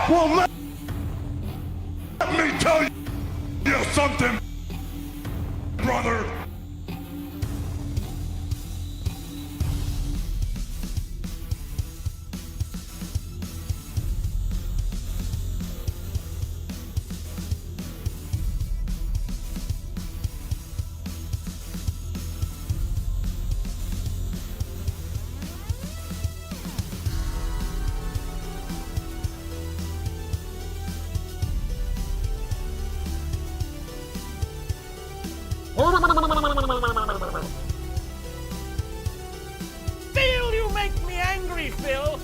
Well, let me tell you something, brother. Phil, you make me angry, Phil.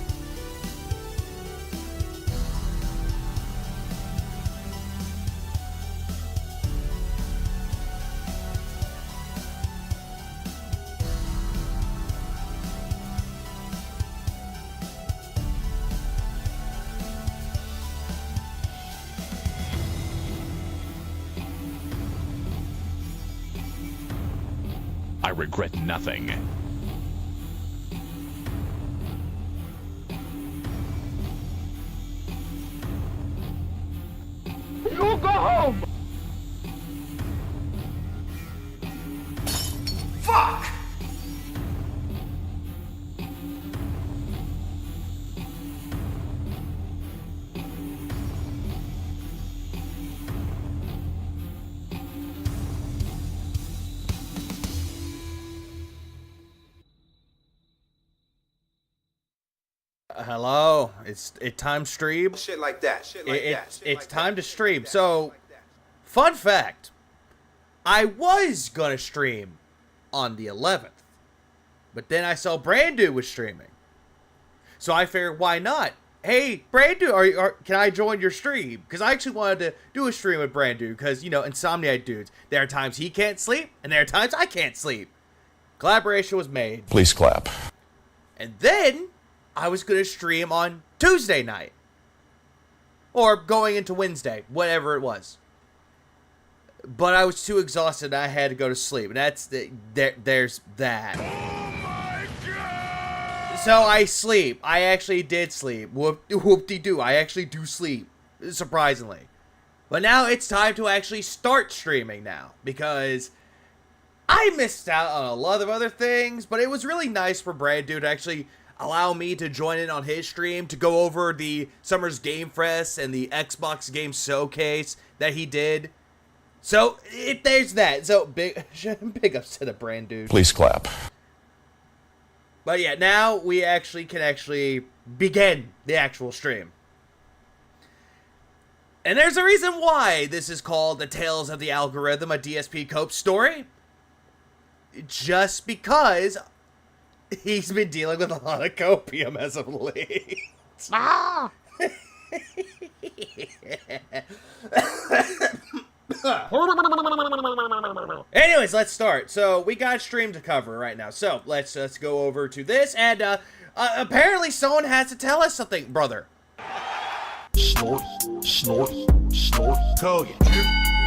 I regret nothing. You go home. Fuck! Hello, it's time stream. Shit like that. Shit like that. It's time to stream. So, fun fact, I was gonna stream on the 11th, but then I saw Brandu was streaming, so I figured why not? Hey, Brandu, can I join your stream? Because I actually wanted to do a stream with Brandu, because, you know, Insomniac dudes, there are times he can't sleep, and there are times I can't sleep. Collaboration was made. Please clap. And then I was going to stream on Tuesday night. Or going into Wednesday, whatever it was. But I was too exhausted and I had to go to sleep. And there's that. Oh my God! So I sleep. I actually did sleep. Whoop-de-doo. I actually do sleep. Surprisingly. But now it's time to actually start streaming now. Because I missed out on a lot of other things. But it was really nice for Brandu to actually allow me to join in on his stream to go over the Summer's Game Fest and the Xbox Game Showcase that he did. So, there's that. So, big ups to the Brandu. Please clap. But yeah, now we can begin the actual stream. And there's a reason why this is called The Tales of the Algorithm, a DSP Cope story. Just because he's been dealing with a lot of copium as of late. Ah! Anyways, let's start. So we got a stream to cover right now. So let's go over to this, and apparently someone has to tell us something, brother. Snort, snort, snort. Kogan.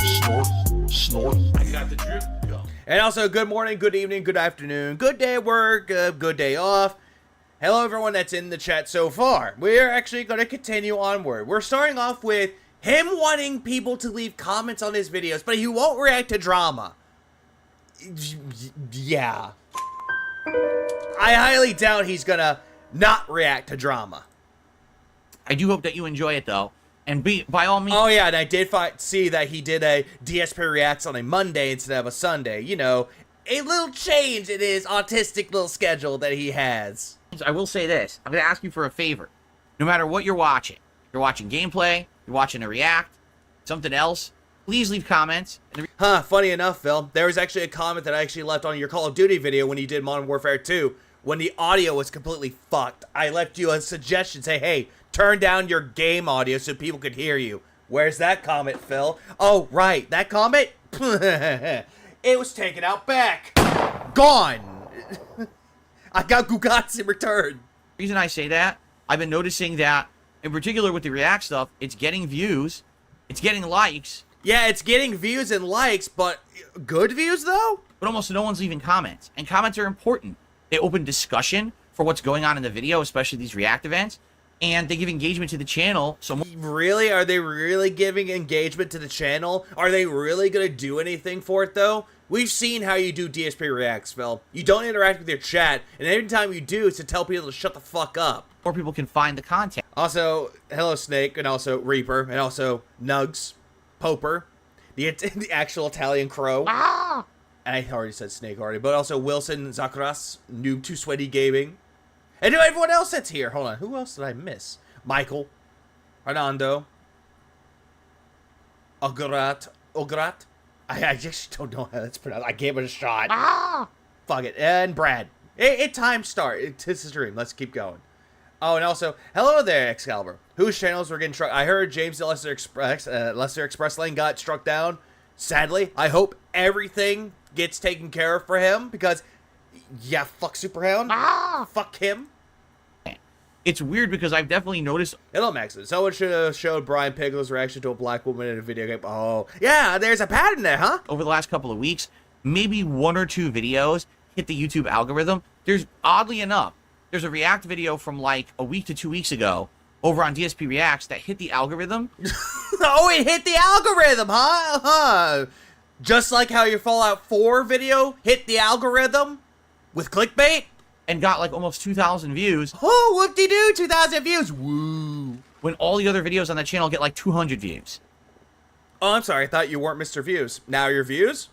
Snort, snort. I got the drip. Go. And also, good morning, good evening, good afternoon, good day at work, good day off. Hello, everyone that's in the chat so far. We're actually going to continue onward. We're starting off with him wanting people to leave comments on his videos, but he won't react to drama. Yeah. I highly doubt he's going to not react to drama. I do hope that you enjoy it, though. And by all means... Oh, yeah, and I did see that he did a DSP Reacts on a Monday instead of a Sunday. You know, a little change in his autistic little schedule that he has. I will say this. I'm going to ask you for a favor. No matter what you're watching gameplay, you're watching a react, something else, please leave comments. Huh, funny enough, Phil, there was actually a comment that I actually left on your Call of Duty video when you did Modern Warfare 2, when the audio was completely fucked. I left you a suggestion, say, hey, turn down your game audio so people could hear you. Where's that comment, Phil? Oh, right, that comment? It was taken out back. Gone. I got Gugats in return. The reason I say that, I've been noticing that, in particular with the react stuff, it's getting views, it's getting likes. Yeah, it's getting views and likes, but good views, though? But almost no one's leaving comments. And comments are important. They open discussion for what's going on in the video, especially these react events. and they give engagement to the channel. So Really? Are they really giving engagement to the channel? Are they really going to do anything for it, though? We've seen how you do DSP Reacts, Phil. You don't interact with your chat, and every time you do, it's to tell people to shut the fuck up. more people can find the content. Also, hello Snake, and also Reaper, and also Nugs, Poper, the actual Italian crow. Ah! And I already said Snake already, but also Wilson Zakaras, Noob 2 Sweaty Gaming. And everyone else that's here. Hold on, who else did I miss? Michael, Hernando, Ograt. I just don't know how that's pronounced. I gave it a shot. Ah! Fuck it. And Brad. It time start. It's a stream. Let's keep going. Oh, and also, hello there, Excalibur. Whose channels were getting struck? I heard James the Lester Express Lane got struck down. Sadly, I hope everything gets taken care of for him because, yeah, fuck Superhound. Ah! Fuck him. It's weird because I've definitely noticed. Hello, Maxon. Someone should have showed Brian Pickles' reaction to a black woman in a video game. Oh, yeah, there's a pattern there, huh? Over the last couple of weeks, maybe 1 or 2 videos hit the YouTube algorithm. There's, oddly enough, there's a React video from like a week to 2 weeks ago over on DSP Reacts that hit the algorithm. Oh, it hit the algorithm, huh? Just like how your Fallout 4 video hit the algorithm with clickbait. And got like almost 2,000 views. Oh, whoop-de-doo, 2,000 views. Woo. When all the other videos on the channel get like 200 views. Oh, I'm sorry. I thought you weren't Mr. Views. Now your views?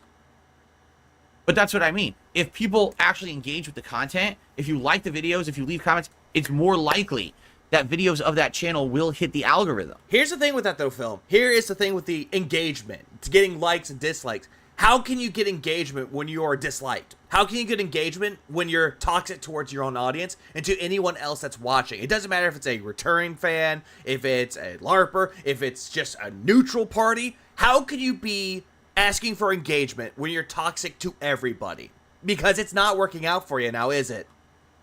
But that's what I mean. If people actually engage with the content, if you like the videos, if you leave comments, it's more likely that videos of that channel will hit the algorithm. Here's the thing with that, though, Phil. Here is the thing with the engagement. It's getting likes and dislikes. How can you get engagement when you are disliked? How can you get engagement when you're toxic towards your own audience and to anyone else that's watching? It doesn't matter if it's a returning fan, if it's a LARPer, if it's just a neutral party. How can you be asking for engagement when you're toxic to everybody? Because it's not working out for you now, is it?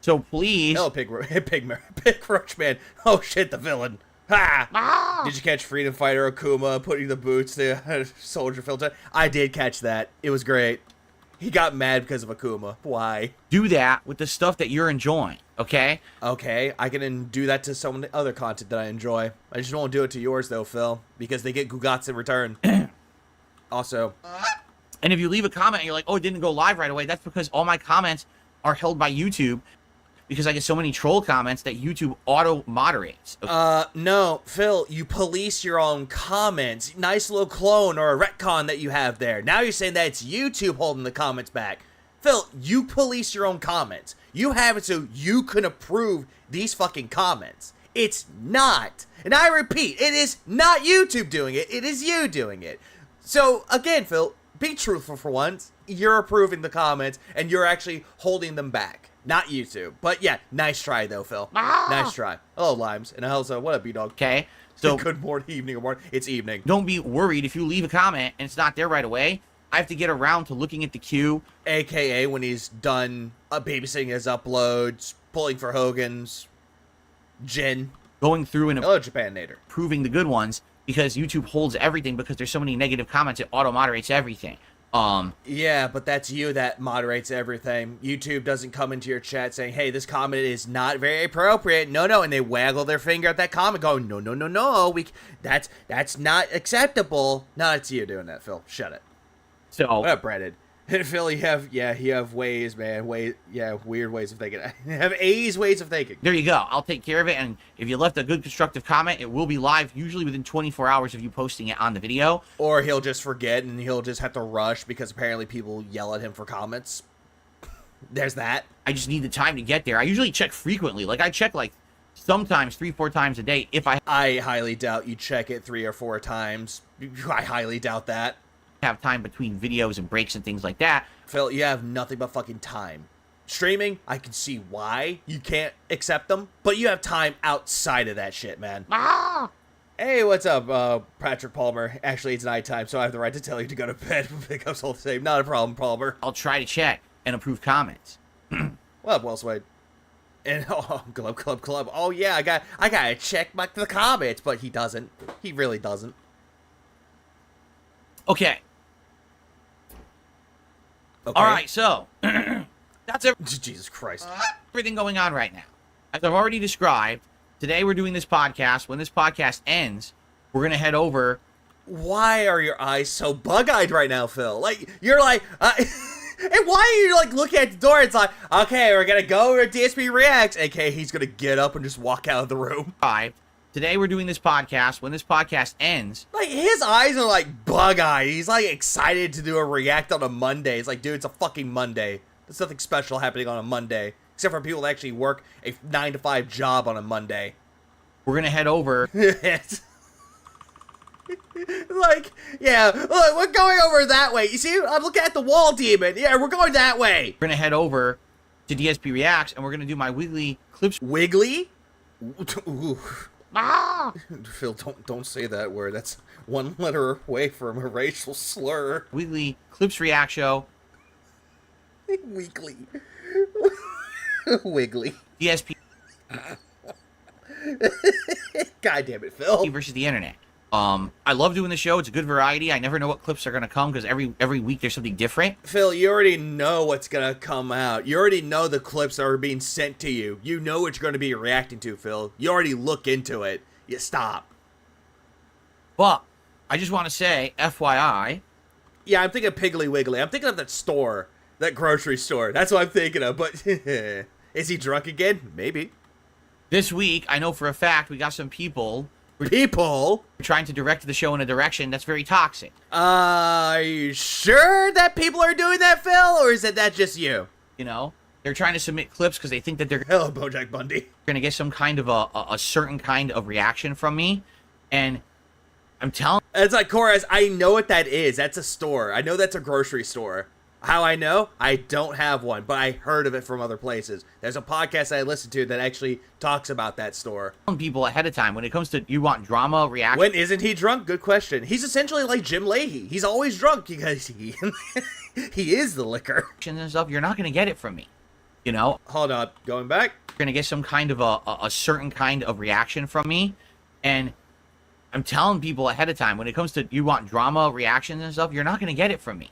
So please... Oh, Pig Roach Man. Oh shit, the villain. Ha! Ah! Did you catch Freedom Fighter Akuma putting the boots to Soldier Filter? I did catch that. It was great. He got mad because of Akuma. Why? Do that with the stuff that you're enjoying, okay? Okay, I can do that to some other content that I enjoy. I just won't do it to yours, though, Phil, because they get Gugats in return. Also... And if you leave a comment and you're like, oh, it didn't go live right away, that's because all my comments are held by YouTube because I get so many troll comments that YouTube auto-moderates. Okay? No, Phil, you police your own comments. Nice little clone or a retcon that you have there. Now you're saying that it's YouTube holding the comments back. Phil, you police your own comments. You have it so you can approve these fucking comments. It's not. And I repeat, it is not YouTube doing it. It is you doing it. So, again, Phil, be truthful for once. You're approving the comments, and you're actually holding them back. Not YouTube. But yeah, nice try, though, Phil. Nice try. Hello, Limes. And also, what up, B-Dog? Okay? So good morning, evening, or morning. It's evening. don't be worried if you leave a comment and it's not there right away. I have to get around to looking at the queue. AKA when he's done babysitting his uploads, pulling for Hogan's, Jin. Going through and Hello, Japan Nader. approving the good ones because YouTube holds everything because there's so many negative comments, it auto-moderates everything. Yeah, but that's you that moderates everything. YouTube doesn't come into your chat saying, hey, this comment is not very appropriate. No, and they waggle their finger at that comment going, no, that's not acceptable. No, it's you doing that, Phil. Shut it. So What up, Brandon? Phil, you have ways, man. Weird ways of thinking. You have A's ways of thinking. there you go. I'll take care of it. And if you left a good constructive comment, it will be live usually within 24 hours of you posting it on the video. Or he'll just forget and he'll just have to rush because apparently people yell at him for comments. There's that. I just need the time to get there. I usually check frequently. Like I check like sometimes 3-4 times a day if I I highly doubt you check it 3 or 4 times. I highly doubt that. have time between videos and breaks and things like that. Phil, you have nothing but fucking time. Streaming, I can see why you can't accept them, but you have time outside of that shit, man. Hey, what's up, Patrick Palmer? Actually, it's nighttime, so I have the right to tell you to go to bed. Pickup's all the same. Not a problem, Palmer. I'll try to check and approve comments. What up, Wells Wade? And oh, club. Oh yeah, I gotta check the comments, but he doesn't. He really doesn't. Okay. All right, so that's Jesus Christ. everything going on right now. As I've already described, Today we're doing this podcast. When this podcast ends, we're going to head over. Why are your eyes so bug-eyed right now, Phil? Like, you're like, and why are you, like, looking at the door? It's like, okay, we're gonna go over to DSP Reacts, aka he's gonna get up and just walk out of the room. Today we're doing this podcast. When this podcast ends. Like, his eyes are, like, bug-eyed. He's, like, excited to do a react on a Monday. It's like, dude, it's a fucking Monday. There's nothing special happening on a Monday. Except for people that actually work a 9-to-5 job on a Monday. We're going to head over. Like, yeah, look, we're going over that way. You see, I'm looking at the wall, demon. Yeah, we're going that way. We're going to head over to DSP Reacts, and we're going to do my weekly clips. Wiggly? Ooh. Ah! Phil, don't say that word. That's one letter away from a racial slur. Weekly clips react show. Weekly. Wiggly. DSP God damn it, Phil. versus the internet. I love doing the show. It's a good variety. I never know what clips are going to come because every week there's something different. Phil, you already know what's going to come out. You already know the clips that are being sent to you. You know what you're going to be reacting to, Phil. You already look into it. You stop. But I just want to say, FYI. Yeah, I'm thinking of Piggly Wiggly. I'm thinking of that store, that grocery store. That's what I'm thinking of. But is he drunk again? Maybe. This week, I know for a fact we got some people trying to direct the show in a direction that's very toxic. Are you sure that people are doing that, Phil? Or is that just you? You know, they're trying to submit clips because they think that they're Hello, Bojack Bundy. going to get some kind of a certain kind of reaction from me. And I'm telling. It's like, Chorus, I know what that is. That's a store. I know that's a grocery store. How I know? I don't have one, but I heard of it from other places. There's a podcast I listen to that actually talks about that store. People ahead of time when it comes to you want drama reaction. When isn't he drunk? Good question. He's essentially like Jim Leahy. He's always drunk because he is the liquor. And stuff, you're not going to get it from me. You know? Hold on. Going back. You're going to get some kind of a certain kind of reaction from me. And I'm telling people ahead of time when it comes to you want drama reactions and stuff, you're not going to get it from me.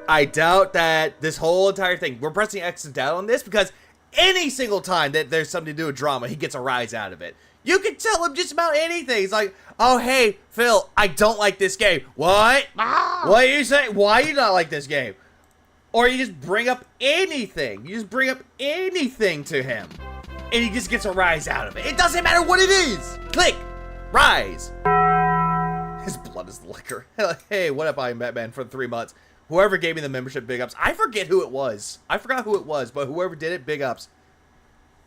I doubt that this whole entire thing, we're pressing X and down on this because any single time that there's something to do with drama, he gets a rise out of it. You can tell him just about anything. He's like, oh, hey, Phil, I don't like this game. What? What are you saying? Why do you not like this game? Or you just bring up anything. You just bring up anything to him. And he just gets a rise out of it. It doesn't matter what it is. Click. Rise. His blood is liquor. Hey, what up, I am Batman for 3 months. Whoever gave me the membership, big ups. I forget who it was. I forgot who it was, but whoever did it, big ups.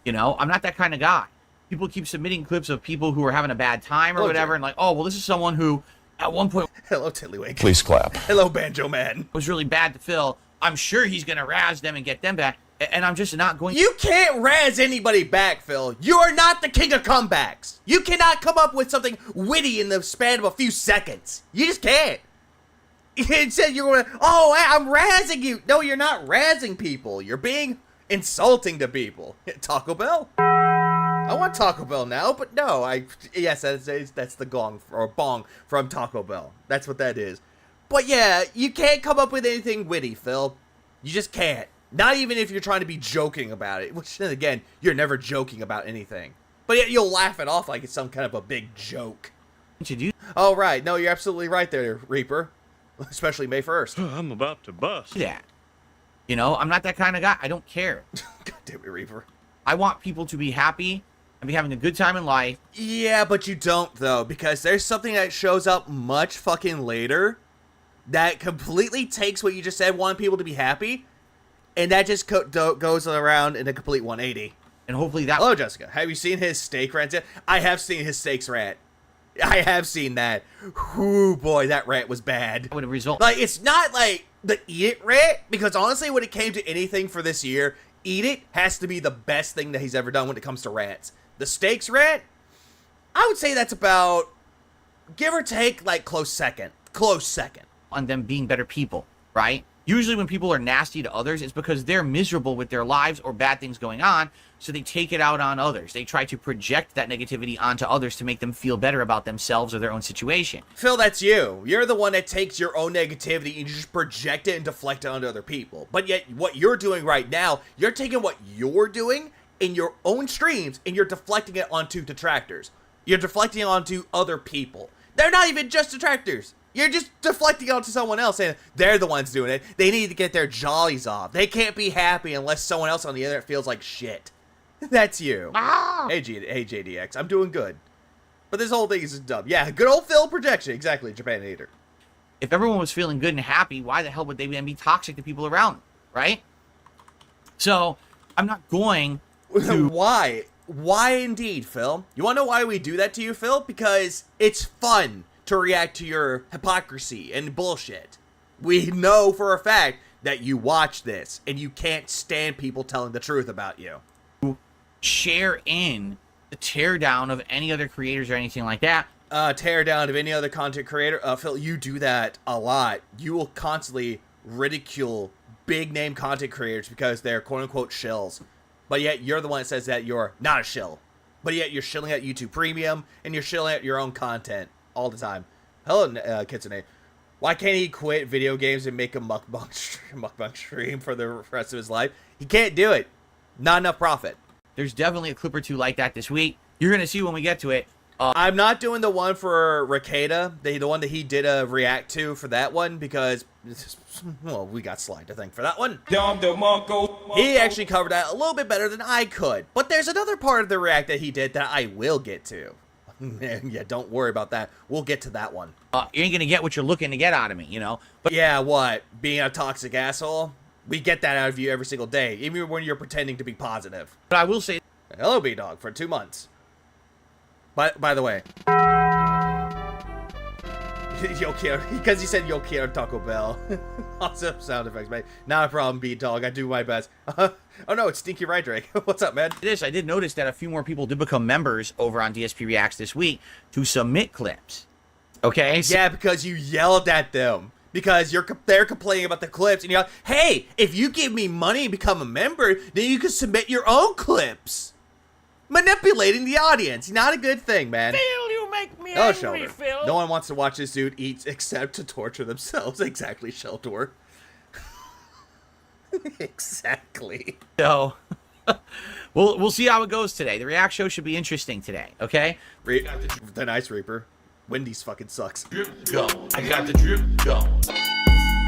You know, I'm not that kind of guy. People keep submitting clips of people who are having a bad time or whatever, and like, oh, well, this is someone who, at one point... Hello, Tiddlywink. Please clap. Hello, Banjo Man. ...was really bad to Phil. I'm sure he's going to razz them and get them back, and I'm just not going... You can't razz anybody back, Phil. You are not the king of comebacks. You cannot come up with something witty in the span of a few seconds. You just can't. Instead, you're going, oh, I'm razzing you. No, you're not razzing people. You're being insulting to people. Taco Bell? I want Taco Bell now, but no. Yes, that's the gong or bong from Taco Bell. That's what that is. But yeah, you can't come up with anything witty, Phil. You just can't. Not even if you're trying to be joking about it. Which, then again, you're never joking about anything. But yet you'll laugh it off like it's some kind of a big joke. What you do? Oh, right. No, you're absolutely right there, Reaper. Especially May 1st. I'm about to bust. That. You know, I'm not that kind of guy. I don't care. God damn it, Reaper. I want people to be happy and be having a good time in life. Yeah, but you don't, though, because there's something that shows up much fucking later that completely takes what you just said, wanting people to be happy, and that just goes around in a complete 180. And hopefully that... Hello, Jessica. Have you seen his steak rant yet? I have seen his steaks rant. I have seen that. Ooh, boy, that rant was bad. would result... Like, it's not like the Eat It rant, because honestly, when it came to anything for this year, Eat It has to be the best thing that he's ever done when it comes to rants. The steaks rant, I would say that's about, give or take, like, close second. Close second. On them being better people, right? Usually when people are nasty to others, it's because they're miserable with their lives or bad things going on, so they take it out on others. They try to project that negativity onto others to make them feel better about themselves or their own situation. Phil, that's you. You're the one that takes your own negativity and you just project it and deflect it onto other people. But yet, what you're doing right now, you're taking what you're doing in your own streams and you're deflecting it onto detractors. You're deflecting it onto other people. They're not even just detractors. You're just deflecting onto someone else, and they're the ones doing it. They need to get their jollies off. They can't be happy unless someone else on the internet feels like shit. That's you. Hey, JDX, I'm doing good. But this whole thing is dumb. Yeah, good old Phil projection. Exactly, Japan hater. If everyone was feeling good and happy, why the hell would they then be toxic to people around them, right? So, I'm not going to... Why? Why indeed, Phil? You want to know why we do that to you, Phil? Because it's fun to react to your hypocrisy and bullshit. We know for a fact that you watch this and you can't stand people telling the truth about you. Share in the teardown of any other creators or anything like that. Tear down of any other content creator. Phil, you do that a lot. You will constantly ridicule big name content creators because they're quote unquote shills. But yet you're the one that says that you're not a shill. But yet you're shilling at YouTube Premium and you're shilling at your own content all the time. Hello, Kitsune. Why can't he quit video games and make a mukbang stream for the rest of his life? He can't do it. Not enough profit. There's definitely a clip or two like that this week. You're going to see when we get to it. I'm not doing the one for Rakeda, the one that he did a react to for that one, because, well, we got Slide to thank for that one. He actually covered that a little bit better than I could. But there's another part of the react that he did that I will get to. Yeah, don't worry about that. We'll get to that one. You ain't going to get what you're looking to get out of me, you know? But yeah, what? Being a toxic asshole? We get that out of you every single day, even when you're pretending to be positive. But I will say... Hello, B-Dog, for 2 months. By the way, yo quiero, because he said yo quiero Taco Bell. Awesome sound effects, mate. Not a problem, B-Dog. I do my best. Oh no, it's Stinky Right Drake. What's up, man? I did notice that a few more people did become members over on DSP Reacts this week to submit clips. Okay? So yeah, because you yelled at them. Because they're complaining about the clips, and you're like, hey, if you give me money and become a member, then you can submit your own clips. Manipulating the audience. Not a good thing, man. Phil, you make me angry, Sheldor. Phil. No one wants to watch this dude eat except to torture themselves. Exactly, Sheldor. Exactly. So, we'll see how it goes today. The React show should be interesting today, okay? The Nice Reaper. Wendy's fucking sucks. Drip, go. I got the drip, go.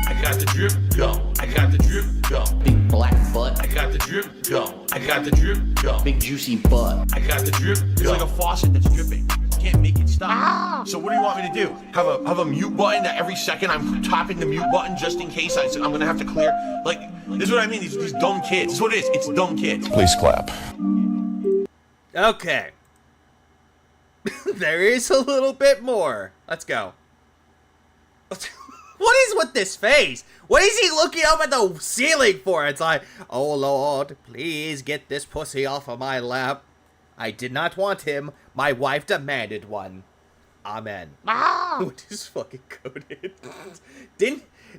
I got the drip, go. I got the drip, go. Big black butt. I got the drip, go. I got the drip, go. Big juicy butt. I got the drip, It's go. like a faucet that's dripping. You can't make it stop. So what do you want me to do? Have a mute button that every second I'm tapping the mute button just in case I'm gonna have to clear? Like, this is what I mean. These dumb kids. This is what it is. It's dumb kids. Please clap. Okay. There is a little bit more. Let's go. What is with this face? What is he looking up at the ceiling for? It's like, oh Lord, please get this pussy off of my lap. I did not want him. My wife demanded one. Amen. Which is fucking coded.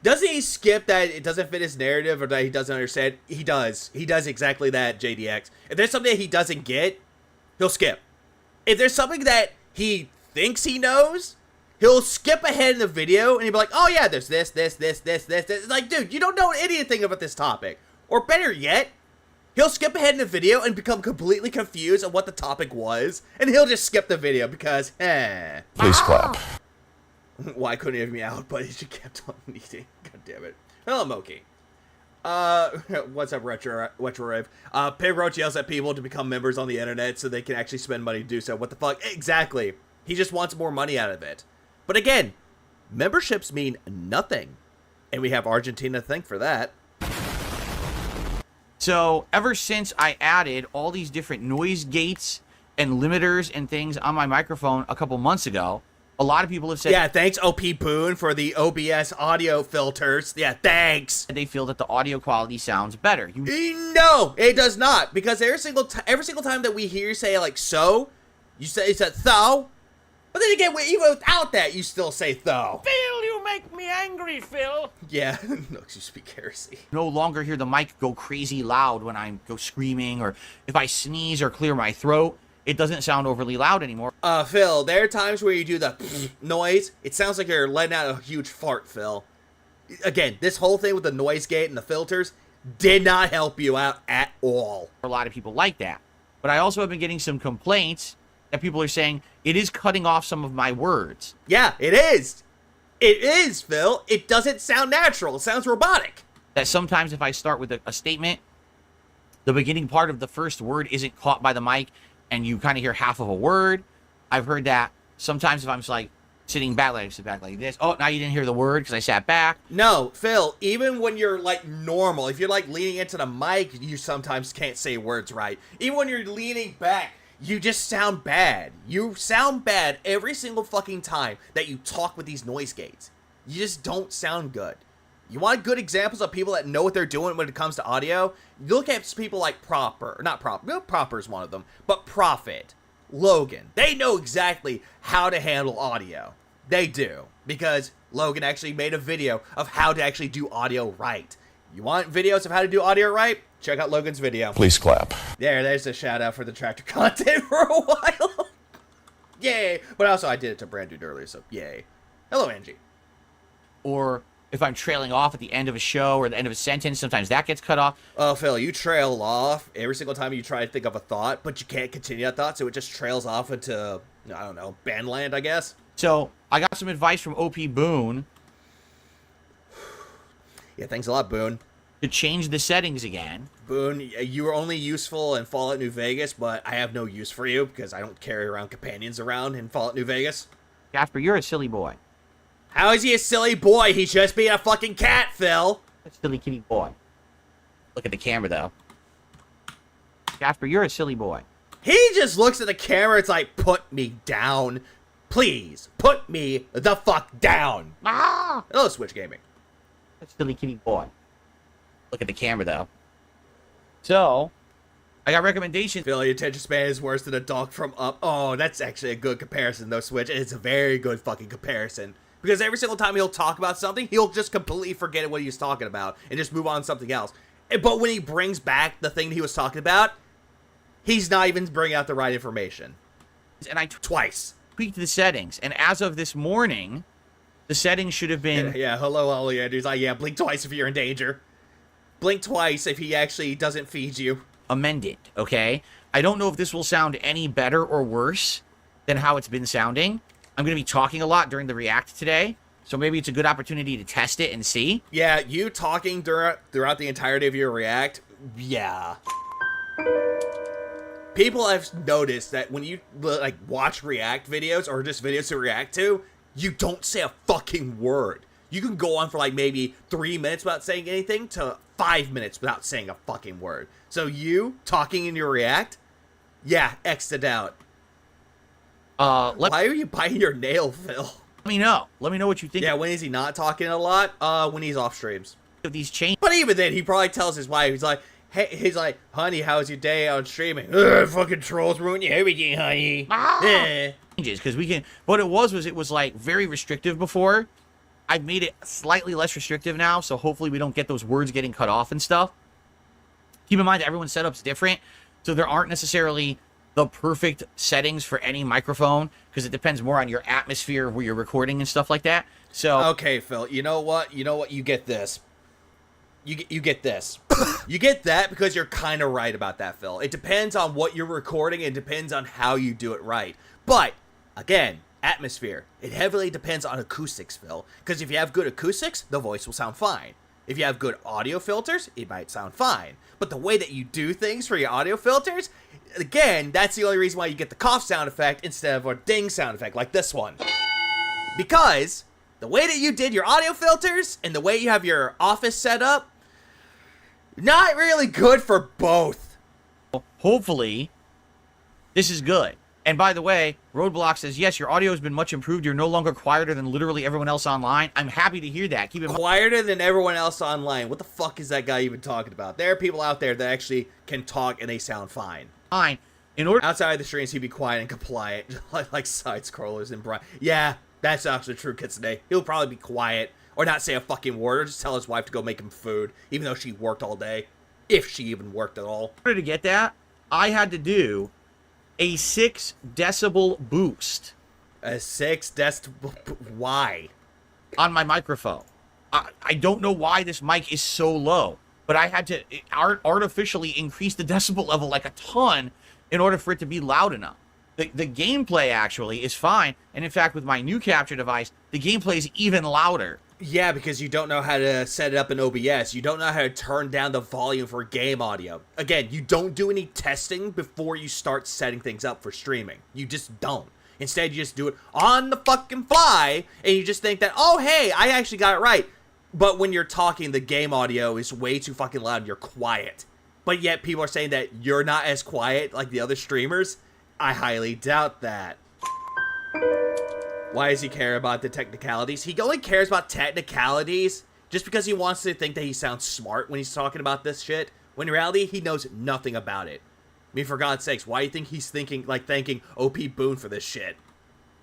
Doesn't he skip that it doesn't fit his narrative or that he doesn't understand? He does. He does exactly that, JDX. If there's something that he doesn't get, he'll skip. If there's something that he thinks he knows, he'll skip ahead in the video and he'll be like, oh yeah, there's this. It's like, dude, you don't know anything about this topic. Or better yet, he'll skip ahead in the video and become completely confused on what the topic was, and he'll just skip the video because, Please clap. Why couldn't he have me out, but he kept on eating. God damn it. Hello, Moki. What's up, Retro Rave? Pig Roach yells at people to become members on the internet so they can actually spend money to do so. What the fuck? Exactly. He just wants more money out of it. But again, memberships mean nothing. And we have Argentina to thank for that. So, ever since I added all these different noise gates and limiters and things on my microphone a couple months ago, a lot of people have said... Yeah, thanks, OP Boone, for the OBS audio filters. Yeah, thanks. They feel that the audio quality sounds better. No, it does not. Because every single time that we hear you say, like, so, you say, tho. But then again, even without that, you still say tho. Phil, you make me angry, Phil. Yeah, no, you speak heresy. No longer hear the mic go crazy loud when I go screaming, or if I sneeze or clear my throat. It doesn't sound overly loud anymore. Phil, there are times where you do the noise. It sounds like you're letting out a huge fart, Phil. Again, this whole thing with the noise gate and the filters, did not help you out at all. A lot of people like that. But I also have been getting some complaints that people are saying it is cutting off some of my words. Yeah, it is. It is, Phil. It doesn't sound natural. It sounds robotic. That sometimes if I start with a statement, the beginning part of the first word isn't caught by the mic and you kind of hear half of a word. I've heard that sometimes if I'm just like sitting back, like sit back like this. Oh, now you didn't hear the word because I sat back. No, Phil, even when you're like normal, if you're like leaning into the mic, you sometimes can't say words right. Even when you're leaning back, you just sound bad. You sound bad every single fucking time that you talk with these noise gates. You just don't sound good. You want good examples of people that know what they're doing when it comes to audio? You look at people like Proper is one of them, but Prophet, Logan, they know exactly how to handle audio. They do, because Logan actually made a video of how to actually do audio right. You want videos of how to do audio right? Check out Logan's video. Please clap. There's a shout out for the tractor content for a while. Yay. But also I did it to Brand Dude earlier, so yay. Hello, Angie. Or if I'm trailing off at the end of a show or the end of a sentence, sometimes that gets cut off. Oh, Phil, you trail off every single time you try to think of a thought, but you can't continue that thought, so it just trails off into, I don't know, bandland, I guess. So I got some advice from OP Boone Yeah, thanks a lot, Boone. to change the settings again. Boone, you were only useful in Fallout New Vegas, but I have no use for you because I don't carry around companions around in Fallout New Vegas. Jasper, you're a silly boy. How is he a silly boy? He's just being a fucking cat, Phil. A silly kitty boy. Look at the camera, though. Jasper, you're a silly boy. He just looks at the camera, it's like, put me down. Please, put me the fuck down. Ah! Hello, Switch Gaming. A silly kitty boy. Look at the camera, though. So, I got recommendations. Phil, your attention span is worse than a dog from Up. Oh, that's actually a good comparison, though, Switch. It's a very good fucking comparison. Because every single time he'll talk about something, he'll just completely forget what he was talking about and just move on to something else. But when he brings back the thing he was talking about, he's not even bringing out the right information. And I Twice. tweaked the settings. And as of this morning, the settings should have been... Yeah, hello, Ollie Andrews. Like, yeah, blink twice if you're in danger. Blink twice if he actually doesn't feed you. amended, okay? I don't know if this will sound any better or worse than how it's been sounding. I'm going to be talking a lot during the React today, so maybe it's a good opportunity to test it and see. Yeah, you talking throughout the entirety of your React, yeah. People have noticed that when you, like, watch React videos or just videos to react to, you don't say a fucking word. You can go on for, like, maybe 3 minutes without saying anything to 5 minutes without saying a fucking word. So you, talking in your React, yeah, X'd it out. Let Why are you biting your nail, Phil? me know. Let me know what you think Yeah, when is he not talking a lot? When he's off streams. of these changes. But even then, he probably tells his wife, he's like, hey, he's like, honey, how's your day on streaming? Ugh, fucking trolls ruin your everything, honey. Eh. Because we can... What it was like very restrictive before. I've made it slightly less restrictive now, so hopefully we don't get those words getting cut off and stuff. Keep in mind that everyone's setup's different, so there aren't necessarily the perfect settings for any microphone, because it depends more on your atmosphere where you're recording and stuff like that. So Okay, Phil, you know what? You get this. You get this. You get that because you're kind of right about that, Phil. It depends on what you're recording. It depends on how you do it right. But, again, atmosphere. It heavily depends on acoustics, Phil. Because if you have good acoustics, the voice will sound fine. If you have good audio filters, it might sound fine. But the way that you do things for your audio filters, again, that's the only reason why you get the cough sound effect instead of a ding sound effect like this one. Because the way that you did your audio filters and the way you have your office set up, not really good for both. hopefully this is good. And by the way, Roadblock says, yes, your audio has been much improved. You're no longer quieter than literally everyone else online. I'm happy to hear that. Keep in mind, Quieter than everyone else online. What the fuck is that guy even talking about? There are people out there that actually can talk and they sound fine. in order Outside of the streams, he'd be quiet and compliant, like side scrollers and Brian. Yeah, that's actually true, Kitsune. He'll probably be quiet or not say a fucking word or just tell his wife to go make him food, even though she worked all day, if she even worked at all. to get that, I had to do a 6 decibel boost A 6 decibel. Why? on my microphone. I don't know why this mic is so low. but I had to artificially increase the decibel level like a ton in order for it to be loud enough. The gameplay actually is fine, and in fact, with my new capture device, the gameplay is even louder. Yeah, because you don't know how to set it up in OBS. You don't know how to turn down the volume for game audio. Again, you don't do any testing before you start setting things up for streaming. You just don't. Instead, you just do it on the fucking fly, and you just think that, oh, hey, I actually got it right. But when you're talking, the game audio is way too fucking loud and you're quiet. But yet, people are saying that you're not as quiet like the other streamers. I highly doubt that. Why does he care about the technicalities? He only cares about technicalities just because he wants to think that he sounds smart when he's talking about this shit. When in reality, he knows nothing about it. I mean, for God's sakes, why do you think he's thanking OP Boone for this shit?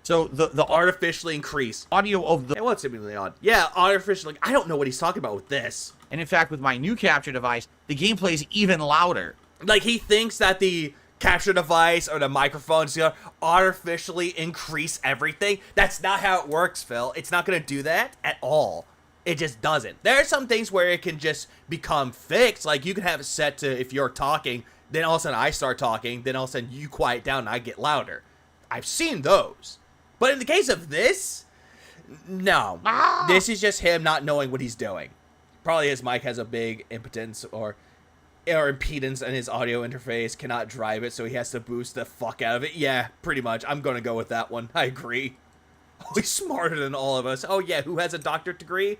So the Artificially increase audio of the... Hey, what's seemingly odd? Yeah, artificially... I don't know what he's talking about with this. And in fact, with my new capture device, the gameplay is even louder. Like, he thinks that the capture device or the microphone is going to artificially increase everything. That's not how it works, Phil. It's not going to do that at all. It just doesn't. There are some things where it can just become fixed. Like, you can have it set to, if you're talking, then all of a sudden I start talking, then all of a sudden you quiet down and I get louder. I've seen those. But in the case of this, no. This is just him not knowing what he's doing. Probably his mic has a big impedance or impedance in his audio interface, cannot drive it, so he has to boost the fuck out of it. Yeah, pretty much. I'm gonna go with that one. I agree. Oh, he's smarter than all of us. Oh yeah, who has a doctorate degree?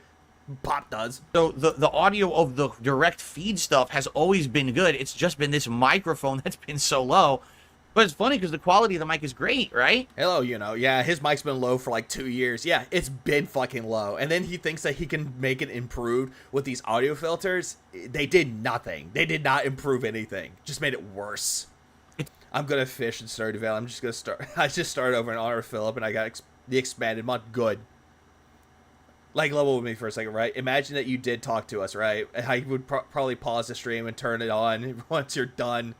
Pop does. So the audio of the direct feed stuff has always been good. It's just been this microphone that's been so low. But it's funny because the quality of the mic is great, right? Hello, yeah, his mic's been low for like 2 years. Yeah, it's been fucking low. And then he thinks that he can make it improved with these audio filters. They did nothing. They did not improve anything. Just made it worse. I'm gonna fish in Stardew Valley. I'm just gonna start. I just started over in Honor of Philip and I got the expanded mod. Good. Like, level with me for a second, right? Imagine that you did talk to us, right? And how you would probably pause the stream and turn it on once you're done.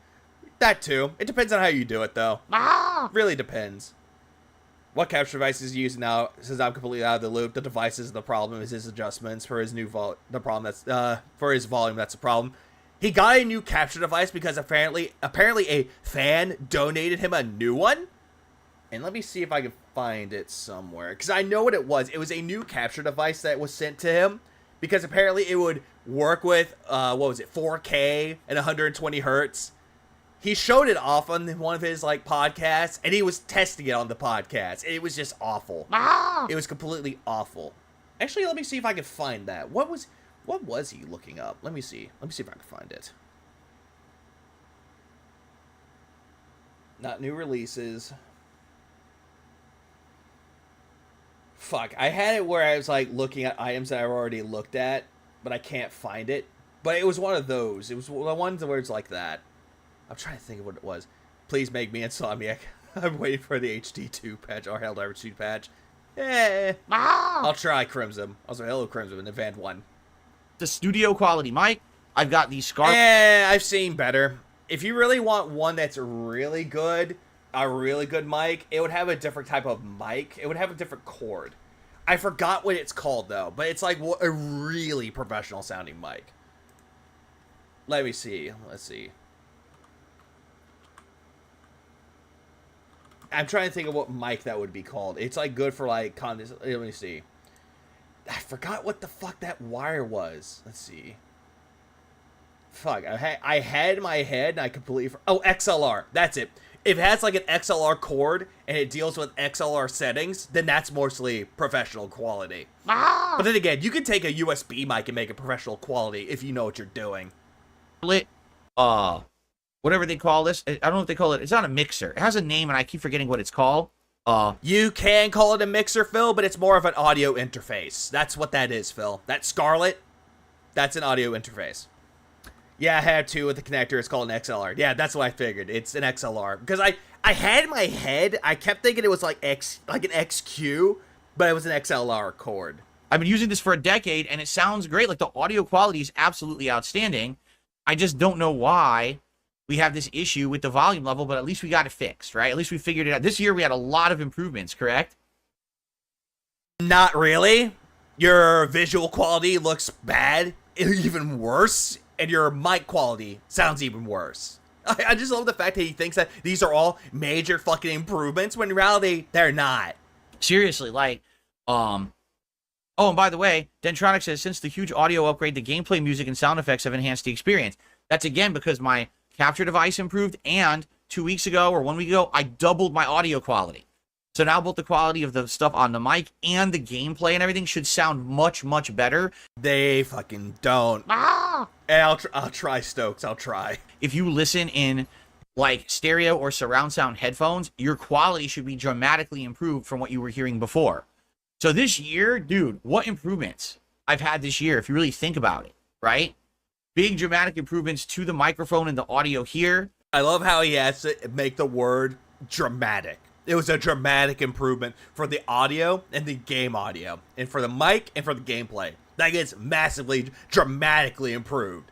That too. It depends on how you do it, though. Really depends. What capture device is he using now? Since I'm completely out of the loop, the device isn't the problem. Is his adjustments for his new for his volume. That's the problem. He got a new capture device because apparently a fan donated him a new one. And let me see if I can find it somewhere, because I know what it was. It was a new capture device that was sent to him because apparently it would work with 4K and 120 hertz. He showed it off on one of his podcasts, and he was testing it on the podcast. It was just awful. It was completely awful. Actually, let me see if I can find that. What was he looking up? Let me see. Let me see if I can find it. Not new releases. Fuck, I had it where I was looking at items that I've already looked at, but I can't find it. But it was one of those. It was the ones where it's like that. I'm trying to think of what it was. Please make me Insomniac. I'm waiting for the HD2 patch, or Helldivers 2 patch. I'll try Crimson. Also, hello Crimson in Event 1. The studio quality mic. I've got these Scar. I've seen better. If you really want one that's really good, a really good mic, it would have a different type of mic. It would have a different cord. I forgot what it's called, though, but it's like a really professional sounding mic. Let me see. Let's see. I'm trying to think of what mic that would be called. It's good for let me see. I forgot what the fuck that wire was. Let's see. Fuck, I had in my head and I completely... Oh, XLR. That's it. If it has an XLR cord and it deals with XLR settings, then that's mostly professional quality. But then again, you can take a USB mic and make it professional quality if you know what you're doing. Whatever they call this. I don't know what they call it. It's not a mixer. It has a name and I keep forgetting what it's called. You can call it a mixer, Phil, but it's more of an audio interface. That's what that is, Phil. That Scarlett, that's an audio interface. Yeah, I had two with the connector. It's called an XLR. Yeah, that's what I figured. It's an XLR. Because I had in my head, I kept thinking it was like an XQ, but it was an XLR cord. I've been using this for a decade, and it sounds great. The audio quality is absolutely outstanding. I just don't know why we have this issue with the volume level, but at least we got it fixed, right? At least we figured it out. This year, we had a lot of improvements, correct? Not really. Your visual quality looks bad. Even worse. and your mic quality sounds even worse. I just love the fact that he thinks that these are all major fucking improvements when in reality they're not. Seriously, like, oh, and by the way, Dentronic says, since the huge audio upgrade, the gameplay, music, and sound effects have enhanced the experience. That's again because my capture device improved, and 2 weeks ago or 1 week ago, I doubled my audio quality. So now both the quality of the stuff on the mic and the gameplay and everything should sound much, much better. They fucking don't. And I'll try, Stokes. I'll try. If you listen in like stereo or surround sound headphones, your quality should be dramatically improved from what you were hearing before. So this year, dude, what improvements I've had this year, if you really think about it, right? Big dramatic improvements to the microphone and the audio here. I love how he has to make the word dramatic. It was a dramatic improvement for the audio and the game audio, and for the mic and for the gameplay. That gets massively, dramatically improved.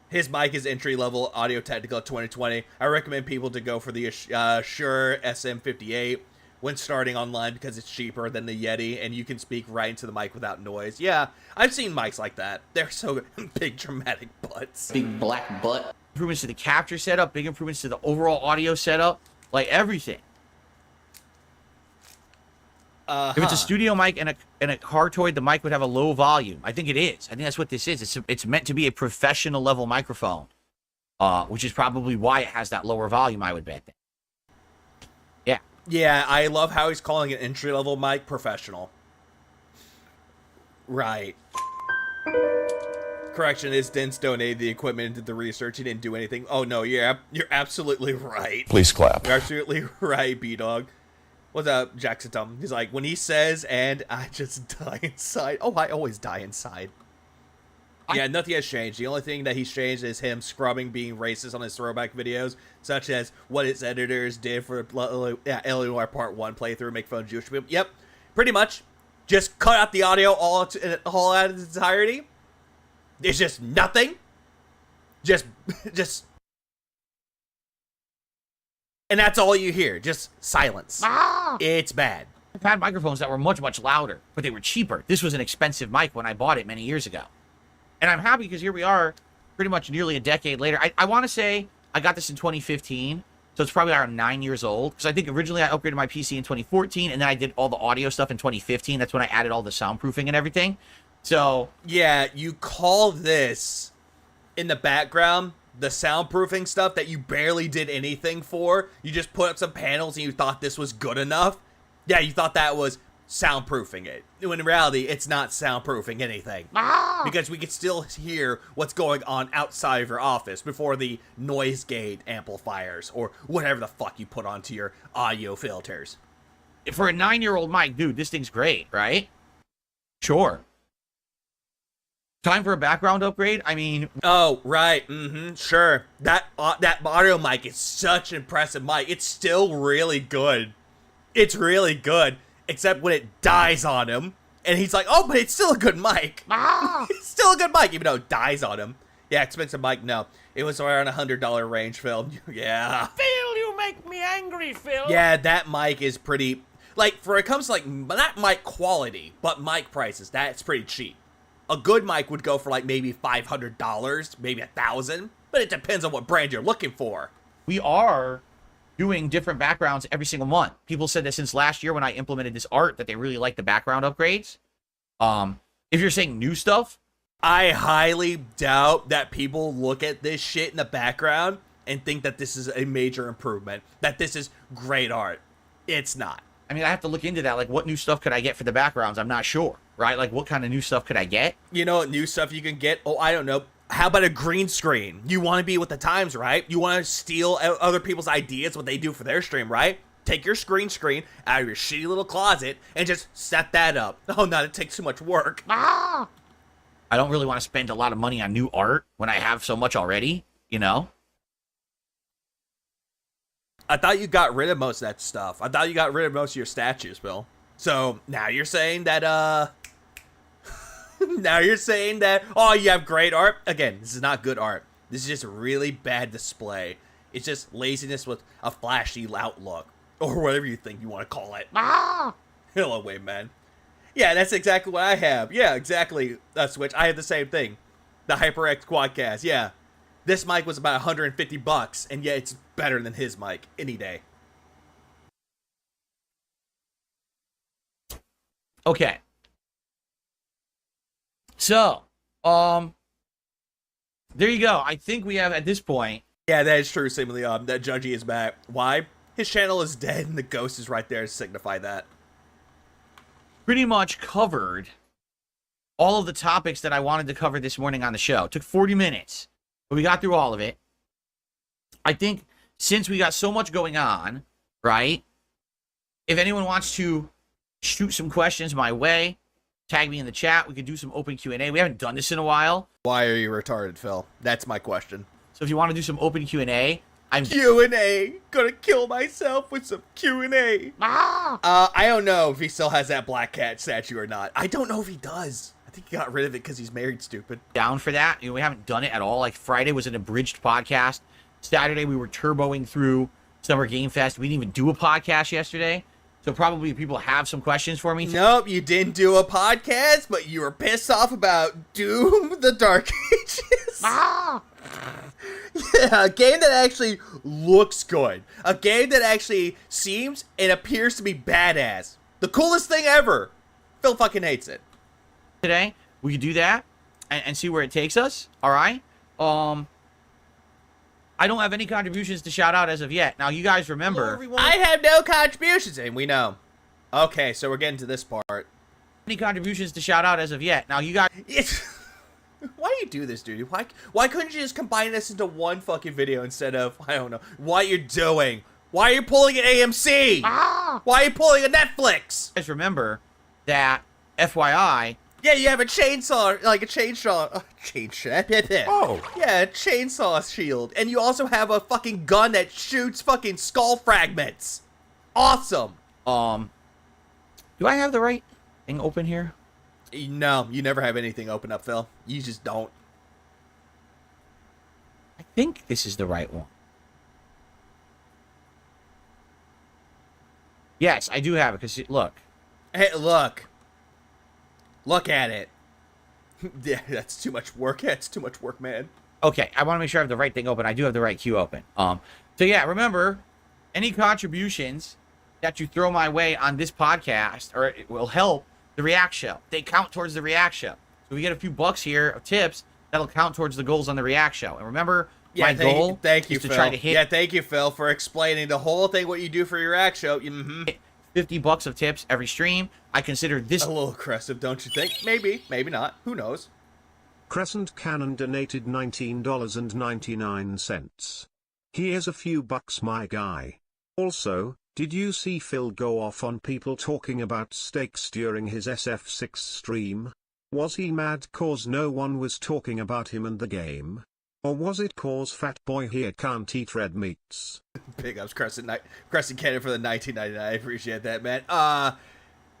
His mic is entry-level Audio Technica 2020. I recommend people to go for the Shure SM58 when starting online because it's cheaper than the Yeti, and you can speak right into the mic without noise. Yeah, I've seen mics like that. They're so big, dramatic butts. Big black butt. Improvements to the capture setup, big improvements to the overall audio setup, like everything. If it's a studio mic and a Hartoid, the mic would have a low volume. I think it is. I think that's what this is. It's meant to be a professional level microphone, which is probably why it has that lower volume, I would bet. Yeah. Yeah, I love how he's calling an entry-level mic professional. Right. Correction, is Dens donated the equipment and did the research. He didn't do anything. Oh, no, you're absolutely right. Please clap. You're absolutely right, B-Dog. What's up, Jackson Tom? He's like, when he says, and I just die inside. Oh, I always die inside. Yeah, nothing has changed. The only thing that he's changed is him scrubbing being racist on his throwback videos, such as what its editors did for Eleanor Part 1 playthrough, make fun of Jewish people. Yep, pretty much. Just cut out the audio all out of its entirety. There's just nothing. Just. And that's all you hear. Just silence. It's bad. I've had microphones that were much, much louder, but they were cheaper. This was an expensive mic when I bought it many years ago. And I'm happy because here we are pretty much nearly a decade later. I want to say I got this in 2015, so it's probably around 9 years old. Because I think originally I upgraded my PC in 2014, and then I did all the audio stuff in 2015. That's when I added all the soundproofing and everything. So yeah, you call this in the background the soundproofing stuff that you barely did anything for. You just put up some panels and you thought this was good enough. Yeah, you thought that was soundproofing it. When in reality, it's not soundproofing anything. Because we can still hear what's going on outside of your office before the noise gate amplifiers or whatever the fuck you put onto your audio filters. For a 9-year-old mic, dude, this thing's great, right? Sure. Time for a background upgrade? I mean... Oh, right. Sure. That audio mic is such an impressive mic. It's still really good. It's really good. Except when it dies on him. And he's like, oh, but it's still a good mic. It's still a good mic, even though it dies on him. Yeah, expensive mic, no. It was around $100 range, Phil. Yeah. Phil, you make me angry, Phil. Yeah, that mic is pretty... Like, for it comes to, like, not mic quality, but mic prices, that's pretty cheap. A good mic would go for like maybe $500, maybe $1,000, but it depends on what brand you're looking for. We are doing different backgrounds every single month. People said that since last year when I implemented this art that they really like the background upgrades. If you're saying new stuff, I highly doubt that people look at this shit in the background and think that this is a major improvement, that this is great art. It's not. I mean, I have to look into that. Like, what new stuff could I get for the backgrounds? I'm not sure, right? Like, what kind of new stuff could I get? You know what new stuff you can get? Oh, I don't know. How about a green screen? You want to be with the times, right? You want to steal other people's ideas, what they do for their stream, right? Take your green screen out of your shitty little closet and just set that up. Oh, no, it takes too much work. I don't really want to spend a lot of money on new art when I have so much already, you know? I thought you got rid of most of that stuff. I thought you got rid of most of your statues, Bill. So now you're saying that, now you're saying that, oh, you have great art? Again, this is not good art. This is just a really bad display. It's just laziness with a flashy outlook. Or whatever you think you want to call it. Hello, Wave Man. Yeah, that's exactly what I have. Yeah, exactly. Switch. I have the same thing. The HyperX Quadcast. Yeah. This mic was about $150, and yet it's better than his mic any day. Okay. So, there you go. I think we have, at this point... Yeah, that is true, seemingly. That Judgy is back. Why? His channel is dead, and the ghost is right there to signify that. Pretty much covered all of the topics that I wanted to cover this morning on the show. It took 40 minutes, but we got through all of it. I think since we got so much going on, right, if anyone wants to shoot some questions my way, tag me in the chat. We could do some open Q&A. We haven't done this in a while. Why are you retarded, Phil? That's my question. So if you want to do some open Q&A, I'm... Q&A! Gonna kill myself with some Q&A. I don't know if he still has that black cat statue or not. I don't know if he does. I think he got rid of it because he's married, stupid. down for that. You know, we haven't done it at all. Like, Friday was an abridged podcast. Saturday, we were turboing through Summer Game Fest. We didn't even do a podcast yesterday. So probably people have some questions for me. Nope, you didn't do a podcast, but you were pissed off about Doom the Dark Ages. Yeah, a game that actually looks good. A game that actually seems and appears to be badass. The coolest thing ever. Phil fucking hates it. Today, we could do that and see where it takes us. All right. I don't have any contributions to shout out as of yet. Now, you guys remember... I have no contributions, and we know. Okay, so we're getting to this part. Any contributions to shout out as of yet. Now, you guys... Why do you do this, dude? Why couldn't you just combine this into one fucking video instead of, I don't know, what you're doing? Why are you pulling an AMC? Why are you pulling a Netflix? You guys remember that, FYI... Yeah, you have a chainsaw, like a chainsaw. Oh. Yeah, a chainsaw shield. And you also have a fucking gun that shoots fucking skull fragments. Awesome. Do I have the right thing open here? No, you never have anything open up, Phil. You just don't. I think this is the right one. Yes, I do have it, because, look. Hey, look. Look at it. Yeah, that's too much work. That's too much work, man. Okay, I want to make sure I have the right thing open. I do have the right queue open. So yeah, remember, any contributions that you throw my way on this podcast, or it will help the React show. They count towards the React show. So we get a few bucks here of tips that'll count towards the goals on the React show. And remember, my goal thank you, is to Phil. try to hit... Yeah, thank you, Phil, for explaining the whole thing, what you do for your React show. 50 bucks of tips every stream. I consider this a little aggressive, don't you think? Maybe, maybe not. Who knows? Crescent Cannon donated $19.99. Here's a few bucks, my guy. Also, did you see Phil go off on people talking about steaks during his SF6 stream? Was he mad cause no one was talking about him and the game? Or was it cause fat boy here can't eat red meats? Big ups, Crescent Cannon for the $19.99. I appreciate that, man.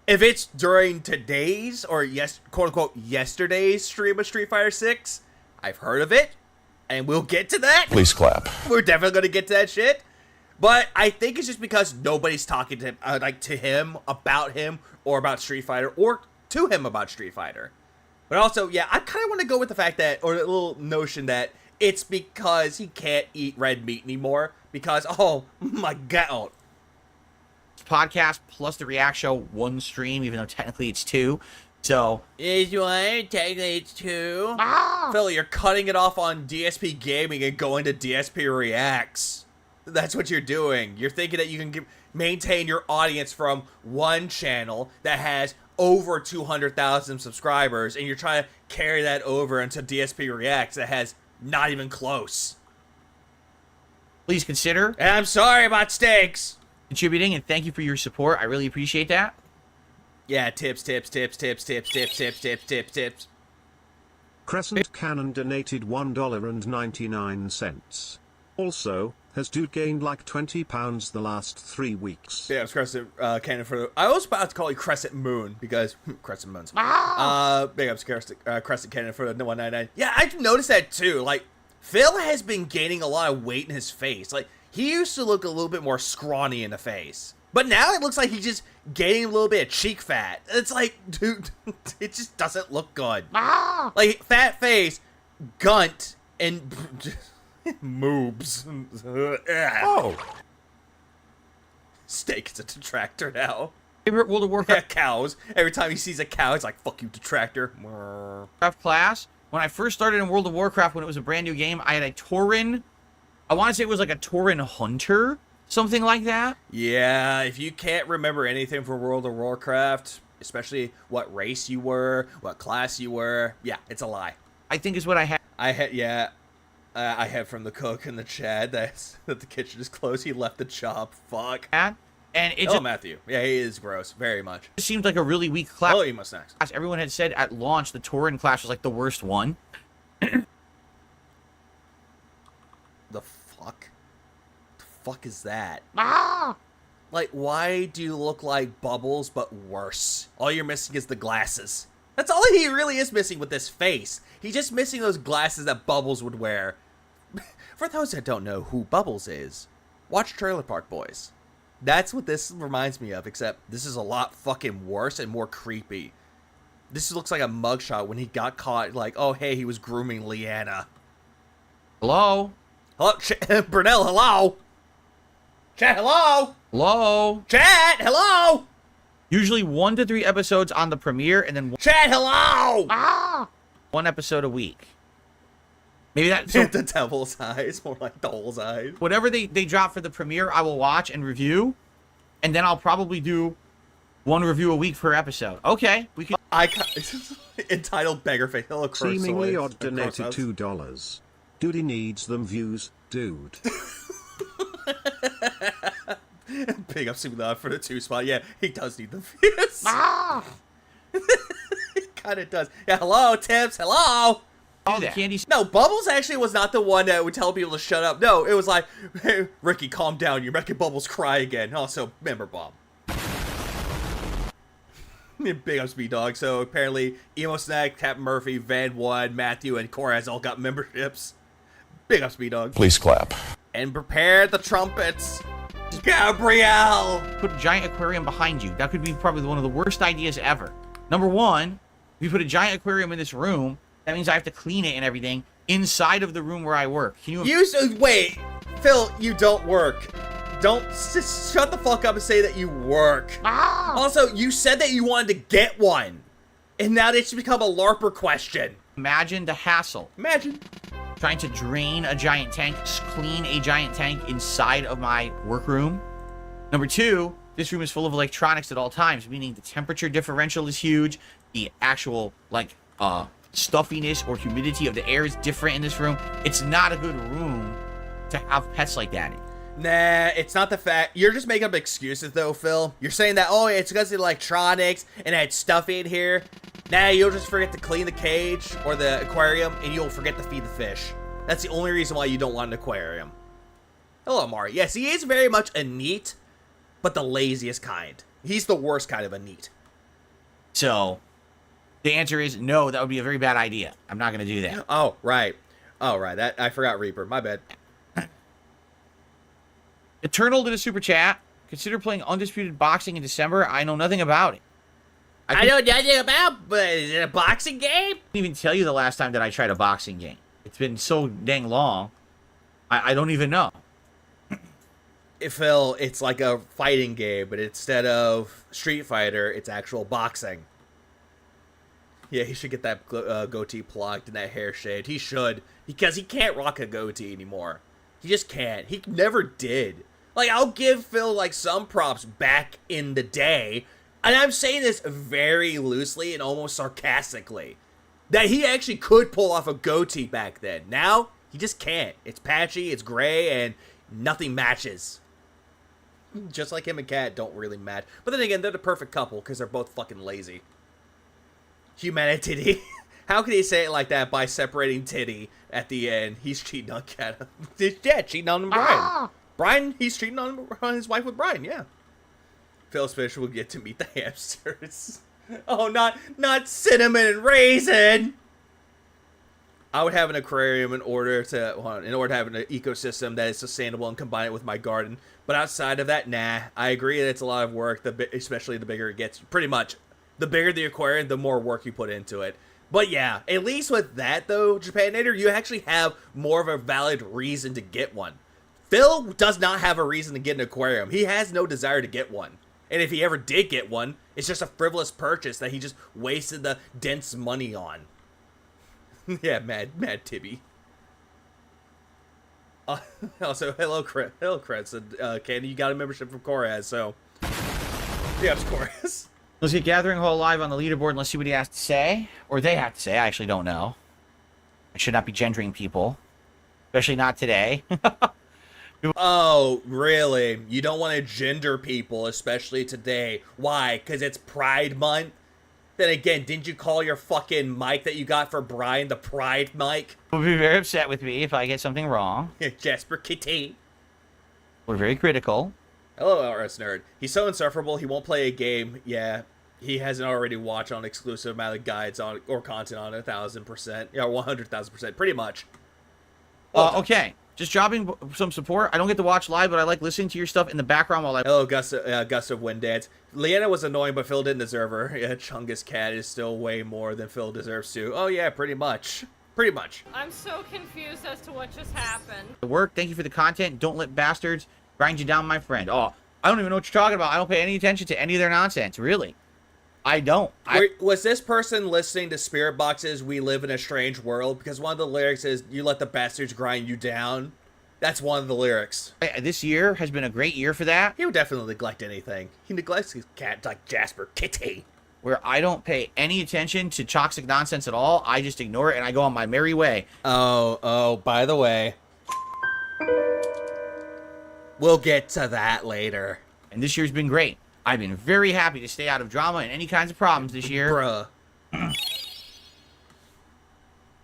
If it's during today's or quote unquote yesterday's stream of Street Fighter 6, I've heard of it, and we'll get to that. Please clap. We're definitely gonna get to that shit. But I think it's just because nobody's talking to him, to him about him or about Street Fighter or to him about Street Fighter. But also, yeah, I kind of want to go with the fact that, or the little notion that it's because he can't eat red meat anymore because, oh my god. Podcast plus the React show, one stream, even though technically it's two. So is one, technically it's two. Phil, you're cutting it off on DSP Gaming and going to DSP Reacts. That's what you're doing. You're thinking that you can maintain your audience from one channel that has over 200,000 subscribers, and you're trying to carry that over into DSP Reacts that has not even close. Please consider. And I'm sorry about steaks. Contributing, and thank you for your support. I really appreciate that. Yeah, tips. Crescent Cannon donated $1.99. Also, has dude gained like 20 pounds the last 3 weeks? Yeah, it was Crescent Cannon for... I was about to call you Crescent Moon, because... Crescent Moons. Big ups Crescent Cannon for the 199. Yeah, I've noticed that too. Like, Phil has been gaining a lot of weight in his face. Like, he used to look a little bit more scrawny in the face. But now it looks like he's just gaining a little bit of cheek fat. It's like, dude, it just doesn't look good. Like, fat face, gunt, and moobs. Oh. Steak is a detractor now. Favorite World of Warcraft Yeah, cows. Every time he sees a cow, he's like, fuck you, detractor. class. When I first started in World of Warcraft, when it was a brand new game, I had a Tauren. I want to say it was like a Tauren Hunter, something like that. Yeah, if you can't remember anything from World of Warcraft, especially what race you were, what class you were, yeah, it's a lie. I think is what I had. I had from the cook in the chat that the kitchen is closed. He left the shop. Fuck. And it Oh, just Matthew. Yeah, he is gross. Very much. seemed like a really weak class. Oh, emo snacks. Everyone had said at launch the Tauren class was like the worst one. The fuck? The fuck is that? Like, why do you look like Bubbles, but worse? All you're missing is the glasses. That's all he really is missing with this face. He's just missing those glasses that Bubbles would wear. For those that don't know who Bubbles is, watch Trailer Park Boys. That's what this reminds me of, except this is a lot fucking worse and more creepy. This looks like a mugshot when he got caught, like, oh, hey, he was grooming Leanna. Hello? Hello, Brunel, hello? Chat, hello? Hello? Chat, hello? Usually 1 to 3 episodes on the premiere, and then Chat, hello? 1 episode a week. Maybe that... So The devil's eyes, more like the whole's eyes. whatever they drop for the premiere, I will watch and review, and then I'll probably do 1 review a week per episode. Okay, we can... Entitled Beggarface. Hello, Seemingly odd Croissants. donated $2. Dude, he needs them views, dude. Big up Seemingly Odd for the 2 spot. Yeah, he does need the views. He kind of does. Yeah, hello, Tips. Hello. Oh, the candy... No, Bubbles actually was not the one that would tell people to shut up. No, it was like, hey, Ricky, calm down. You're making Bubbles cry again. Also, member bomb. Big up Speed Dog. So apparently, Emo Snack, Captain Murphy, Van One, Matthew, and Coraz all got memberships. Big up Speed Dog. Please clap. And prepare the trumpets. Gabrielle! Put a giant aquarium behind you. That could be probably one of the worst ideas ever. Number one, if you put a giant aquarium in this room, that means I have to clean it and everything inside of the room where I work. Can you... Wait, Phil, you don't work. Don't just shut the fuck up and say that you work. Also, you said that you wanted to get one. And now it's become a LARPer question. Imagine the hassle. Imagine. Trying to drain a giant tank, clean a giant tank inside of my workroom. Number two, this room is full of electronics at all times, meaning the temperature differential is huge. The actual, like, stuffiness or humidity of the air is different in this room. It's not a good room to have pets like that in. Nah, it's not the fact. You're just making up excuses, though, Phil. You're saying that, oh, it's because of the electronics and I had stuff in here. Nah, you'll just forget to clean the cage or the aquarium, and you'll forget to feed the fish. That's the only reason why you don't want an aquarium. Hello, Mari. Yes, he is very much a neat, but the laziest kind. He's the worst kind of a neat. So, the answer is no, that would be a very bad idea. I'm not going to do that. Oh, right. Oh, right. That I forgot Reaper. My bad. Eternal did a super chat. Consider playing Undisputed Boxing in December. I know nothing about it. I know nothing about, but is it a boxing game? I couldn't even tell you the last time that I tried a boxing game. It's been so dang long. I don't even know. Phil, it's like a fighting game, but instead of Street Fighter, it's actual boxing. Yeah, he should get that goatee plucked and that hair shaved. He should, because he can't rock a goatee anymore. He just can't. He never did. Like, I'll give Phil, like, some props back in the day, and I'm saying this very loosely and almost sarcastically, that he actually could pull off a goatee back then. Now, he just can't. It's patchy, it's gray, and nothing matches. Just like him and Kat don't really match. But then again, they're the perfect couple, because they're both fucking lazy. Humanity. How can he say it like that by separating Titty at the end? He's cheating on Kat. Yeah, cheating on Brian. Brian, he's cheating on his wife with Brian, yeah. Phil's fish will get to meet the hamsters. Oh, not cinnamon and raisin. I would have an aquarium in order to have an ecosystem that is sustainable and combine it with my garden. But outside of that, nah. I agree that it's a lot of work, especially the bigger it gets. Pretty much, the bigger the aquarium, the more work you put into it. But yeah, at least with that though, Japanator, you actually have more of a valid reason to get one. Phil does not have a reason to get an aquarium. He has no desire to get one. And if he ever did get one, it's just a frivolous purchase that he just wasted the dense money on. Yeah, mad Tibby. Also, hello, Chris. And Candy, you got a membership from Koraz, so yeah, it's Koraz. Let's get Gathering Hall live on the leaderboard and let's see what he has to say. Or they have to say. I actually don't know. I should not be gendering people. Especially not today. Oh, really? You don't want to gender people, especially today. Why? Because it's Pride Month? Then again, didn't you call your fucking mic that you got for Brian the Pride mic? Will be very upset with me if I get something wrong. Jasper Kitty. We're very critical. Hello, RS Nerd. He's so insufferable, he won't play a game. Yeah, he hasn't already watched on exclusive amount of guides on or content on 1,000%. Yeah, 100,000%, pretty much. Okay. Just dropping some support. I don't get to watch live, but I like listening to your stuff in the background while I... Hello, Gust of Wind Dance. Leanna was annoying, but Phil didn't deserve her. Yeah, Chungus Cat is still way more than Phil deserves to. Oh, yeah, pretty much. Pretty much. I'm so confused as to what just happened. Work. Thank you for the content. Don't let bastards grind you down, my friend. Oh, I don't even know what you're talking about. I don't pay any attention to any of their nonsense. Really. I don't. Was this person listening to Spirit Box's We Live in a Strange World? Because one of the lyrics is, you let the bastards grind you down. That's one of the lyrics. This year has been a great year for that. He would definitely neglect anything. He neglects his cat like Jasper Kitty. Where I don't pay any attention to toxic nonsense at all. I just ignore it and I go on my merry way. Oh, by the way. We'll get to that later. And this year's been great. I've been very happy to stay out of drama and any kinds of problems this year. Bruh.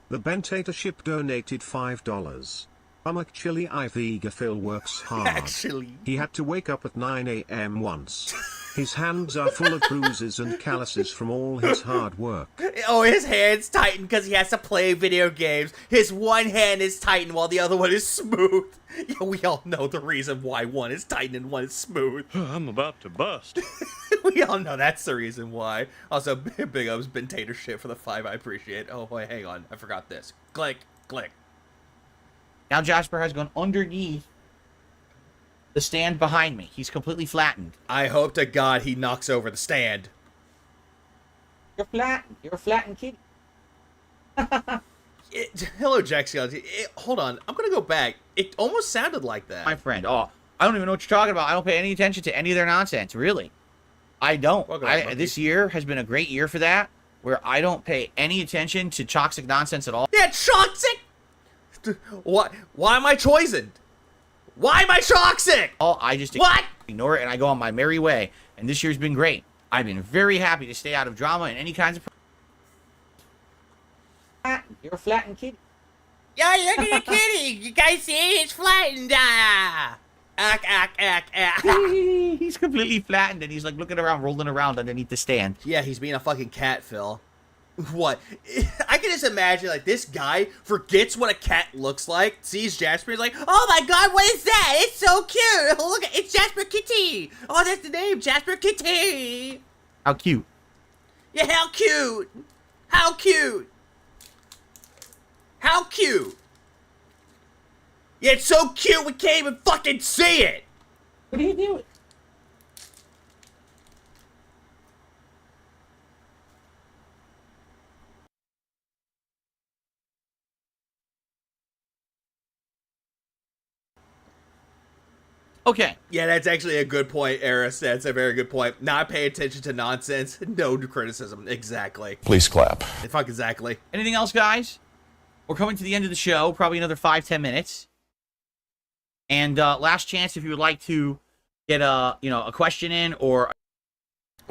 The Bentatorship donated $5. Actually, Phil works hard. Actually. He had to wake up at 9 a.m. once. His hands are full of bruises and calluses from all his hard work. Oh, his hand's tightened because he has to play video games. His one hand is tightened while the other one is smooth. Yeah, we all know the reason why one is tightened and one is smooth. I'm about to bust. We all know that's the reason why. Also, big ups Bentatorship for the 5. I appreciate it. Oh, wait, hang on. I forgot this. Click, click. Now Jasper has gone underneath the stand behind me. He's completely flattened. I hope to God he knocks over the stand. You're flattened. You're a flattened kid. Hello, Jack Skellington. Hold on. I'm going to go back. It almost sounded like that. My friend. Oh, I don't even know what you're talking about. I don't pay any attention to any of their nonsense. Really. I don't. This year has been a great year for that. Where I don't pay any attention to toxic nonsense at all. Yeah, toxic! Why am I poisoned? Why am I toxic? Oh, I just ignore it and I go on my merry way. And this year's been great. I've been very happy to stay out of drama and any kinds of... You're a flattened kid. Yo, look at the kitty. You guys see it? It's flattened. He's completely flattened and he's like looking around, rolling around underneath the stand. Yeah, he's being a fucking cat, Phil. What? I can just imagine, like, this guy forgets what a cat looks like, sees Jasper, he's like, oh my god, what is that? It's so cute! Oh, look, it's Jasper Kitty! Oh, that's the name, Jasper Kitty! How cute. Yeah, how cute! How cute! How cute! Yeah, it's so cute we can't even fucking see it! What are you doing? Okay. Yeah, that's actually a good point, Eris. That's a very good point. Not pay attention to nonsense. No criticism. Exactly. Please clap. Fuck exactly. Anything else, guys? We're coming to the end of the show. Probably another 5-10 minutes. And last chance if you would like to get a question in or...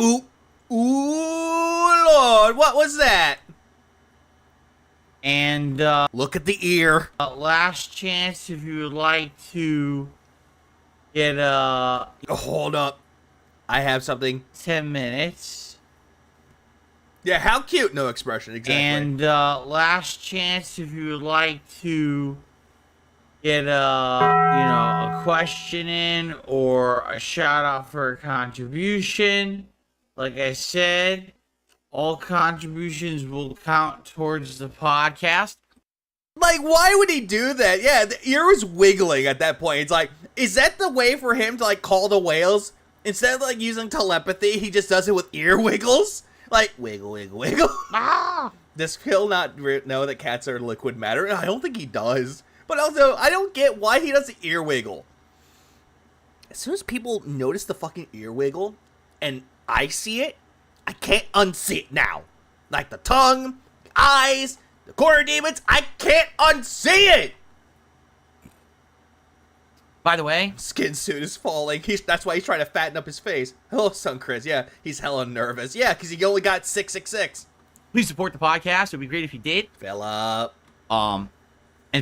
Ooh, Lord, what was that? And look at the ear. Last chance if you would like to get hold up. I have something. 10 minutes. Yeah, how cute? No expression, exactly. And last chance if you would like to get a question in or a shout out for a contribution. Like I said, all contributions will count towards the podcast. Like, why would he do that? Yeah, the ear was wiggling at that point. It's like, is that the way for him to, like, call the whales? Instead of, like, using telepathy, he just does it with ear wiggles? Like, wiggle, wiggle, wiggle. Does Phil not know that cats are liquid matter? I don't think he does. But also, I don't get why he does the ear wiggle. As soon as people notice the fucking ear wiggle, and I see it, I can't unsee it now. Like the tongue, the eyes, the corner demons, I can't unsee it! By the way, Skin suit is falling. That's why he's trying to fatten up his face. Hello, son Chris. Yeah, he's hella nervous. Yeah, because he only got 666. please support the podcast. It would be great if you did. Fill up. And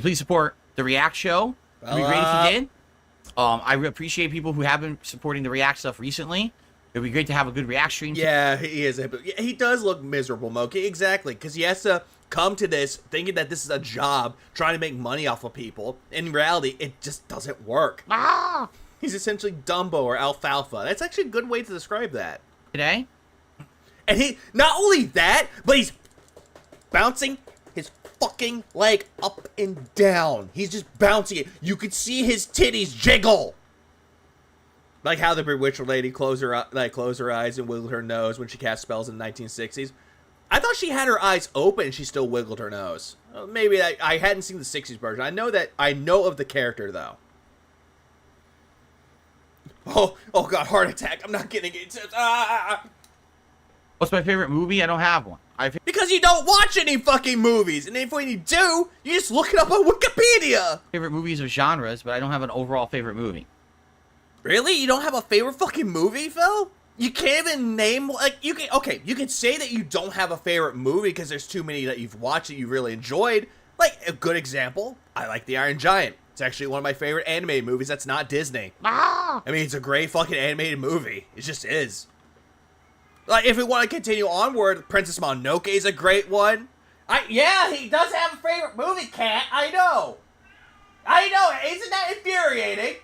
please support the React show. It would be great if you did. I appreciate people who have been supporting the React stuff recently. It would be great to have a good React stream. Yeah, he is. He does look miserable, Moki. Exactly, because he has to come to this thinking that this is a job, trying to make money off of people. In reality, it just doesn't work. He's essentially Dumbo or Alfalfa. That's actually a good way to describe that. Today? And he, not only that, but he's bouncing his fucking leg up and down. He's just bouncing it. You could see his titties jiggle. Like how the Bewitcher lady closed her eyes and wiggled her nose when she cast spells in the 1960s. I thought she had her eyes open and she still wiggled her nose. Maybe I hadn't seen the 60s version. I know of the character though. Oh god, heart attack. I'm not getting it. What's my favorite movie? I don't have one. Because you don't watch any fucking movies. And if when you do, you just look it up on Wikipedia. Favorite movies of genres, but I don't have an overall favorite movie. Really? You don't have a favorite fucking movie, Phil? You can't even name, like, you can say that you don't have a favorite movie because there's too many that you've watched that you really enjoyed. Like, a good example, I like The Iron Giant. It's actually one of my favorite animated movies that's not Disney. I mean, it's a great fucking animated movie. It just is. Like, if we want to continue onward, Princess Mononoke is a great one. Yeah, he does have a favorite movie, Cat. I know. Isn't that infuriating?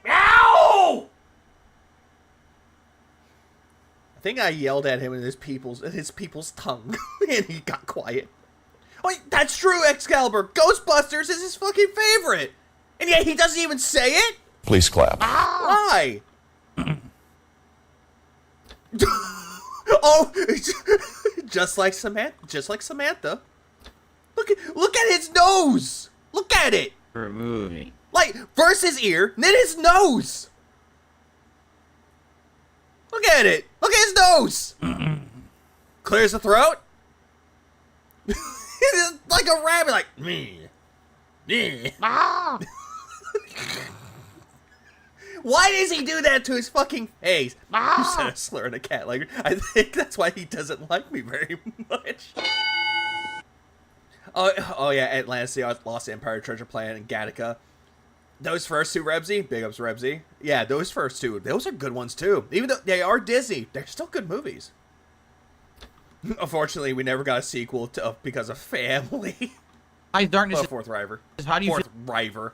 Ow! I think I yelled at him in his people's tongue, and he got quiet. Oh, that's true, Excalibur. Ghostbusters is his fucking favorite, and yet he doesn't even say it. Please clap. Why? Oh, just like Samantha. Look at his nose. Look at it. For a movie. Like, first his ear, then his nose. Look at it. Look at his nose. Clears the throat. Like a rabbit, like, me. Why does he do that to his fucking face? You said a slur in a cat language. I think that's why he doesn't like me very much. Oh yeah, Atlantis, Lost Empire, Treasure Planet, and Gattaca. Those first two, Rebsy, big ups Rebsy. Yeah, those first two, those are good ones too. Even though they are Disney, they're still good movies. Unfortunately, we never got a sequel because of family. Hi, darkness. Fourth River. How do you Fourth River.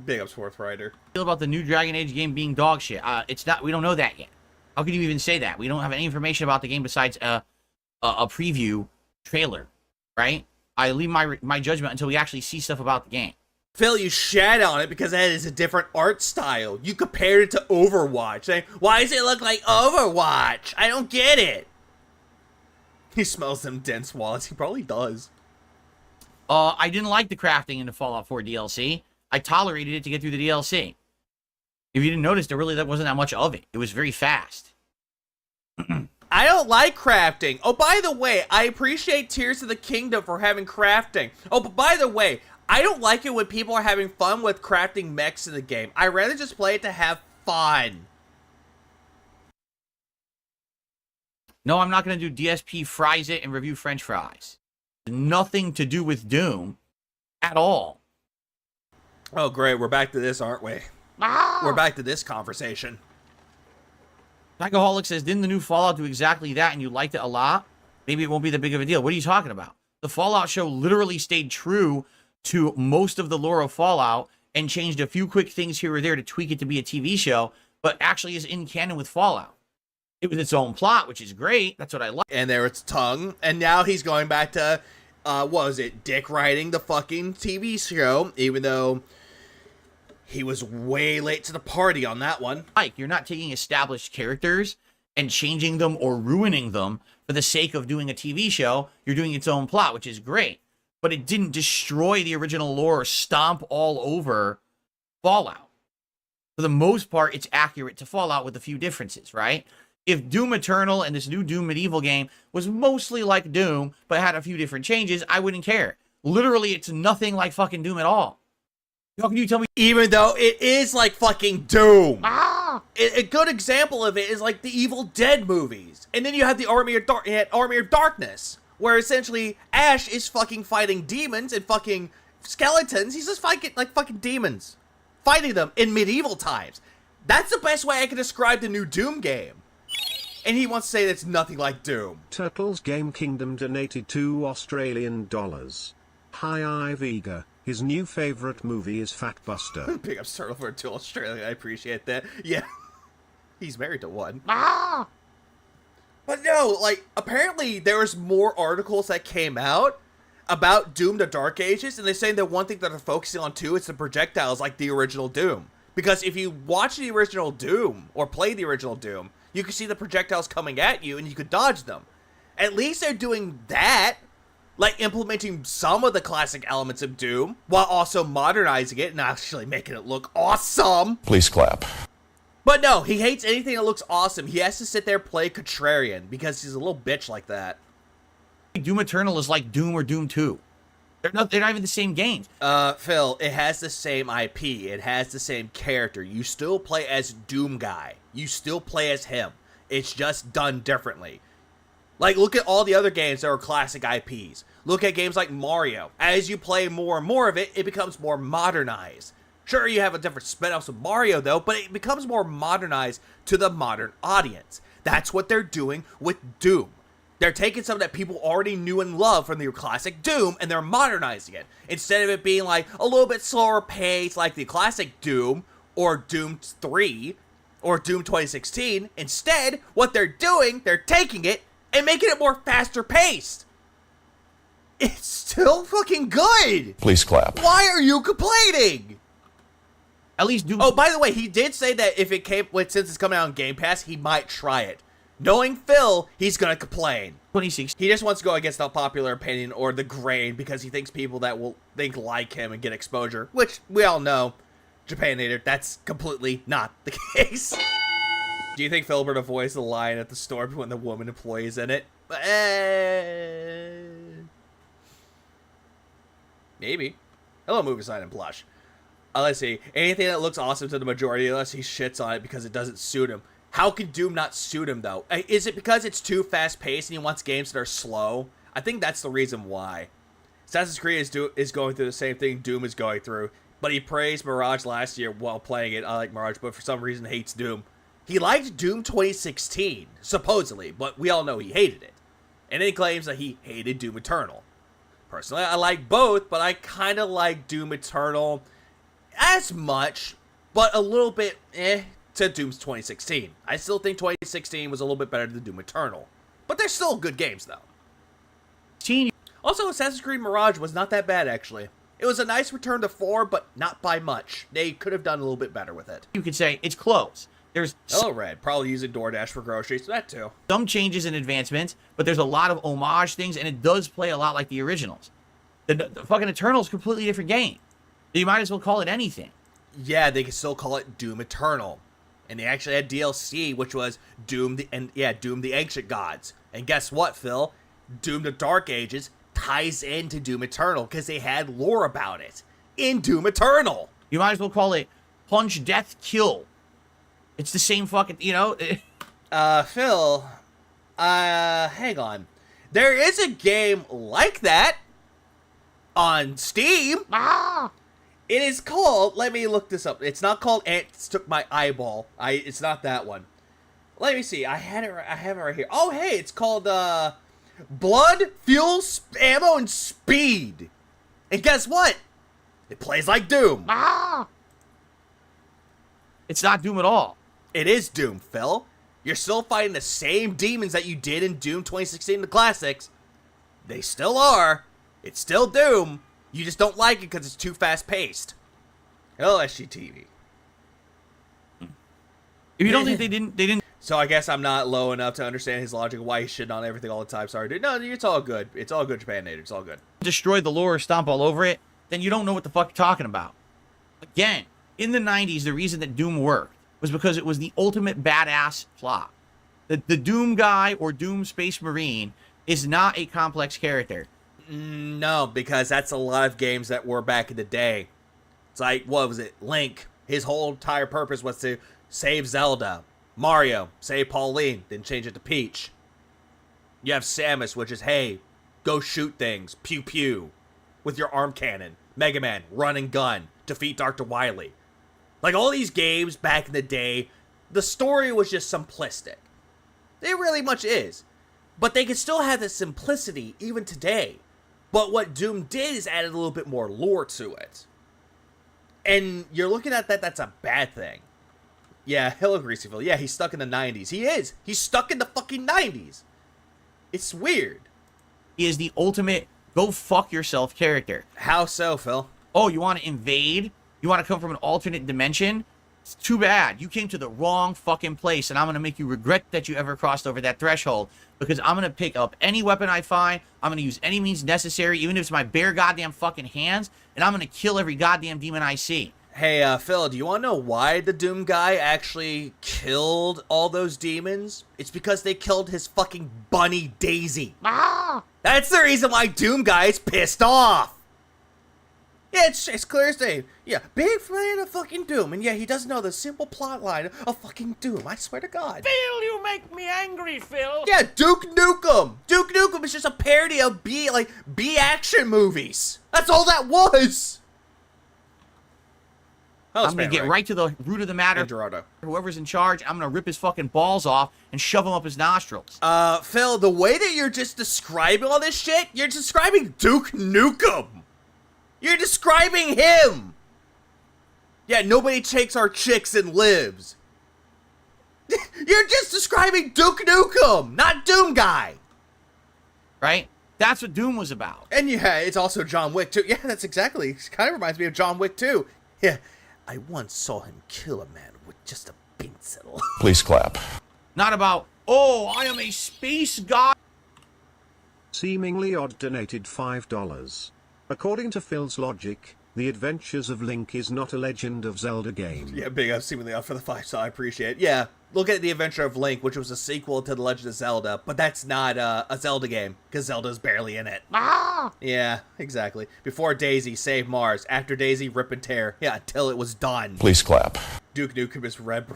Big ups, Fourth Rider. feel about the new Dragon Age game being dog shit? It's not. We don't know that yet. How could you even say that? We don't have any information about the game besides a preview trailer, right? I leave my judgment until we actually see stuff about the game. Phil, you shat on it because that is a different art style. You compared it to Overwatch, saying, why does it look like Overwatch? I don't get it. He smells them dense wallets. He probably does. I didn't like the crafting in the Fallout 4 DLC. I tolerated it to get through the DLC. If you didn't notice, there wasn't that much of it. It was very fast. I don't like crafting. Oh, by the way, I appreciate Tears of the Kingdom for having crafting. Oh, but by the way, I don't like it when people are having fun with crafting mechs in the game. I'd rather just play it to have fun. No, I'm not going to do DSP fries it and review French fries. Nothing to do with Doom at all. Oh, great. We're back to this, aren't we? We're back to this conversation. Alcoholic says, didn't the new Fallout do exactly that and you liked it a lot? Maybe it won't be that big of a deal. What are you talking about? The Fallout show literally stayed true to most of the lore of Fallout and changed a few quick things here or there to tweak it to be a TV show, but actually is in canon with Fallout. It was its own plot, which is great. That's what I like. And there it's tongue. And now he's going back to, what was it, Dick writing the fucking TV show, even though he was way late to the party on that one. Like, you're not taking established characters and changing them or ruining them for the sake of doing a TV show. You're doing its own plot, which is great. But it didn't destroy the original lore or stomp all over Fallout. For the most part, it's accurate to Fallout with a few differences, right? If Doom Eternal and this new Doom Medieval game was mostly like Doom, but had a few different changes, I wouldn't care. Literally, it's nothing like fucking Doom at all. How can you tell me? Even though it is like fucking Doom. A good example of it is like the Evil Dead movies. And then you have the Army of Darkness, where essentially Ash is fucking fighting demons and fucking skeletons. He's just fighting like fucking demons. Fighting them in medieval times. That's the best way I can describe the new Doom game. And he wants to say that's nothing like Doom. Turtles Game Kingdom donated $2 Australian. Hi Ivega, his new favorite movie is Fat Buster. Big up Turtle for $2 Australia, I appreciate that. Yeah. He's married to one. But no, like, apparently there was more articles that came out about Doom the Dark Ages, and they're saying that one thing that they're focusing on too is the projectiles like the original Doom. Because if you watch the original Doom, or play the original Doom, you can see the projectiles coming at you and you could dodge them. At least they're doing that, like implementing some of the classic elements of Doom, while also modernizing it and actually making it look awesome. Please clap. But no, he hates anything that looks awesome. He has to sit there play contrarian because he's a little bitch like that. Doom Eternal is like Doom or Doom 2. They're not even the same games. Phil, it has the same IP. It has the same character. You still play as Doom Guy. You still play as him. It's just done differently. Like, look at all the other games that are classic IPs. Look at games like Mario. As you play more and more of it, it becomes more modernized. Sure, you have a different spin-offs of Mario, though, but it becomes more modernized to the modern audience. That's what they're doing with Doom. They're taking something that people already knew and loved from the classic Doom, and they're modernizing it. Instead of it being like a little bit slower pace like the classic Doom, or Doom 3, or Doom 2016, instead, what they're doing, they're taking it and making it more faster paced. It's still fucking good. Please clap. Why are you complaining? At least Doom. Oh, by the way, he did say that if it came, since it's coming out on Game Pass, he might try it. Knowing Phil, he's gonna complain. 2016. He just wants to go against the popular opinion or the grain because he thinks people that will think like him and get exposure, which we all know, Japan hater, that's completely not the case. Do you think Phil would have voiced the line at the store when the woman employee is in it? Maybe. Hello, movie sign and blush. Let's see. Anything that looks awesome to the majority of us, he shits on it because it doesn't suit him. How can Doom not suit him, though? Is it because it's too fast-paced and he wants games that are slow? I think that's the reason why. Assassin's Creed is going through the same thing Doom is going through, but he praised Mirage last year while playing it. I like Mirage, but for some reason hates Doom. He liked Doom 2016, supposedly, but we all know he hated it. And then he claims that he hated Doom Eternal. Personally, I like both, but I kind of like Doom Eternal as much, but a little bit to Doom's 2016. I still think 2016 was a little bit better than Doom Eternal. But they're still good games, though. Also, Assassin's Creed Mirage was not that bad, actually. It was a nice return to 4, but not by much. They could have done a little bit better with it. You could say it's close. There's Hello, Red. Probably using DoorDash for groceries. That, too. some changes and advancements, but there's a lot of homage things, and it does play a lot like the originals. The fucking Eternal is a completely different game. You might as well call it anything. Yeah, they can still call it Doom Eternal. And they actually had DLC, which was Doom the Ancient Gods. And guess what, Phil? Doom the Dark Ages ties into Doom Eternal because they had lore about it in Doom Eternal. You might as well call it Punch, Death, Kill. It's the same fucking, Phil, hang on. There is a game like that on Steam. It is called, let me look this up. It's not called Ants Took My Eyeball. It's not that one. Let me see. I have it right here. Oh, hey, it's called Blood, Fuel, Ammo, and Speed. And guess what? It plays like Doom. It's not Doom at all. It is Doom, Phil. You're still fighting the same demons that you did in Doom 2016, the classics. They still are. It's still Doom. You just don't like it because it's too fast-paced. Hello, SGTV. If you don't think they didn't. So I guess I'm not low enough to understand his logic of why he's shitting on everything all the time. Sorry, dude. No, it's all good. It's all good, Japan Native. It's all good. Destroy the lore or stomp all over it, then you don't know what the fuck you're talking about. Again, in the 90s, the reason that Doom worked was because it was the ultimate badass plot. The Doom guy or Doom Space Marine is not a complex character. No, because that's a lot of games that were back in the day. It's like, what was it? Link. His whole entire purpose was to save Zelda. Mario, save Pauline, then change it to Peach. You have Samus, which is, hey, go shoot things, pew pew, with your arm cannon. Mega Man, run and gun, defeat Dr. Wily. Like, all these games back in the day, the story was just simplistic. It really much is. But they can still have the simplicity even today. But what Doom did is added a little bit more lore to it. And you're looking at that, that's a bad thing. Yeah, hello, Greasyville. Yeah, he's stuck in the 90s. He is. He's stuck in the fucking 90s. It's weird. He is the ultimate go fuck yourself character. How so, Phil? Oh, you want to invade? You want to come from an alternate dimension? It's too bad. You came to the wrong fucking place, and I'm going to make you regret that you ever crossed over that threshold, because I'm going to pick up any weapon I find, I'm going to use any means necessary, even if it's my bare goddamn fucking hands, and I'm going to kill every goddamn demon I see. Hey, Phil, do you want to know why the Doom guy actually killed all those demons? It's because they killed his fucking bunny Daisy. That's the reason why Doom guy is pissed off. Yeah, it's clear as day. Yeah, big fan of fucking Doom. And yeah, he doesn't know the simple plot line of fucking Doom. I swear to God. Phil, you make me angry, Phil. Yeah, Duke Nukem. Duke Nukem is just a parody of B action movies. That's all that was. I'm going to get right to the root of the matter. Gerardo. Whoever's in charge, I'm going to rip his fucking balls off and shove them up his nostrils. Phil, the way that you're just describing all this shit, you're describing Duke Nukem. You're describing him. Yeah, nobody takes our chicks and lives. You're just describing Duke Nukem, not Doom Guy. Right? That's what Doom was about. And yeah, it's also John Wick, too. Yeah, that's exactly. It kind of reminds me of John Wick, too. Yeah. I once saw him kill a man with just a pencil. Please clap. Not about, oh, I am a space god. Seemingly Odd donated $5. According to Phil's logic, The Adventures of Link is not a Legend of Zelda game. Yeah, big up Seemingly Odd for the 5 star. I appreciate it. Yeah, look at The Adventure of Link, which was a sequel to The Legend of Zelda, but that's not a Zelda game, because Zelda's barely in it. Yeah, exactly. Before Daisy, save Mars. After Daisy, rip and tear. Yeah, until it was done. Please clap. Duke Nukem is rip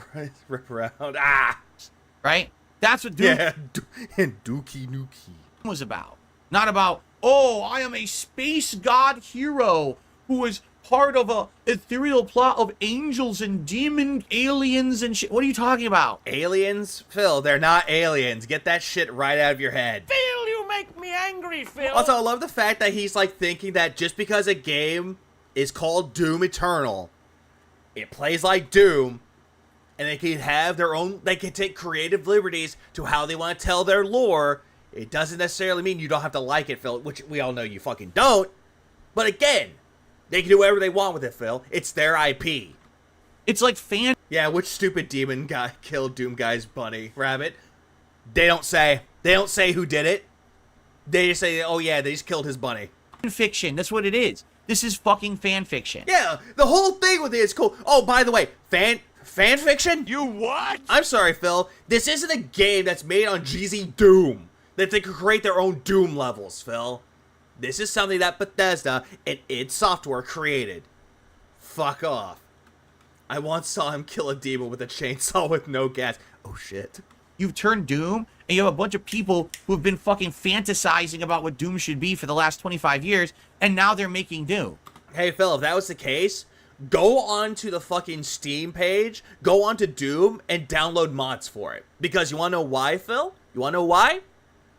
around. Right? That's what Doom and Dookie Nukie was about. Not about, oh, I am a space god hero who is part of a ethereal plot of angels and demon aliens and shit. What are you talking about? Aliens? Phil, they're not aliens. Get that shit right out of your head. Phil, you make me angry, Phil. Also, I love the fact that he's like thinking that just because a game is called Doom Eternal, it plays like Doom, and they can have their own, they can take creative liberties to how they want to tell their lore. It doesn't necessarily mean you don't have to like it, Phil, which we all know you fucking don't. But again, they can do whatever they want with it, Phil. It's their IP. It's like fan. Yeah, which stupid demon guy killed Doom Guy's bunny rabbit? They don't say. They don't say who did it. They just say, oh yeah, they just killed his bunny. Fiction. That's what it is. This is fucking fan fiction. Yeah, the whole thing with it is cool. Oh, by the way, fan fiction? You what? I'm sorry, Phil. This isn't a game that's made on GZ Doom. That they could create their own Doom levels, Phil. This is something that Bethesda and id Software created. Fuck off. I once saw him kill a demon with a chainsaw with no gas. Oh shit. You've turned Doom, and you have a bunch of people who have been fucking fantasizing about what Doom should be for the last 25 years, and now they're making Doom. Hey Phil, if that was the case, go onto the fucking Steam page, go onto Doom, and download mods for it. Because you want to know why, Phil? You want to know why?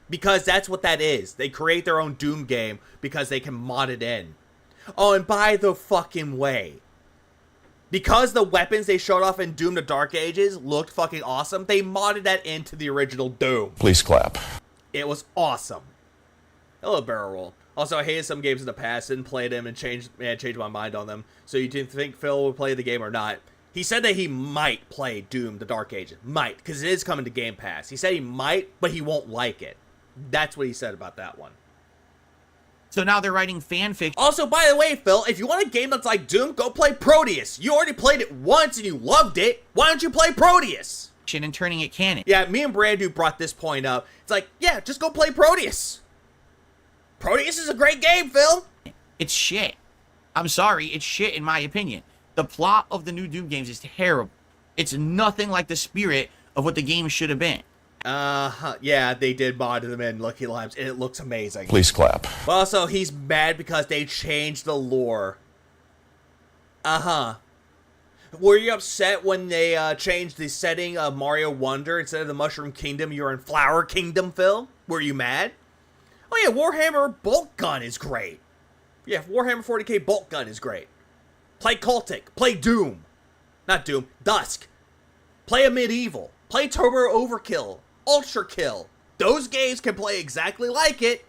Because that's what that is. They create their own Doom game because they can mod it in. Oh, and by the fucking way, because the weapons they showed off in Doom the Dark Ages looked fucking awesome, they modded that into the original Doom. Please clap. It was awesome. Hello, Barrel Roll. Also, I hated some games in the past, didn't play them, and changed my mind on them. So you didn't think Phil would play the game or not. He said that he might play Doom the Dark Ages. Might, because it is coming to Game Pass. He said he might, but he won't like it. That's what he said about that one. So now they're writing fanfic. Also, by the way, Phil, if you want a game that's like Doom, go play Proteus. You already played it once and you loved it. Why don't you play Proteus? And turning it canon. Yeah, me and Brandu brought this point up. It's like, yeah, just go play Proteus. Proteus is a great game, Phil. It's shit. I'm sorry, it's shit in my opinion. The plot of the new Doom games is terrible. It's nothing like the spirit of what the game should have been. Yeah, they did mod them in Lucky Limes, and it looks amazing. Please clap. But also, he's mad because they changed the lore. Were you upset when they changed the setting of Mario Wonder? Instead of the Mushroom Kingdom, you're in Flower Kingdom, Phil? Were you mad? Oh yeah, Warhammer Bolt Gun is great. Yeah, Warhammer 40k Bolt Gun is great. Play Cultic. Play Doom. Not Doom. Dusk. Play a Medieval. Play Turbo Overkill. Ultra Kill. Those games can play exactly like it.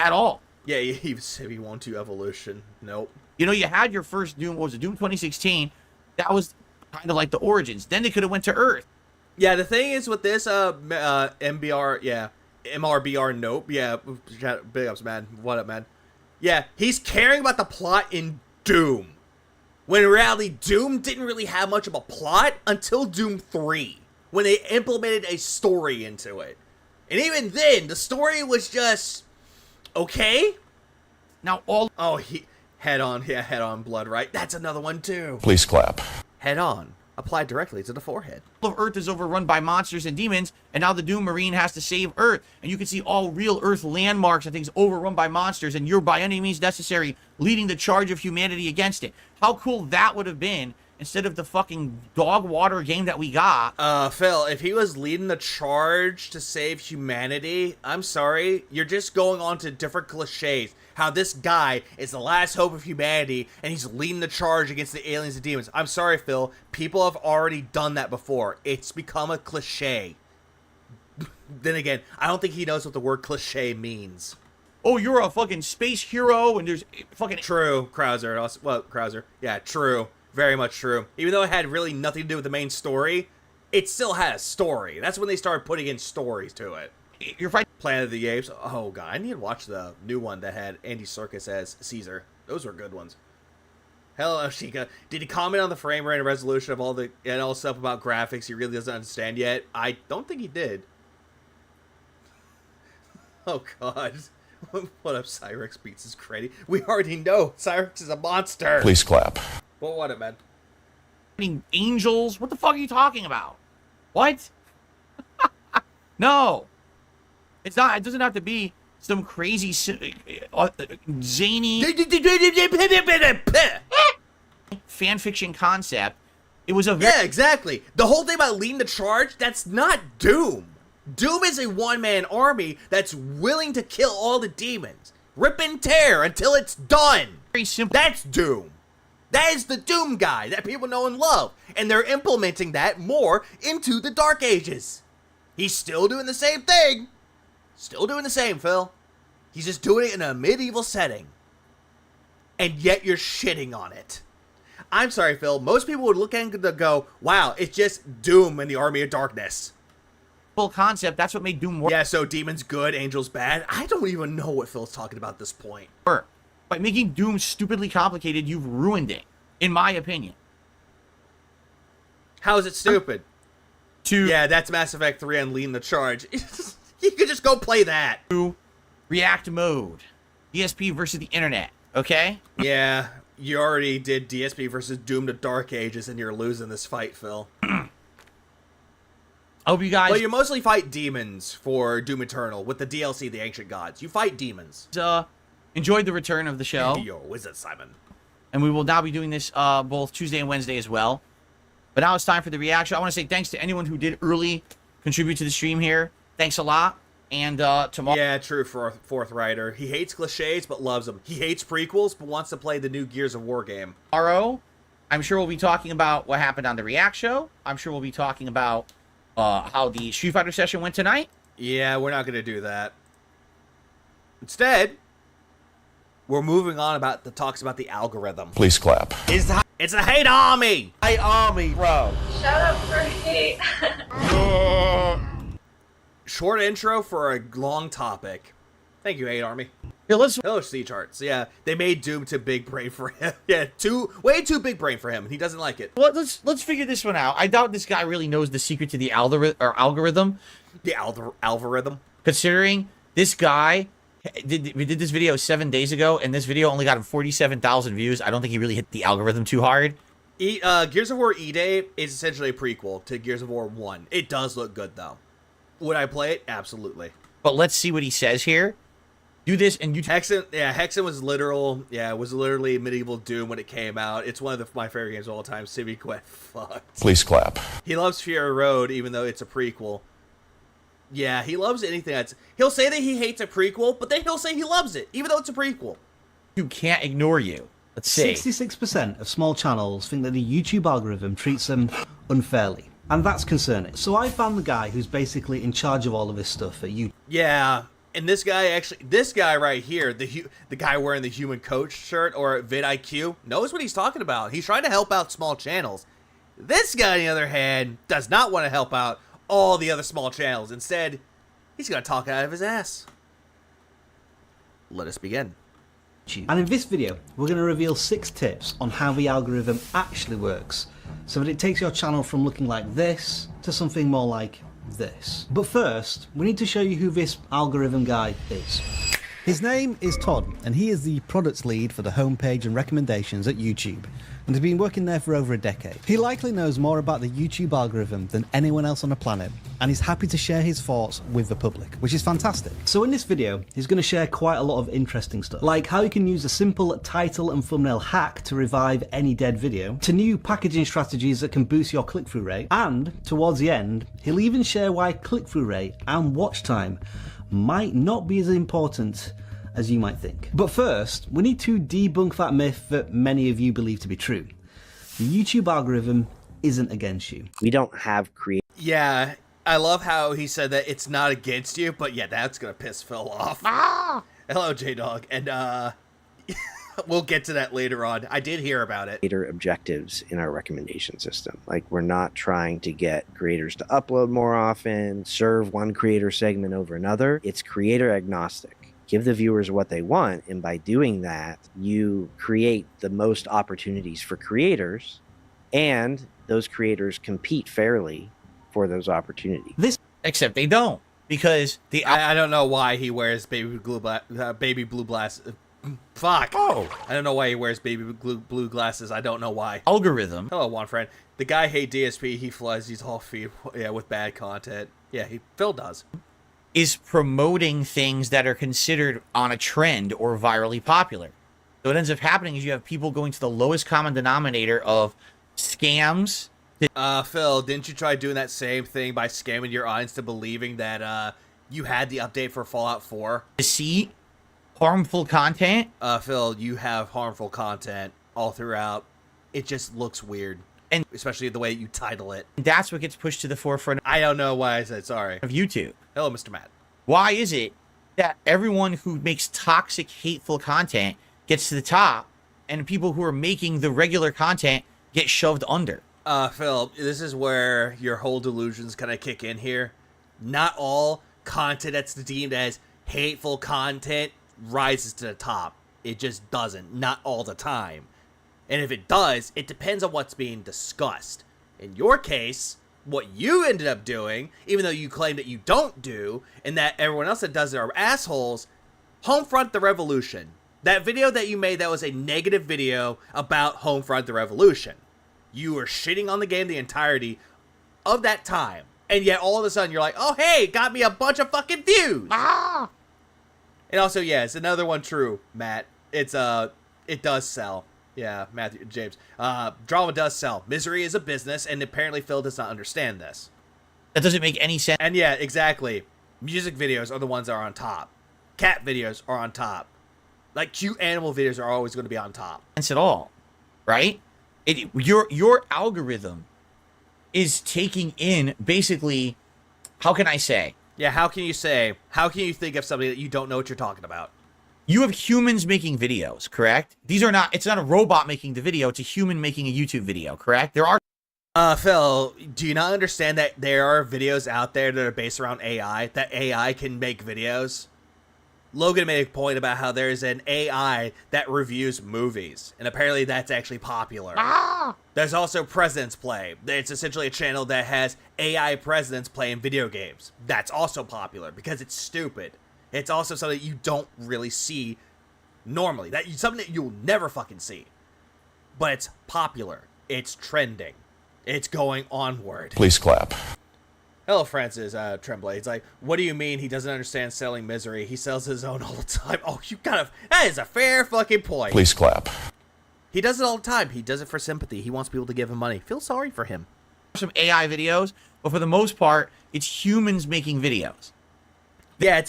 At all. Yeah, he said he won't do Evolution. Nope. You know, you had your first Doom, what was it, Doom 2016? That was kind of like the Origins. Then they could have went to Earth. Yeah, the thing is with this, MBR, yeah, MRBR, nope, yeah, big ups, man. What up, man? Yeah, he's caring about the plot in Doom. When in reality, Doom didn't really have much of a plot until Doom 3, when they implemented a story into it. And even then, the story was just okay. Now all... Oh, Head On, yeah, Head On Blood, right? That's another one, too. Please clap. Head On. Applied directly to the forehead. of Earth is overrun by monsters and demons, and now the Doom Marine has to save Earth. And you can see all real Earth landmarks and things overrun by monsters, and you're by any means necessary leading the charge of humanity against it. How cool that would have been instead of the fucking dog water game that we got. Phil, if he was leading the charge to save humanity, I'm sorry, you're just going on to different cliches. How this guy is the last hope of humanity, and he's leading the charge against the aliens and demons. I'm sorry, Phil. People have already done that before. It's become a cliche. Then again, I don't think he knows what the word cliche means. Oh, you're a fucking space hero, and there's fucking... True, Krauser. Well, Krauser. Yeah, true. Very much true. Even though it had really nothing to do with the main story, it still had a story. That's when they started putting in stories to it. You're fighting Planet of the Apes. Oh god, I need to watch the new one that had Andy Serkis as Caesar. Those were good ones. Hello, Ashika. Did he comment on the frame rate and resolution of all the stuff about graphics he really doesn't understand yet? I don't think he did. Oh god. What up, Cyrex beats his credit? We already know Cyrex is a monster. Please clap. Well, what up, man? angels. What the fuck are you talking about? What? No. It's not. It doesn't have to be some crazy, zany fan fiction concept. It was a yeah, exactly. The whole thing about leading the charge, that's not Doom. Doom is a one-man army that's willing to kill all the demons. Rip and tear until it's done. very simple. That's Doom. That is the Doom guy that people know and love. And they're implementing that more into the Dark Ages. He's still doing the same thing. Still doing the same, Phil. He's just doing it in a medieval setting. And yet you're shitting on it. I'm sorry, Phil. Most people would look at it and go, wow, it's just Doom and the Army of Darkness. Full concept. That's what made Doom work. Yeah, so demons good, angels bad. I don't even know what Phil's talking about at this point. By making Doom stupidly complicated, you've ruined it, in my opinion. How is it stupid? Yeah, that's Mass Effect 3 and leading the charge. You could just go play that. React mode. DSP versus the internet, okay? Yeah, you already did DSP versus Doom to Dark Ages, and you're losing this fight, Phil. I hope you guys... Well, you mostly fight demons for Doom Eternal with the DLC, The Ancient Gods. You fight demons. enjoyed the return of the show. Yo, Wizard Simon. and we will now be doing this both Tuesday and Wednesday as well. But now it's time for the reaction. I want to say thanks to anyone who did early contribute to the stream here. Thanks a lot. And tomorrow... Yeah, true, fourth writer. He hates cliches, but loves them. He hates prequels, but wants to play the new Gears of War game. Tomorrow, I'm sure we'll be talking about what happened on the React show. I'm sure we'll be talking about how the Street Fighter session went tonight. Yeah, we're not going to do that. Instead, we're moving on about the talks about the algorithm. Please clap. It's a hate army! Hate army, bro. Shut up for hate. Short intro for a long topic. Thank you, hate army. Here, let's... Hello, C charts. Yeah, they made Doom too big brain for him. Yeah, way too big brain for him, and he doesn't like it. Well, let's figure this one out. I doubt this guy really knows the secret to the algorithm. The algorithm. Considering this guy we did this video 7 days ago, and this video only got him 47,000 views. I don't think he really hit the algorithm too hard. Gears of War E-Day is essentially a prequel to Gears of War 1. It does look good, though. Would I play it? Absolutely. But let's see what he says here. Do this and you... Hexen was literally medieval Doom when it came out. It's one of my favorite games of all time. Civi Quest fucked. Please clap. He loves Fury Road, even though it's a prequel. Yeah, he loves anything that's... He'll say that he hates a prequel, but then he'll say he loves it, even though it's a prequel. You can't ignore you. Let's see. 66% of small channels think that the YouTube algorithm treats them unfairly. And that's concerning. So I found the guy who's basically in charge of all of this stuff at YouTube. Yeah, and this guy right here, the guy wearing the human coach shirt or vidIQ, knows what he's talking about. He's trying to help out small channels. This guy, on the other hand, does not want to help out all the other small channels. Instead, he's going to talk out of his ass. Let us begin. And in this video, we're going to reveal 6 tips on how the algorithm actually works, so that it takes your channel from looking like this to something more like this. But first, we need to show you who this algorithm guy is. His name is Todd, and he is the products lead for the homepage and recommendations at YouTube, and has been working there for over a decade. He likely knows more about the YouTube algorithm than anyone else on the planet, and is happy to share his thoughts with the public, which is fantastic. So in this video, he's going to share quite a lot of interesting stuff, like how you can use a simple title and thumbnail hack to revive any dead video, to new packaging strategies that can boost your click-through rate, and towards the end, he'll even share why click-through rate and watch time might not be as important as you might think. But first, we need to debunk that myth that many of you believe to be true. The YouTube algorithm isn't against you. We don't have Yeah, I love how he said that it's not against you, but yeah, that's gonna piss Phil off. Hello, J-Dog, and we'll get to that later on. I did hear about it. creator objectives in our recommendation system. Like, we're not trying to get creators to upload more often, serve one creator segment over another. It's creator agnostic. Give the viewers what they want, and by doing that, you create the most opportunities for creators, and those creators compete fairly for those opportunities. Except they don't, because I don't know why he wears baby blue glasses. Fuck. Oh. I don't know why he wears baby blue glasses. I don't know why. algorithm. Hello, one friend. The guy hate DSP. He flies these whole feed with bad content. Yeah, Phil does. Is promoting things that are considered on a trend or virally popular. So what ends up happening is you have people going to the lowest common denominator of scams. Phil, didn't you try doing that same thing by scamming your audience to believing that you had the update for Fallout 4? Deceit, harmful content. Phil, you have harmful content all throughout. It just looks weird. And especially the way you title it. That's what gets pushed to the forefront I don't know why I said sorry. of YouTube. Hello, Mr. Matt. Why is it that everyone who makes toxic, hateful content gets to the top, and people who are making the regular content get shoved under? Phil, this is where your whole delusions kind of kick in here. Not all content that's deemed as hateful content rises to the top. It just doesn't. Not all the time. And if it does, it depends on what's being discussed. In your case, what you ended up doing, even though you claim that you don't do, and that everyone else that does it are assholes, Homefront the Revolution. That video that you made that was a negative video about Homefront the Revolution. You were shitting on the game the entirety of that time. And yet all of a sudden you're like, oh hey, got me a bunch of fucking views. And also, yeah, it's another one true, Matt. It does sell. Yeah, Matthew James. Drama does sell. Misery is a business, and apparently Phil does not understand this. That doesn't make any sense. And yeah, exactly. Music videos are the ones that are on top. Cat videos are on top. Like cute animal videos are always going to be on top. At all, right? Your algorithm is taking in basically, how can I say? Yeah, how can you think of something that you don't know what you're talking about? You have humans making videos, correct? It's not a robot making the video, it's a human making a YouTube video, correct? There are Phil, do you not understand that there are videos out there that are based around AI, that AI can make videos? Logan made a point about how there's an AI that reviews movies, and apparently that's actually popular. There's also President's Play. It's essentially a channel that has AI presidents playing video games. That's also popular because it's stupid. It's also something that you don't really see normally. Something that you'll never fucking see. But it's popular. It's trending. It's going onward. Please clap. Hello, Francis Tremblay. It's like, what do you mean he doesn't understand selling misery? He sells his own all the time. Oh, that is a fair fucking point. Please clap. He does it all the time. He does it for sympathy. He wants people to give him money. Feel sorry for him. some AI videos, but for the most part, it's humans making videos. Yeah,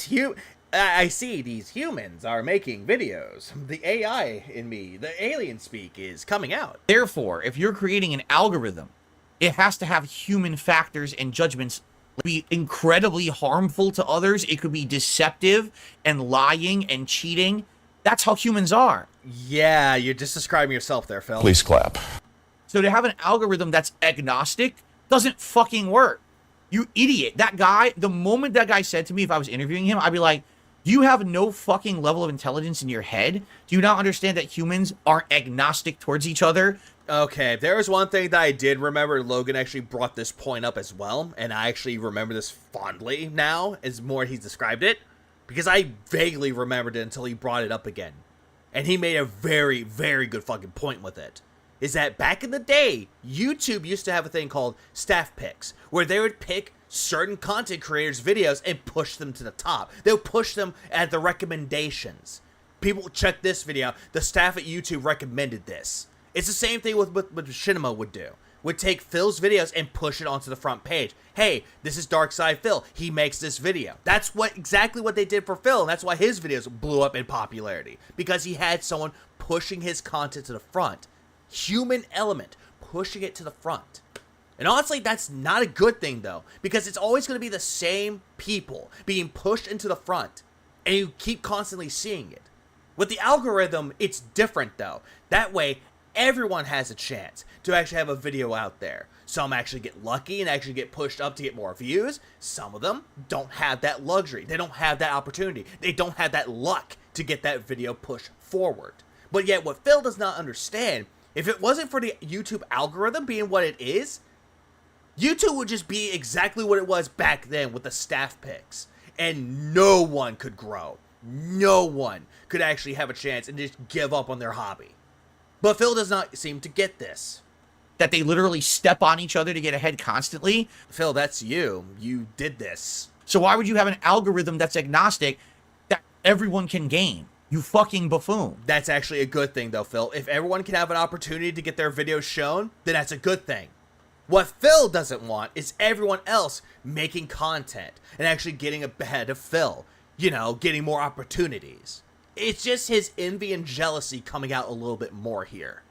I see these humans are making videos. The AI in me, the alien speak is coming out. Therefore, if you're creating an algorithm, it has to have human factors and judgments. It could be incredibly harmful to others. It could be deceptive and lying and cheating. That's how humans are. Yeah, you're just describing yourself there, Phil. Please clap. So to have an algorithm that's agnostic doesn't fucking work. You idiot. That guy, the moment that guy said to me, if I was interviewing him, I'd be like, do you have no fucking level of intelligence in your head? Do you not understand that humans are agnostic towards each other? Okay, there was one thing that I did remember. Logan actually brought this point up as well, and I actually remember this fondly now, as more he's described it, because I vaguely remembered it until he brought it up again. And he made a very, very good fucking point with it. Is that back in the day, YouTube used to have a thing called staff picks, where they would pick certain content creators' videos and push them to the top. They would push them at the recommendations. People, check this video. The staff at YouTube recommended this. It's the same thing with what Shinema would do. Would take Phil's videos and push it onto the front page. Hey, this is Dark Side Phil. He makes this video. That's exactly what they did for Phil, and that's why his videos blew up in popularity. Because he had someone pushing his content to the front. Human element, pushing it to the front. And honestly, that's not a good thing, though, because it's always going to be the same people being pushed into the front, and you keep constantly seeing it. With the algorithm, it's different, though. That way, everyone has a chance to actually have a video out there. Some actually get lucky and actually get pushed up to get more views. Some of them don't have that luxury. They don't have that opportunity. They don't have that luck to get that video pushed forward. But yet, what Phil does not understand, if it wasn't for the YouTube algorithm being what it is, YouTube would just be exactly what it was back then with the staff picks. And no one could grow. No one could actually have a chance and just give up on their hobby. But Phil does not seem to get this. That they literally step on each other to get ahead constantly. Phil, that's you. You did this. So why would you have an algorithm that's agnostic that everyone can gain? You fucking buffoon. That's actually a good thing, though, Phil. If everyone can have an opportunity to get their videos shown, then that's a good thing. What Phil doesn't want is everyone else making content and actually getting ahead of Phil. You know, getting more opportunities. It's just his envy and jealousy coming out a little bit more here.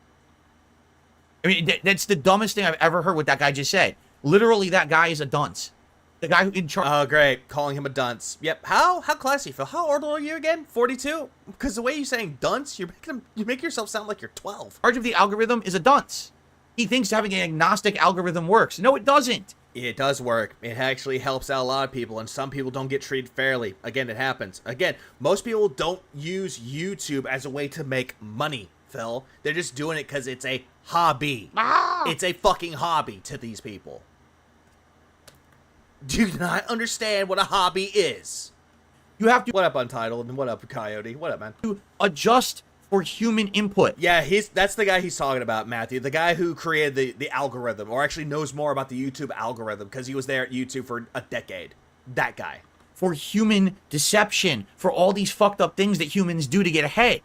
I mean, that's the dumbest thing I've ever heard what that guy just said. Literally, that guy is a dunce. The guy who in charge. Oh, great. Calling him a dunce. Yep. How classy, Phil. How old are you again? 42? Because the way you're saying dunce, you make yourself sound like you're 12. Charge of the algorithm is a dunce. He thinks having an agnostic algorithm works. No, it doesn't. It does work. It actually helps out a lot of people, and some people don't get treated fairly. Again, it happens. Again, most people don't use YouTube as a way to make money, Phil. They're just doing it because it's a hobby. It's a fucking hobby to these people. Do you not understand what a hobby is? You have to. What up, Untitled? And what up, Coyote? What up, man? To adjust for human input. Yeah, that's the guy he's talking about, Matthew. The guy who created the algorithm, or actually knows more about the YouTube algorithm because he was there at YouTube for a decade. That guy. For human deception, for all these fucked up things that humans do to get ahead.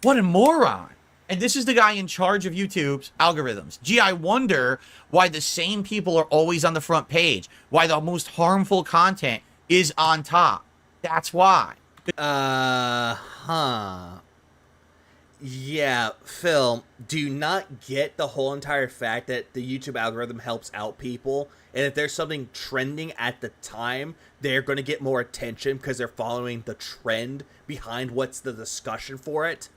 What a moron. And this is the guy in charge of YouTube's algorithms. Gee, I wonder why the same people are always on the front page, why the most harmful content is on top. That's why. Yeah, Phil, do you not get the whole entire fact that the YouTube algorithm helps out people? And if there's something trending at the time, they're going to get more attention because they're following the trend behind what's the discussion for it?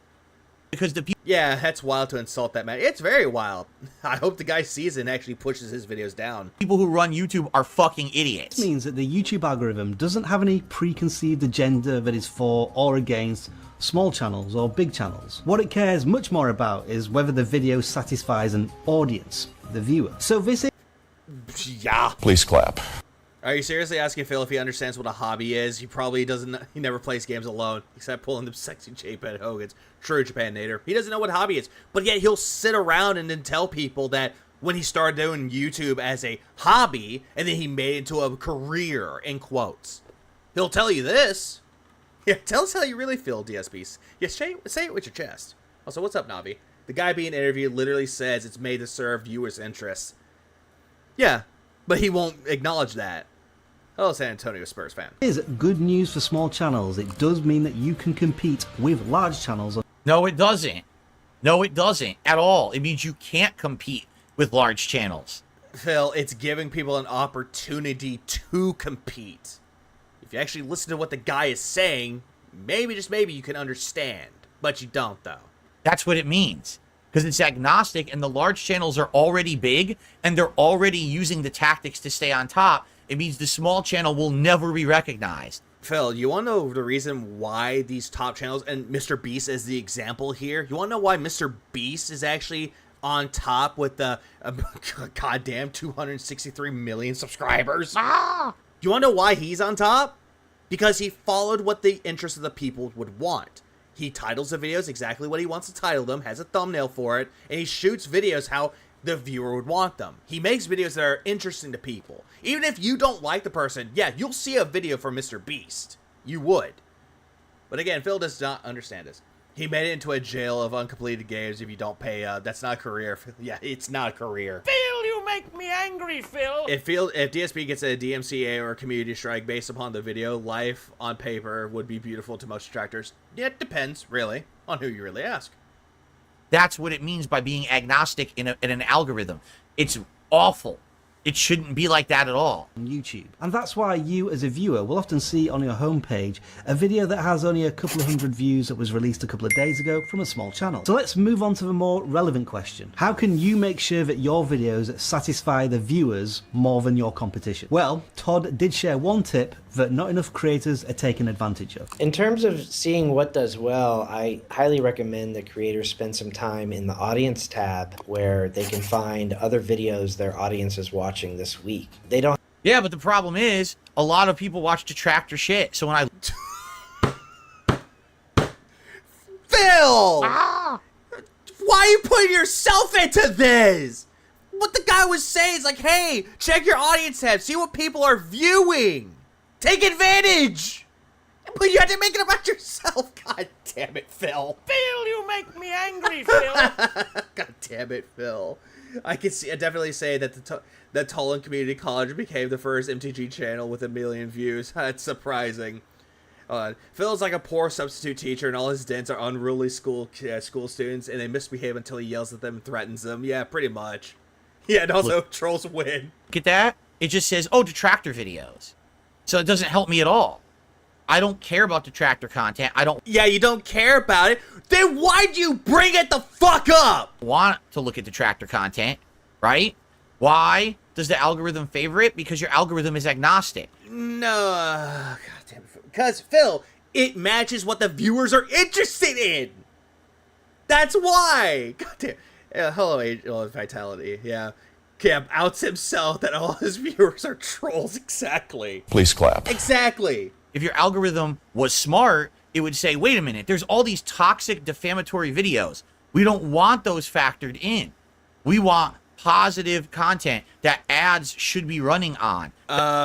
Because the people... Yeah, that's wild to insult that man. It's very wild. I hope the guy sees it and actually pushes his videos down. People who run YouTube are fucking idiots. This means that the YouTube algorithm doesn't have any preconceived agenda that is for or against small channels or big channels. What it cares much more about is whether the video satisfies an audience, the viewer. So this is... Yeah. Please clap. Are you seriously asking Phil if he understands what a hobby is? He probably doesn't. He never plays games alone, except pulling them sexy J-Pad Hogan's. True Japan Nader. He doesn't know what hobby is, but yet he'll sit around and then tell people that when he started doing YouTube as a hobby, and then he made it into a career, in quotes. He'll tell you this. Yeah, tell us how you really feel, DSP. Yeah, say it with your chest. Also, what's up, Navi? The guy being interviewed literally says it's made to serve viewers' interests. Yeah, but he won't acknowledge that. Hello, San Antonio Spurs fan. It is good news for small channels. It does mean that you can compete with large channels. No, it doesn't. No, it doesn't at all. It means you can't compete with large channels. Phil, it's giving people an opportunity to compete. If you actually listen to what the guy is saying, maybe, just maybe, you can understand. But you don't, though. That's what it means. Because it's agnostic, and the large channels are already big, and they're already using the tactics to stay on top. It means the small channel will never be recognized. Phil, you want to know the reason why these top channels, and Mr. Beast is the example here, you want to know why Mr. Beast is actually on top with the goddamn 263 million subscribers? You want to know why he's on top? Because he followed what the interests of the people would want. He titles the videos exactly what he wants to title them, has a thumbnail for it, and he shoots videos how the viewer would want them. He makes videos that are interesting to people. Even if you don't like the person, yeah, you'll see a video from Mr. Beast. You would. But again, Phil does not understand this. He made it into a jail of uncompleted games if you don't pay, that's not a career. Yeah, it's not a career. Phil, you make me angry, Phil. If DSP gets a DMCA or a community strike based upon the video, life on paper would be beautiful to most detractors. Yeah, it depends, really, on who you really ask. That's what it means by being agnostic in an algorithm. It's awful. It shouldn't be like that at all. On YouTube. And that's why you, as a viewer, will often see on your homepage a video that has only a couple of hundred views that was released a couple of days ago from a small channel. So let's move on to the more relevant question. How can you make sure that your videos satisfy the viewers more than your competition? Well, Todd did share one tip that not enough creators are taking advantage of. In terms of seeing what does well, I highly recommend that creators spend some time in the audience tab where they can find other videos their audience is watching this week. They don't... Yeah, but the problem is, a lot of people watch detractor shit, so when I... Phil! Why are you putting yourself into this? What the guy was saying is like, hey, check your audience tab, see what people are viewing. Take advantage! But you had to make it about yourself. God damn it, Phil. Phil, you make me angry, Phil. God damn it, Phil. I definitely say that that Tolan Community College became the first MTG channel with 1 million views. That's surprising. Phil's like a poor substitute teacher, and all his dents are unruly school students, and they misbehave until he yells at them and threatens them. Yeah, pretty much. Yeah, and also trolls win. Get that? It just says, oh, detractor videos. So it doesn't help me at all. I don't care about detractor content. I don't... Yeah, you don't care about it? Then why'd you bring it the fuck up? Want to look at detractor content, right? Why does the algorithm favor it? Because your algorithm is agnostic. No, God damn it. Because, Phil, it matches what the viewers are interested in. That's why. God damn. Hello, Angel of Vitality. Yeah. Cam outs himself that all his viewers are trolls. Exactly. Please clap. Exactly. If your algorithm was smart, it would say, wait a minute, there's all these toxic, defamatory videos. We don't want those factored in. We want positive content that ads should be running on.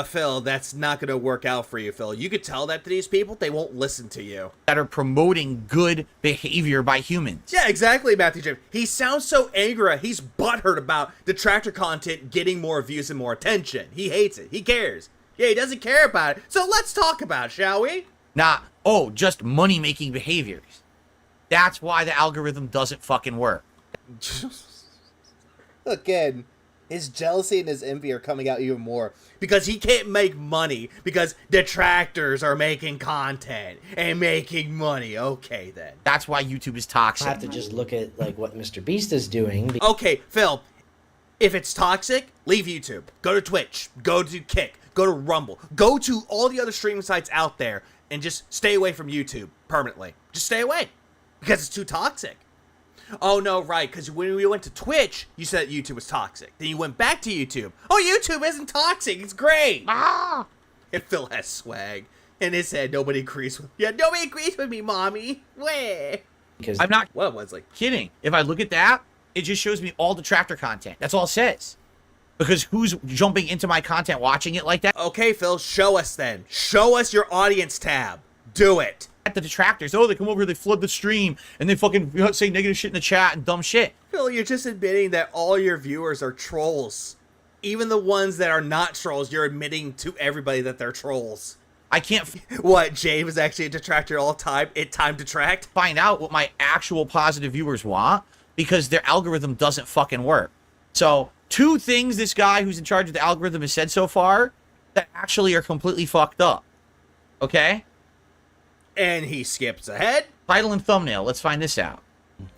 Phil, that's not gonna work out for you, Phil. You could tell that to these people, they won't listen to you. That are promoting good behavior by humans. Yeah, exactly, Matthew Jim. He sounds so angry. He's butthurt about detractor content getting more views and more attention. He hates it. He cares. Yeah, he doesn't care about it. So let's talk about it, shall we? Not, oh, just money-making behaviors. That's why the algorithm doesn't fucking work. Again, his jealousy and his envy are coming out even more because he can't make money because detractors are making content and making money. Okay, then. That's why YouTube is toxic. I have to just look at like what Mr. Beast is doing. Okay, Phil, if it's toxic, leave YouTube. Go to Twitch. Go to Kick. Go to Rumble. Go to all the other streaming sites out there and just stay away from YouTube permanently. Just stay away because it's too toxic. Oh, no, right, because when we went to Twitch, you said YouTube was toxic. Then you went back to YouTube. Oh, YouTube isn't toxic. It's great. Ah! And Phil has swag. In his head, nobody agrees with Yeah, nobody agrees with me, mommy. Where? Because I'm not What was like? kidding. If I look at that, it just shows me all detractor content. That's all it says. Because who's jumping into my content watching it like that? Okay, Phil, show us then. Show us your audience tab. Do it. The detractors, oh, they come over here, they flood the stream, and they fucking say negative shit in the chat and dumb shit. Phil, you're just admitting that all your viewers are trolls. Even the ones that are not trolls, you're admitting to everybody that they're trolls. I can't What, Jade was actually a detractor all time? It time detract? find out what my actual positive viewers want because their algorithm doesn't fucking work. So, 2 things this guy who's in charge of the algorithm has said so far that actually are completely fucked up. Okay? And he skips ahead. Title and thumbnail, let's find this out.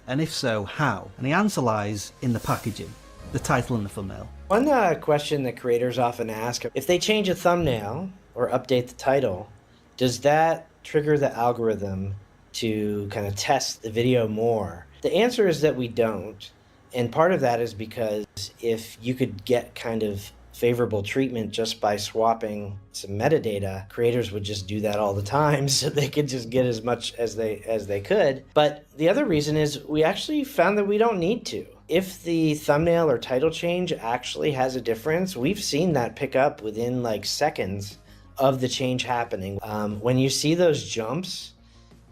And if so, how? And the answer lies in the packaging, the title and the thumbnail. one question that creators often ask, if they change a thumbnail or update the title, does that trigger the algorithm to kind of test the video more? The answer is that we don't. And part of that is because if you could get kind of favorable treatment just by swapping some metadata, creators would just do that all the time so they could just get as much as they could. But the other reason is we actually found that we don't need to. If the thumbnail or title change actually has a difference, we've seen that pick up within like seconds of the change happening. When you see those jumps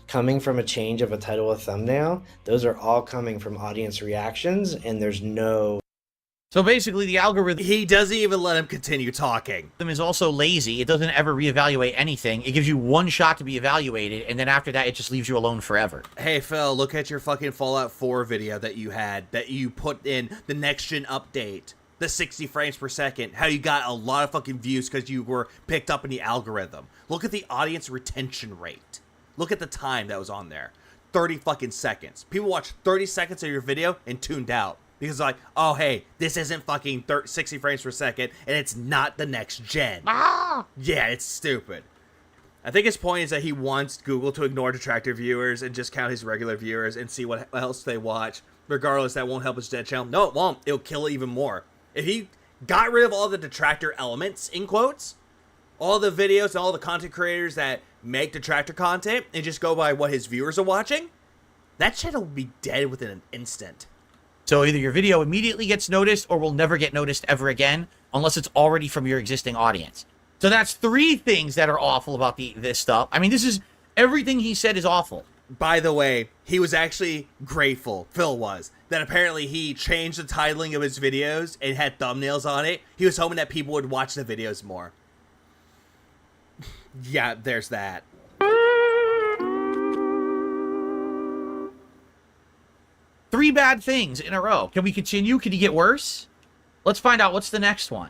coming from a change of a title or thumbnail, those are all coming from audience reactions, and there's no... So basically, the algorithm He doesn't even let him continue talking. is also lazy. It doesn't ever reevaluate anything. It gives you one shot to be evaluated, and then after that, it just leaves you alone forever. Hey, Phil, look at your fucking Fallout 4 video that you had, that you put in the next-gen update. The 60 frames per second. How you got a lot of fucking views because you were picked up in the algorithm. Look at the audience retention rate. Look at the time that was on there. 30 fucking seconds. People watched 30 seconds of your video and tuned out. Because like, oh, hey, this isn't fucking 60 frames per second, and it's not the next gen. Ah! Yeah, it's stupid. I think his point is that he wants Google to ignore detractor viewers and just count his regular viewers and see what else they watch. Regardless, that won't help his dead channel. No, it won't. It'll kill it even more. If he got rid of all the detractor elements, in quotes, all the videos and all the content creators that make detractor content and just go by what his viewers are watching, that channel would be dead within an instant. So either your video immediately gets noticed or will never get noticed ever again unless it's already from your existing audience. So that's 3 things that are awful about this stuff. I mean, this is everything he said is awful. By the way, he was actually grateful, Phil was, that apparently he changed the titling of his videos and had thumbnails on it. He was hoping that people would watch the videos more. Yeah, there's that. Three bad things in a row. Can we continue? Can he get worse? Let's find out what's the next one.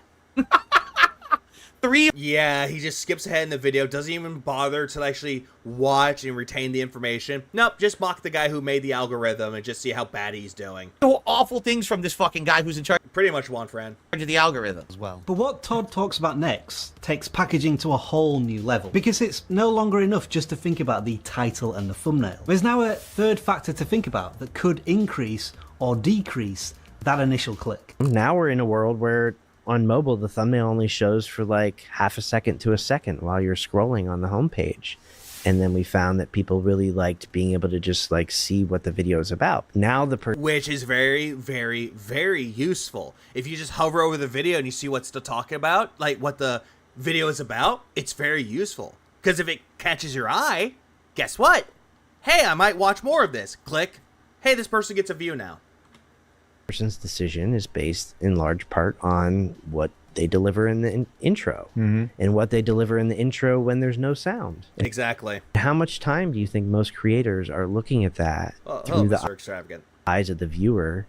3. Yeah, he just skips ahead in the video, doesn't even bother to actually watch and retain the information. Nope, just mock the guy who made the algorithm and just see how bad he's doing. Awful things from this fucking guy who's in charge Pretty much one, friend. of the algorithm. As well. But what Todd talks about next takes packaging to a whole new level, because it's no longer enough just to think about the title and the thumbnail. There's now a third factor to think about that could increase or decrease that initial click. Now we're in a world where on mobile, the thumbnail only shows for like half a second to a second while you're scrolling on the homepage. And then we found that people really liked being able to just like see what the video is about. Now the which is very, very, very useful. If you just hover over the video and you see what's to talk about, like what the video is about, it's very useful. Because if it catches your eye, guess what? Hey, I might watch more of this. Click. Hey, this person gets a view now. person's decision is based in large part on what they deliver in the intro and what they deliver in the intro when there's no sound. Exactly. How much time do you think most creators are looking at that through the extravagant eyes of the viewer?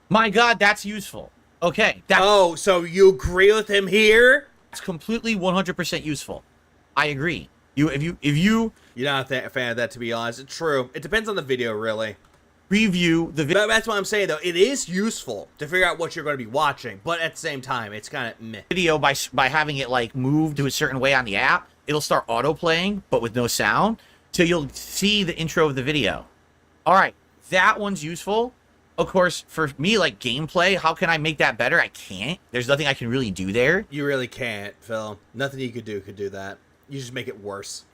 My God, that's useful. Okay. Oh, so you agree with him here? It's completely 100% useful. I agree. If you You're not a fan of that, to be honest. It's true. It depends on the video, really. Review the video. That's what I'm saying, though. It is useful to figure out what you're going to be watching, but at the same time, it's kind of meh. Video by having it like move to a certain way on the app, it'll start auto playing, but with no sound, so you'll see the intro of the video. All right, that one's useful. Of course, for me, like gameplay, how can I make that better? I can't. There's nothing I can really do there. You really can't, Phil. Nothing you could do that. You just make it worse.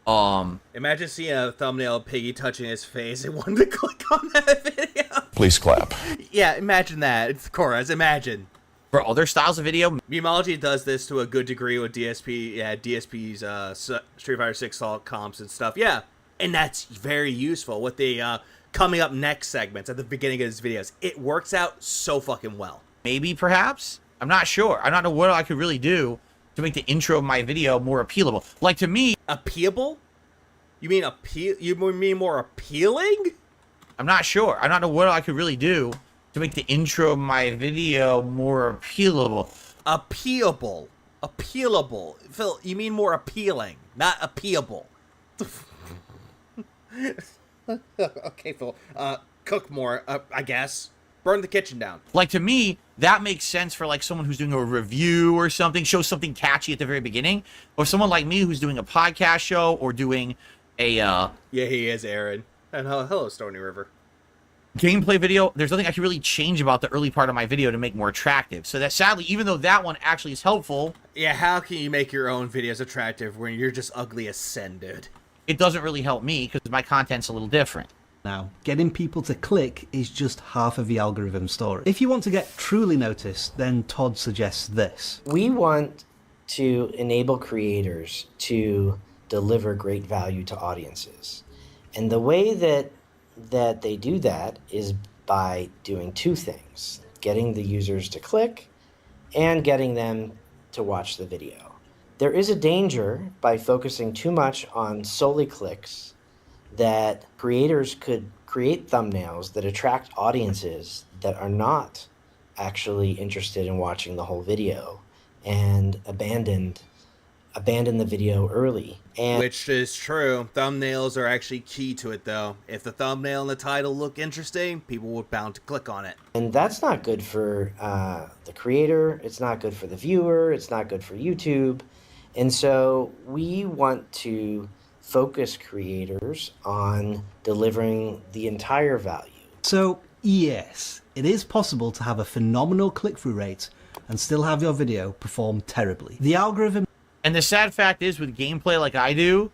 Imagine seeing a thumbnail of Piggy touching his face and wanting to click on that video. Please clap. Yeah, imagine that. It's chorus. Imagine. For other styles of video, Memology does this to a good degree with DSP. Yeah, DSP's Street Fighter 6 Salt comps and stuff. Yeah, and that's very useful with the coming up next segments at the beginning of his videos. It works out so fucking well. maybe, perhaps. I'm not sure. I don't know what I could really do to make the intro of my video more appealable. Like, to me... Appealable? You mean You mean more appealing? I'm not sure. I don't know what I could really do to make the intro of my video more appealable. Appealable. Appealable. Phil, you mean more appealing, not appealable. Okay, Phil. Cook more, I guess. Burn the kitchen down. Like, to me, that makes sense for, like, someone who's doing a review or something, show something catchy at the very beginning. Or someone like me who's doing a podcast show or doing a, Yeah, he is, Aaron. And hello, Stony River. Gameplay video. There's nothing I can really change about the early part of my video to make more attractive. So that, sadly, even though that one actually is helpful... Yeah, how can you make your own videos attractive when you're just ugly as sin, dude? It doesn't really help me because my content's a little different. Now, getting people to click is just half of the algorithm story. If you want to get truly noticed, then Todd suggests this. We want to enable creators to deliver great value to audiences. And the way that they do that is by doing two things: getting the users to click and getting them to watch the video. There is a danger by focusing too much on solely clicks that creators could create thumbnails that attract audiences that are not actually interested in watching the whole video and abandon the video early. And which is true. Thumbnails are actually key to it, though. If the thumbnail and the title look interesting, people will bound to click on it. And that's not good for the creator. It's not good for the viewer. It's not good for YouTube. And so we want to focus creators on delivering the entire value. So, yes, it is possible to have a phenomenal click-through rate and still have your video perform terribly. The algorithm... And the sad fact is, with gameplay like I do,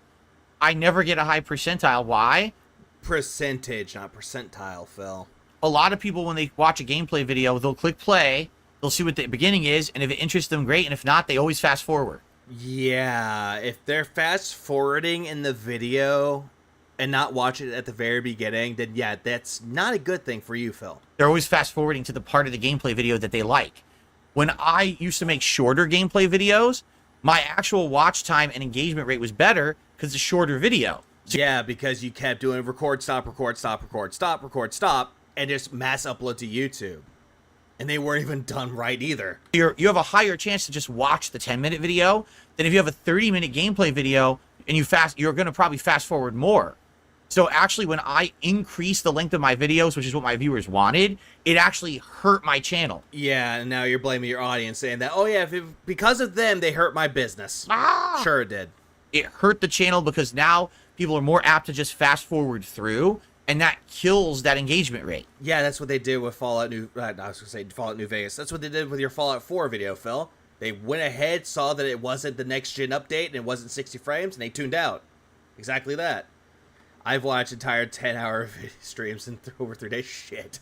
I never get a high percentile. Why? Percentage, not percentile, Phil. A lot of people, when they watch a gameplay video, they'll click play, they'll see what the beginning is, and if it interests them, great, and if not, they always fast forward. Yeah, if they're fast forwarding in the video and not watching it at the very beginning, then yeah, that's not a good thing for you, Phil. They're always fast forwarding to the part of the gameplay video that they like. When I used to make shorter gameplay videos, my actual watch time and engagement rate was better because it's a shorter video. So yeah, because you kept doing record, stop, record, stop, record, stop, record, stop, and just mass upload to YouTube. And they weren't even done right either. You have a higher chance to just watch the 10-minute video than if you have a 30-minute gameplay video and you're going to probably fast forward more. So actually, when I increased the length of my videos, which is what my viewers wanted, it actually hurt my channel. Yeah, and now you're blaming your audience, saying that, oh yeah, because of them, they hurt my business. Sure it did. It hurt the channel because now people are more apt to just fast forward through, and that kills that engagement rate. Yeah, that's what they did with Fallout New Vegas. That's what they did with your Fallout 4 video, Phil. They went ahead, saw that it wasn't the next gen update, and it wasn't 60 frames, and they tuned out. Exactly that. I've watched entire 10-hour streams in over 3 days. Shit.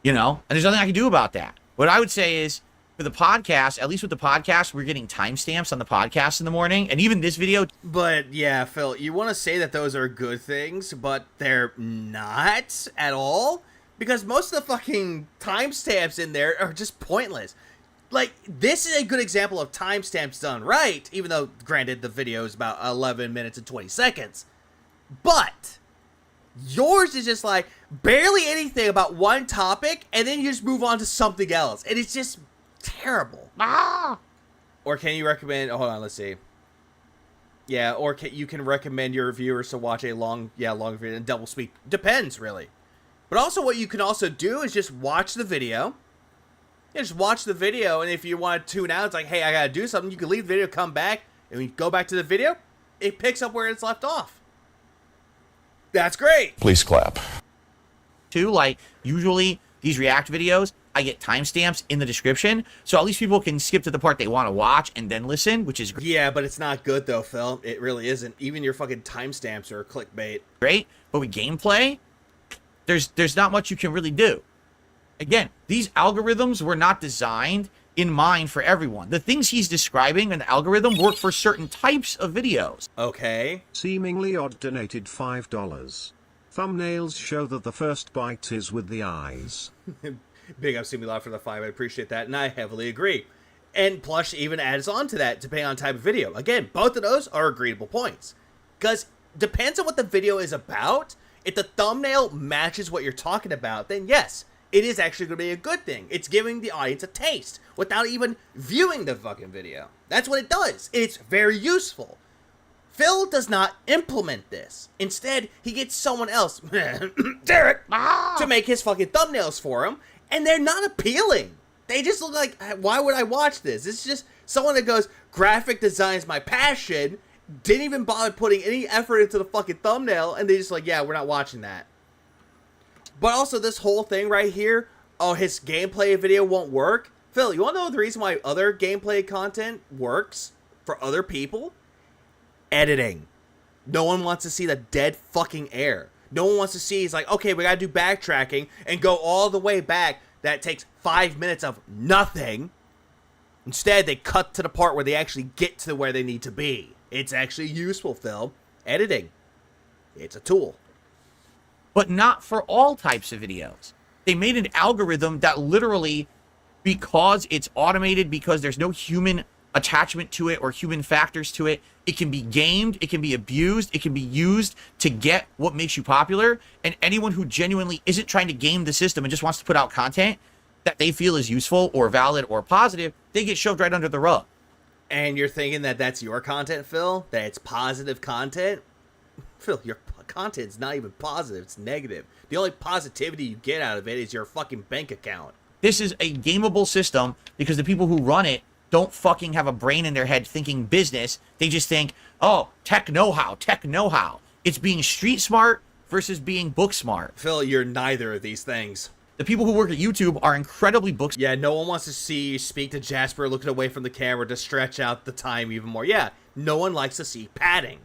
You know, and there's nothing I can do about that. What I would say is, for the podcast, at least with the podcast, we're getting timestamps on the podcast in the morning, and even this video. But yeah, Phil, you want to say that those are good things, but they're not at all, because most of the fucking timestamps in there are just pointless. Like, this is a good example of timestamps done right, even though, granted, the video is about 11 minutes and 20 seconds. But yours is just like barely anything about one topic, and then you just move on to something else, and it's just terrible. Or can you recommend? Oh, hold on, let's see. Yeah, or you can recommend your viewers to watch a long video and double speed. Depends, really. But also, what you can also do is just watch the video. Yeah, just watch the video, and if you want to tune out, it's like, hey, I gotta do something. You can leave the video, come back, and when you go back to the video, it picks up where it's left off. That's great. Please clap. Too, like, usually these React videos, I get timestamps in the description, so at least people can skip to the part they want to watch and then listen, which is Yeah, but it's not good though, Phil. It really isn't. Even your fucking timestamps are clickbait. great. But with gameplay, there's not much you can really do. Again, these algorithms were not designed in mind for everyone. The things he's describing in the algorithm work for certain types of videos. Okay. Seemingly odd donated $5. Thumbnails show that the first bite is with the eyes. Big up Simulot for the 5. I appreciate that, and I heavily agree. And Plush even adds on to that, depending on type of video. Again, both of those are agreeable points. Because depends on what the video is about. If the thumbnail matches what you're talking about, then yes, it is actually going to be a good thing. It's giving the audience a taste without even viewing the fucking video. That's what it does. It's very useful. Phil does not implement this. Instead, he gets someone else, Derek, to make his fucking thumbnails for him, and they're not appealing. They just look like, why would I watch this? It's just someone that goes, graphic design's my passion, didn't even bother putting any effort into the fucking thumbnail, and they just like, yeah, we're not watching that. But also this whole thing right here, oh, his gameplay video won't work. Phil, you want to know the reason why other gameplay content works for other people? Editing. No one wants to see the dead fucking air. No one wants to see, it's like, okay, we gotta do backtracking and go all the way back. That takes 5 minutes of nothing. Instead, they cut to the part where they actually get to where they need to be. It's actually useful, Phil. Editing. It's a tool. But not for all types of videos. They made an algorithm that literally, because it's automated, because there's no human attachment to it or human factors to it, it can be gamed, it can be abused, it can be used to get what makes you popular. And anyone who genuinely isn't trying to game the system and just wants to put out content that they feel is useful or valid or positive, they get shoved right under the rug. And you're thinking that that's your content, Phil? That it's positive content? Phil, your content's not even positive, it's negative. The only positivity you get out of it is your fucking bank account. This is a gameable system because the people who run it don't fucking have a brain in their head thinking business. They just think, oh, tech know-how, tech know-how. It's being street smart versus being book smart. Phil, you're neither of these things. The people who work at YouTube are incredibly book smart. Yeah, no one wants to see you speak to Jasper looking away from the camera to stretch out the time even more. Yeah, no one likes to see padding.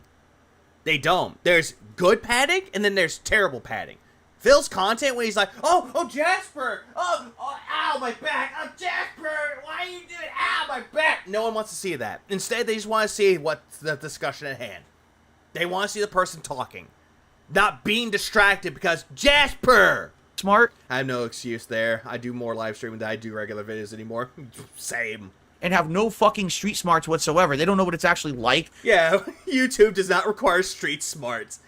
They don't. There's good padding, and then there's terrible padding. Phil's content when he's like, oh, Jasper! Oh, ow, my back! Oh, Jasper! Why are you doing ow, my back? No one wants to see that. Instead, they just want to see what's the discussion at hand. They want to see the person talking. Not being distracted because Jasper! Smart. I have no excuse there. I do more live streaming than I do regular videos anymore. Same. And have no fucking street smarts whatsoever. They don't know what it's actually like. Yeah, YouTube does not require street smarts.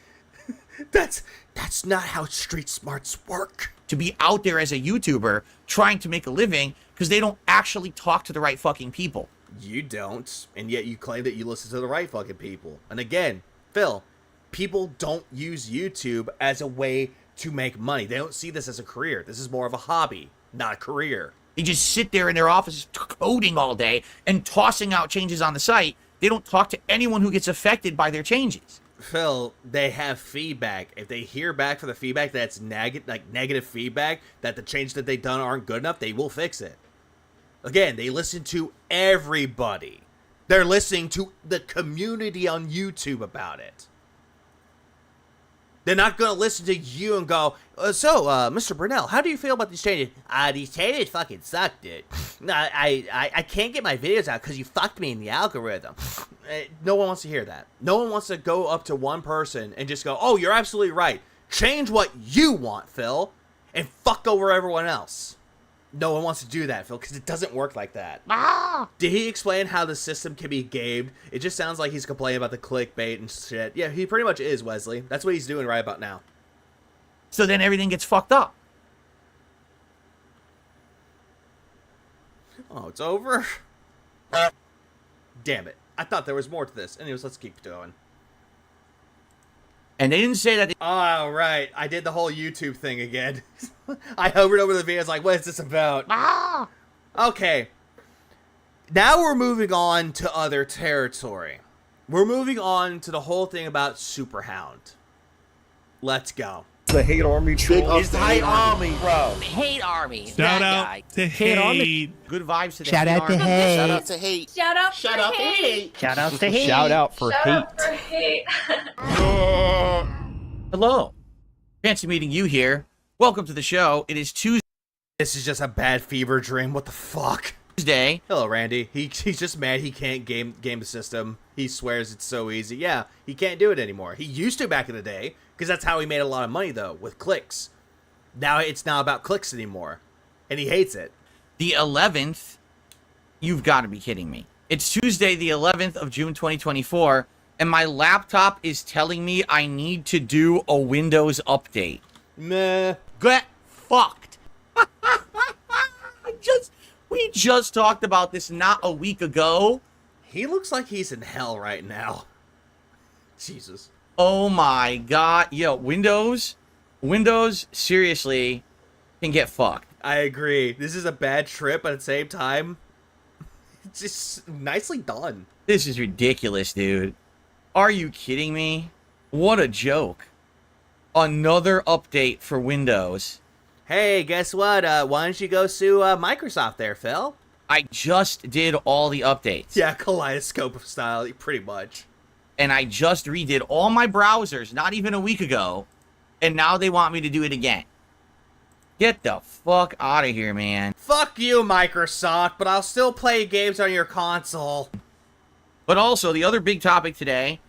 That's not how street smarts work. To be out there as a YouTuber trying to make a living because they don't actually talk to the right fucking people. You don't, and yet you claim that you listen to the right fucking people. And again, Phil, people don't use YouTube as a way to make money. They don't see this as a career. This is more of a hobby, not a career. They just sit there in their offices coding all day and tossing out changes on the site. They don't talk to anyone who gets affected by their changes. Phil, they have feedback. If they hear back from the feedback that's negative feedback, that the changes that they've done aren't good enough, they will fix it. Again, they listen to everybody. They're listening to the community on YouTube about it. They're not going to listen to you and go, Mr. Brunel, how do you feel about these changes? These changes fucking suck, dude. I can't get my videos out because you fucked me in the algorithm. No one wants to hear that. No one wants to go up to one person and just go, oh, you're absolutely right. Change what you want, Phil, and fuck over everyone else. No one wants to do that, Phil, because it doesn't work like that. Did he explain how the system can be gamed? It just sounds like he's complaining about the clickbait and shit. Yeah, he pretty much is, Wesley. That's what he's doing right about now. So then everything gets fucked up. Oh, it's over? Damn it. I thought there was more to this. Anyways, let's keep going. And they didn't say that. Oh, right. I did the whole YouTube thing again. I hovered over the videos like, what is this about? Okay. Now we're moving on to other territory. We're moving on to the whole thing about Superhound. Let's go. The hate army troll. It's the hate army, bro. Hate army. Shout out to hate. Good vibes to the Shout hate out to army. hate. Shout out to hate. Shout out for hate. Shout out to hate. Shout out for Shout hate. out for hate. Hello. Fancy meeting you here. Welcome to the show. It is This is just a bad fever dream. What the fuck? Tuesday. Hello, Randy. He's just mad he can't game the system. He swears it's so easy. Yeah, he can't do it anymore. He used to back in the day, because that's how he made a lot of money, though, with clicks. Now it's not about clicks anymore, and he hates it. The 11th. You've got to be kidding me. It's Tuesday, the 11th of June, 2024, and my laptop is telling me I need to do a Windows update. Meh. Get fucked. We just talked about this not a week ago. He looks like he's in hell right now. Jesus. Oh my god. Yo, Windows, seriously, can get fucked. I agree. This is a bad trip, but at the same time, it's just nicely done. This is ridiculous, dude. Are you kidding me? What a joke. Another update for Windows. Hey, guess what? Why don't you go sue Microsoft there, Phil? I just did all the updates. Yeah, kaleidoscope style, pretty much. And I just redid all my browsers not even a week ago. And now they want me to do it again. Get the fuck out of here, man. Fuck you, Microsoft, but I'll still play games on your console. But also, the other big topic today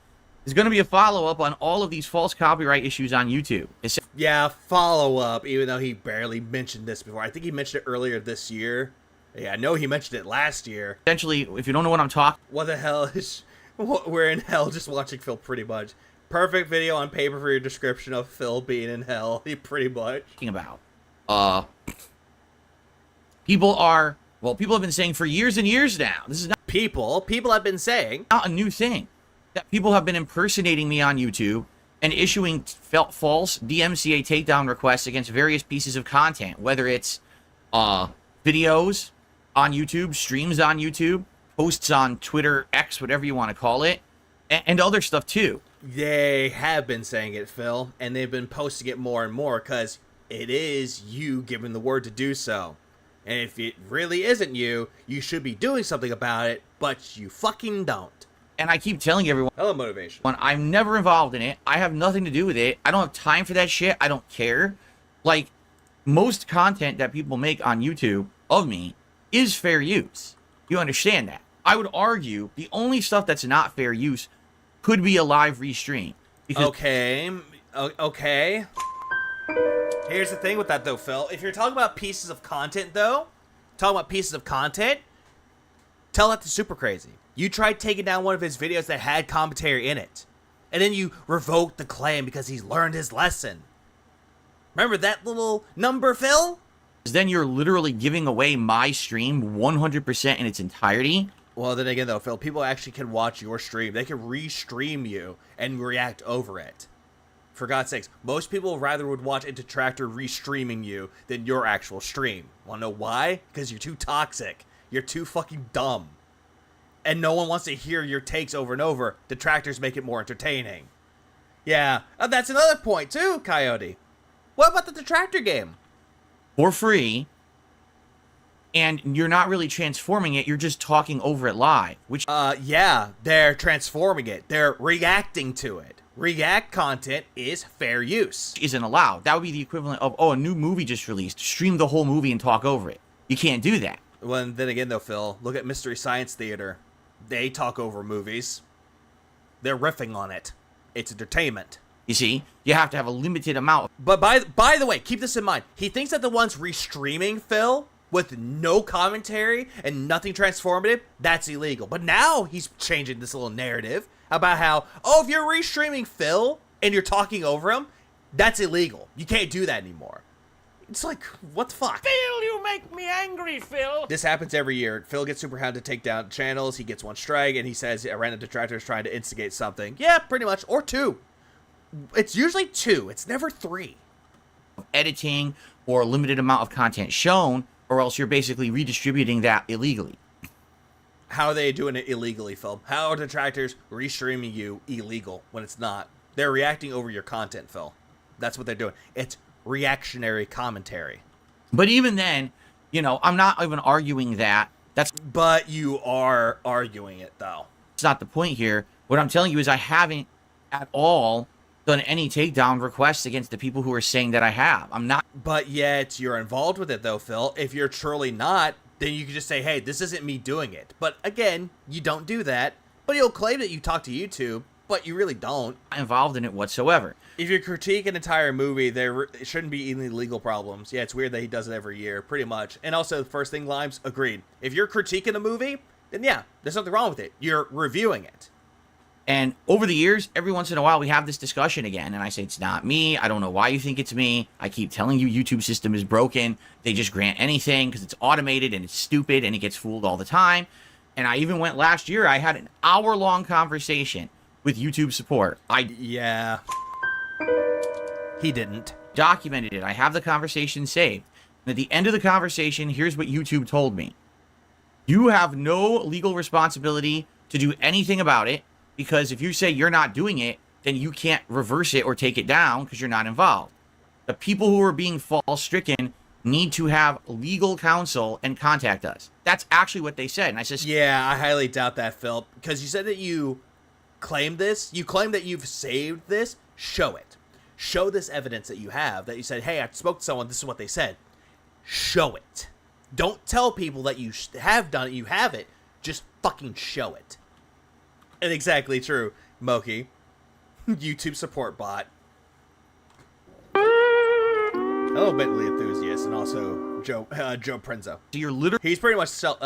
is going to be a follow-up on all of these false copyright issues on YouTube. Yeah, follow-up, even though he barely mentioned this before. I think he mentioned it earlier this year. Yeah, I know he mentioned it last year. Essentially, if you don't know what I'm talking... What the hell is... We're in hell just watching Phil, pretty much. Perfect video on paper for your description of Phil being in hell, pretty much. About. People have been saying for years and years now. This is not... People have been saying... Not a new thing. That people have been impersonating me on YouTube and issuing false DMCA takedown requests against various pieces of content, whether it's videos on YouTube, streams on YouTube, posts on Twitter, X, whatever you want to call it, and other stuff too. They have been saying it, Phil, and they've been posting it more and more because it is you giving the word to do so. And if it really isn't you, you should be doing something about it, but you fucking don't. And I keep telling everyone, hello, motivation. I'm never involved in it. I have nothing to do with it. I don't have time for that shit. I don't care. Like, most content that people make on YouTube of me is fair use. You understand that? I would argue the only stuff that's not fair use could be a live restream. Okay. Here's the thing with that, though, Phil. If you're talking about pieces of content, though, tell that to Super Crazy. You tried taking down one of his videos that had commentary in it, and then you revoked the claim because he's learned his lesson. Remember that little number, Phil? Then you're literally giving away my stream 100% in its entirety. Well, then again, though, Phil, people actually can watch your stream. They can re-stream you and react over it. For God's sakes, most people rather would watch a detractor re-streaming you than your actual stream. Wanna know why? Because you're too toxic. You're too fucking dumb. And no one wants to hear your takes over and over. Detractors make it more entertaining. Yeah, that's another point too, Coyote. What about the detractor game? For free. and you're not really transforming it, you're just talking over it live, which yeah, they're transforming it. They're reacting to it. React content is fair use. isn't allowed. That would be the equivalent of, oh, a new movie just released, stream the whole movie and talk over it. You can't do that. Well, then again though, Phil, look at Mystery Science Theater. They talk over movies. They're riffing on it. It's entertainment. You see, you have to have a limited amount. But by the way, keep this in mind. He thinks that the ones restreaming, Phil, with no commentary and nothing transformative, that's illegal. But now he's changing this little narrative about how, oh, if you're restreaming Phil and you're talking over him, that's illegal. You can't do that anymore. It's like, what the fuck? Phil, you make me angry, Phil. This happens every year. Phil gets Superhound to take down channels. He gets one strike, and he says a random detractor is trying to instigate something. Yeah, pretty much. Or 2. It's usually 2. It's never 3. Editing or a limited amount of content shown, or else you're basically redistributing that illegally. How are they doing it illegally, Phil? How are detractors restreaming you illegal when it's not? They're reacting over your content, Phil. That's what they're doing. It's reactionary commentary. But even then, you know, I'm not even arguing that. But you are arguing it, though. It's not the point here. What I'm telling you is I haven't at all done any takedown requests against the people who are saying that I have. I'm not. But yet you're involved with it, though, Phil. If you're truly not, then you can just say, hey, this isn't me doing it. But again, you don't do that. But you'll claim that you talk to YouTube, but you really don't. Not involved in it whatsoever. If you critique an entire movie, there shouldn't be any legal problems. Yeah, it's weird that he does it every year, pretty much. And also, the first thing, Limes, agreed. If you're critiquing a movie, then yeah, there's nothing wrong with it. You're reviewing it. And over the years, every once in a while, we have this discussion again. And I say, it's not me. I don't know why you think it's me. I keep telling you YouTube system is broken. They just grant anything because it's automated and it's stupid and it gets fooled all the time. And I even went last year, I had an hour-long conversation with YouTube support. Yeah. He didn't. Documented it. I have the conversation saved. And at the end of the conversation, here's what YouTube told me. You have no legal responsibility to do anything about it, because if you say you're not doing it, then you can't reverse it or take it down because you're not involved. The people who are being false-stricken need to have legal counsel and contact us. That's actually what they said. And I said, yeah, I highly doubt that, Phil, because you said that you claimed this. You claim that you've saved this. Show it. Show this evidence that you have, that you said, hey, I spoke to someone, this is what they said. Show it. Don't tell people that you have done it, you have it. Just fucking show it. And exactly true, Moki. YouTube support bot. Hello, Bentley enthusiast, and also Joe Prenzo. You're literally. He's pretty much fuck.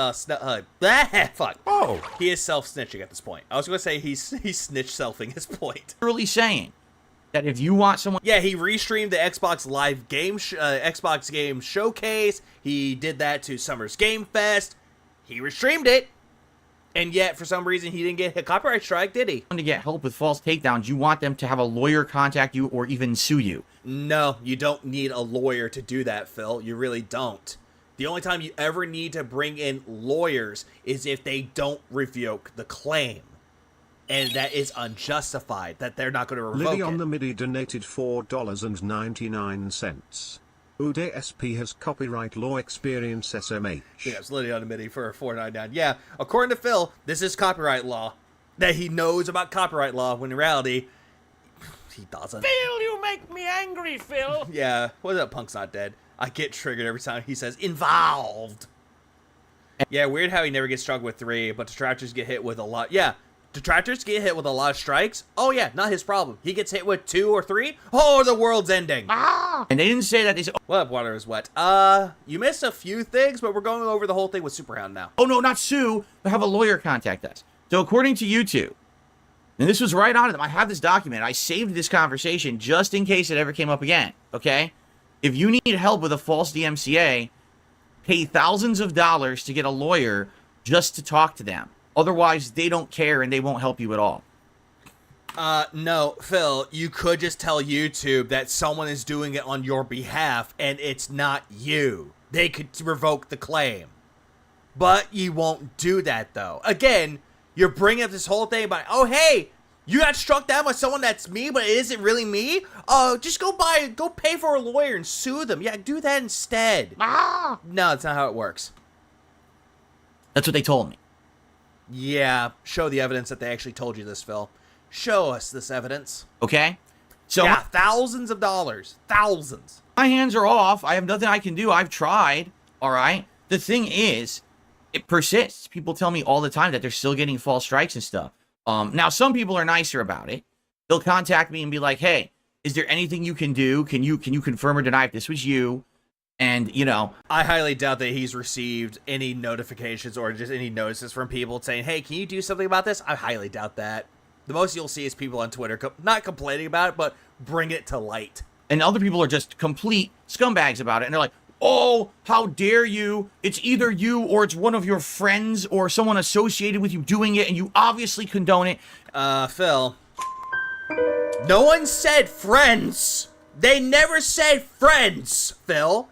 Oh, he is self-snitching at this point. I was gonna say he's snitch selfing his point. Literally saying that if you want someone. Yeah, he restreamed the Xbox Live game, Xbox Game Showcase. He did that to Summer's Game Fest. He restreamed it. And yet, for some reason, he didn't get a copyright strike, did he? To get help with false takedowns, you want them to have a lawyer contact you or even sue you. No, you don't need a lawyer to do that, Phil. You really don't. The only time you ever need to bring in lawyers is if they don't revoke the claim. And that is unjustified, that they're not going to revoke Liddy it. on the MIDI donated $4.99. DSP has copyright law experience SMH. Yeah, it's Liddy on the MIDI for $4.99. Yeah, according to Phil, this is copyright law. That he knows about copyright law, when in reality, he doesn't. Phil, you make me angry, Phil. Yeah, what's up, Punk's Not Dead? I get triggered every time he says involved. Yeah, weird how he never gets struck with 3, but detractors get hit with a lot. Yeah, detractors get hit with a lot of strikes. Oh yeah, not his problem. He gets hit with 2 or 3. Oh, the world's ending. And they didn't say that. They said, what up, water is wet. You missed a few things, but we're going over the whole thing with Superhound now. oh no, not sue, but have a lawyer contact us. So according to YouTube, and this was right on them, I have this document. I saved this conversation just in case it ever came up again. Okay, if you need help with a false DMCA, pay thousands of dollars to get a lawyer just to talk to them. Otherwise, they don't care and they won't help you at all. No, Phil, you could just tell YouTube that someone is doing it on your behalf and it's not you. They could revoke the claim. But you won't do that, though. Again, you're bringing up this whole thing about, oh, hey, you got struck down by someone that's me, but it isn't really me? Just go pay for a lawyer and sue them. Yeah, do that instead. No, that's not how it works. That's what they told me. Yeah, show the evidence that they actually told you this, Phil. Show us this evidence. Okay? So yeah, thousands of dollars. Thousands. my hands are off. I have nothing I can do. I've tried. All right? The thing is, it persists. People tell me all the time that they're still getting false strikes and stuff. Now, some people are nicer about it. They'll contact me and be like, hey, is there anything you can do? Can you confirm or deny if this was you? And, you know, I highly doubt that he's received any notifications or just any notices from people saying, hey, can you do something about this? I highly doubt that. The most you'll see is people on Twitter not complaining about it, but bring it to light. And other people are just complete scumbags about it. And they're like, oh, how dare you? It's either you or it's one of your friends or someone associated with you doing it, and you obviously condone it. Phil. No one said friends. They never said friends, Phil.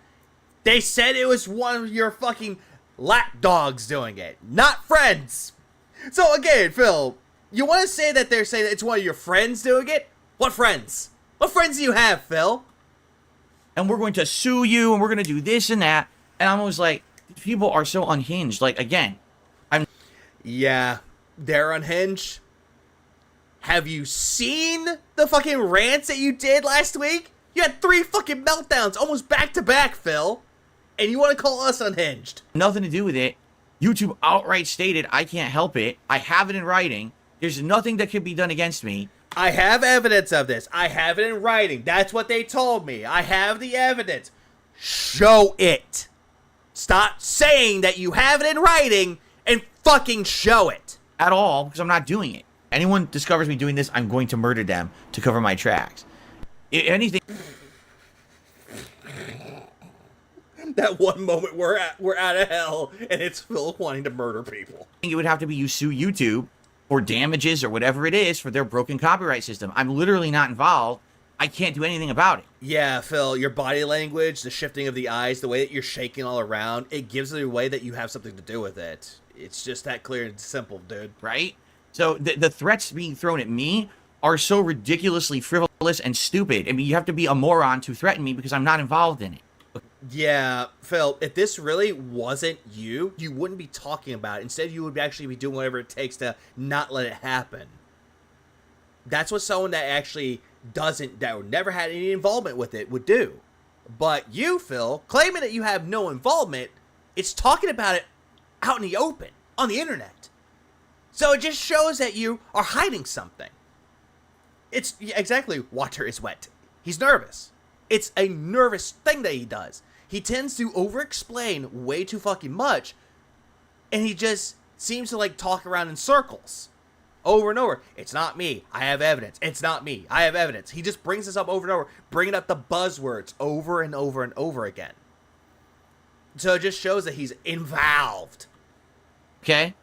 They said it was one of your fucking lapdogs doing it, not friends. So again, Phil, you want to say that they're saying that it's one of your friends doing it? What friends? What friends do you have, Phil? And we're going to sue you, and we're going to do this and that. And I'm always like, people are so unhinged. Like, again, Yeah, they're unhinged. Have you seen the fucking rants that you did last week? You had 3 fucking meltdowns, almost back to back, Phil. And you want to call us unhinged? Nothing to do with it. YouTube outright stated I can't help it. I have it in writing. There's nothing that can be done against me. I have evidence of this. I have it in writing. That's what they told me. I have the evidence. Show it. Stop saying that you have it in writing and fucking show it. At all, because I'm not doing it. Anyone discovers me doing this, I'm going to murder them to cover my tracks. If anything... That one moment we're out of hell, and it's Phil wanting to murder people. It would have to be you sue YouTube for damages or whatever it is for their broken copyright system. I'm literally not involved. I can't do anything about it. Yeah, Phil, your body language, the shifting of the eyes, the way that you're shaking all around, it gives it away that you have something to do with it. It's just that clear and simple, dude. Right? So the threats being thrown at me are so ridiculously frivolous and stupid. I mean, you have to be a moron to threaten me because I'm not involved in it. Yeah, Phil, if this really wasn't you, you wouldn't be talking about it. Instead, you would actually be doing whatever it takes to not let it happen. That's what someone that actually that never had any involvement with it would do. But you, Phil, claiming that you have no involvement, it's talking about it out in the open, on the internet. So it just shows that you are hiding something. It's exactly, water is wet. He's nervous. It's a nervous thing that he does. He tends to over-explain way too fucking much, and he just seems to like talk around in circles. Over and over. It's not me. I have evidence. It's not me. I have evidence. He just brings this up over and over, bringing up the buzzwords over and over and over again. So it just shows that he's involved. Okay?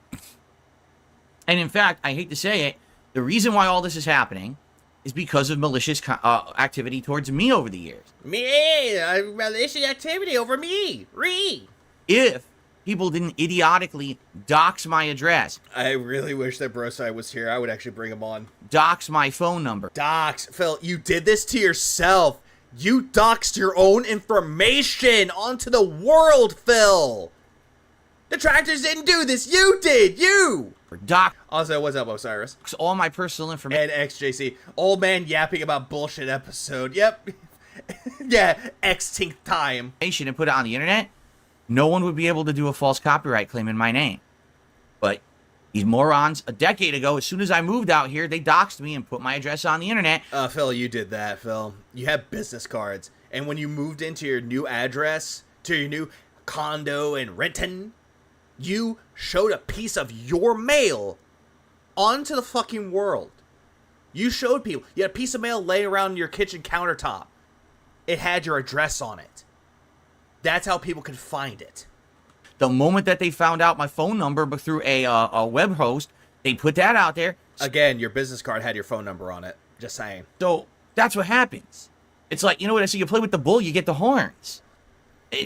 And in fact, I hate to say it, the reason why all this is happening is because of malicious activity towards me over the years. Malicious activity over me. If people didn't idiotically dox my address. I really wish that Brosai was here. I would actually bring him on. Dox my phone number. Dox. Phil, you did this to yourself. You doxed your own information onto the world, Phil. The Tractors didn't do this. You did. You. Doc. Also, what's up, Osiris? All my personal information. And XJC. Old man yapping about bullshit episode. Yep. Yeah, Xtinct time. And put it on the internet. No one would be able to do a false copyright claim in my name. But these morons, a decade ago, as soon as I moved out here, they doxed me and put my address on the internet. Phil, you did that, Phil. You have business cards. And when you moved into your new address, to your new condo in Renton, you showed a piece of your mail onto the fucking world. You showed people. You had a piece of mail laying around your kitchen countertop. It had your address on it. That's how people could find it. The moment that they found out my phone number but through a web host, they put that out there. Again, your business card had your phone number on it. Just saying. So that's what happens. It's like, you know what I say? You play with the bull, you get the horns.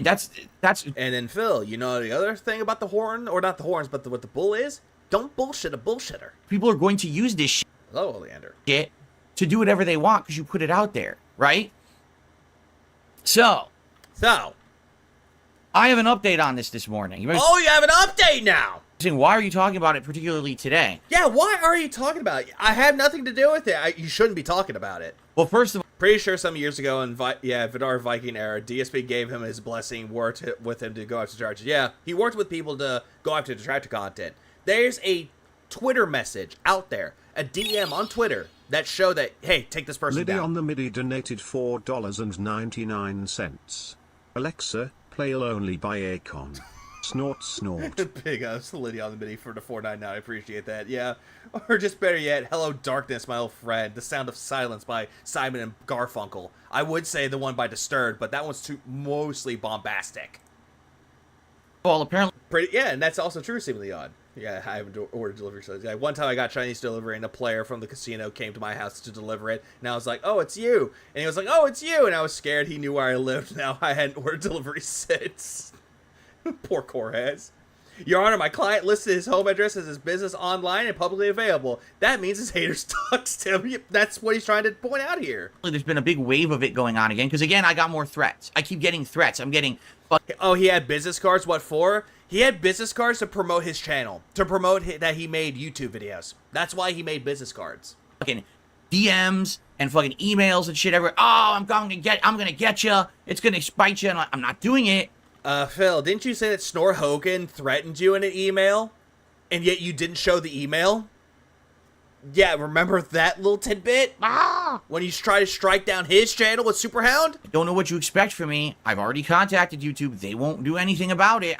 That's. And then Phil, you know the other thing about the horn, or not the horns, but what the bull is? Don't bullshit a bullshitter. People are going to use this Hello, Oleander. Shit to do whatever they want because you put it out there, right? So, I have an update on this morning. You have an update now. Saying, why are you talking about it particularly today? Yeah, why are you talking about it? I have nothing to do with it. You shouldn't be talking about it. Well, first of all, pretty sure some years ago in Vidar Viking era, DSP gave him his blessing, worked with him to go after detractors. Yeah, he worked with people to go after detractor content. There's a Twitter message out there, a DM on Twitter that show that, hey, take this person Liddy down. on the MIDI donated $4.99. Alexa, play Lonely by Akon. Snort, snort. Big ups to Lydia on the MIDI for the $4.99. I appreciate that. Yeah. Or just better yet, Hello Darkness, my old friend. The Sound of Silence by Simon and Garfunkel. I would say the one by Disturbed, but that one's mostly bombastic. well, apparently, Yeah, and that's also true, seemingly odd. Yeah, I haven't ordered delivery service. Yeah, one time I got Chinese delivery, and a player from the casino came to my house to deliver it, and I was like, "Oh, it's you!" And he was like, "Oh, it's you!" And I was scared. He knew where I lived. Now I hadn't ordered delivery since. Poor Cortez. Your Honor, my client listed his home address as his business online and publicly available. That means his haters doxed him. That's what he's trying to point out here. there's been a big wave of it going on again. Because again, I got more threats. I keep getting threats. I'm getting. Oh, he had business cards. What for? He had business cards to promote his channel, to promote that he made YouTube videos. That's why he made business cards. Fucking DMs and fucking emails and shit everywhere. Oh, I'm gonna get you. It's gonna spite you. And I'm not doing it. Phil, didn't you say that Snor Hogan threatened you in an email, and yet you didn't show the email? Yeah, remember that little tidbit? When you try to strike down his channel with Superhound? I don't know what you expect from me. I've already contacted YouTube. They won't do anything about it.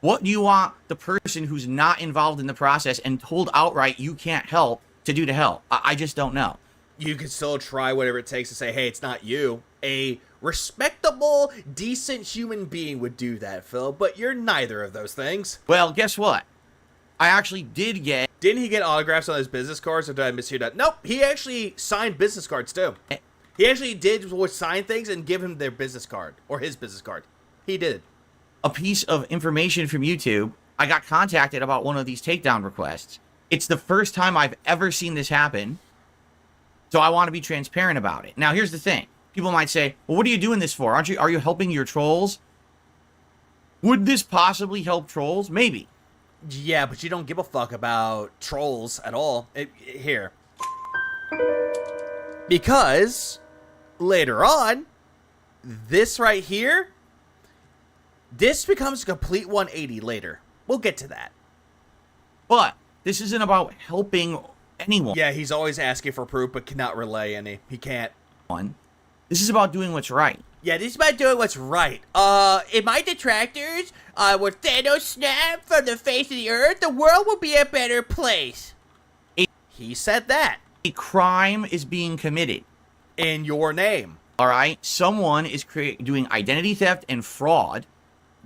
What do you want the person who's not involved in the process and told outright you can't help to do to help? I just don't know. You can still try whatever it takes to say, hey, it's not you. A respectable, decent human being would do that, Phil, but you're neither of those things. Well, guess what? I actually did get... Didn't he get autographs on his business cards, or did I mishear that? Nope, he actually signed business cards, too. He actually would sign things and give him their business card, or his business card. He did. a piece of information from YouTube. I got contacted about one of these takedown requests. It's the first time I've ever seen this happen. So I want to be transparent about it. Now, here's the thing. People might say, well, what are you doing this for? Are you helping your trolls? Would this possibly help trolls? Maybe. Yeah, but you don't give a fuck about trolls at all. Here. Because later on, this right here, this becomes a complete 180 later. We'll get to that. But this isn't about helping anyone. Yeah, he's always asking for proof, but cannot relay any. He can't. This is about doing what's right. Yeah, this is about doing what's right. In my detractors, when Thanos snapped from the face of the earth, the world will be a better place. He said that. A crime is being committed. In your name. Alright? Someone is doing identity theft and fraud.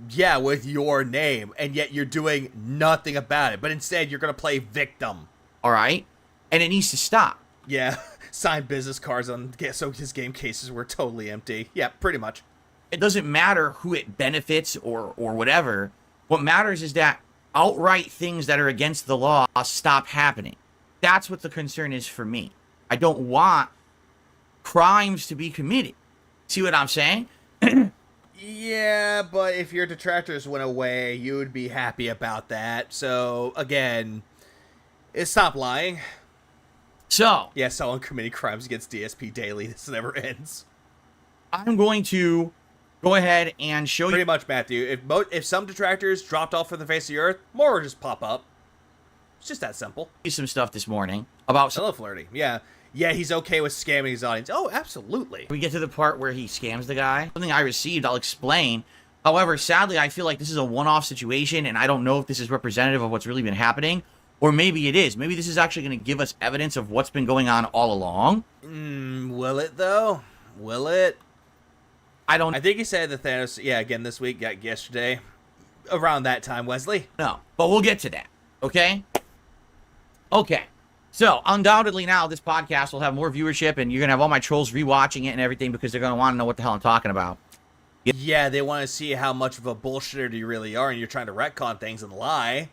Yeah, with your name, and yet you're doing nothing about it. But instead, you're going to play victim. Alright? And it needs to stop. Yeah, signed business cards on so his game cases were totally empty. Yeah, pretty much. It doesn't matter who it benefits or whatever. What matters is that outright things that are against the law stop happening. That's what the concern is for me. I don't want crimes to be committed. See what I'm saying? Yeah, but if your detractors went away, you would be happy about that. So, again, stop lying. So. Yeah, someone committing crimes against DSP daily. This never ends. I'm going to go ahead and show you. Pretty much, Matthew. If some detractors dropped off from the face of the earth, more will just pop up. It's just that simple. Some stuff this morning about. Hello, Flirty. Yeah. Yeah, he's okay with scamming his audience. Oh, absolutely. We get to the part where he scams the guy. Something I received, I'll explain. However, sadly, I feel like this is a one-off situation, and I don't know if this is representative of what's really been happening. Or maybe it is. Maybe this is actually going to give us evidence of what's been going on all along. Will it, though? Will it? I don't... I think he said that Thanos... Yeah, again, this week, yesterday. Around that time, Wesley. No, but we'll get to that. Okay? Okay. So, undoubtedly now, this podcast will have more viewership, and you're going to have all my trolls rewatching it and everything because they're going to want to know what the hell I'm talking about. Yeah, they want to see how much of a bullshitter you really are, and you're trying to retcon things and lie.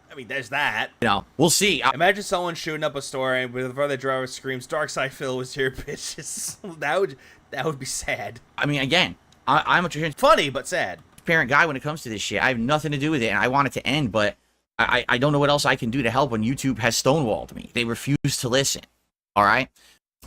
I mean, there's that. You know, we'll see. Imagine someone shooting up a store and with the brother driver screams, "Darkside Phil was here, bitches." That would be sad. I mean, again, I'm a funny but sad. transparent guy when it comes to this shit. I have nothing to do with it, and I want it to end, but I don't know what else I can do to help when YouTube has stonewalled me. They refuse to listen. All right?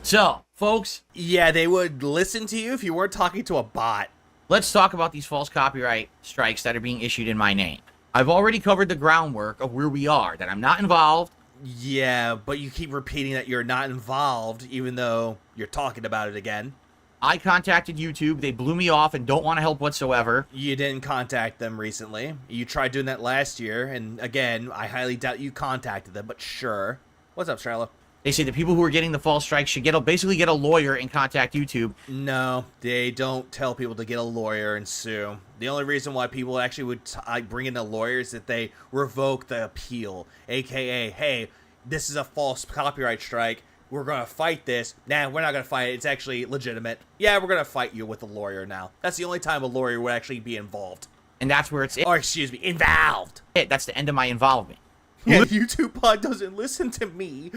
So, folks. Yeah, they would listen to you if you weren't talking to a bot. Let's talk about these false copyright strikes that are being issued in my name. I've already covered the groundwork of where we are, that I'm not involved. Yeah, but you keep repeating that you're not involved, even though you're talking about it again. I contacted YouTube. They blew me off and don't want to help whatsoever. You didn't contact them recently. You tried doing that last year, and again, I highly doubt you contacted them, but sure. What's up, Charlotte? They say the people who are getting the false strikes should basically get a lawyer and contact YouTube. No, they don't tell people to get a lawyer and sue. The only reason why people actually would bring in a lawyer is that they revoke the appeal. AKA, hey, this is a false copyright strike. We're going to fight this. Nah, we're not going to fight it. It's actually legitimate. Yeah, we're going to fight you with a lawyer now. That's the only time a lawyer would actually be involved. And that's where it's... Or, excuse me, involved. That's the end of my involvement. Yeah, YouTube pod doesn't listen to me.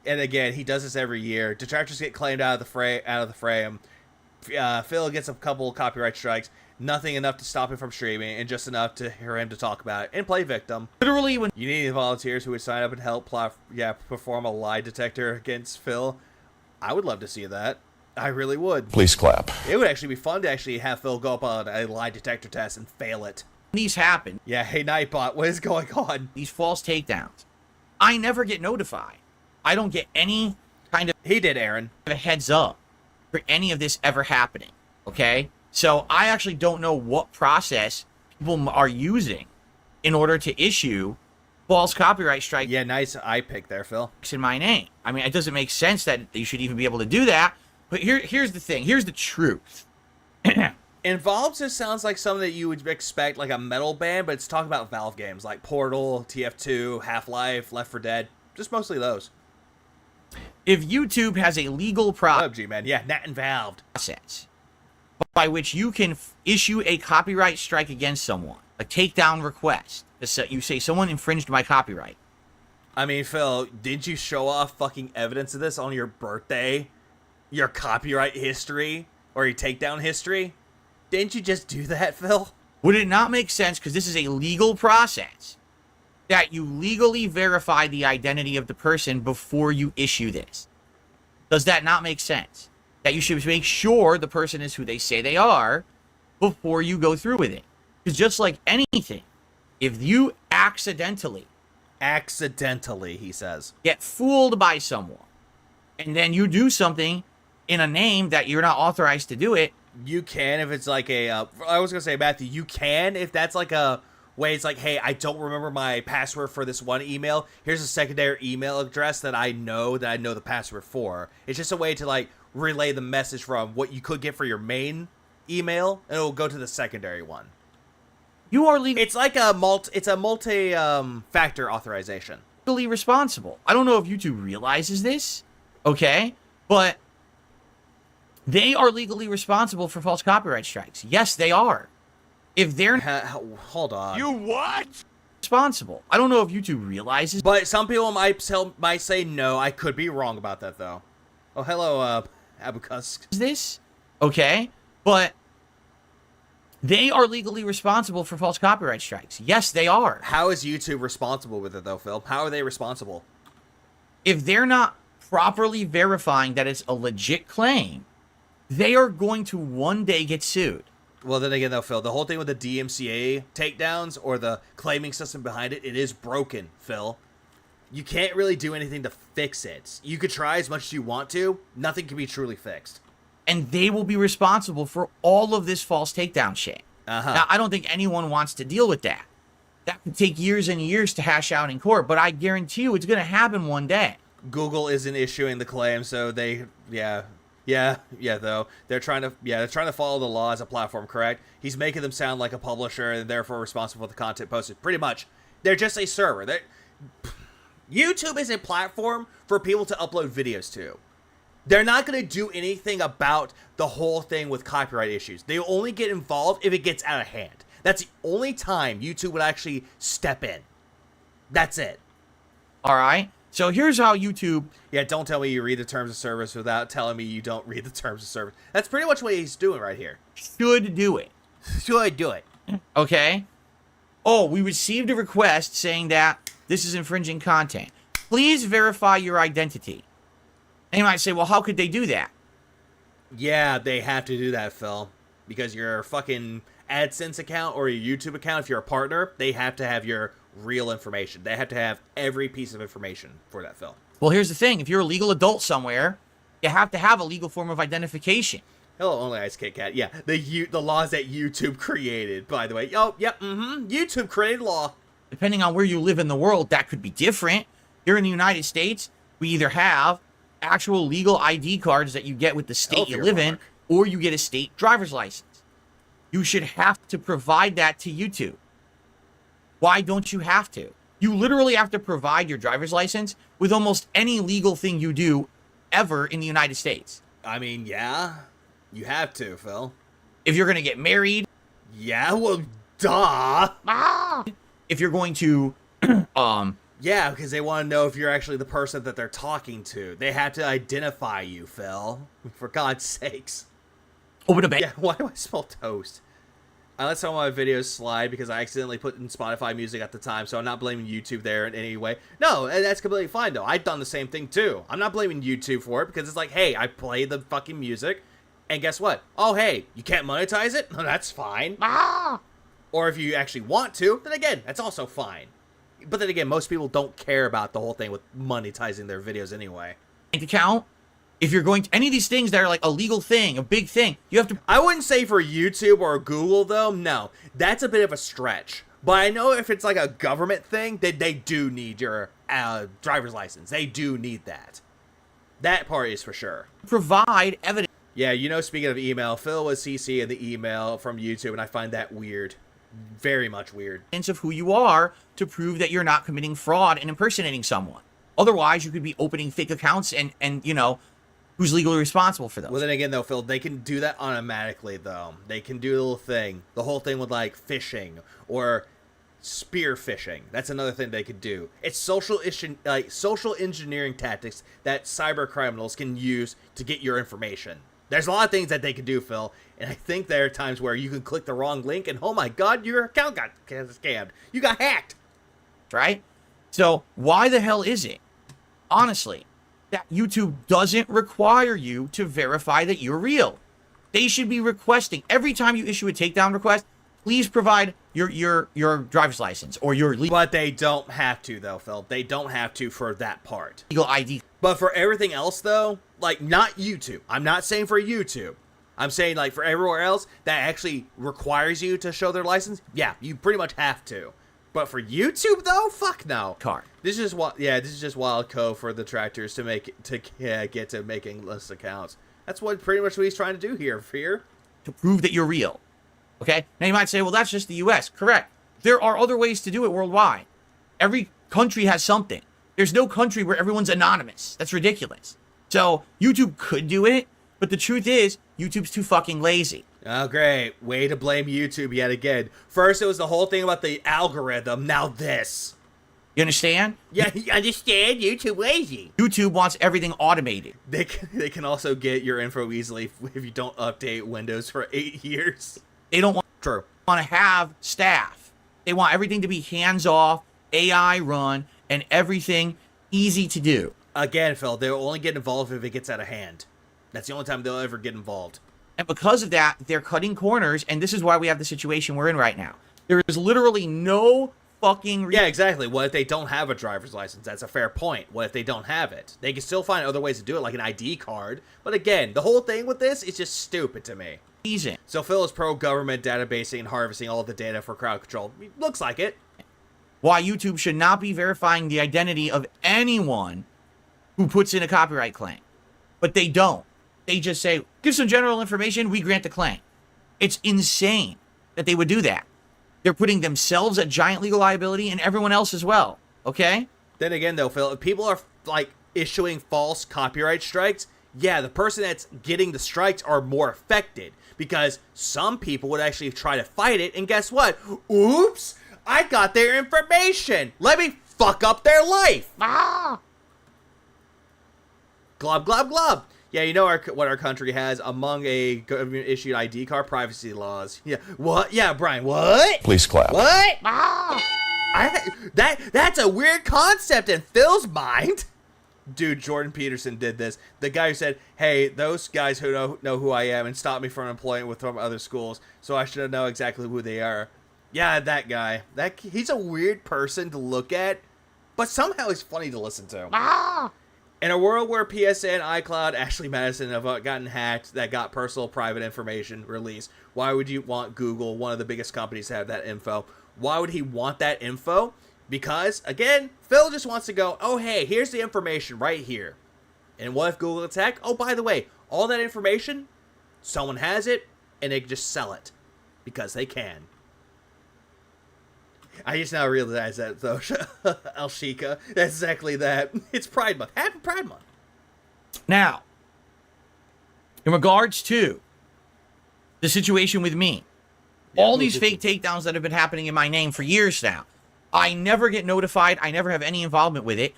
And again, he does this every year. Detractors get claimed out of the frame. Phil gets a couple of strikes. Nothing enough to stop him from streaming, and just enough to hear him to talk about it and play victim. Literally, when you need volunteers who would sign up and help perform a lie detector against Phil, I would love to see that. I really would. Please clap. It would actually be fun to actually have Phil go up on a lie detector test and fail it. These happen. Yeah, hey Nightbot, what is going on? These false takedowns. I never get notified. I don't get any kind of... He did, Aaron. ...a heads up for any of this ever happening, okay? So I actually don't know what process people are using in order to issue false copyright strikes. Yeah, nice eye pick there, Phil. ...in my name. I mean, it doesn't make sense that you should even be able to do that. But here's the thing. Here's the truth. Involved just sounds like something that you would expect, like a metal band, but it's talking about Valve games like Portal, TF2, Half-Life, Left 4 Dead. Just mostly those. If YouTube has a legal PUBG, man. Yeah, not involved. ...process by which you can issue a copyright strike against someone, a takedown request, you say someone infringed my copyright. I mean, Phil, didn't you show off fucking evidence of this on your birthday? Your copyright history? Or your takedown history? Didn't you just do that, Phil? Would it not make sense, because this is a legal process, that you legally verify the identity of the person before you issue this? Does that not make sense? That you should make sure the person is who they say they are before you go through with it. Because just like anything, if you accidentally, he says, get fooled by someone, and then you do something in a name that you're not authorized to do it, you can if it's like a, I was going to say, Matthew, you can if that's like a way it's like, hey, I don't remember my password for this one email. Here's a secondary email address that I know the password for. It's just a way to like relay the message from what you could get for your main email, and it'll go to the secondary one. You are legal. It's like a multi factor authorization. Legally responsible. I don't know if YouTube realizes this, okay? But they are legally responsible for false copyright strikes. Yes, they are. If they're hold on. You what? Responsible. I don't know if YouTube realizes. But some people might say no. I could be wrong about that though. Oh, hello, Abukusk. This, okay? But they are legally responsible for false copyright strikes. Yes, they are. How is YouTube responsible with it though, Phil? How are they responsible? If they're not properly verifying that it's a legit claim, they are going to one day get sued. Well, then again, though, Phil, the whole thing with the DMCA takedowns or the claiming system behind it, it is broken, Phil. You can't really do anything to fix it. You could try as much as you want to. Nothing can be truly fixed. And they will be responsible for all of this false takedown shit. Now, I don't think anyone wants to deal with that. That could take years and years to hash out in court, but I guarantee you it's going to happen one day. Google isn't issuing the claim, so they, though. They're trying to follow the law as a platform, correct? He's making them sound like a publisher and therefore responsible for the content posted. Pretty much. They're just a server. YouTube is a platform for people to upload videos to. They're not going to do anything about the whole thing with copyright issues. They only get involved if it gets out of hand. That's the only time YouTube would actually step in. That's it. All right. So here's how YouTube... Yeah, don't tell me you read the terms of service without telling me you don't read the terms of service. That's pretty much what he's doing right here. Should do it. Sure, do it. Okay? Oh, we received a request saying that this is infringing content. Please verify your identity. And you might say, well, how could they do that? Yeah, they have to do that, Phil. Because your fucking AdSense account or your YouTube account, if you're a partner, they have to have your real information. They have to have every piece of information for that, Phil. Well, here's the thing. If you're a legal adult somewhere, you have to have a legal form of identification. Hello, Only Ice Kit Kat. Yeah, the laws that YouTube created, by the way. Oh, yep, YouTube created law. Depending on where you live in the world, that could be different. Here in the United States, we either have actual legal ID cards that you get with the state you live in, or you get a state driver's license. You should have to provide that to YouTube. Why don't you have to? You literally have to provide your driver's license with almost any legal thing you do ever in the United States. I mean, yeah, you have to, Phil. If you're going to get married. Yeah, well, duh. If you're going to, Yeah, because they want to know if you're actually the person that they're talking to. They have to identify you, Phil. For God's sakes. Open a bank. Yeah, why do I smell toast? I let some of my videos slide because I accidentally put in Spotify music at the time, so I'm not blaming YouTube there in any way. No, that's completely fine, though. I've done the same thing, too. I'm not blaming YouTube for it because it's like, hey, I play the fucking music, and guess what? Oh, hey, you can't monetize it? No, that's fine. Or if you actually want to, then again, that's also fine. But then again, most people don't care about the whole thing with monetizing their videos anyway. Bank account. If you're going to any of these things that are like a legal thing, a big thing, you have to. I wouldn't say for YouTube or Google, though. No, that's a bit of a stretch. But I know if it's like a government thing, they do need your driver's license. They do need that. That part is for sure. Provide evidence. Yeah, you know, speaking of email, Phil was CC in the email from YouTube, and I find that weird. Very much weird. Of who you are to prove that you're not committing fraud and impersonating someone. Otherwise, you could be opening fake accounts and you know, who's legally responsible for those? Well, then again, though, Phil, they can do that automatically, though. They can do a little thing. The whole thing with, like, phishing or spear phishing. That's another thing they could do. It's social engineering tactics that cyber criminals can use to get your information. There's a lot of things that they can do, Phil, and I think there are times where you can click the wrong link and, oh my god, your account got scammed. You got hacked. Right? So, why the hell is it, honestly, that YouTube doesn't require you to verify that you're real? They should be requesting, every time you issue a takedown request, please provide your driver's license or your legal. But they don't have to, though, Phil. They don't have to for that part. Legal ID. But for everything else, though, like, not YouTube. I'm not saying for YouTube. I'm saying, like, for everywhere else that actually requires you to show their license, yeah, you pretty much have to. But for YouTube, though, fuck no. Car. This is just wild code for the tractors to get to making list accounts. That's pretty much what he's trying to do here, Fear. To prove that you're real. Okay? Now you might say, well, that's just the US. Correct. There are other ways to do it worldwide. Every country has something. There's no country where everyone's anonymous. That's ridiculous. So YouTube could do it, but the truth is, YouTube's too fucking lazy. Oh, great. Way to blame YouTube yet again. First, it was the whole thing about the algorithm. Now this. You understand? Yeah, you understand? YouTube lazy. YouTube wants everything automated. They can also get your info easily if you don't update Windows for 8 years. They don't want to have staff. They want everything to be hands-off, AI run, and everything easy to do. Again, Phil, they'll only get involved if it gets out of hand. That's the only time they'll ever get involved. And because of that, they're cutting corners, and this is why we have the situation we're in right now. There is literally no fucking Yeah, exactly. What if they don't have a driver's license? That's a fair point. What if they don't have it? They can still find other ways to do it, like an ID card. But again, the whole thing with this is just stupid to me. So Phil is pro-government databasing and harvesting all of the data for crowd control. Looks like it. Why YouTube should not be verifying the identity of anyone who puts in a copyright claim. But they don't. They just say, give some general information, we grant the claim. It's insane that they would do that. They're putting themselves at giant legal liability and everyone else as well. Okay? Then again, though, Phil, if people are, like, issuing false copyright strikes, yeah, the person that's getting the strikes are more affected. Because some people would actually try to fight it, and guess what? Oops! I got their information! Let me fuck up their life! Ah! Glob, glob, glob! Yeah, you know what our country has among a government-issued ID card privacy laws. Yeah, what? Yeah, Brian, what? Please clap. What? That's a weird concept in Phil's mind. Dude, Jordan Peterson did this. The guy who said, hey, those guys who know who I am and stop me from employing with from other schools, so I should know exactly who they are. Yeah, that guy. He's a weird person to look at, but somehow he's funny to listen to. In a world where PSN, iCloud, Ashley Madison have gotten hacked, that got personal private information released, why would you want Google, one of the biggest companies, to have that info? Why would he want that info? Because, again, Phil just wants to go, oh, hey, here's the information right here. And what if Google attack? Oh, by the way, all that information, someone has it, and they can just sell it. Because they can. I just now realize that, though, El Shika, that's exactly that. It's Pride Month. Happy Pride Month. Now, in regards to the situation with me, all these fake takedowns that have been happening in my name for years now, I never get notified. I never have any involvement with it.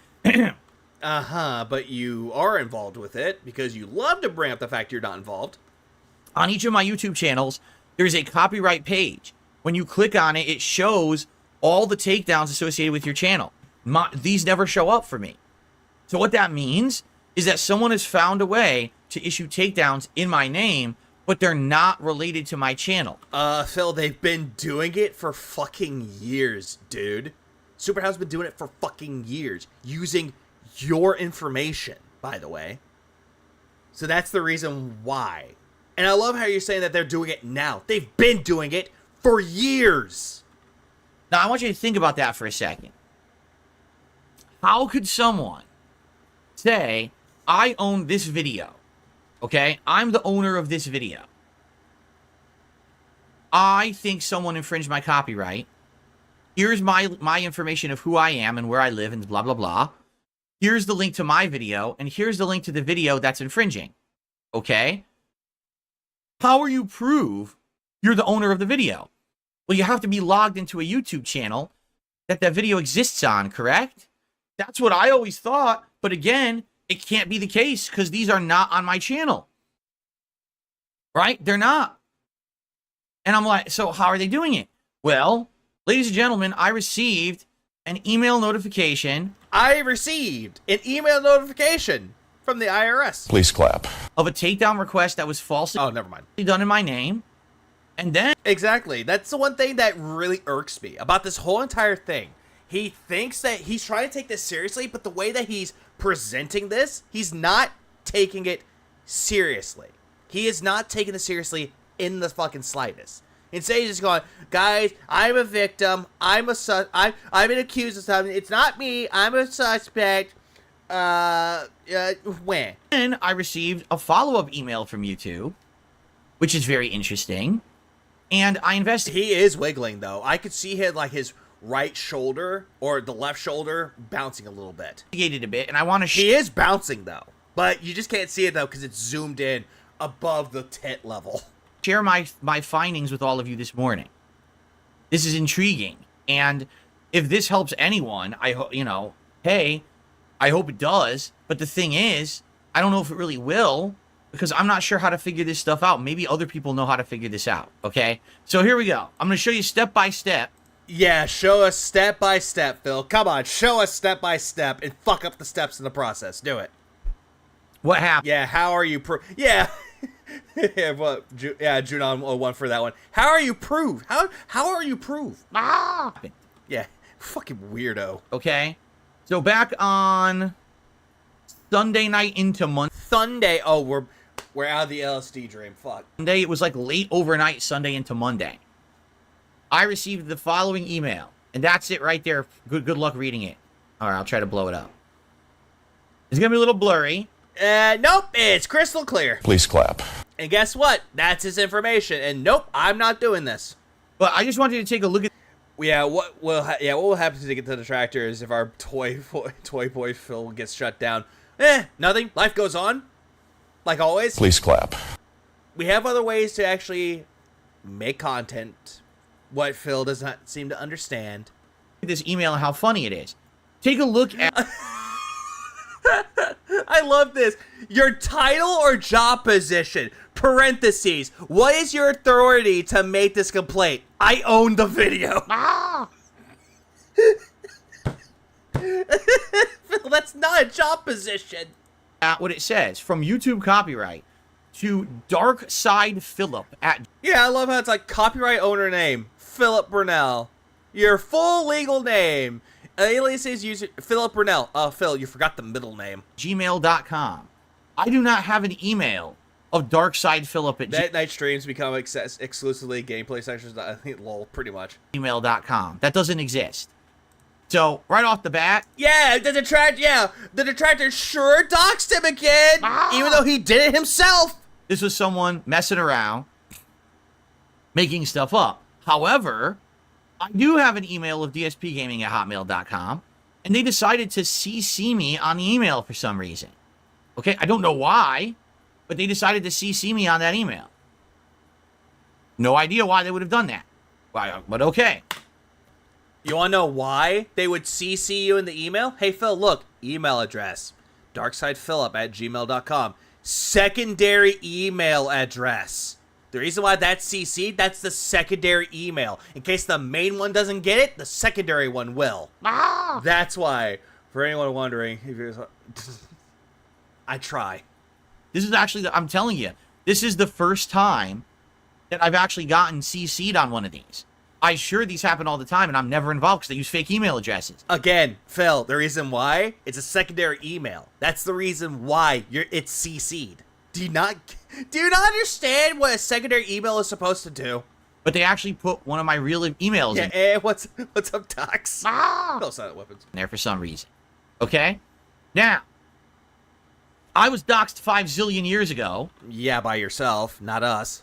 But you are involved with it because you love to bring up the fact you're not involved. On each of my YouTube channels, there's a copyright page. When you click on it, it shows all the takedowns associated with your channel. These never show up for me. So what that means is that someone has found a way to issue takedowns in my name, but they're not related to my channel. Phil, they've been doing it for fucking years, dude. Superhouse been doing it for fucking years, using your information, by the way. So that's the reason why. And I love how you're saying that they're doing it now. They've been doing it for years. Now, I want you to think about that for a second. How could someone say, I own this video, okay? I'm the owner of this video. I think someone infringed my copyright. Here's my information of who I am and where I live and blah, blah, blah. Here's the link to my video, and here's the link to the video that's infringing, okay? How are you prove you're the owner of the video? Well, you have to be logged into a YouTube channel that video exists on, correct? That's what I always thought. But again, it can't be the case because these are not on my channel. Right? They're not. And I'm like, so how are they doing it? Well, ladies and gentlemen, I received an email notification. I received an email notification from the IRS. Please clap. Of a takedown request that was falsely never mind. Done in my name. And then... Exactly. That's the one thing that really irks me about this whole entire thing. He thinks that he's trying to take this seriously, but the way that he's presenting this, he's not taking it seriously. He is not taking it seriously in the fucking slightest. Instead, he's just going, guys, I'm a victim. I've been accused of something. It's not me. I'm a suspect. When? And I received a follow-up email from YouTube, which is very interesting. And I investigated. He is wiggling, though. I could see his right shoulder or the left shoulder bouncing a little bit. A bit, and I want to. He is bouncing though, but you just can't see it though because it's zoomed in above the tit level. Share my findings with all of you this morning. This is intriguing, and if this helps anyone, I hope hey, I hope it does. But the thing is, I don't know if it really will. Because I'm not sure how to figure this stuff out. Maybe other people know how to figure this out, okay? So here we go. I'm going to show you step by step. Yeah, show us step by step, Phil. Come on, show us step by step and fuck up the steps in the process. Do it. What happened? Yeah, how are you yeah. Yeah, Junon 01 for that one. How are you prove? How are you prove? Yeah, fucking weirdo. Okay. So back on Sunday night into Monday. Sunday. Oh, we're out of the LSD dream. Fuck. Monday, it was like late overnight, Sunday into Monday. I received the following email, and that's it right there. Good luck reading it. All right, I'll try to blow it up. It's gonna be a little blurry. Nope, it's crystal clear. Please clap. And guess what? That's his information. And nope, I'm not doing this. But I just wanted you to take a look at. Yeah, what will happen to get to the tractor is if our toy boy Phil gets shut down. Nothing. Life goes on. Like always. Please clap. We have other ways to actually make content. What Phil does not seem to understand. This email and how funny it is. Take a look at. I love this. Your title or job position, parentheses, what is your authority to make this complaint? I own the video. Phil, that's not a job position. What it says, from YouTube copyright to Dark Side Philip at... Yeah, I love how it's like copyright owner name, Philip Burnell. Your full legal name. Aliases user, Philip Burnell. Phil, you forgot the middle name. gmail.com. I do not have an email of Dark Side Philip at That night streams become exclusively gameplay sections. I think lol, pretty much. gmail.com. That doesn't exist. So, right off the bat... Yeah, the detractor sure doxed him again, even though he did it himself. This was someone messing around, making stuff up. However, I do have an email of dspgaming@hotmail.com, and they decided to CC me on the email for some reason. Okay, I don't know why, but they decided to CC me on that email. No idea why they would have done that. But okay. You want to know why they would CC you in the email? Hey, Phil, look, email address, darksidephilip@gmail.com. Secondary email address. The reason why that's CC'd, that's the secondary email. In case the main one doesn't get it, the secondary one will. That's why, for anyone wondering, if you're... I try. This is actually, I'm telling you, this is the first time that I've actually gotten CC'd on one of these. I'm sure these happen all the time, and I'm never involved because they use fake email addresses. Again, Phil, the reason why, it's a secondary email. That's the reason why it's CC'd. Do you not understand what a secondary email is supposed to do? But they actually put one of my real emails in Yeah, what's up, Docs? No silent weapons. there for some reason. Okay? Now, I was doxxed 5 zillion years ago. Yeah, by yourself, not us.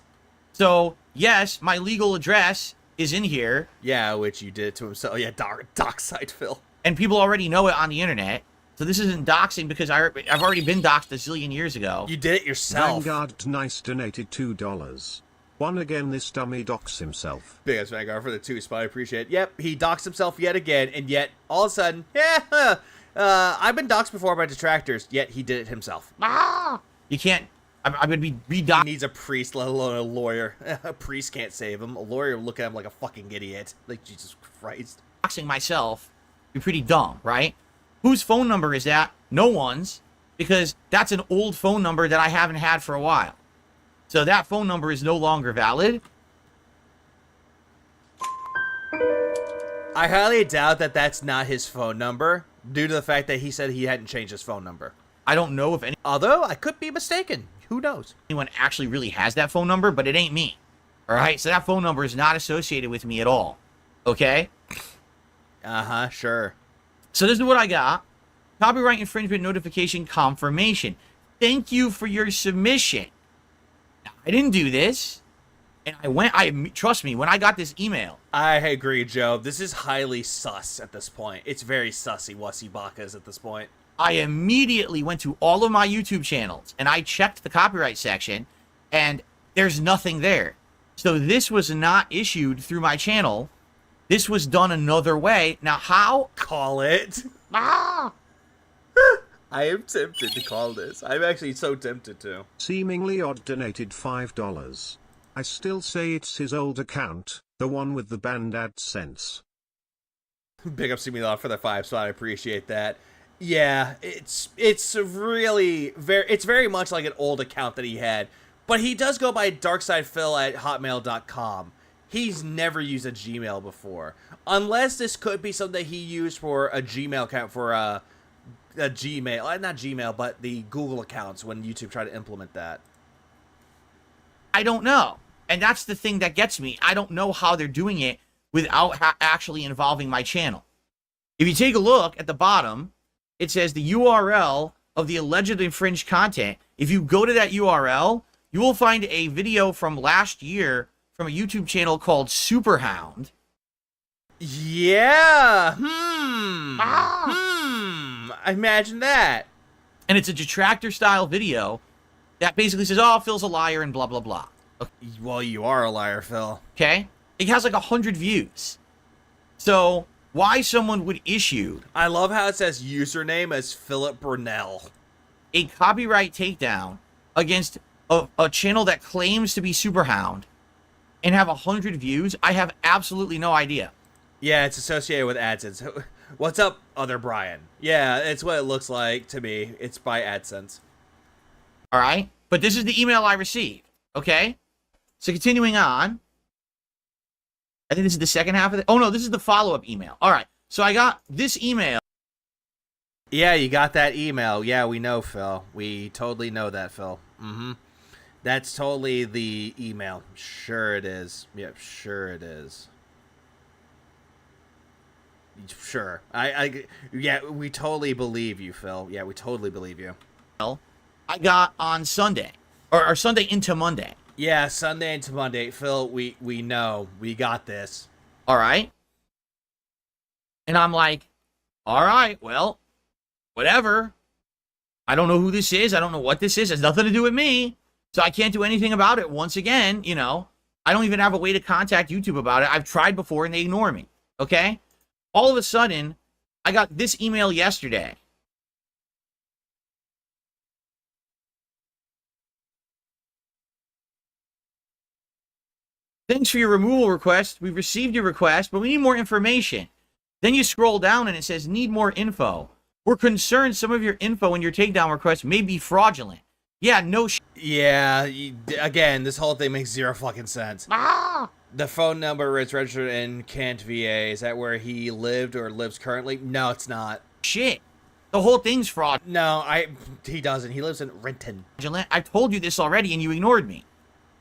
So, yes, my legal address is in here. Yeah, which you did to himself. Yeah, dockside Phil. And people already know it on the internet. So this isn't doxing because I've already been doxed a zillion years ago. You did it yourself. Vanguard Nice donated $2. One again, this dummy docs himself. Big ass Vanguard for the 2 spot. I appreciate it. Yep, he doxed himself yet again, and yet all of a sudden, I've been doxed before by detractors, yet he did it himself. You can't. I'm going to be re-doxed. He needs a priest, let alone a lawyer. A priest can't save him. A lawyer will look at him like a fucking idiot. Like, Jesus Christ. Doxing myself, you're pretty dumb, right? Whose phone number is that? No one's, because that's an old phone number that I haven't had for a while. So that phone number is no longer valid. I highly doubt that that's not his phone number, due to the fact that he said he hadn't changed his phone number. I don't know if any... Although, I could be mistaken. Who knows? Anyone actually really has that phone number, but it ain't me. All right? So that phone number is not associated with me at all. Okay? Uh-huh, sure. So this is what I got. Copyright infringement notification confirmation. Thank you for your submission. Now, I didn't do this. And trust me, when I got this email. I agree, Joe. This is highly sus at this point. It's very sussy wussy bakas at this point. I immediately went to all of my YouTube channels and I checked the copyright section and there's nothing there. So this was not issued through my channel. This was done another way. Now how? Call it. I am tempted to call this. I'm actually so tempted to. Seemingly Odd donated $5. I still say it's his old account, the one with the banned AdSense. Big up Seemingly Odd for the 5 spot. I appreciate that. Yeah, it's really very much like an old account that he had. But he does go by darksidephil@hotmail.com. He's never used a Gmail before. Unless this could be something he used for a Gmail account for a Gmail. Not Gmail, but the Google accounts when YouTube tried to implement that. I don't know. And that's the thing that gets me. I don't know how they're doing it without actually involving my channel. If you take a look at the bottom, it says the URL of the alleged infringed content. If you go to that URL, you will find a video from last year from a YouTube channel called Superhound. Yeah. Imagine that. And it's a detractor style video that basically says, oh, Phil's a liar and blah, blah, blah. Okay. Well, you are a liar, Phil. Okay? It has like 100 views. So why someone would issue... I love how it says username as Philip Burnell. a copyright takedown against a channel that claims to be Superhound and have 100 views? I have absolutely no idea. Yeah, it's associated with AdSense. What's up, other Brian? Yeah, it's what it looks like to me. It's by AdSense. All right? But this is the email I received, okay? So continuing on, I think this is the second half of it. Oh, no, this is the follow-up email. All right, so I got this email. Yeah, you got that email. Yeah, we know, Phil. We totally know that, Phil. Mm-hmm. That's totally the email. Sure it is. Yep, sure it is. Sure. Yeah, we totally believe you, Phil. Yeah, we totally believe you. I got on Sunday, or Sunday into Monday. Yeah, Sunday into Monday. Phil, we know. We got this. All right? And I'm like, all right, well, whatever. I don't know who this is. I don't know what this is. It has nothing to do with me. So I can't do anything about it. Once again, you know, I don't even have a way to contact YouTube about it. I've tried before and they ignore me. Okay? All of a sudden, I got this email yesterday. Thanks for your removal request. We've received your request, but we need more information. Then you scroll down and it says, need more info. We're concerned some of your info in your takedown request may be fraudulent. Yeah, no Yeah, again, this whole thing makes zero fucking sense. Ah! The phone number is registered in Kent, VA. Is that where he lived or lives currently? No, it's not. Shit. The whole thing's fraud. No, he doesn't. He lives in Renton. I told you this already and you ignored me.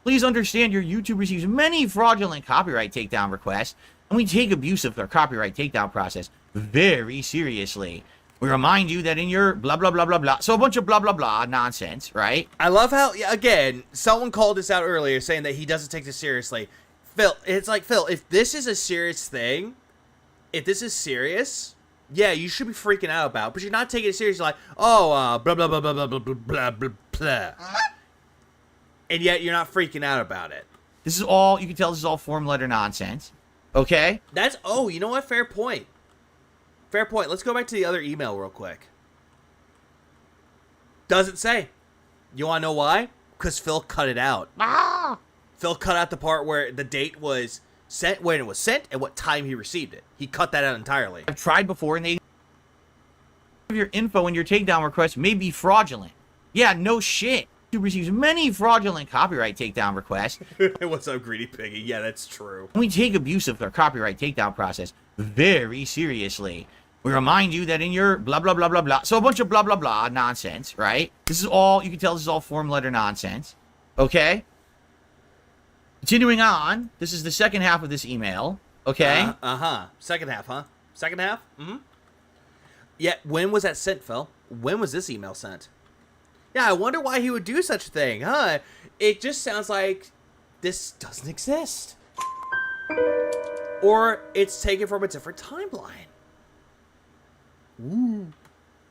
Please understand your YouTube receives many fraudulent copyright takedown requests, and we take abuse of our copyright takedown process very seriously. We remind you that in your blah, blah, blah, blah, blah. So a bunch of blah, blah, blah nonsense, right? I love how, again, someone called this out earlier saying that he doesn't take this seriously. Phil, it's like, Phil, if this is a serious thing, if this is serious, yeah, you should be freaking out about it, but you're not taking it seriously like, oh, blah, blah, blah, blah, blah, blah, blah, blah, blah. And yet you're not freaking out about it. This is all, you can tell this is all form letter nonsense. Okay? That's, oh, you know what? Fair point. Fair point. Let's go back to the other email real quick. Doesn't say. You want to know why? Because Phil cut it out. Ah! Phil cut out the part where the date was sent, when it was sent, and what time he received it. He cut that out entirely. I've tried before, and they... Your info in your takedown request may be fraudulent. Yeah, no shit. YouTube receives many fraudulent copyright takedown requests. What's up, Greedy Piggy? Yeah, that's true. We take abuse of our copyright takedown process very seriously. We remind you that in your blah, blah, blah, blah, blah. So a bunch of blah, blah, blah nonsense, right? This is all, you can tell this is all form letter nonsense. Okay? Continuing on, this is the second half of this email. Okay? Second half, huh? Second half? Mm-hmm. Yeah, when was that sent, Phil? When was this email sent? Yeah, I wonder why he would do such a thing, huh? It just sounds like this doesn't exist. Or it's taken from a different timeline. Ooh.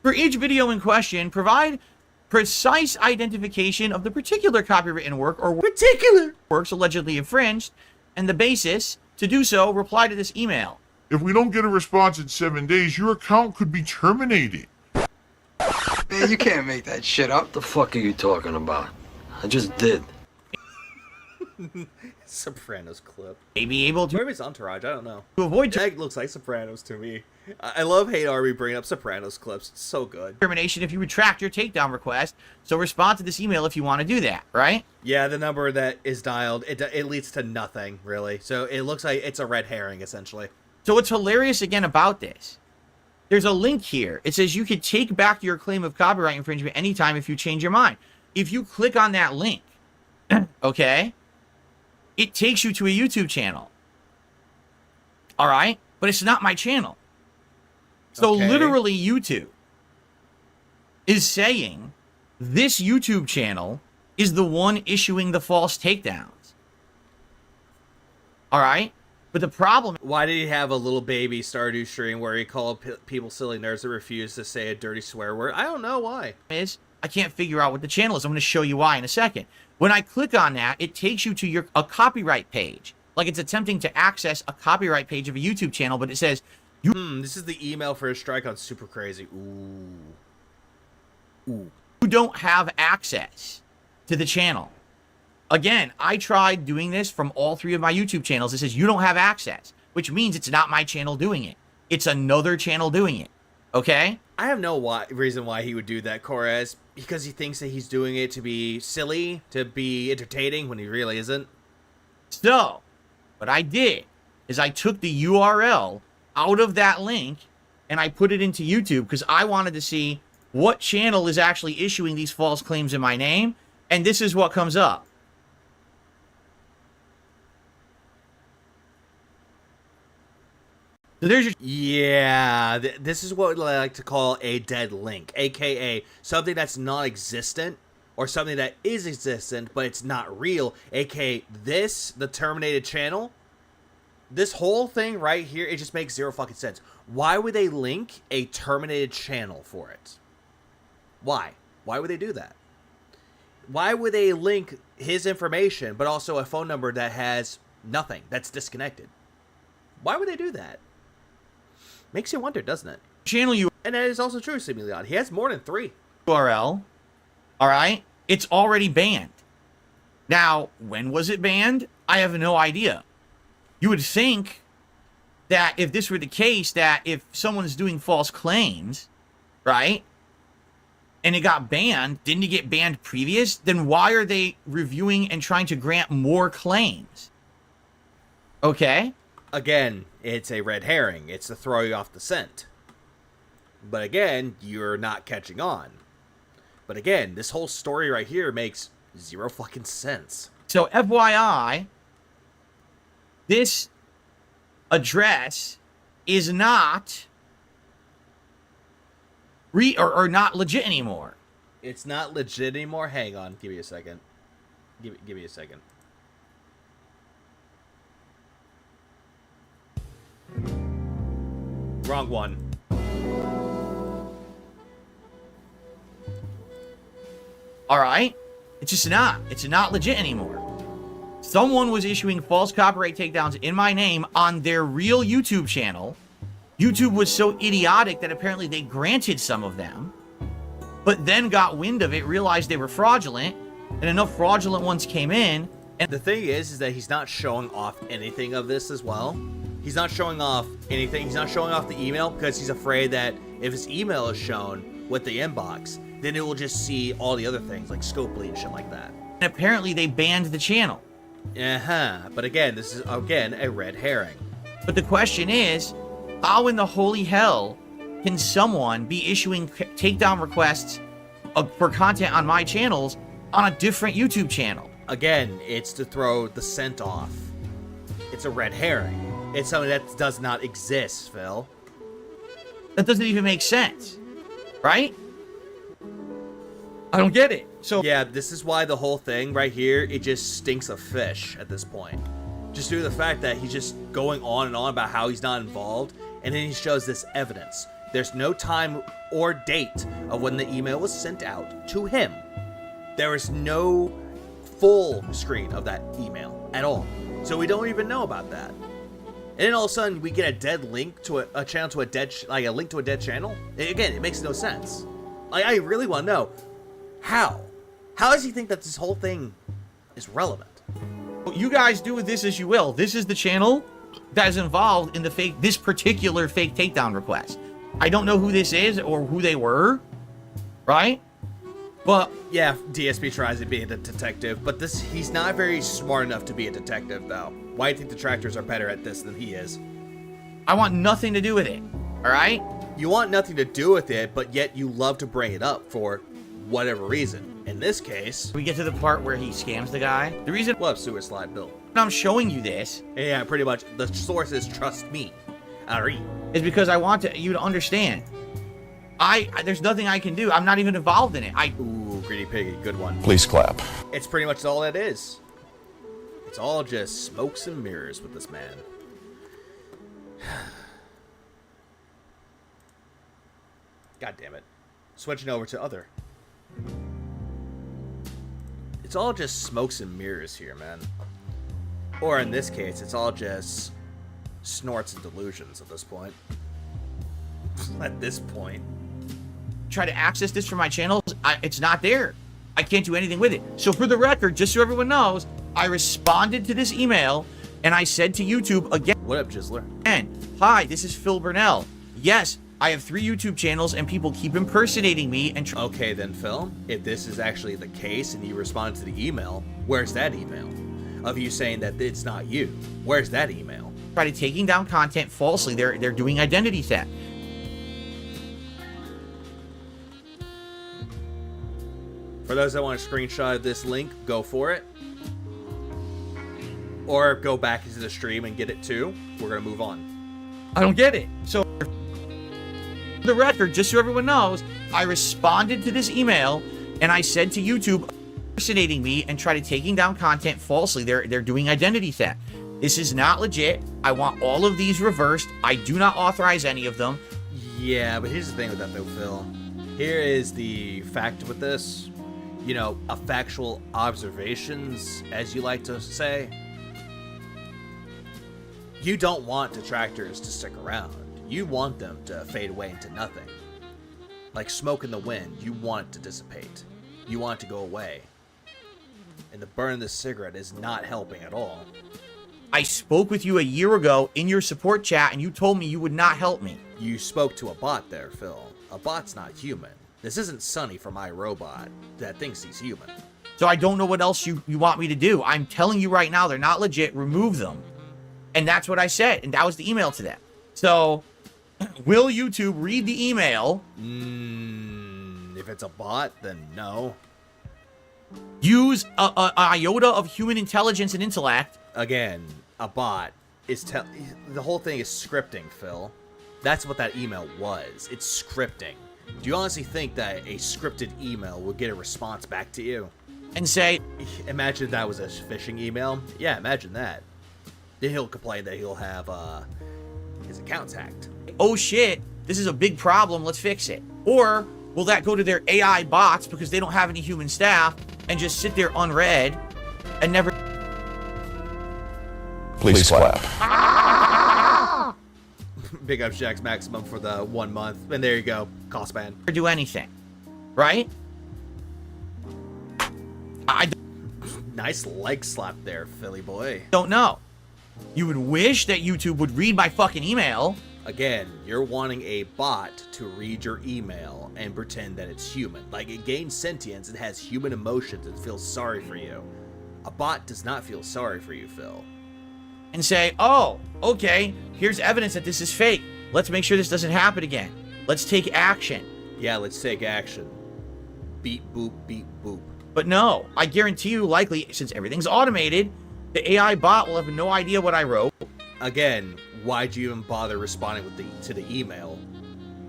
For each video in question, provide precise identification of the particular copywritten work or works allegedly infringed, and the basis to do so, reply to this email. If we don't get a response in 7 days, your account could be terminated. Man, you can't make that shit up. What the fuck are you talking about? I just did. Sopranos clip. May be able to... Maybe it's Entourage, I don't know. To avoid... That looks like Sopranos to me. I love Hate Army bringing up Sopranos clips. It's so good. Termination if you retract your takedown request. So respond to this email if you want to do that, right? Yeah, the number that is dialed, it leads to nothing, really. So it looks like it's a red herring, essentially. So what's hilarious again about this, there's a link here. It says you could take back your claim of copyright infringement anytime if you change your mind. If you click on that link, okay, it takes you to a YouTube channel. All right? But it's not my channel. So literally YouTube is saying this YouTube channel is the one issuing the false takedowns. All right? But the problem... Why did he have a little baby Stardew stream where he called people silly nerds that refuse to say a dirty swear word? I don't know why. I can't figure out what the channel is. I'm going to show you why in a second. When I click on that, it takes you to a copyright page. Like it's attempting to access a copyright page of a YouTube channel, but it says... This is the email for a strike on Super Crazy. Ooh. You don't have access to the channel. Again, I tried doing this from all 3 of my YouTube channels. It says you don't have access, which means it's not my channel doing it. It's another channel doing it. Okay? I have no reason why he would do that, Corez, because he thinks that he's doing it to be silly, to be entertaining, when he really isn't. So, what I did is I took the URL out of that link and I put it into YouTube because I wanted to see what channel is actually issuing these false claims in my name, and this is what comes up. So there's your... Yeah, this is what I like to call a dead link, aka something that's non-existent or something that is existent but it's not real, aka this, the terminated channel. This whole thing right here, it just makes zero fucking sense. Why would they link a terminated channel for it? Why? Why would they do that? Why would they link his information but also a phone number that has nothing, that's disconnected? Why would they do that? Makes you wonder, doesn't it? Channel you... And that is also true, Similion. He has more than 3. URL, all right? It's already banned. Now, when was it banned? I have no idea. You would think that if this were the case, that if someone's doing false claims, right, and it got banned, didn't it get banned previous? Then why are they reviewing and trying to grant more claims? Okay? Again, it's a red herring. It's to throw you off the scent. But again, you're not catching on. But again, this whole story right here makes zero fucking sense. So FYI, this address is not not legit anymore. It's not legit anymore? Hang on, give me a second. Give me a second. Wrong one. All right? It's just not. It's not legit anymore. Someone was issuing false copyright takedowns in my name on their real YouTube channel. YouTube was so idiotic that apparently they granted some of them, but then got wind of it, realized they were fraudulent, and enough fraudulent ones came in. And the thing is that he's not showing off anything of this as well. He's not showing off anything. He's not showing off the email because he's afraid that if his email is shown with the inbox, then it will just see all the other things like Scopely and shit like that. And apparently they banned the channel. But again, this is, again, a red herring. But the question is, how in the holy hell can someone be issuing takedown requests for content on my channels on a different YouTube channel? Again, it's to throw the scent off. It's a red herring. It's something that does not exist, Phil. That doesn't even make sense, right? I don't get it. So yeah, this is why the whole thing right here, it just stinks of fish at this point. Just due to the fact that he's just going on and on about how he's not involved, and then he shows this evidence. There's no time or date of when the email was sent out to him. There is no full screen of that email at all. So we don't even know about that. And then all of a sudden we get a dead link to a channel to a dead, like a link to a dead channel. Again, it makes no sense. Like, I really want to know how. How does he think that this whole thing is relevant? You guys do with this as you will. This is the channel that is involved in this particular fake takedown request. I don't know who this is or who they were, right? But yeah, DSP tries to be a detective, but he's not very smart enough to be a detective, though. Why do you think detractors are better at this than he is? I want nothing to do with it, all right? You want nothing to do with it, but yet you love to bring it up for whatever reason. In this case, we get to the part where he scams the guy. The reason sewer slide Bill. I'm showing you this, yeah, pretty much the source is trust me, Ari, is because I want you to understand. There's nothing I can do. I'm not even involved in it. Ooh, greedy piggy, good one. Please clap. It's pretty much all that is. It's all just smokes and mirrors with this man. God damn it. Switching over to other. It's all just smokes and mirrors here, man. Or in this case, it's all just snorts and delusions at this point. At this point. Try to access this from my channels, it's not there. I can't do anything with it. So for the record, just so everyone knows, I responded to this email and I said to YouTube again. What up, Jizzler? And hi, this is Phil Burnell. Yes, I have 3 YouTube channels and people keep impersonating me and okay then, Phil, if this is actually the case and you responded to the email, where's that email? Of you saying that it's not you. Where's that email? try to taking down content falsely. They're doing identity theft. For those that want a screenshot of this link, go for it. Or go back into the stream and get it too. We're gonna move on. I don't get it. So for the record, just so everyone knows, I responded to this email and I said to YouTube impersonating me and try to taking down content falsely. They're doing identity theft. This is not legit. I want all of these reversed. I do not authorize any of them. Yeah, but here's the thing with that though, Phil. Here is the fact with this. You know, a factual observations, as you like to say. You don't want detractors to stick around. You want them to fade away into nothing. Like smoke in the wind, you want it to dissipate. You want it to go away. And the burn of the cigarette is not helping at all. I spoke with you a year ago in your support chat and you told me you would not help me. You spoke to a bot there, Phil. A bot's not human. This isn't Sonny from iRobot that thinks he's human. So I don't know what else you want me to do. I'm telling you right now, they're not legit. Remove them. And that's what I said. And that was the email to them. So will YouTube read the email? If it's a bot, then no. Use a iota of human intelligence and intellect. Again, a bot is the whole thing is scripting, Phil. That's what that email was. It's scripting. Do you honestly think that a scripted email will get a response back to you? And say, imagine that was a phishing email. Yeah, imagine that. Then he'll complain that he'll have his accounts hacked. Oh shit, this is a big problem, let's fix it. Or will that go to their AI bots because they don't have any human staff and just sit there unread and never... Please clap. Big up Shax Maximum for the 1 month. And there you go. Cost ban. Or do anything. Right? Nice leg slap there, Philly boy. Don't know. You would wish that YouTube would read my fucking email. Again, you're wanting a bot to read your email and pretend that it's human. Like, it gains sentience, it has human emotions, and feels sorry for you. A bot does not feel sorry for you, Phil. And say, oh, okay, here's evidence that this is fake. Let's make sure this doesn't happen again. Let's take action. Yeah, let's take action. Beep, boop, beep, boop. But no, I guarantee you, likely, since everything's automated, the AI bot will have no idea what I wrote. Again, why'd you even bother responding to the email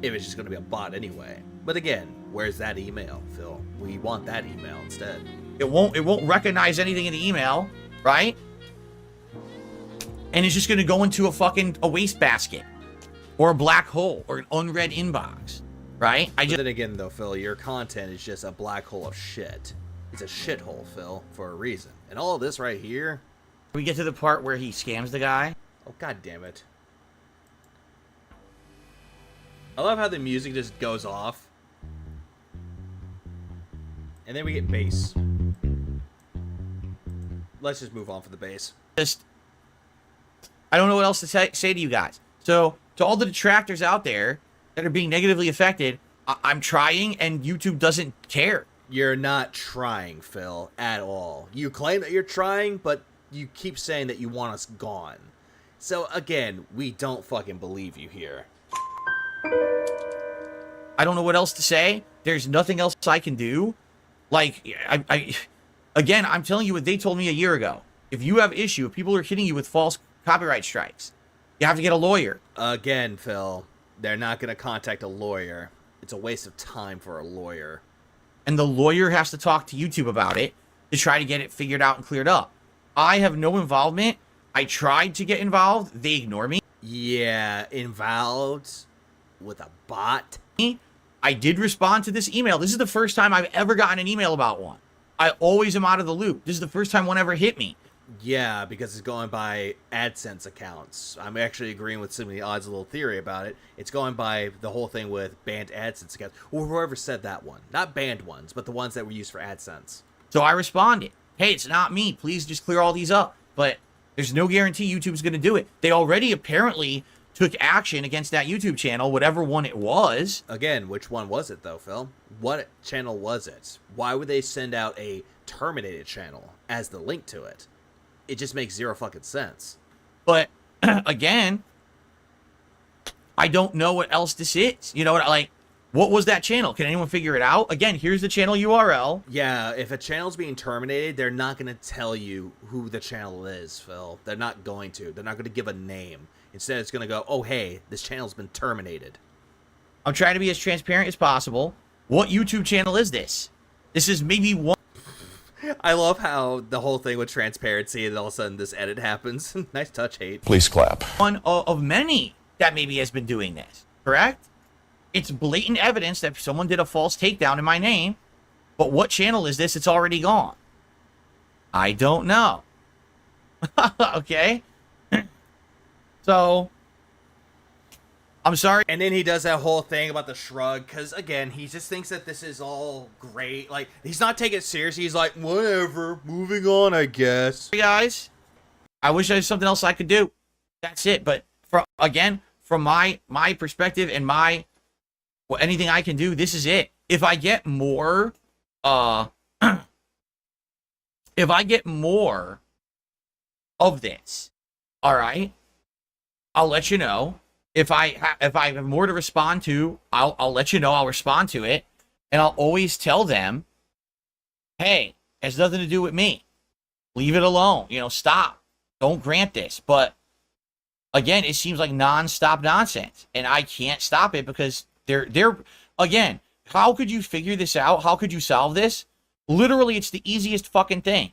if it's just going to be a bot anyway? But again, where's that email, Phil? We want that email instead. It won't recognize anything in the email, right? And it's just going to go into a wastebasket or a black hole or an unread inbox, right? But then again, though, Phil, your content is just a black hole of shit. It's a shithole, Phil, for a reason. And all of this right here... We get to the part where he scams the guy. Oh, god damn it. I love how the music just goes off. And then we get bass. Let's just move on for the bass. I don't know what else to say to you guys. So, to all the detractors out there that are being negatively affected, I'm trying and YouTube doesn't care. You're not trying, Phil, at all. You claim that you're trying, but you keep saying that you want us gone. So, again, we don't fucking believe you here. I don't know what else to say. There's nothing else I can do. Like, again, I'm telling you what they told me a year ago. If you have issue, if people are hitting you with false copyright strikes, you have to get a lawyer. Again, Phil, they're not going to contact a lawyer. It's a waste of time for a lawyer. And the lawyer has to talk to YouTube about it to try to get it figured out and cleared up. I have no involvement. I tried to get involved. They ignore me. Yeah, involved with a bot. I did respond to this email. This is the first time I've ever gotten an email about one. I always am out of the loop. This is the first time one ever hit me. Yeah, because it's going by AdSense accounts. I'm actually agreeing with some of the odds, a little theory about it. It's going by the whole thing with banned AdSense accounts, or whoever said that one. Not banned ones, but the ones that were used for AdSense. So I responded, hey, it's not me. Please just clear all these up. But there's no guarantee YouTube's going to do it. They already apparently took action against that YouTube channel, whatever one it was. Again, which one was it, though, Phil? What channel was it? Why would they send out a terminated channel as the link to it? It just makes zero fucking sense. But, again, I don't know what else this is. You know what? Like, what was that channel? Can anyone figure it out? Again, here's the channel URL. Yeah, if a channel's being terminated, they're not going to tell you who the channel is, Phil. They're not going to. They're not going to give a name. Instead, it's going to go, oh, hey, this channel's been terminated. I'm trying to be as transparent as possible. What YouTube channel is this? This is maybe one. I love how the whole thing with transparency and all of a sudden this edit happens. Nice touch, hate. Please clap. One of many that maybe has been doing this, correct? It's blatant evidence that someone did a false takedown in my name. But what channel is this? It's already gone. I don't know. Okay? So, I'm sorry. And then he does that whole thing about the shrug, because, again, he just thinks that this is all great. Like, he's not taking it seriously. He's like, whatever, moving on, I guess. Hey, guys, I wish there was something else I could do. That's it. But, from my perspective and anything I can do, this is it. If I get more, of this, all right, I'll let you know. If I have more to respond to, I'll let you know. I'll respond to it, and I'll always tell them, "Hey, it has nothing to do with me. Leave it alone. You know, stop. Don't grant this." But again, it seems like non-stop nonsense, and I can't stop it because they're again. How could you figure this out? How could you solve this? Literally, it's the easiest fucking thing.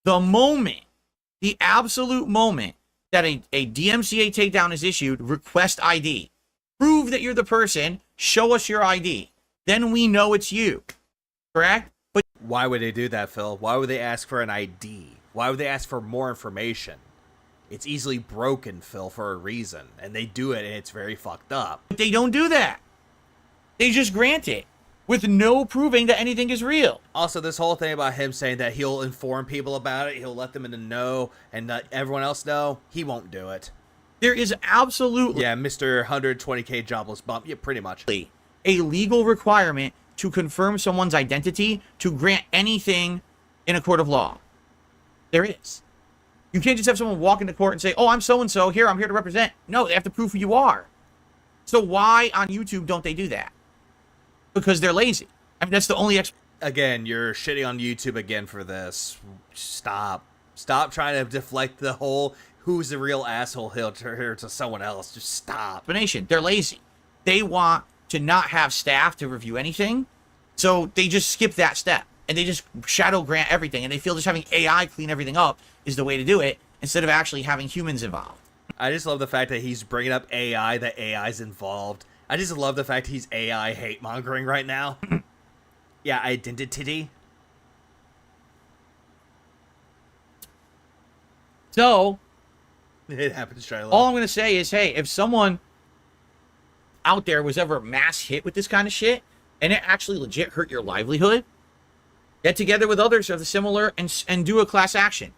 The absolute moment that a DMCA takedown is issued, request ID. Prove that you're the person. Show us your ID. Then we know it's you. Correct? But why would they do that, Phil? Why would they ask for an ID? Why would they ask for more information? It's easily broken, Phil, for a reason. And they do it, and it's very fucked up. But they don't do that. They just grant it with no proving that anything is real. Also, this whole thing about him saying that he'll inform people about it, he'll let them in the know, and let everyone else know, he won't do it. There is absolutely... Yeah, Mr. 120K jobless bump. Yeah, pretty much. A legal requirement to confirm someone's identity to grant anything in a court of law. There is. You can't just have someone walk into court and say, oh, I'm so-and-so, here, I'm here to represent. No, they have to prove who you are. So why on YouTube don't they do that? Because they're lazy. I mean, that's the only Again, you're shitting on YouTube again for this. Stop. Stop trying to deflect the whole who's the real asshole here to someone else. Just stop. Explanation. They're lazy. They want to not have staff to review anything, so they just skip that step. And they just shadow grant everything. And they feel just having AI clean everything up is the way to do it, instead of actually having humans involved. I just love the fact that he's bringing up AI, that AI's involved. I just love the fact he's AI hate-mongering right now. Yeah, identity. So, it happens, Shiloh. All I'm going to say is, hey, if someone out there was ever mass hit with this kind of shit, and it actually legit hurt your livelihood, get together with others of the similar and do a class action.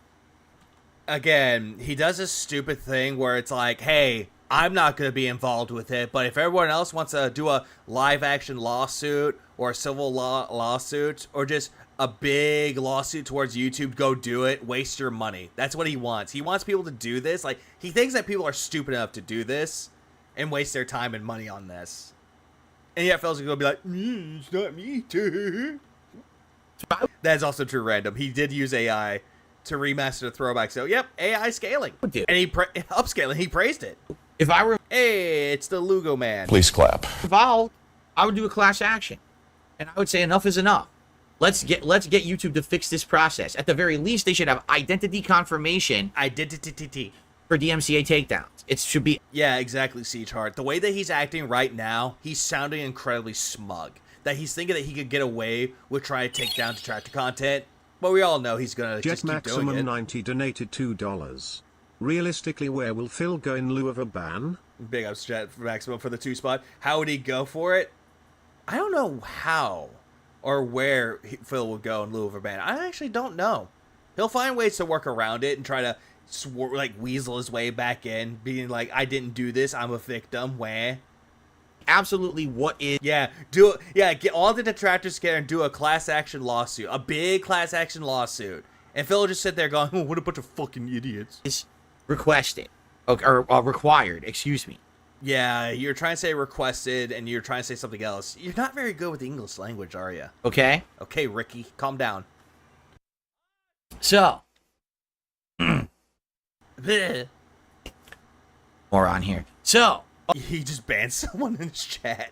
Again, he does this stupid thing where it's like, hey, I'm not going to be involved with it, but if everyone else wants to do a live action lawsuit or a civil lawsuit or just a big lawsuit towards YouTube, go do it. Waste your money. That's what he wants. He wants people to do this. Like, he thinks that people are stupid enough to do this and waste their time and money on this. And yet fellas are going to be like, it's not me too. That's also true random. He did use AI to remaster the throwback. So, yep, AI scaling. And he upscaling. He praised it. If I were... Hey, it's the Lugo man. Please clap. Involved, I would do a class action. And I would say enough is enough. Let's get YouTube to fix this process. At the very least, they should have identity confirmation. Identity. For DMCA takedowns. It should be... Yeah, exactly, Siege Heart. The way that he's acting right now, he's sounding incredibly smug. That he's thinking that he could get away with trying to take down detractor content. But we all know he's gonna Jet just keep doing Maximum it. 90 donated $2. Realistically, where will Phil go in lieu of a ban? Big ups Jet Maximum for the 2 spot. How would he go for it? I don't know how or where Phil would go in lieu of a ban. I actually don't know. He'll find ways to work around it and try to weasel his way back in, being like, I didn't do this, I'm a victim. Wah. Absolutely, what is... Yeah, get all the detractors together and do a class action lawsuit. A big class action lawsuit. And Phil will just sit there going, oh, what a bunch of fucking idiots. Is requested. Or required, excuse me. Yeah, you're trying to say requested, and you're trying to say something else. You're not very good with the English language, are you? Okay. Okay, Ricky, calm down. So. More on here. So. He just banned someone in his chat.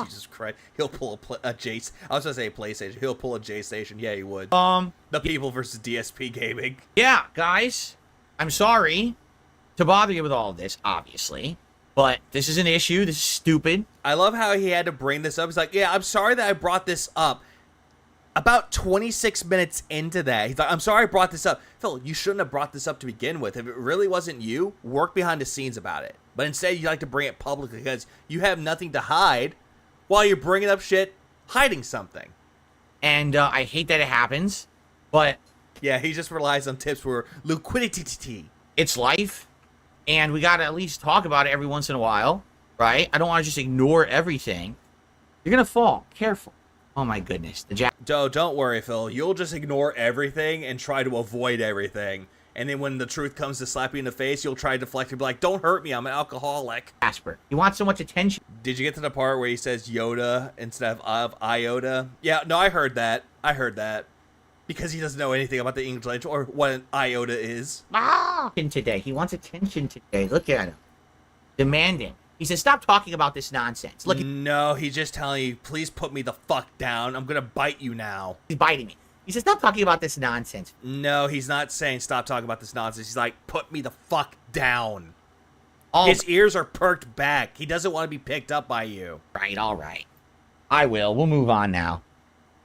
Jesus Christ. He'll pull a J... I was going to say a PlayStation. He'll pull a J Station. Yeah, he would. The people versus DSP gaming. Yeah, guys. I'm sorry to bother you with all of this, obviously. But this is an issue. This is stupid. I love how he had to bring this up. He's like, yeah, I'm sorry that I brought this up. About 26 minutes into that, he's like, I'm sorry I brought this up. Phil, you shouldn't have brought this up to begin with. If it really wasn't you, work behind the scenes about it. But instead, you like to bring it publicly because you have nothing to hide while you're bringing up shit, hiding something. And I hate that it happens, but... Yeah, he just relies on tips for liquidity. It's life, and we got to at least talk about it every once in a while, right? I don't want to just ignore everything. You're going to fall. Careful. Oh, my goodness. Don't worry, Phil. You'll just ignore everything and try to avoid everything. And then when the truth comes to slap you in the face, you'll try to deflect and be like, don't hurt me, I'm an alcoholic. Casper, you want so much attention. Did you get to the part where he says Yoda instead of iota? Yeah, no, I heard that. Because he doesn't know anything about the English language or what an iota is. Today. He wants attention today. Look at him. Demanding. He says, stop talking about this nonsense. Look. No, he's just telling you, please put me the fuck down. I'm going to bite you now. He's biting me. He says, stop talking about this nonsense. No, he's not saying stop talking about this nonsense. He's like, put me the fuck down. Oh, his ears are perked back. He doesn't want to be picked up by you. Right, all right. I will. We'll move on now.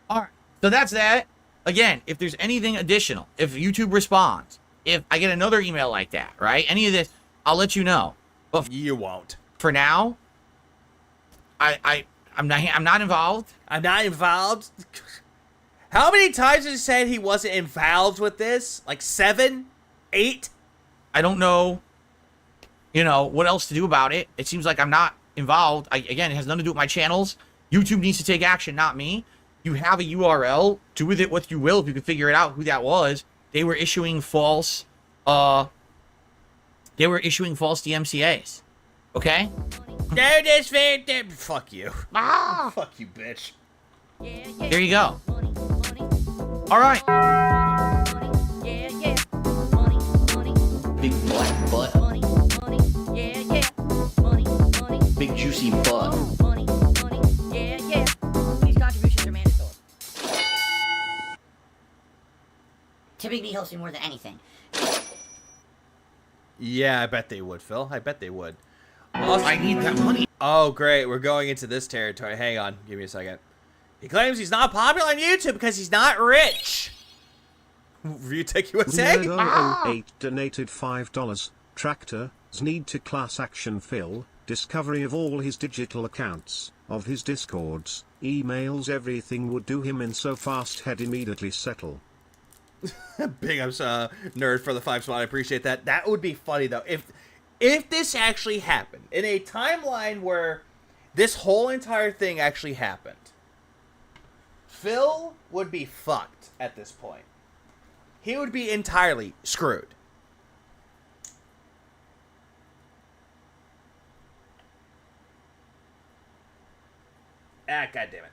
All right. So that's that. Again, if there's anything additional, if YouTube responds, if I get another email like that, right? Any of this, I'll let you know. But you won't. For now, I'm not involved. I'm not involved. How many times has he said he wasn't involved with this? Like 7? 8? I don't know, what else to do about it. It seems like I'm not involved. Again, it has nothing to do with my channels. YouTube needs to take action, not me. You have a URL. Do with it what you will if you can figure it out who that was. They were issuing false DMCAs. Okay? Fuck you. Fuck you, bitch. There you go. All right. Big black butt. Big juicy butt. These contributions are mandatory. Typically helps me more than anything. Yeah, I bet they would, Phil. I bet they would. I need that money. Oh, great. We're going into this territory. Hang on. Give me a second. He claims he's not popular on YouTube because he's not rich. Retake USA? Leonard08 donated $5. Tractors need to class action Phil. Discovery of all his digital accounts, of his discords, emails, everything would do him in so fast head immediately settle. Big ups, nerd, for the 5 spot. I appreciate that. That would be funny, though. If this actually happened, in a timeline where this whole entire thing actually happened, Phil would be fucked at this point. He would be entirely screwed. Ah, goddammit.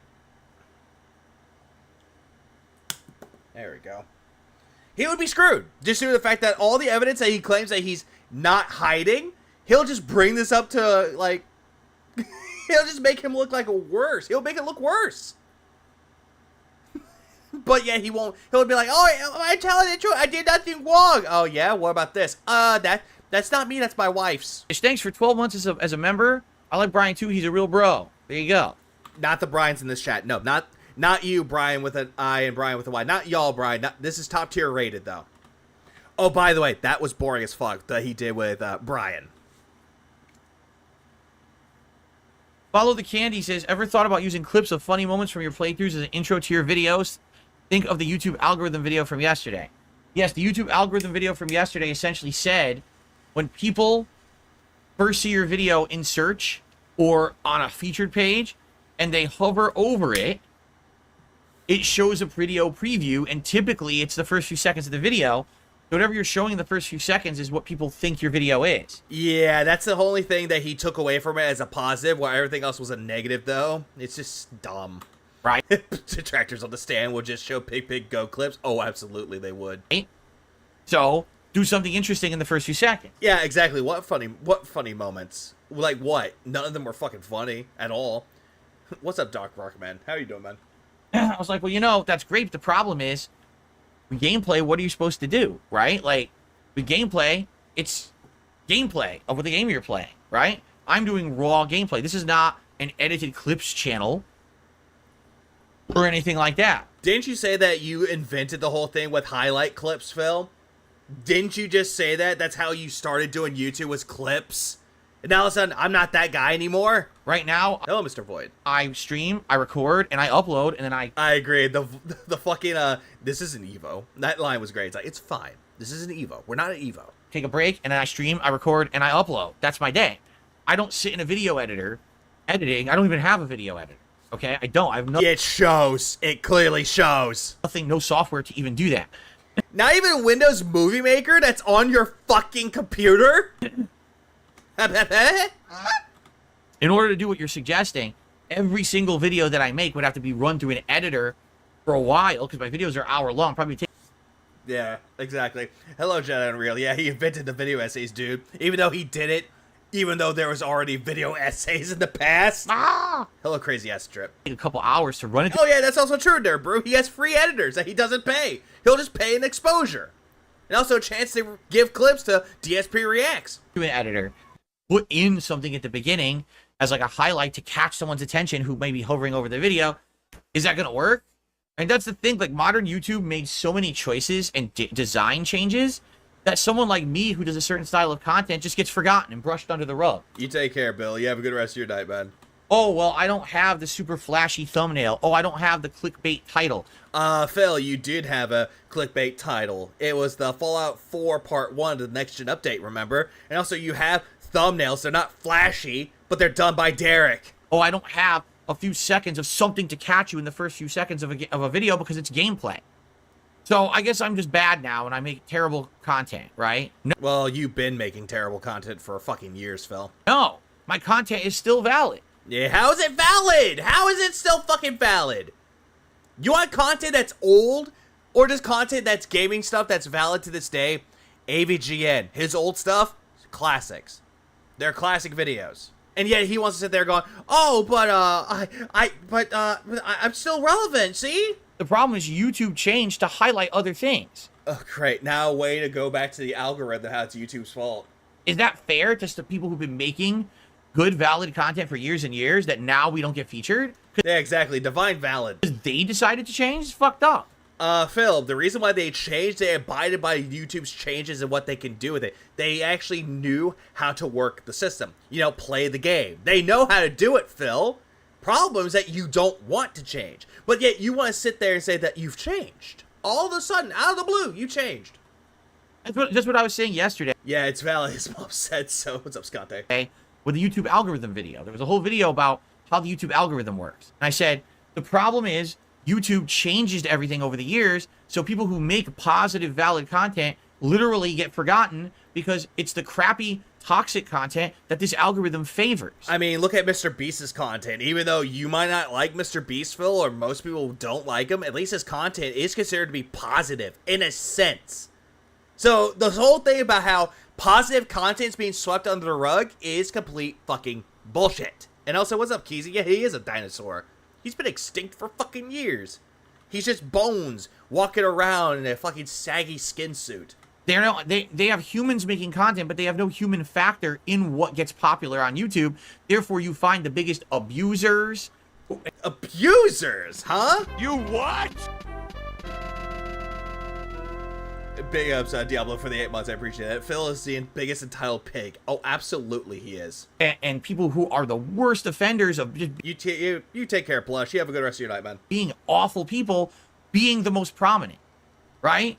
There we go. He would be screwed. Just due to the fact that all the evidence that he claims that he's not hiding, he'll just bring this up to, like, he'll just make him look like a worse. He'll make it look worse. But yeah, he won't. He'll be like, oh, am I telling the truth? I did nothing wrong. Oh, yeah? What about this? That's not me. That's my wife's. Thanks for 12 months as a member. I like Brian, too. He's a real bro. There you go. Not the Brian's in this chat. No, not Not you, Brian, with an I and Brian with a Y. Not y'all, Brian. This is top tier rated, though. Oh, by the way, that was boring as fuck that he did with Brian. Follow the Candy says, ever thought about using clips of funny moments from your playthroughs as an intro to your videos? Think of the YouTube algorithm video from yesterday. Yes, the YouTube algorithm video from yesterday essentially said, when people first see your video in search or on a featured page, and they hover over it, it shows a video preview, and typically it's the first few seconds of the video. Whatever you're showing in the first few seconds is what people think your video is. Yeah, that's the only thing that he took away from it as a positive, while everything else was a negative, though. It's just dumb. Right? Detractors on the stand will just show pig go clips. Oh, absolutely, they would. Right? So, do something interesting in the first few seconds. Yeah, exactly. What funny moments? Like what? None of them were fucking funny at all. What's up, Doc Rockman? How you doing, man? I was like, well, you know, that's great, but the problem is, with gameplay, what are you supposed to do, right? Like, with gameplay, it's gameplay of what the game you're playing, right? I'm doing raw gameplay. This is not an edited clips channel or anything like that. Didn't you say that you invented the whole thing with highlight clips, Phil? Didn't you just say that? That's how you started doing YouTube, was clips? And now all of a sudden, I'm not that guy anymore? Right now... Hello, Mr. Void. I stream, I record, and I upload, and then I agree. The fucking, this is an Evo. That line was great. It's like, it's fine. This is an Evo. We're not an Evo. Take a break, and then I stream, I record, and I upload. That's my day. I don't sit in a video editor editing. I don't even have a video editor. Okay? I don't. I have no... It shows. It clearly shows. Nothing, no software to even do that. Not even Windows Movie Maker that's on your fucking computer? In order to do what you're suggesting, every single video that I make would have to be run through an editor for a while, because my videos are hour long. Probably take... Yeah, exactly. Hello, Jedi Unreal. Yeah, he invented the video essays, dude. Even though he did it, even though there was already video essays in the past. Hello, Crazy Ass Trip. Take a couple hours to run it. Oh yeah, that's also true there, bro. He has free editors that he doesn't pay. He'll just pay an exposure. And also a chance to give clips to DSP Reacts. To an editor. Put in something at the beginning as like a highlight to catch someone's attention who may be hovering over the video. Is that going to work? And that's the thing, like modern YouTube made so many choices and design changes that someone like me who does a certain style of content just gets forgotten and brushed under the rug. You take care, Bill. You have a good rest of your night, man. Oh, well, I don't have the super flashy thumbnail. Oh, I don't have the clickbait title. Phil, you did have a clickbait title. It was the Fallout 4 Part 1 of the Next Gen Update, remember? And also you have thumbnails. They're not flashy, but they're done by Derek. Oh, I don't have a few seconds of something to catch you in the first few seconds of a video because it's gameplay. So I guess I'm just bad now and I make terrible content, right? No. Well, you've been making terrible content for fucking years, Phil. No, my content is still valid. Yeah, how is it valid? How is it still fucking valid? You want content that's old? Or just content that's gaming stuff that's valid to this day? AVGN, his old stuff, classics. They're classic videos. And yet he wants to sit there going, oh, but I'm still relevant, see? The problem is YouTube changed to highlight other things. Oh, great. Now a way to go back to the algorithm, how it's YouTube's fault. Is that fair to the people who've been making good, valid content for years and years that now we don't get featured? Yeah, exactly. Divine valid. Because they decided to change? It's fucked up. Phil, the reason why they changed, they abided by YouTube's changes and what they can do with it. They actually knew how to work the system. You know, play the game. They know how to do it, Phil. Problem is that you don't want to change. But yet you want to sit there and say that you've changed. All of a sudden, out of the blue, you changed. That's what I was saying yesterday. Yeah, it's valid. His mom said so. What's up, Scott? Okay, with the YouTube algorithm video. There was a whole video about how the YouTube algorithm works. And I said, the problem is YouTube changes everything over the years, so people who make positive, valid content literally get forgotten because it's the crappy, toxic content that this algorithm favors. I mean, look at Mr. Beast's content. Even though you might not like Mr. Beast, Phil, or most people don't like him, at least his content is considered to be positive, in a sense. So, the whole thing about how positive content's being swept under the rug is complete fucking bullshit. And also, what's up, Keezy? Yeah, he is a dinosaur. He's been extinct for fucking years. He's just bones walking around in a fucking saggy skin suit. They have humans making content, but they have no human factor in what gets popular on YouTube. Therefore, you find the biggest abusers, Abusers, huh? You what? Big ups, Diablo, for the 8 months. I appreciate it. Phil is the biggest entitled pig. Oh, absolutely he is. And people who are the worst offenders of just You take care, Plush. You have a good rest of your night, man. being awful people being the most prominent, right?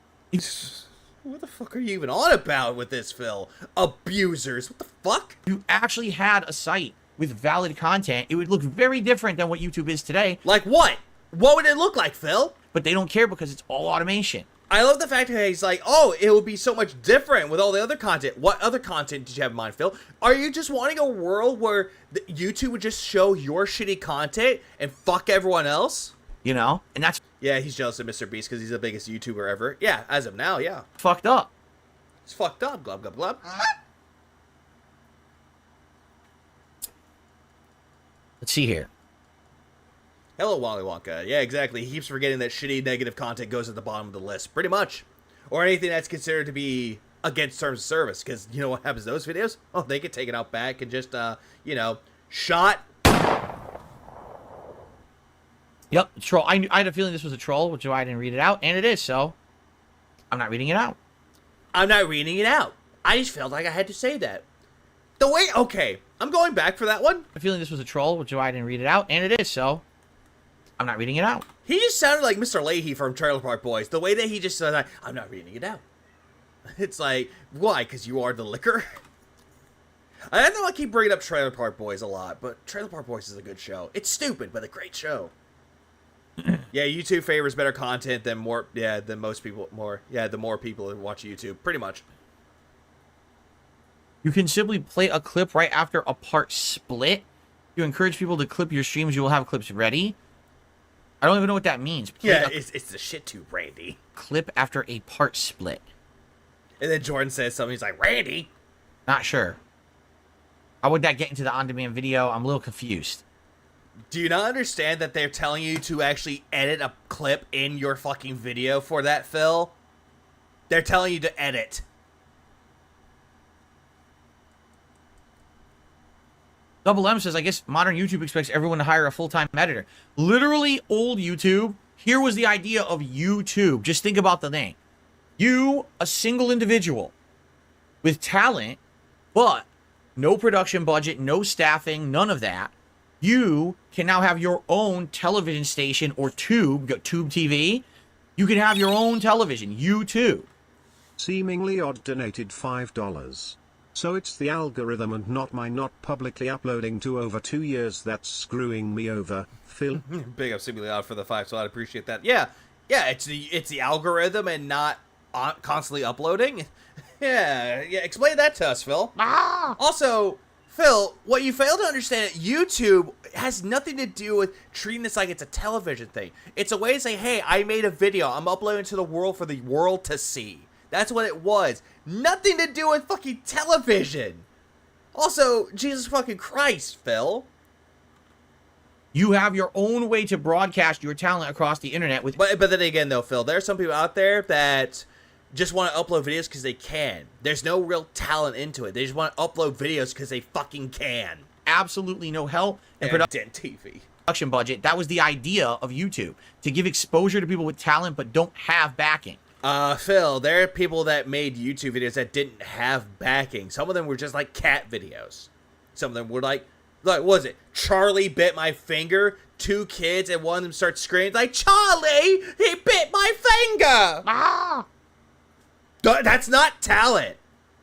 What the fuck are you even on about with this, Phil? Abusers. What the fuck? If you actually had a site with valid content, it would look very different than what YouTube is today. Like what? What would it look like, Phil? But they don't care because it's all automation. I love the fact that he's like, oh, it would be so much different with all the other content. What other content did you have in mind, Phil? Are you just wanting a world where YouTube would just show your shitty content and fuck everyone else? You know? And that's Yeah, he's jealous of Mr. Beast because he's the biggest YouTuber ever. Yeah, as of now, yeah. fucked up. It's fucked up, glub, glub, glub. Let's see here. Hello, Wally Wonka. Yeah, exactly. He keeps forgetting that shitty negative content goes at the bottom of the list, pretty much. Or anything that's considered to be against terms of service, because you know what happens to those videos? Oh, they get taken out back and just, you know, shot. Yep, troll. I had a feeling this was a troll, which is why I didn't read it out, and it is, so I'm not reading it out. I'm not reading it out. I just felt like I had to say that. The way, okay, I'm going back for that one. I had a feeling this was a troll, which is why I didn't read it out, and it is, so I'm not reading it out. He just sounded like Mr. Leahy from Trailer Park Boys. The way that he just said, I'm not reading it out. It's like, why? Because you are the liquor? I know I keep bringing up Trailer Park Boys a lot, but Trailer Park Boys is a good show. It's stupid, but a great show. Yeah, YouTube favors better content than most people, the more people who watch YouTube, pretty much. You can simply play a clip right after a part split. You encourage people to clip your streams, you will have clips ready. I don't even know what that means. Yeah, it's the shit too, Randy. Clip after a part split. And then Jordan says something, he's like, Randy? Not sure. How would that get into the on-demand video? I'm a little confused. Do you not understand that they're telling you to actually edit a clip in your fucking video for that, Phil? They're telling you to edit. Double M says, I guess modern YouTube expects everyone to hire a full-time editor. Literally, old YouTube, here was the idea of YouTube. Just think about the thing. You, a single individual with talent, but no production budget, no staffing, none of that. You can now have your own television station or tube TV. You can have your own television, YouTube. Seemingly Odd donated $5. So it's the algorithm and not my not publicly uploading to over 2 years that's screwing me over, Phil. Big up Seemingly Odd for the 5, so I'd appreciate that. Yeah, it's the algorithm and not constantly uploading. yeah, explain that to us, Phil. Also, Phil, what you fail to understand, YouTube has nothing to do with treating this like it's a television thing. It's a way to say, hey, I made a video. I'm uploading to the world for the world to see. That's what it was. Nothing to do with fucking television. Also, Jesus fucking Christ, Phil. You have your own way to broadcast your talent across the internet with... But then again, though, Phil, there are some people out there that just want to upload videos because they can. There's no real talent into it. They just want to upload videos because they fucking can. Absolutely no help and TV. Production budget. That was the idea of YouTube. To give exposure to people with talent but don't have backing. Phil, there are people that made YouTube videos that didn't have backing. Some of them were just like cat videos. Some of them were like what was it? Charlie bit my finger. 2 kids and one of them starts screaming like, Charlie, he bit my finger. That's not talent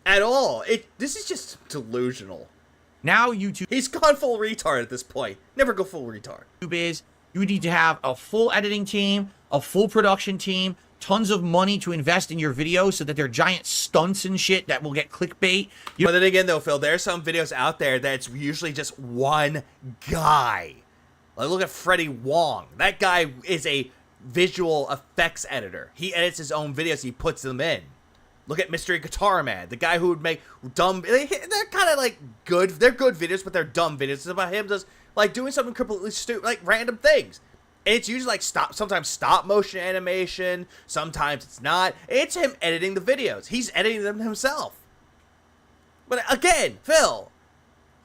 at all. This is just delusional. Now YouTube... He's gone full retard at this point. Never go full retard. YouTube is, you need to have a full editing team, a full production team, tons of money to invest in your videos so that they're giant stunts and shit that will get clickbait. But then again, though, Phil, there are some videos out there that's usually just one guy. Like, look at Freddie Wong. That guy is a visual effects editor. He edits his own videos. He puts them in. Look at Mystery Guitar Man, the guy who would make dumb... They're kind of, like, good. They're good videos, but they're dumb videos. It's about him just, like, doing something completely stupid, like, random things. And it's usually, like, sometimes stop-motion animation. Sometimes it's not. It's him editing the videos. He's editing them himself. But, again, Phil,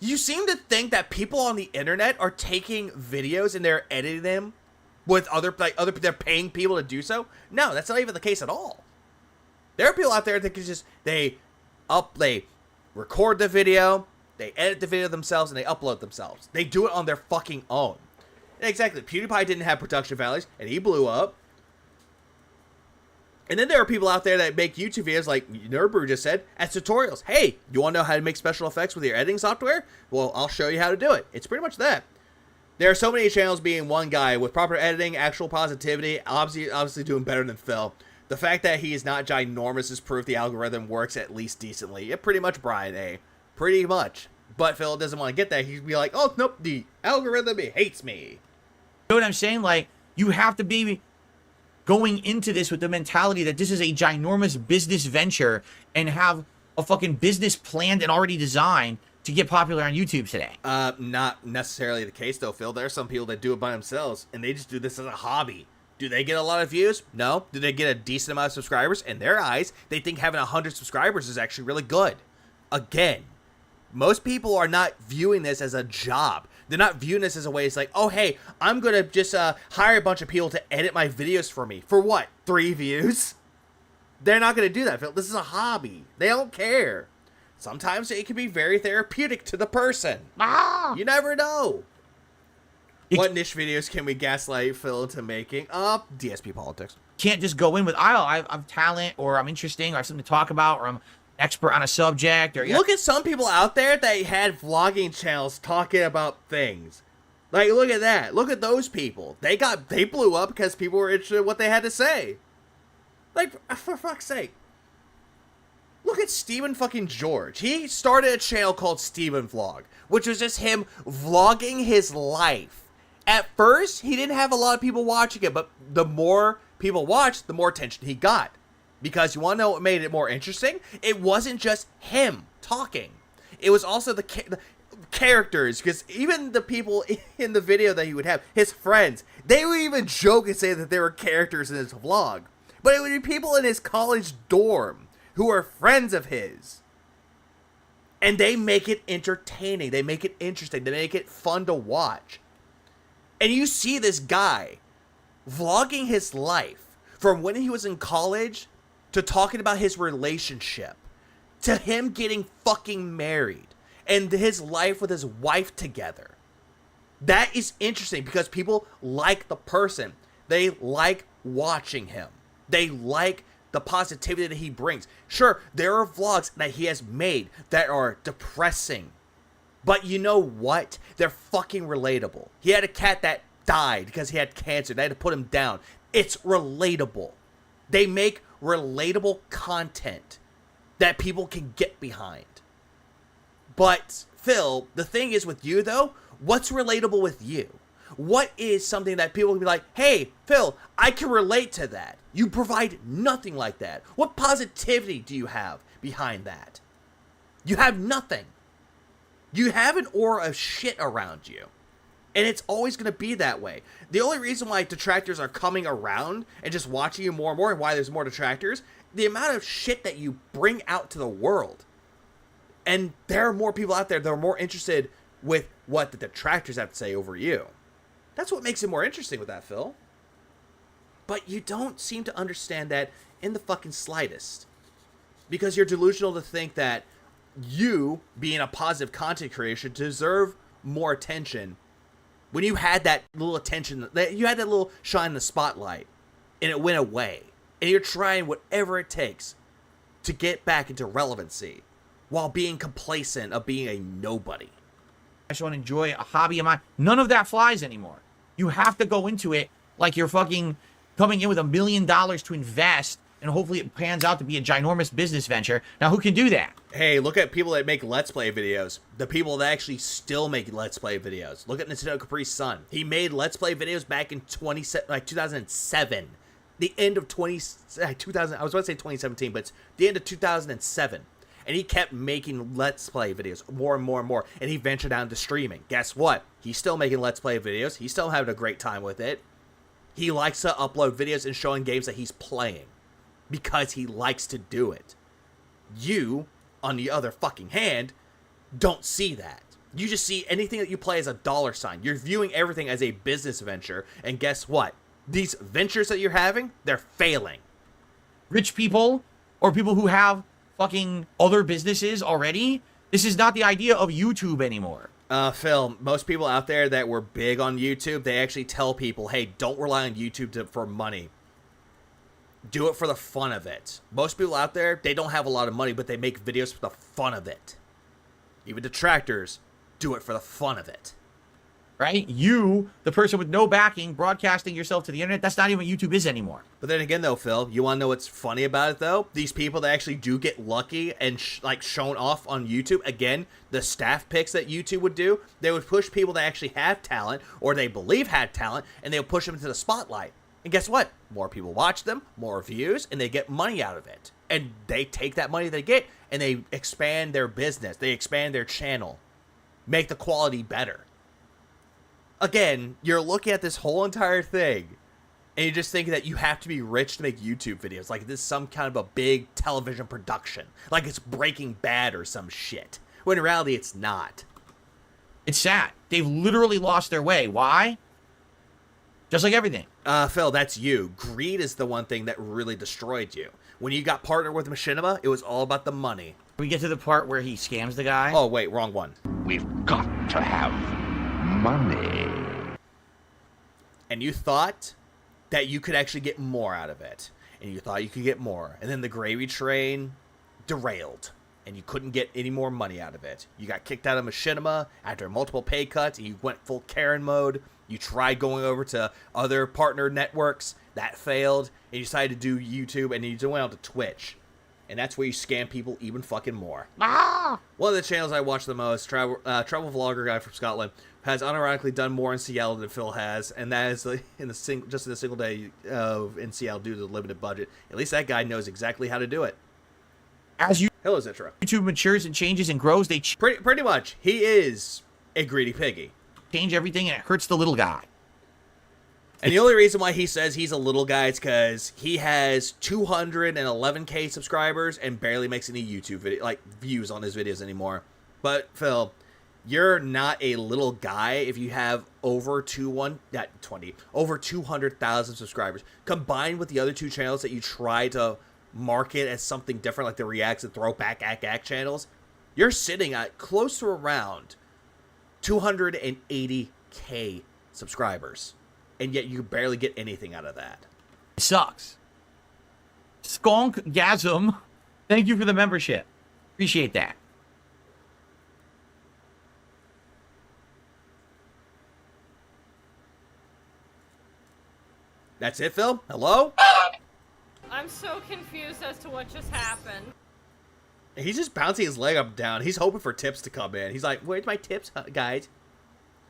You seem to think that people on the internet are taking videos and they're editing them with they're paying people to do so. No, that's not even the case at all. There are people out there that can just they record the video, they edit the video themselves, and they upload themselves. They do it on their fucking own. And exactly, PewDiePie didn't have production values, and he blew up. And then there are people out there that make YouTube videos like Nerdbrew just said as tutorials. Hey, you want to know how to make special effects with your editing software? Well, I'll show you how to do it. It's pretty much that. There are so many channels being one guy with proper editing, actual positivity, obviously doing better than Phil. The fact that he is not ginormous is proof the algorithm works at least decently. Yeah, pretty much, Brian A. Pretty much. But Phil doesn't want to get that. He'd be like, oh, nope, the algorithm, it hates me. You know what I'm saying? Like, you have to be going into this with the mentality that this is a ginormous business venture and have a fucking business planned and already designed to get popular on YouTube today. Not necessarily the case, though, Phil. There are some people that do it by themselves, and they just do this as a hobby. Do they get a lot of views? No. Do they get a decent amount of subscribers? In their eyes, they think having 100 subscribers is actually really good. Again, most people are not viewing this as a job. They're not viewing this as a way. It's like, oh, hey, I'm going to just hire a bunch of people to edit my videos for me. For what? 3 views? They're not going to do that, Phil. This is a hobby. They don't care. Sometimes it can be very therapeutic to the person. You never know. What niche videos can we gaslight Phil into making? DSP politics. Can't just go in with, I'm talent, or I'm interesting, or I have something to talk about, or I'm expert on a subject. Or look at some people out there that had vlogging channels talking about things. Like, look at that. Look at those people. They blew up because people were interested in what they had to say. Like, for fuck's sake. Look at Steven fucking George. He started a channel called Steven Vlog, which was just him vlogging his life. At first, he didn't have a lot of people watching it, but the more people watched, the more attention he got. Because you want to know what made it more interesting? It wasn't just him talking. It was also the characters, because even the people in the video that he would have, his friends, they would even joke and say that they were characters in his vlog. But it would be people in his college dorm who are friends of his. And they make it entertaining. They make it interesting. They make it fun to watch. And you see this guy vlogging his life from when he was in college to talking about his relationship to him getting fucking married and his life with his wife together. That is interesting because people like the person. They like watching him. They like the positivity that he brings. Sure, there are vlogs that he has made that are depressing. But you know what? They're fucking relatable. He had a cat that died because he had cancer. They had to put him down. It's relatable. They make relatable content that people can get behind. But, Phil, the thing is with you, though, what's relatable with you? What is something that people can be like, hey, Phil, I can relate to that. You provide nothing like that. What positivity do you have behind that? You have nothing. You have an aura of shit around you. And it's always going to be that way. The only reason why detractors are coming around and just watching you more and more, and why there's more detractors, the amount of shit that you bring out to the world. And there are more people out there that are more interested with what the detractors have to say over you. That's what makes it more interesting with that, Phil. But you don't seem to understand that in the fucking slightest. Because you're delusional to think that you, being a positive content creator, should deserve more attention when you had that little attention, you had that little shine in the spotlight, and it went away. And you're trying whatever it takes to get back into relevancy while being complacent of being a nobody. I just want to enjoy a hobby of mine. None of that flies anymore. You have to go into it like you're fucking coming in with $1 million to invest, and hopefully it pans out to be a ginormous business venture. Now, who can do that? Hey, look at people that make Let's Play videos. The people that actually still make Let's Play videos. Look at Nintendo Capri's son. He made Let's Play videos back in 2007. The end of 2000. I was about to say 2017, but it's the end of 2007. And he kept making Let's Play videos more and more and more. And he ventured out into streaming. Guess what? He's still making Let's Play videos. He's still having a great time with it. He likes to upload videos and showing games that he's playing. Because he likes to do it. You, on the other fucking hand, don't see that. You just see anything that you play as a dollar sign. You're viewing everything as a business venture. And guess what? These ventures that you're having, they're failing. Rich people or people who have fucking other businesses already, this is not the idea of YouTube anymore. Phil, most people out there that were big on YouTube, they actually tell people, hey, don't rely on YouTube for money. Do it for the fun of it. Most people out there, they don't have a lot of money, but they make videos for the fun of it. Even detractors do it for the fun of it. Right? You, the person with no backing, broadcasting yourself to the internet, that's not even what YouTube is anymore. But then again, though, Phil, you want to know what's funny about it, though? These people that actually do get lucky and, shown off on YouTube, again, the staff picks that YouTube would do, they would push people that actually have talent, or they believe had talent, and they would push them into the spotlight. And guess what? More people watch them, more views, and they get money out of it. And they take that money they get, and they expand their business. They expand their channel. Make the quality better. Again, you're looking at this whole entire thing, and you're just thinking that you have to be rich to make YouTube videos. Like this is some kind of a big television production. Like it's Breaking Bad or some shit. When in reality, it's not. It's sad. They've literally lost their way. Why? Just like everything. Phil, that's you. Greed is the one thing that really destroyed you. When you got partnered with Machinima, it was all about the money. We get to the part where he scams the guy. Oh, wait, wrong one. We've got to have money. And you thought that you could actually get more out of it. And you thought you could get more. And then the gravy train derailed. And you couldn't get any more money out of it. You got kicked out of Machinima after multiple pay cuts. And you went full Karen mode. You tried going over to other partner networks. That failed. And you decided to do YouTube. And you went out to Twitch. And that's where you scam people even fucking more. Ah! One of the channels I watch the most, travel vlogger guy from Scotland, has unironically done more in Seattle than Phil has, and that is just in a single day in Seattle due to the limited budget. At least that guy knows exactly how to do it. As Hello, Zitra. YouTube matures and changes and grows, they pretty much. He is a greedy piggy. Change everything, and it hurts the little guy. And the only reason why he says he's a little guy is because he has 211K subscribers and barely makes any YouTube video views on his videos anymore. But Phil, you're not a little guy if you have over 200,000 subscribers. Combined with the other two channels that you try to market as something different, like the reacts and throwback act channels, you're sitting at close to around 280K subscribers. And yet you barely get anything out of that. It sucks. Skonkgasm, thank you for the membership. Appreciate that. That's it, Phil? Hello? I'm so confused as to what just happened. He's just bouncing his leg up and down. He's hoping for tips to come in. He's like, where's my tips, guys?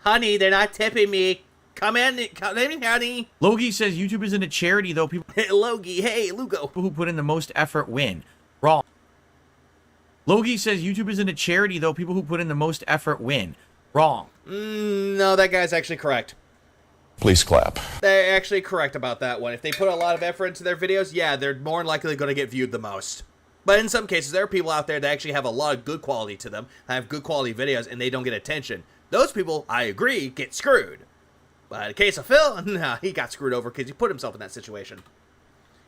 Honey, they're not tipping me. Come in, honey. Logie says YouTube isn't a charity, though. People. Hey, Logie, hey, Lugo. People who put in the most effort win. Wrong. Logie says YouTube isn't a charity, though. People who put in the most effort win. Wrong. No, that guy's actually correct. Please clap. They're actually correct about that one. If they put a lot of effort into their videos, yeah, they're more likely going to get viewed the most. But in some cases, there are people out there that actually have a lot of good quality to them, have good quality videos, and they don't get attention. Those people, I agree, get screwed. But in the case of Phil, nah, he got screwed over because he put himself in that situation.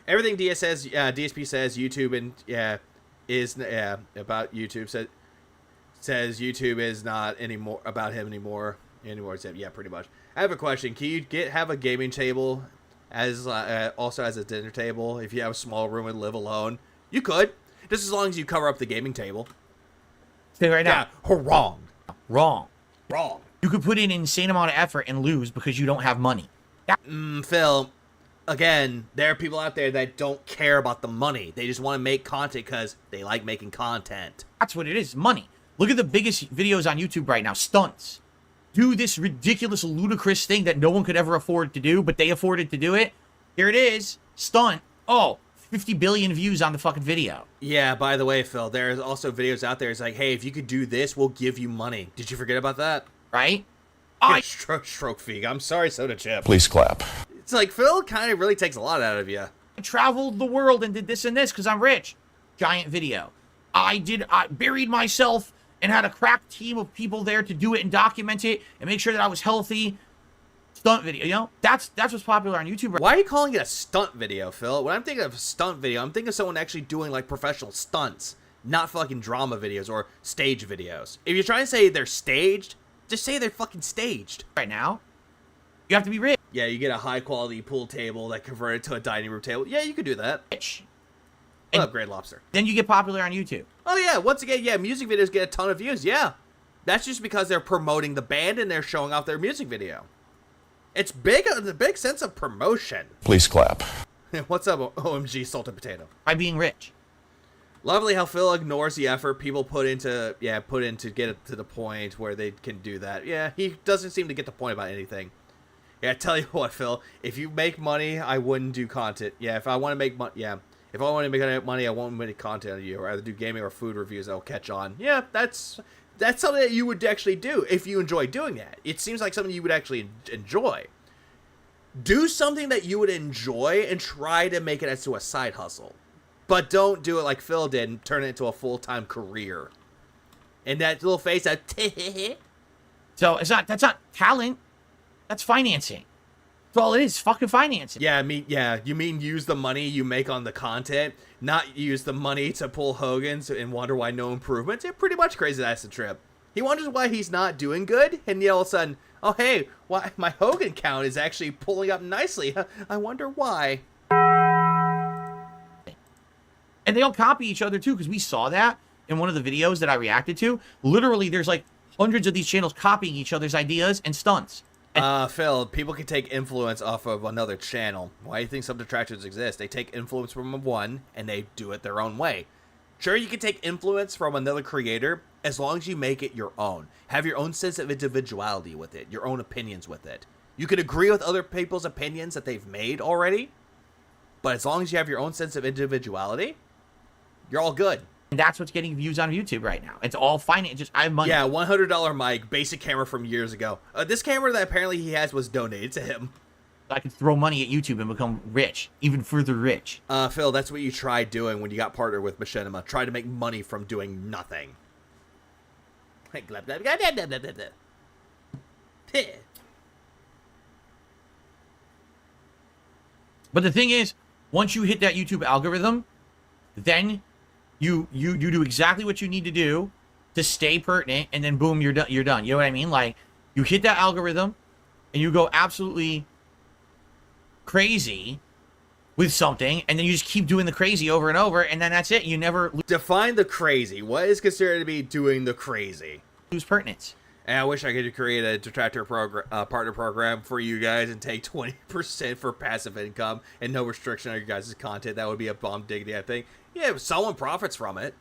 Everything DSP says YouTube and is about YouTube says YouTube is not anymore about him anymore. Yeah, pretty much. I have a question. Can you have a gaming table as also as a dinner table if you have a small room and live alone? You could, just as long as you cover up the gaming table. Say right now, wrong. You could put in an insane amount of effort and lose because you don't have money. Phil, again, there are people out there that don't care about the money. They just want to make content because they like making content. That's what it is, money. Look at the biggest videos on YouTube right now, stunts. Do this ridiculous, ludicrous thing that no one could ever afford to do, but they afforded to do it. Here it is, stunt. Oh, 50 billion views on the fucking video. Yeah, by the way, Phil, there's also videos out there. It's like, hey, if you could do this, we'll give you money. Did you forget about that? Right? Stroke feed. I'm sorry, Soda Chip. Please clap. It's like Phil kind of really takes a lot out of you. I traveled the world and did this and this because I'm rich. Giant video. I buried myself and had a crack team of people there to do it and document it and make sure that I was healthy. Stunt video, you know? That's what's popular on YouTube. Why are you calling it a stunt video, Phil? When I'm thinking of a stunt video, I'm thinking of someone actually doing like professional stunts, not fucking drama videos or stage videos. If you're trying to say they're staged, just say they're fucking staged. Right now, you have to be rich. Yeah, you get a high quality pool table that converted to a dining room table. Yeah, you could do that. Rich. I love Great Lobster. Then you get popular on YouTube. Oh yeah, once again, yeah, music videos get a ton of views, yeah. That's just because they're promoting the band and they're showing off their music video. It's big, the big sense of promotion. Please clap. What's up, OMG Salted Potato? By being rich. Lovely how Phil ignores the effort people put into get it to the point where they can do that. Yeah, he doesn't seem to get the point about anything. Yeah, I tell you what, Phil, if you make money, I wouldn't do content. Yeah, if I want to make money, yeah. If I want to make money, I won't make content on you. Or either do gaming or food reviews that'll catch on. Yeah, that's something that you would actually do if you enjoy doing that. It seems like something you would actually enjoy. Do something that you would enjoy and try to make it as to a side hustle. But don't do it like Phil did and turn it into a full-time career. And that little face, that So that's not talent. That's financing. That's all it is, fucking financing. Yeah, you mean use the money you make on the content, not use the money to pull Hogan's and wonder why no improvements. It's pretty much crazy that's the trip. He wonders why he's not doing good, and yet all of a sudden, oh hey, why my Hogan count is actually pulling up nicely. I wonder why. And they all copy each other too, because we saw that in one of the videos that I reacted to. Literally, there's like hundreds of these channels copying each other's ideas and stunts. Phil, people can take influence off of another channel. Why do you think some detractors exist? They take influence from one, and they do it their own way. Sure, you can take influence from another creator, as long as you make it your own. Have your own sense of individuality with it, your own opinions with it. You can agree with other people's opinions that they've made already, but as long as you have your own sense of individuality, you're all good. And that's what's getting views on YouTube right now. It's all finance. Just I have money. Yeah, $100 mic, basic camera from years ago. This camera that apparently he has was donated to him. I could throw money at YouTube and become rich, even further rich. Phil, that's what you tried doing when you got partnered with Machinima. Try to make money from doing nothing. But the thing is, once you hit that YouTube algorithm, then you do exactly what you need to do to stay pertinent, and then boom, you're done. You know what I mean? Like, you hit that algorithm, and you go absolutely crazy with something, and then you just keep doing the crazy over and over, and then that's it. You never define the crazy. What is considered to be doing the crazy? Lose pertinence. And I wish I could create a detractor partner program for you guys and take 20% for passive income and no restriction on your guys' content. That would be a bomb diggity, I think. Yeah, if someone profits from it.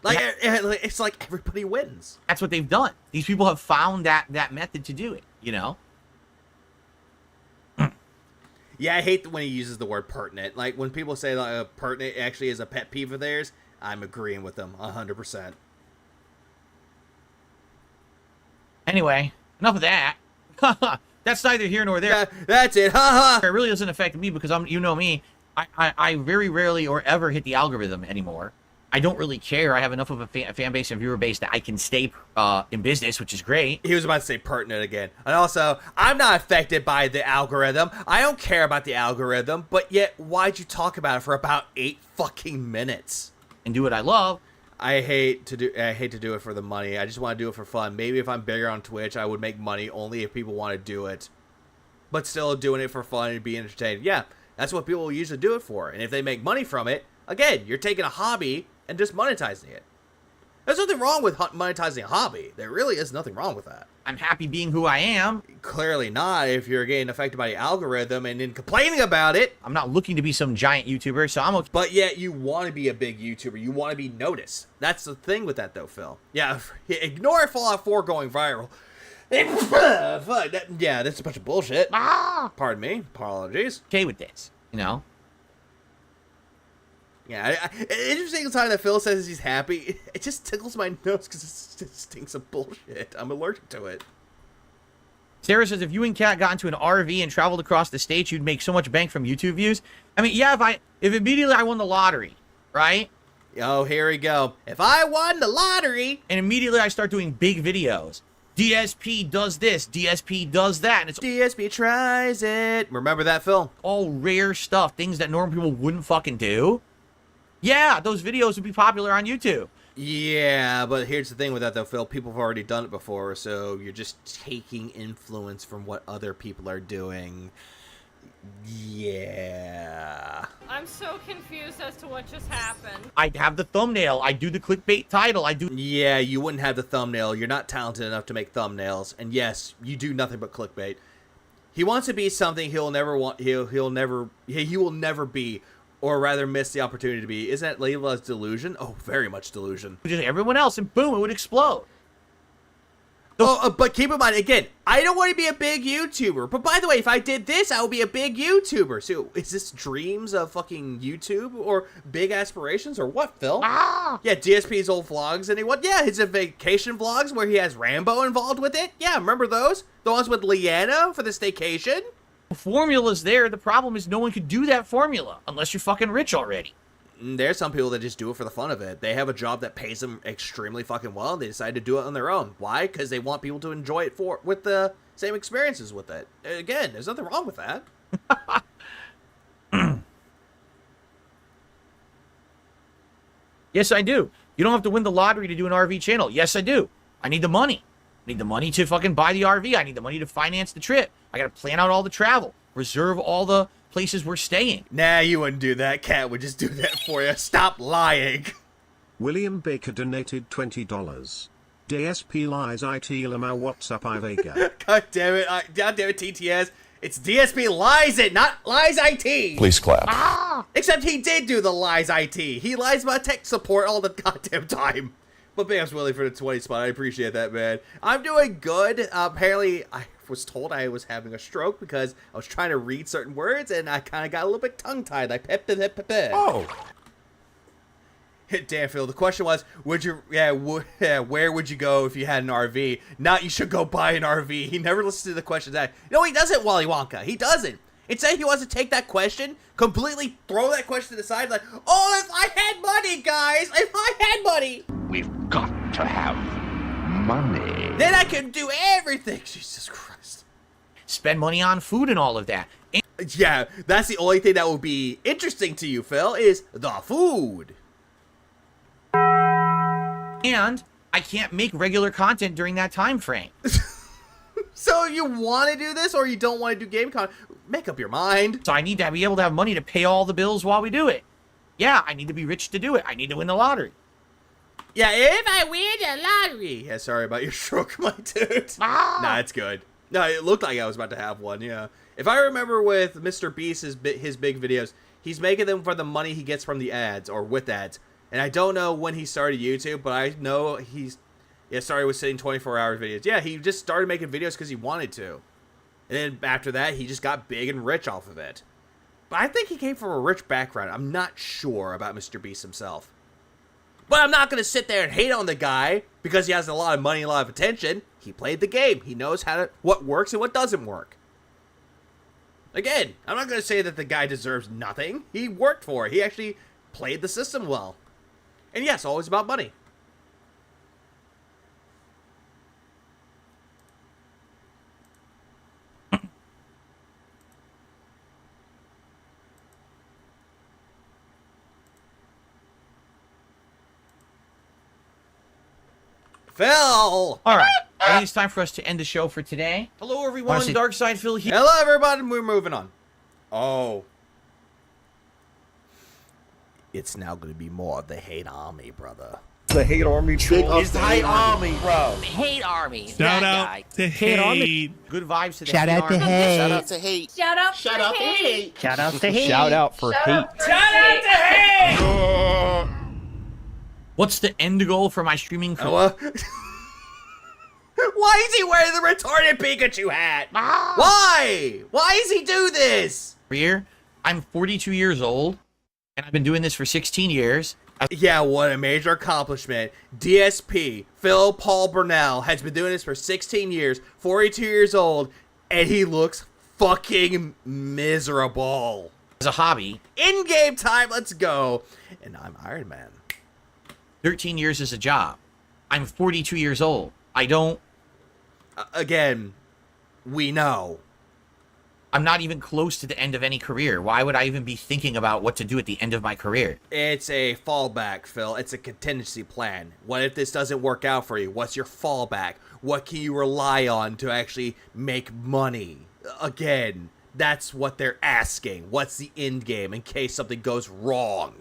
Like, it's like everybody wins. That's what they've done. These people have found that method to do it, you know? Yeah, I hate when he uses the word pertinent. Like, when people say that pertinent actually is a pet peeve of theirs, I'm agreeing with them 100%. Anyway, enough of that. That's neither here nor there. That's it. It really doesn't affect me because you know me. I very rarely or ever hit the algorithm anymore. I don't really care. I have enough of a fan base and viewer base that I can stay in business, which is great. He was about to say pertinent again. And also, I'm not affected by the algorithm. I don't care about the algorithm, but yet, why'd you talk about it for about 8 fucking minutes? And do what I love. I hate to do it for the money. I just want to do it for fun. Maybe if I'm bigger on Twitch, I would make money only if people want to do it. But still doing it for fun and be entertained. Yeah, that's what people usually do it for. And if they make money from it, again, you're taking a hobby and just monetizing it. There's nothing wrong with monetizing a hobby. There really is nothing wrong with that. I'm happy being who I am. Clearly not if you're getting affected by the algorithm and then complaining about it. I'm not looking to be some giant YouTuber, so I'm okay. But yet you want to be a big YouTuber. You want to be noticed. That's the thing with that though, Phil. Yeah, ignore Fallout 4 going viral. Fuck, yeah, that's a bunch of bullshit. Pardon me. Apologies. Okay with this, you know? Yeah, interesting time that Phil says he's happy. It just tickles my nose because it stinks of bullshit. I'm allergic to it. Sarah says, if you and Kat got into an RV and traveled across the states, you'd make so much bank from YouTube views. I mean, yeah, if immediately I won the lottery, right? Oh, here we go. If I won the lottery. And immediately I start doing big videos. DSP does this, DSP does that, and it's DSP tries it. Remember that, Phil? all rare stuff, things that normal people wouldn't fucking do. Yeah, those videos would be popular on YouTube. Yeah, but here's the thing with that, though, Phil. People have already done it before, so you're just taking influence from what other people are doing. Yeah. I'm so confused as to what just happened. I have the thumbnail, I do the clickbait title, I do... Yeah, you wouldn't have the thumbnail. You're not talented enough to make thumbnails. And yes, you do nothing but clickbait. He wants to be something he'll never want. He will never be, or rather miss the opportunity to be. Isn't that labeled as delusion? Oh, very much delusion. Just everyone else, and boom, it would explode. But keep in mind, again, I don't want to be a big YouTuber. But by the way, if I did this, I would be a big YouTuber. So is this dreams of fucking YouTube or big aspirations or what, Phil? Yeah, DSP's old vlogs. Yeah, his vacation vlogs where he has Rambo involved with it. Yeah, remember those? The ones with Leanna for the staycation? The formula's there. The problem is no one could do that formula unless you're fucking rich already. There's some people that just do it for the fun of it. They have a job that pays them extremely fucking well, and they decide to do it on their own. Why? Because they want people to enjoy it with the same experiences with it. Again, there's nothing wrong with that. Yes, I do. You don't have to win the lottery to do an RV channel. Yes, I do. I need the money. I need the money to fucking buy the RV. I need the money to finance the trip. I gotta plan out all the travel. Reserve all the places we're staying. Nah, you wouldn't do that. Cat would just do that for you. Stop lying. William Baker donated $20. DSP lies IT Lama WhatsApp I Vega. God damn it, TTS. It's DSP lies it, not lies IT. Please clap. Except he did do the lies IT. He lies about tech support all the goddamn time. But thanks, Willie, for the 20 spot. I appreciate that, man. I'm doing good. Apparently, I was told I was having a stroke because I was trying to read certain words and I kind of got a little bit tongue-tied. Like, Oh. Damn, Phil, the question was, where would you go if you had an RV? Not you should go buy an RV. He never listens to the questions. No, he doesn't, Wally Wonka. He doesn't. Instead, he wants to take that question, completely throw that question to the side, like, oh, if I had money, guys, if I had money. We've got to have money. Then I can do everything. Jesus Christ. Spend money on food and all of that. Yeah, that's the only thing that will be interesting to you, Phil, is the food. And I can't make regular content during that time frame. So you want to do this or you don't want to do game content? Make up your mind. So I need to be able to have money to pay all the bills while we do it. Yeah, I need to be rich to do it. I need to win the lottery. Yeah, if I win the lottery. Yeah, sorry about your stroke, my dude. Nah, it's good. No, it looked like I was about to have one, yeah. If I remember with Mr. Beast, his big videos, he's making them for the money he gets from the ads or with ads. And I don't know when he started YouTube, but I know started with sitting 24-hour videos. Yeah, he just started making videos because he wanted to. And then after that, he just got big and rich off of it. But I think he came from a rich background. I'm not sure about Mr. Beast himself. But I'm not going to sit there and hate on the guy because he has a lot of money and a lot of attention. He played the game. He knows what works and what doesn't work. Again, I'm not going to say that the guy deserves nothing. He worked for it. He actually played the system well. And yes, always about money. Phil! All right. I think it's time for us to end the show for today. Hello, everyone. Dark Side Phil here. Hello, everybody. We're moving on. Oh. It's now going to be more of the hate army, brother. The hate army troll. It's the hate army, bro. Hate army. Shout out to hate. Good vibes to the Shout out to hate. Shout out to hate. Shout out Shout to out to hate. hate. Shout out to hate. Shout out for hate. Shout out to hate. What's the end goal for my streaming career? Why is he wearing the retarded Pikachu hat? Why? Why does he do this? I'm 42 years old, and I've been doing this for 16 years. Yeah, what a major accomplishment. DSP, Phil Paul Burnell, has been doing this for 16 years, 42 years old, and he looks fucking miserable. As a hobby. In-game time, let's go. And I'm Iron Man. 13 years is a job. I'm 42 years old. I don't... Again, we know. I'm not even close to the end of any career. Why would I even be thinking about what to do at the end of my career? It's a fallback, Phil. It's a contingency plan. What if this doesn't work out for you? What's your fallback? What can you rely on to actually make money? Again, that's what they're asking. What's the end game in case something goes wrong?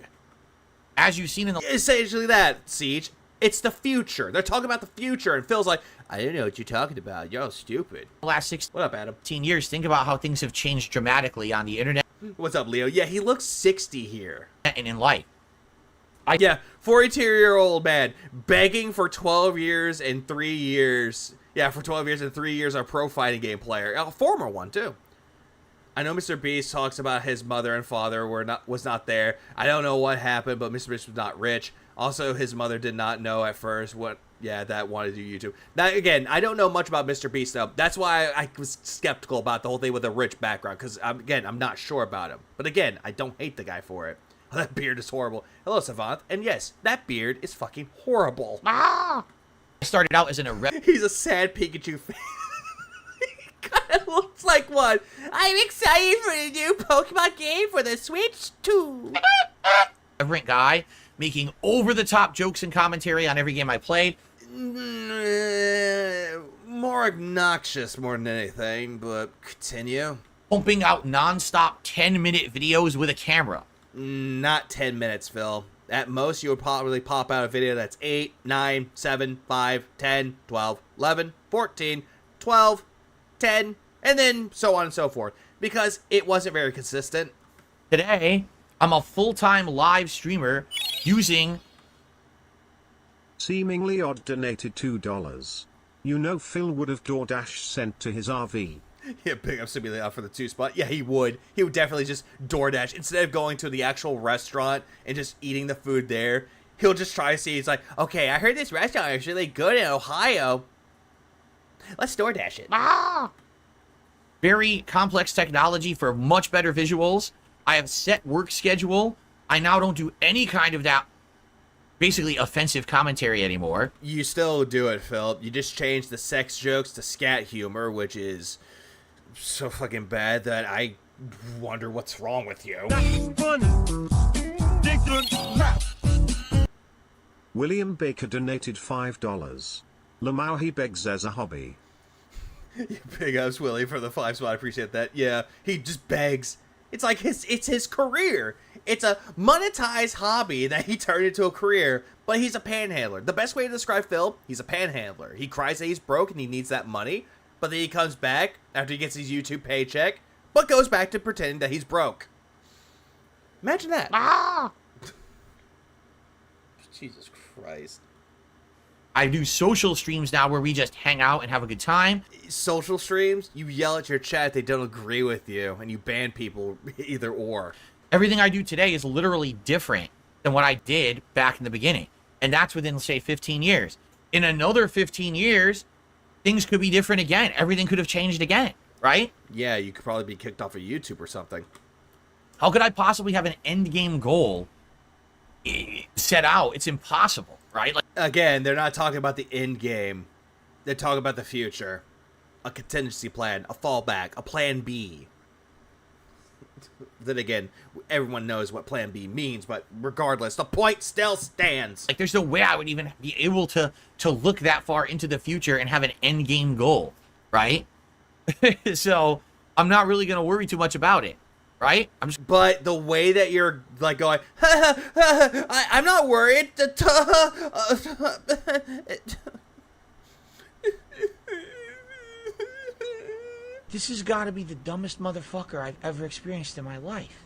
As you've seen in the... Essentially that, Siege. It's the future. They're talking about the future, and Phil's like, I don't know what you're talking about. You're all stupid. Last What up, Adam? 16 years, think about how things have changed dramatically on the internet. What's up, Leo? Yeah, he looks 60 here. And in life. Yeah, 42-year-old man begging for 12 years and 3 years. Yeah, for 12 years and 3 years, a pro fighting game player. A former one, too. I know Mr. Beast talks about his mother and father was not there. I don't know what happened, but Mr. Beast was not rich. Also, his mother did not know at first that wanted to do YouTube. Now, again, I don't know much about Mr. Beast, though. That's why I was skeptical about the whole thing with a rich background, because, again, I'm not sure about him. But, again, I don't hate the guy for it. Oh, that beard is horrible. Hello, Savant. And, yes, that beard is fucking horrible. I started out as an irreverent... He's a sad Pikachu fan. Kind of looks like one. I'm excited for the new Pokemon game for the Switch 2. Irreverent guy, making over-the-top jokes and commentary on every game I played. More obnoxious more than anything, but continue. Pumping out non-stop 10-minute videos with a camera. Not 10 minutes, Phil. At most, you would probably pop out a video that's 8, 9, 7, 5, 10, 12, 11, 14, 12, 10, and then so on and so forth. Because it wasn't very consistent. Today, I'm a full-time live streamer using... Seemingly Odd donated $2. You know Phil would have DoorDash sent to his RV. Yeah, pick up Simulator out for the 2 spot. Yeah, he would. He would definitely just DoorDash. Instead of going to the actual restaurant and just eating the food there, he'll just try to see. He's like, okay, I heard this restaurant is really good in Ohio. Let's DoorDash it. Very complex technology for much better visuals. I have set work schedule. I now don't do any kind of that basically offensive commentary anymore. You still do it, Phil. You just change the sex jokes to scat humor, which is so fucking bad that I wonder what's wrong with you. William Baker donated $5. Lamau he begs as a hobby. Big ups, Willie, for the 5 spot. I appreciate that. Yeah, he just begs. It's like it's his career. It's a monetized hobby that he turned into a career, but he's a panhandler. The best way to describe Phil, he's a panhandler. He cries that he's broke and he needs that money, but then he comes back after he gets his YouTube paycheck, but goes back to pretending that he's broke. Imagine that. Jesus Christ. I do social streams now where we just hang out and have a good time. Social streams, you yell at your chat, they don't agree with you, and you ban people either or. Everything I do today is literally different than what I did back in the beginning. And that's within, say, 15 years. In another 15 years, things could be different again. Everything could have changed again, right? Yeah, you could probably be kicked off of YouTube or something. How could I possibly have an end game goal set out? It's impossible, right? Like, again, they're not talking about the end game. They're talking about the future. A contingency plan, a fallback, a plan B. Then again, everyone knows what plan B means, but regardless, the point still stands. Like, there's no way I would even be able to look that far into the future and have an end game goal, right? So I'm not really going to worry too much about it, right? But the way that you're like going, I'm not worried. This has got to be the dumbest motherfucker I've ever experienced in my life.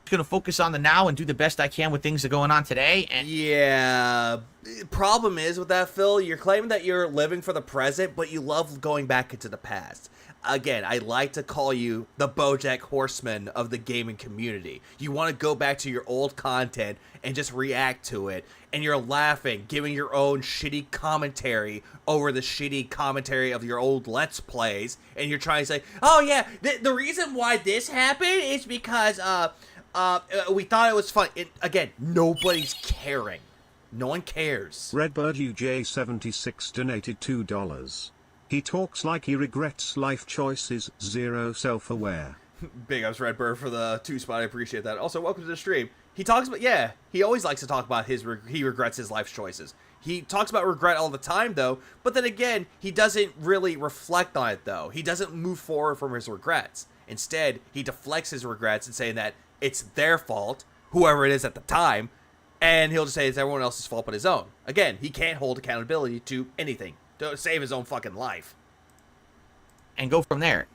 I'm going to focus on the now and do the best I can with things that are going on today. And yeah. Problem is with that, Phil, you're claiming that you're living for the present, but you love going back into the past. Again, I like to call you the BoJack Horseman of the gaming community. You want to go back to your old content and just react to it, and you're laughing, giving your own shitty commentary over the shitty commentary of your old Let's Plays, and you're trying to say, oh yeah, the reason why this happened is because we thought it was fun. Again, nobody's caring. No one cares. Redbird UJ76 donated $2. He talks like he regrets life choices, zero self-aware. Big ups Redbird for the 2 spot. I appreciate that. Also, welcome to the stream. He talks about, yeah, he always likes to talk about he regrets his life choices. He talks about regret all the time, though, but then again, he doesn't really reflect on it, though. He doesn't move forward from his regrets. Instead, he deflects his regrets and saying that it's their fault, whoever it is at the time, and he'll just say it's everyone else's fault but his own. Again, he can't hold accountability to anything to save his own fucking life. And go from there.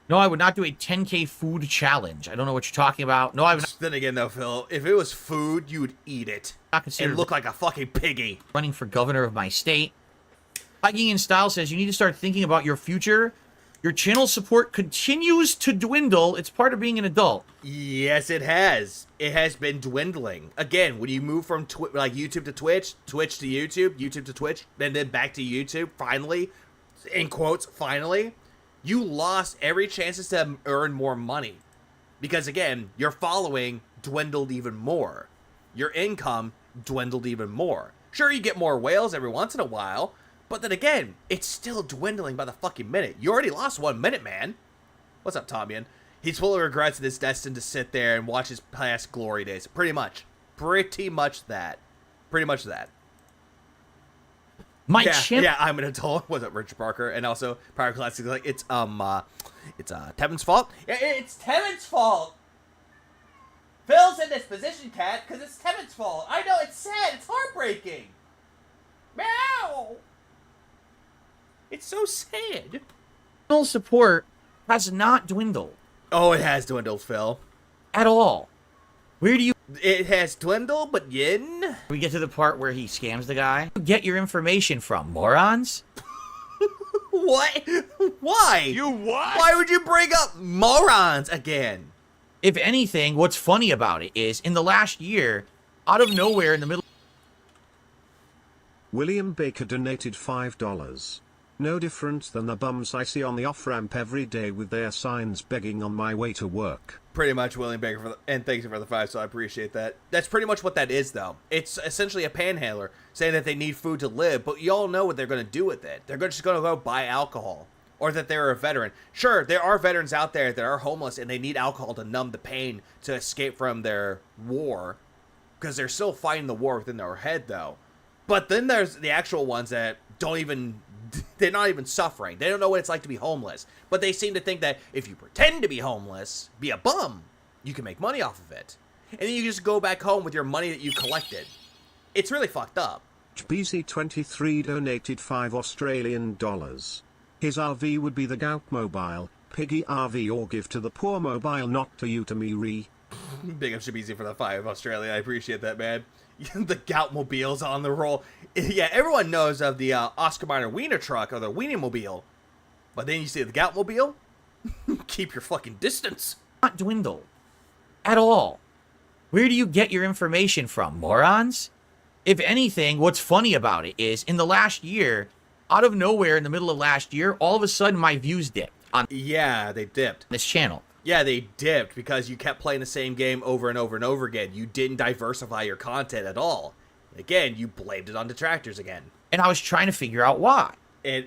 No, I would not do a 10K food challenge. I don't know what you're talking about. No, I would not. Then again, though, Phil, if it was food, you would eat it. Not considered and look like a fucking piggy. Running for governor of my state. Hiking in Style says you need to start thinking about your future. Your channel support continues to dwindle. It's part of being an adult. Yes, it has. It has been dwindling. Again, when you move from like YouTube to Twitch, Twitch to YouTube, YouTube to Twitch, and then back to YouTube, finally, in quotes, finally, you lost every chance to earn more money. Because again, your following dwindled even more. Your income dwindled even more. Sure, you get more whales every once in a while, but then again, it's still dwindling by the fucking minute. You already lost 1 minute, man. What's up, Tomian? He's full of regrets and is destined to sit there and watch his past glory days. Pretty much. Pretty much that. Pretty much that. Yeah, I'm an adult. What's up, Richard Parker? And also, Power Classic, like, it's Tevin's fault. Yeah, it's Tevin's fault! Phil's in this position, Cat, because it's Tevin's fault. I know, it's sad. It's heartbreaking. Meow! It's so sad. Channel support has not dwindled. Oh, it has dwindled, Phil. At all. Where do you... It has dwindled, but yin. We get to the part where he scams the guy. Get your information from morons. What? Why? You what? Why would you bring up morons again? If anything, what's funny about it is, in the last year, out of nowhere in the middle... William Baker donated $5. No different than the bums I see on the off-ramp every day with their signs begging on my way to work. Pretty much, William Baker, and thank you for the 5, so I appreciate that. That's pretty much what that is, though. It's essentially a panhandler saying that they need food to live, but you all know what they're going to do with it. They're just going to go buy alcohol, or that they're a veteran. Sure, there are veterans out there that are homeless, and they need alcohol to numb the pain to escape from their war, because they're still fighting the war within their head, though. But then there's the actual ones that don't even... They're not even suffering. They don't know what it's like to be homeless. But they seem to think that if you pretend to be homeless, be a bum, you can make money off of it. And then you just go back home with your money that you collected. It's really fucked up. BC23 donated $5 Australian. His RV would be the Gout Mobile, Piggy RV, or Give to the Poor Mobile, not to you, to me, re. Big up Shabizi for the 5, Australia. I appreciate that, man. The Gout Mobile's on the roll. Yeah, everyone knows of the Oscar Mayer Wiener truck, or the Weenie Mobile. But then you see the Gout Mobile? Keep your fucking distance. Not dwindle. At all. Where do you get your information from, morons? If anything, what's funny about it is, in the last year, out of nowhere in the middle of last year, all of a sudden my views dipped on... Yeah, they dipped. This channel. Yeah, they dipped because you kept playing the same game over and over and over again. You didn't diversify your content at all. Again, you blamed it on detractors again. And I was trying to figure out why. And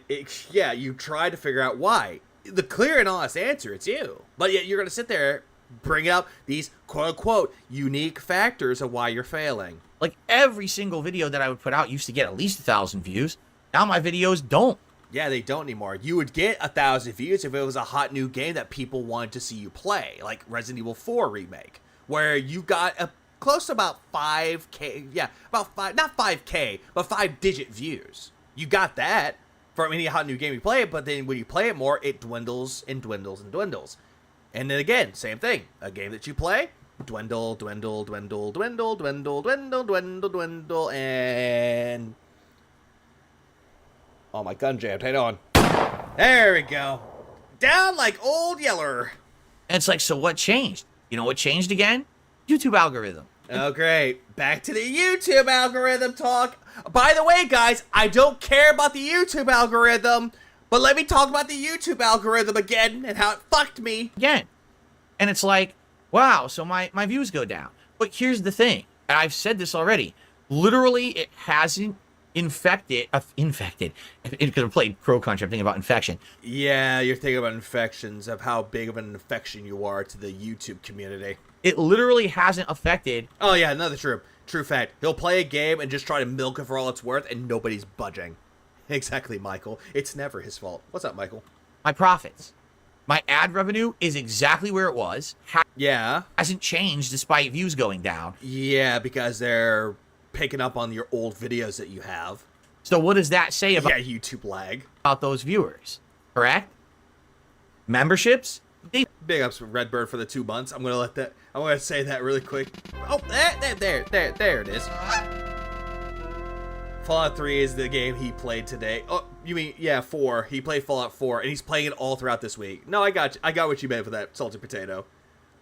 yeah, you tried to figure out why. The clear and honest answer, it's you. But yet you're going to sit there, bring up these quote-unquote unique factors of why you're failing. Like every single video that I would put out used to get at least 1,000 views. Now my videos don't. Yeah, they don't anymore. You would get 1,000 views if it was a hot new game that people wanted to see you play, like Resident Evil 4 Remake, where you got close to about 5K, yeah, about 5, not 5K, but 5-digit views. You got that from any hot new game you play, but then when you play it more, it dwindles and dwindles and dwindles. And then again, same thing. A game that you play, dwindle, dwindle, dwindle, dwindle, dwindle, dwindle, dwindle, dwindle, and... Oh, my gun jammed. Hang on. There we go. Down like old Yeller. And it's like, so what changed? You know what changed again? YouTube algorithm. Oh, great. Back to the YouTube algorithm talk. By the way, guys, I don't care about the YouTube algorithm, but let me talk about the YouTube algorithm again and how it fucked me. Again. And it's like, wow, so my views go down. But here's the thing, and I've said this already. Literally, it hasn't infected. Because I played Pro Country, I'm thinking about infection. Yeah, you're thinking about infections, of how big of an infection you are to the YouTube community. It literally hasn't affected. Oh yeah, another true fact. He'll play a game and just try to milk it for all it's worth, and nobody's budging. Exactly, Michael. It's never his fault. What's up, Michael? My profits. My ad revenue is exactly where it was. Yeah. Hasn't changed despite views going down. Yeah, because they're picking up on your old videos that you have. So what does that say about YouTube lag? About those viewers, correct? Memberships? Big ups for Redbird for the 2 months. I'm gonna say that really quick. Oh, there it is. Fallout 3 is the game he played today. Oh, you mean, yeah, 4. He played Fallout 4, and he's playing it all throughout this week. No, I got you. I got what you meant for that salted potato.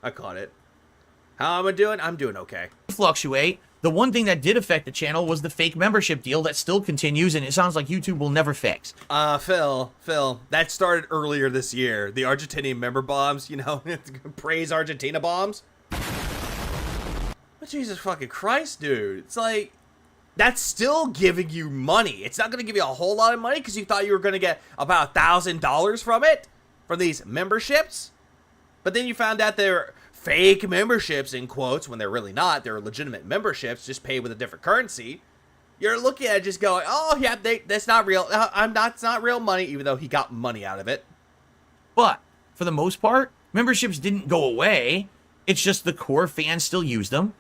I caught it. How am I doing? I'm doing okay. Fluctuate. The one thing that did affect the channel was the fake membership deal that still continues, and it sounds like YouTube will never fix. Phil, that started earlier this year. The Argentinian member bombs, you know, praise Argentina bombs. But Jesus fucking Christ, dude. It's like, that's still giving you money. It's not going to give you a whole lot of money because you thought you were going to get about $1,000 from it, from these memberships. But then you found out they're fake memberships, in quotes, when they're really not. They're legitimate memberships, just paid with a different currency. You're looking at it just going, oh, yeah, that's not real. It's not real money, even though he got money out of it. But for the most part, memberships didn't go away. It's just the core fans still use them.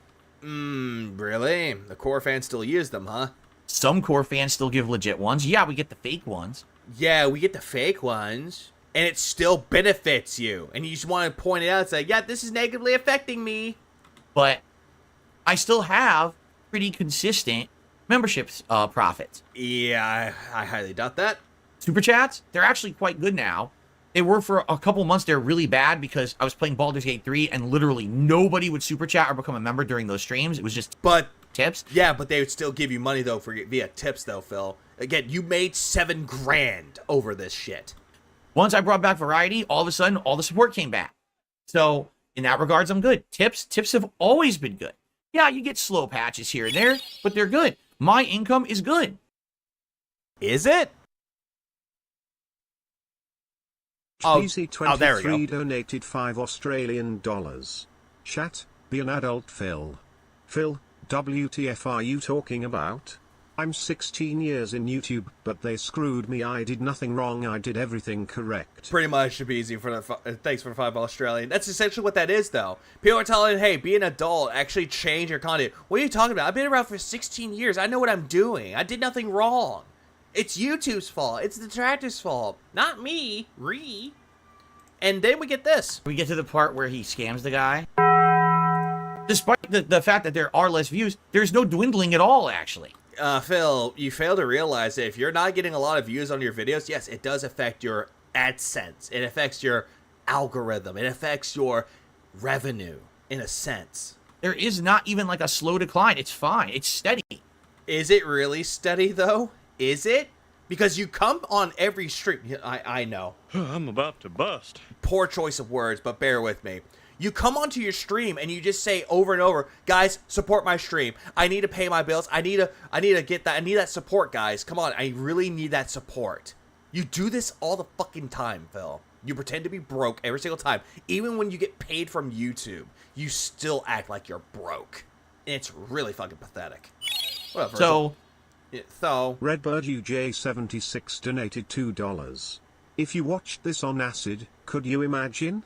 Really? The core fans still use them, huh? Some core fans still give legit ones. Yeah, we get the fake ones. Yeah, we get the fake ones. And it still benefits you. And you just want to point it out and say, yeah, this is negatively affecting me. But I still have pretty consistent memberships profits. Yeah, I highly doubt that. Super chats, they're actually quite good now. They were for a couple months. They're really bad because I was playing Baldur's Gate 3 and literally nobody would super chat or become a member during those streams. It was just tips. Yeah, but they would still give you money though via tips though, Phil. Again, you made $7 grand over this shit. Once I brought back variety, all of a sudden all the support came back. So in that regards, I'm good. Tips have always been good. Yeah, you get slow patches here and there, but they're good. My income is good. Is it? Cheesy23 there we go. donated $5 Chat, be an adult, Phil. Phil, WTF are you talking about? I'm 16 years in YouTube, but they screwed me. I did nothing wrong. I did everything correct. Pretty much should be easy for the thanks for the $5 That's essentially what that is, though. People are telling, hey, be an adult, actually change your content. What are you talking about? I've been around for 16 years. I know what I'm doing. I did nothing wrong. It's YouTube's fault. It's the detractors' fault. Not me. And then we get this. We get to the part where he scams the guy. Despite the fact that there are less views, there's no dwindling at all, actually. Phil, you fail to realize that if you're not getting a lot of views on your videos, yes, it does affect your AdSense. It affects your algorithm. It affects your revenue, in a sense. There is not even like a slow decline. It's fine. It's steady. Is it really steady, though? Is it? Because you come on every stream. I know. I'm about to bust. Poor choice of words, but bear with me. You come onto your stream and you just say over and over, guys, support my stream. I need to pay my bills. I need to get that. I need that support, guys. Come on, I really need that support. You do this all the fucking time, Phil. You pretend to be broke every single time. Even when you get paid from YouTube, you still act like you're broke. It's really fucking pathetic. Whatever. So Redbird UJ76 donated $2. If you watched this on acid, could you imagine?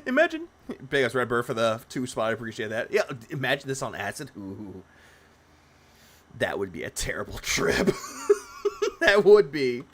Imagine. Big ass Redbird for the 2 spot. I appreciate that. Yeah, imagine this on acid. Ooh. That would be a terrible trip. That would be.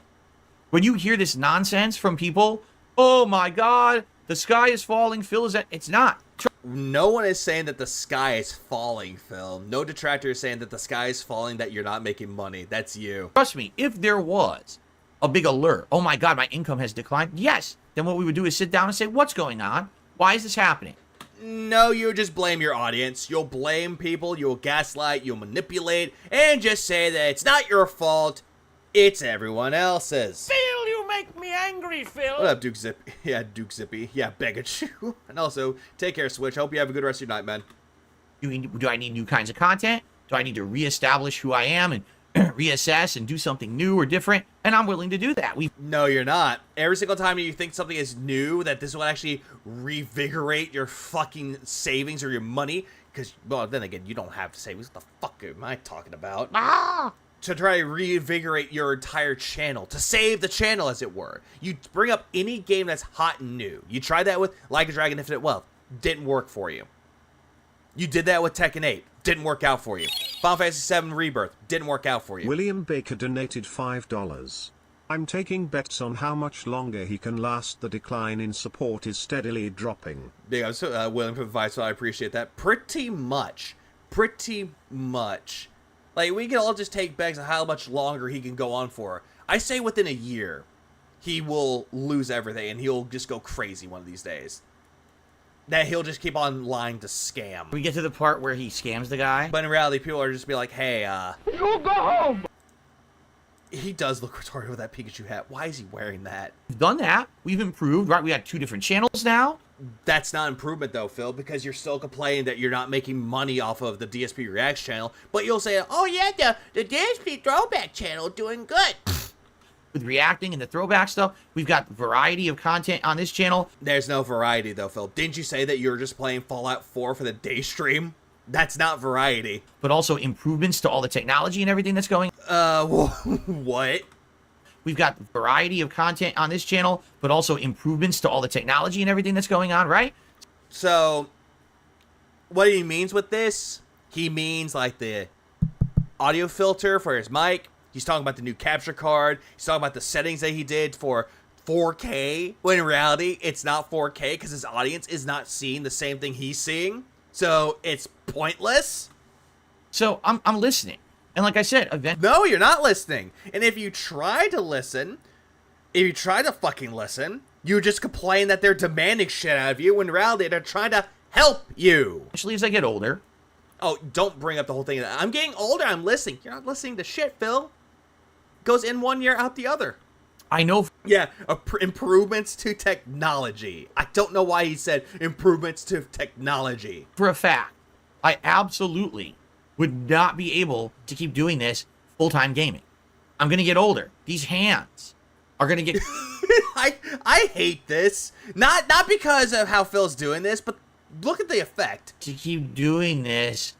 When you hear this nonsense from people, oh my god, the sky is falling, Phil, is that? It's not. No one is saying that the sky is falling, Phil. No detractor is saying that the sky is falling, that you're not making money. That's you. Trust me, if there was a big alert, oh my god, my income has declined, yes, then what we would do is sit down and say, what's going on? Why is this happening? No, you just blame your audience. You'll blame people, you'll gaslight, you'll manipulate, and just say that it's not your fault, it's everyone else's. Phil, you make me angry, Phil. What up, Duke Zippy? Yeah, Duke Zippy. Yeah, Begachu. And also, take care, Switch. Hope you have a good rest of your night, man. Do I need new kinds of content? Do I need to reestablish who I am and reassess and do something new or different? And I'm willing to do that. No, you're not. Every single time you think something is new, that this will actually revigorate your fucking savings or your money, because, well, then again, you don't have savings. What the fuck am I talking about? To try to reinvigorate your entire channel, to save the channel, as it were. You bring up any game that's hot and new. You tried that with Like a Dragon Infinite Wealth. Didn't work for you. You did that with Tekken 8. Didn't work out for you. Final Fantasy VII Rebirth. Didn't work out for you. William Baker donated $5. I'm taking bets on how much longer he can last. The decline in support is steadily dropping. Big, I'm so willing for the advice, so I appreciate that. Pretty much. Pretty much. Like, we can all just take bets on how much longer he can go on for. I say within a year, he will lose everything, and he'll just go crazy one of these days. That he'll just keep on lying to scam. We get to the part where he scams the guy. But in reality, people are just be like, hey, You go home! He does look retarded with that Pikachu hat. Why is he wearing that? We've done that. We've improved, right? We got 2 different channels now. That's not improvement, though, Phil, because you're still complaining that you're not making money off of the DSP Reacts channel, but you'll say, oh, yeah, the DSP Throwback channel doing good. With reacting and the throwback stuff, we've got variety of content on this channel. There's no variety, though, Phil. Didn't you say that you were just playing Fallout 4 for the day stream? That's not variety. But also improvements to all the technology and everything that's going. What? We've got variety of content on this channel, but also improvements to all the technology and everything that's going on, right? So, what he means with this, he means like the audio filter for his mic. He's talking about the new capture card. He's talking about the settings that he did for 4K, when in reality, it's not 4K because his audience is not seeing the same thing he's seeing. So, it's pointless. So, I'm listening. And like I said, no, you're not listening. And if you try to listen, if you try to fucking listen, you just complain that they're demanding shit out of you, when in reality, they're trying to help you. Especially as I get older. Oh, don't bring up the whole thing. I'm getting older, I'm listening. You're not listening to shit, Phil. Goes in one year, out the other. I know. Yeah, improvements to technology. I don't know why he said improvements to technology. For a fact, I absolutely would not be able to keep doing this full-time gaming. I'm going to get older. These hands are going to get... I hate this. Not because of how Phil's doing this, but look at the effect. To keep doing this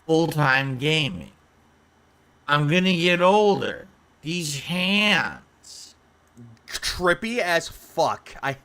full-time gaming. I'm going to get older. These hands. Trippy as fuck. I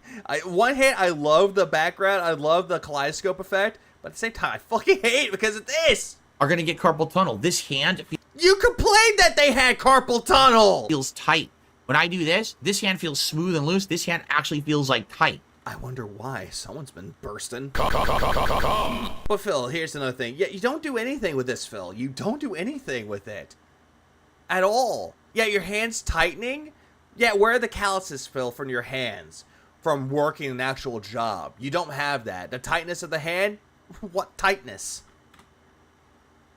one hand, I love the background. I love the kaleidoscope effect. But at the same time, I fucking hate it because of this. Are going to get carpal tunnel. This hand... You complained that they had carpal tunnel. Feels tight. When I do this hand feels smooth and loose. This hand actually feels like tight. I wonder why. Someone's been bursting. But Phil, here's another thing. Yeah, you don't do anything with this, Phil. You don't do anything with it. At all. Yeah, your hand's tightening. Yeah, where are the calluses, Phil, from your hands? From working an actual job. You don't have that. The tightness of the hand? What tightness?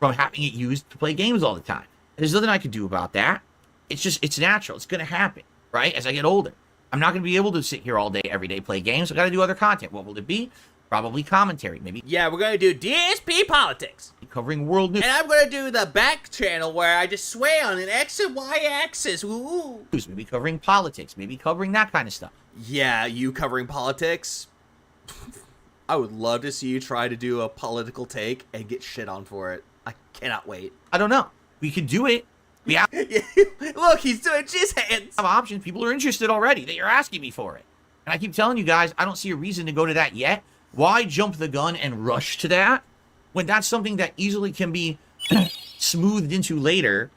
From having it used to play games all the time. There's nothing I can do about that. It's natural. It's going to happen, right? As I get older. I'm not going to be able to sit here all day, every day, play games. I got to do other content. What will it be? Probably commentary, maybe. Yeah, we're going to do DSP politics. Covering world news. And I'm going to do the back channel where I just sway on an X and Y axis. Ooh. Maybe covering politics. Maybe covering that kind of stuff. Yeah, you covering politics? I would love to see you try to do a political take and get shit on for it. I cannot wait. I don't know. We could do it. We have... Look, he's doing jizz hands. Have options. People are interested already. That you're asking me for it. And I keep telling you guys, I don't see a reason to go to that yet. Why jump the gun and rush to that when that's something that easily can be smoothed into later?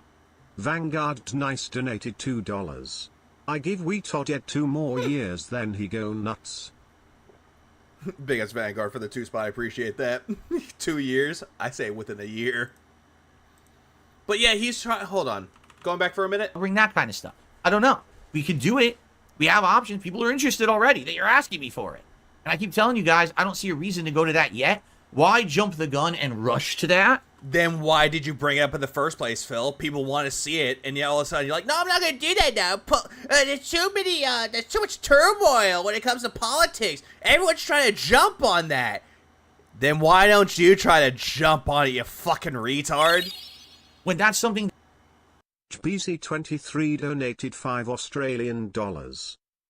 Vanguard Nice donated $2. I give we Todd 2 more years, then he go nuts. Big ass Vanguard for the 2 spot. I appreciate that. 2 years? I say within a year. But yeah, he's trying. Hold on. Going back for a minute. Bring that kind of stuff. I don't know. We could do it. We have options. People are interested already. That you're asking me for it. And I keep telling you guys, I don't see a reason to go to that yet. Why jump the gun and rush to that? Then why did you bring it up in the first place, Phil? People want to see it, and all of a sudden you're like, no, I'm not going to do that now. There's too much turmoil when it comes to politics. Everyone's trying to jump on that. Then why don't you try to jump on it, you fucking retard? when that's something. BC23 donated $5 Australian.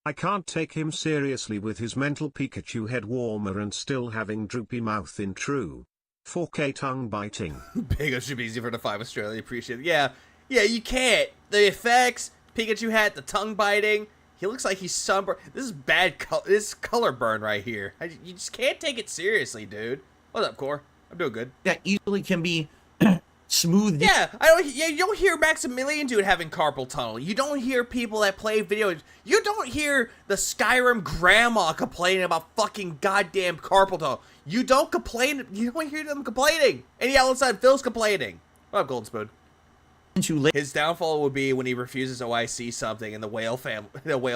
I can't take him seriously with his mental Pikachu head warmer and still having droopy mouth in true 4K tongue biting. Big up should be easy for the 5 Australia. Appreciate it. Yeah, you can't. The effects, Pikachu hat, the tongue biting. He looks like he's sunburned. This is bad. This is color burn right here. You just can't take it seriously, dude. What's up, Core? I'm doing good. That easily can be smooth. Yeah, you don't hear Maximilian dude having carpal tunnel. You don't hear people that play video. You don't hear the Skyrim grandma complaining about fucking goddamn carpal tunnel. You don't complain. You don't hear them complaining. And yeah, outside Phil's complaining. What up, Golden Spoon? His downfall would be when he refuses OIC something and the whale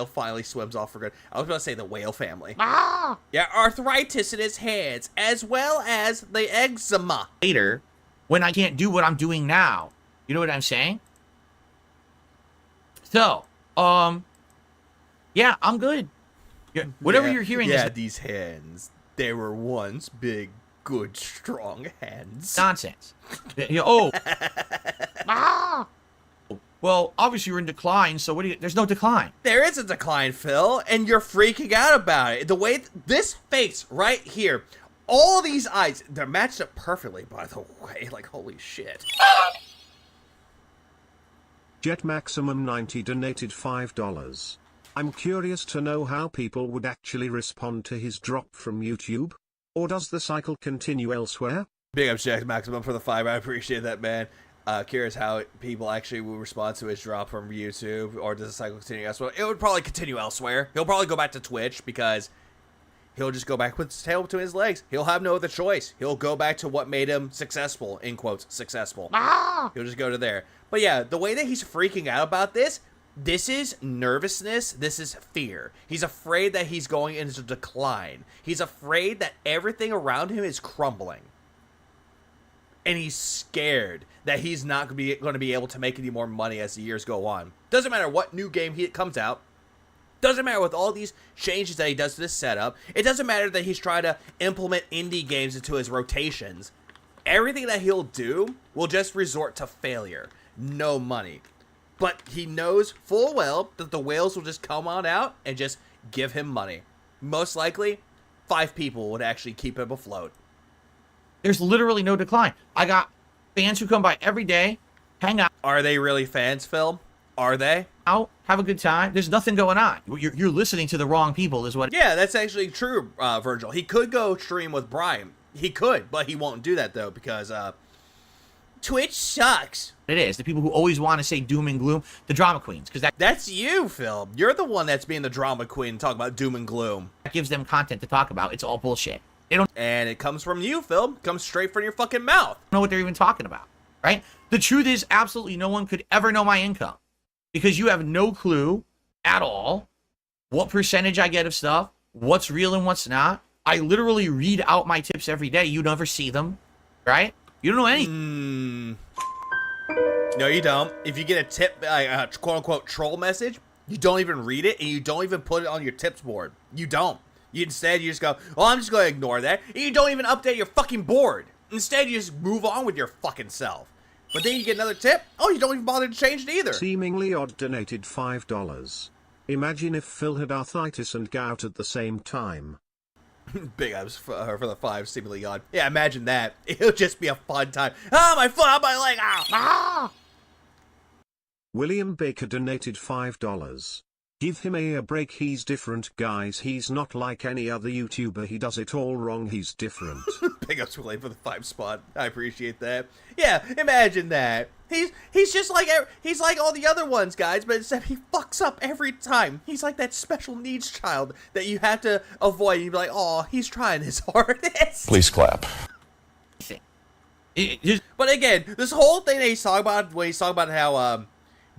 finally swims off for good. I was about to say the whale family. Ah! Yeah, arthritis in his hands, as well as the eczema. Later, when I can't do what I'm doing now. You know what I'm saying? So, yeah, I'm good. Yeah, whatever you're hearing is... Yeah, is... these hands. They were once big, good, strong hands. Nonsense. Oh. Ah! Well, obviously you're in decline, so what do you... There's no decline. There is a decline, Phil, and you're freaking out about it. The way... This face right here... All these eyes, they're matched up perfectly, by the way. Like, holy shit. Jet Maximum 90 donated $5. I'm curious to know how people would actually respond to his drop from YouTube. Or does the cycle continue elsewhere? Big up Jet Maximum for the 5. I appreciate that, man. Curious how people actually will respond to his drop from YouTube. Or does the cycle continue elsewhere? It would probably continue elsewhere. He'll probably go back to Twitch because... He'll just go back with his tail between his legs. He'll have no other choice. He'll go back to what made him successful, in quotes, successful. He'll just go to there. But yeah, the way that he's freaking out about this is nervousness. This is fear. He's afraid that he's going into decline. He's afraid that everything around him is crumbling. And he's scared that he's not going to be able to make any more money as the years go on. Doesn't matter what new game comes out. Doesn't matter with all these changes that he does to this setup. It doesn't matter that he's trying to implement indie games into his rotations. Everything that he'll do will just resort to failure. No money. But he knows full well that the whales will just come on out and just give him money. Most likely, 5 people would actually keep him afloat. There's literally no decline. I got fans who come by every day, hang out. Are they really fans, Phil? Are they? Out, have a good time. There's nothing going on. You're listening to the wrong people is what... Yeah, that's actually true, Virgil. He could go stream with Brian. He could, but he won't do that, though, because Twitch sucks. It is. The people who always want to say doom and gloom, the drama queens, because that's you, Phil. You're the one that's being the drama queen talking about doom and gloom. That gives them content to talk about. It's all bullshit. They don't... And it comes from you, Phil. It comes straight from your fucking mouth. Know what they're even talking about, right? The truth is, absolutely no one could ever know my income. Because you have no clue at all what percentage I get of stuff, what's real and what's not. I literally read out my tips every day. You never see them, right? You don't know anything. No, you don't. If you get a tip, quote-unquote troll message, you don't even read it, and you don't even put it on your tips board. You don't. Instead, you just go, well, I'm just going to ignore that. And you don't even update your fucking board. Instead, you just move on with your fucking self. But then you get another tip. Oh, you don't even bother to change it either. Seemingly Odd donated $5. Imagine if Phil had arthritis and gout at the same time. Big ups for the 5, seemingly odd. Yeah, imagine that. It'll just be a fun time. Ah, my foot, my leg, ah! William Baker donated $5. Give him a break, he's different, guys. He's not like any other YouTuber. He does it all wrong. He's different. Big ups for the 5 spot. I appreciate that. Yeah, imagine that. He's just like all the other ones, guys, but except he fucks up every time. He's like that special needs child that you have to avoid. You'd be like, oh, he's trying his hardest. Please clap. But again, this whole thing that he's talking about, when he's talking about how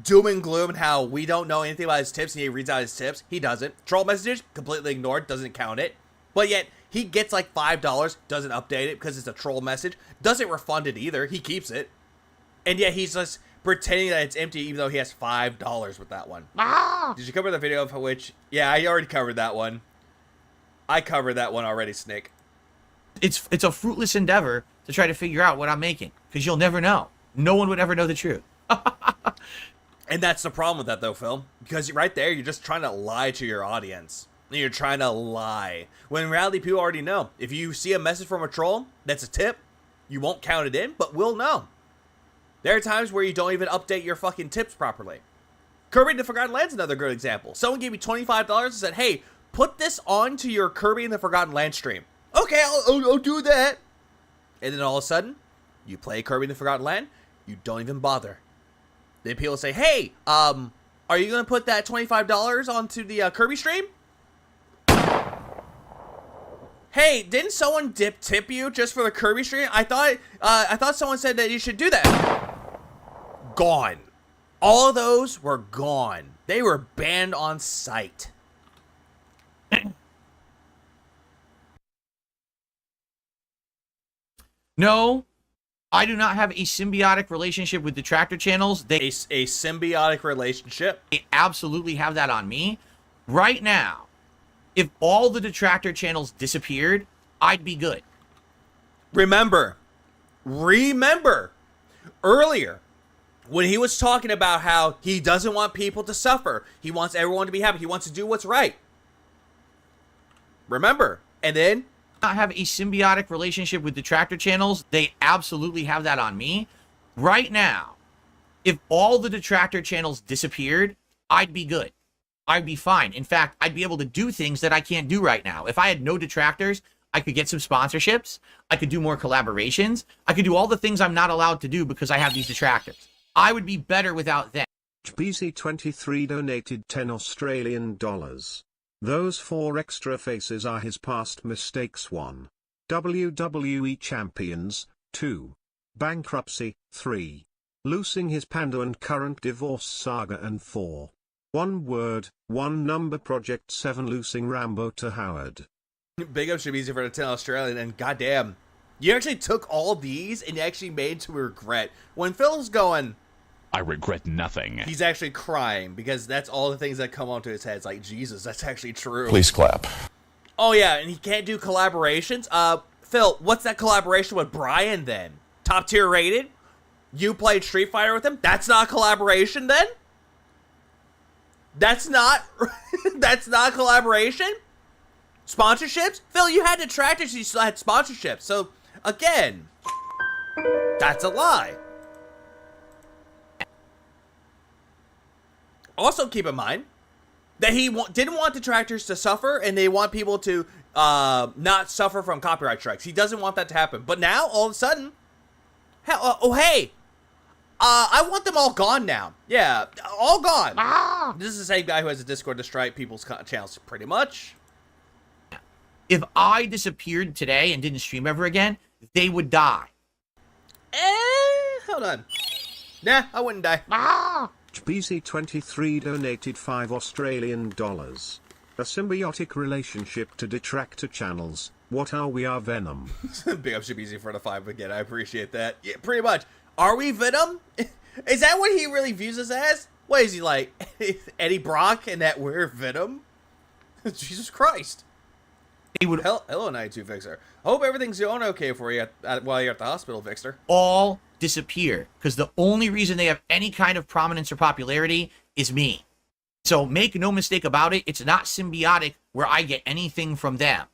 doom and gloom and how we don't know anything about his tips and he reads out his tips, he doesn't. Troll messages, completely ignored, doesn't count it. But yet, he gets like $5, doesn't update it because it's a troll message, doesn't refund it either, he keeps it. And yet he's just pretending that it's empty even though he has $5 with that one. Did you cover the video for which? Yeah, I already covered that one. I covered that one already, Snick. It's a fruitless endeavor to try to figure out what I'm making because you'll never know. no one would ever know the truth. And that's the problem with that, though, Phil. Because right there, you're just trying to lie to your audience. You're trying to lie. When in reality, people already know. If you see a message from a troll that's a tip, you won't count it in, but we'll know. There are times where you don't even update your fucking tips properly. Kirby the Forgotten Land's another good example. Someone gave me $25 and said, hey, put this onto your Kirby and the Forgotten Land stream. Okay, I'll do that. And then all of a sudden, you play Kirby and the Forgotten Land, you don't even bother. Then people say, hey, are you going to put that $25 onto the Kirby stream? Hey, didn't someone tip you just for the Kirby stream? I thought someone said that you should do that. Gone. All of those were gone. They were banned on site. No, I do not have a symbiotic relationship with detractor channels. A symbiotic relationship? They absolutely have that on me. Right now, if all the detractor channels disappeared, I'd be good. Remember, earlier, when he was talking about how he doesn't want people to suffer, he wants everyone to be happy, he wants to do what's right. Remember, and then not have a symbiotic relationship with detractor channels. They absolutely have that on me. Right now, if all the detractor channels disappeared, I'd be good. I'd be fine. In fact, I'd be able to do things that I can't do right now. If I had no detractors, I could get some sponsorships. I could do more collaborations. I could do all the things I'm not allowed to do because I have these detractors. I would be better without them. BC23 donated 10 Australian dollars. Those 4 extra faces are his past mistakes. 1. WWE Champions. 2. Bankruptcy. 3. Losing his panda and current divorce saga. And 4. One word, one number. Project 7 losing Rambo to Howard. Big up should be easy for the 10 Australian, and goddamn, you actually took all these and you actually made to regret. When Phil's going, I regret nothing. He's actually crying because that's all the things that come onto his head. It's like, Jesus, that's actually true. Please clap. Oh yeah, and he can't do collaborations. Phil, what's that collaboration with Brian then? Top tier rated? You played Street Fighter with him? That's not a collaboration then? That's not a collaboration? Sponsorships? Phil, you had detractors, you still had sponsorships. So, again, that's a lie. Also, keep in mind that he didn't want detractors to suffer, and they want people to not suffer from copyright strikes. He doesn't want that to happen. But now, all of a sudden, hey, I want them all gone now. Yeah, all gone. This is the same guy who has a Discord to strike people's channels, pretty much. If I disappeared today and didn't stream ever again, they would die. Hold on. Nah, I wouldn't die. BC23 donated 5 Australian dollars. A symbiotic relationship to detractor channels. What are we? Are Venom? Big up should be easy for the 5 again. I appreciate that. Yeah, pretty much. Are we Venom? Is that what he really views us as? What is he like? Eddie Brock and that we're Venom? Jesus Christ. He would. Hello, 92 Vixer. Hope everything's going okay for you while you're at the hospital, Vixer. All disappear because the only reason they have any kind of prominence or popularity is me. So make no mistake about it, it's not symbiotic where I get anything from them.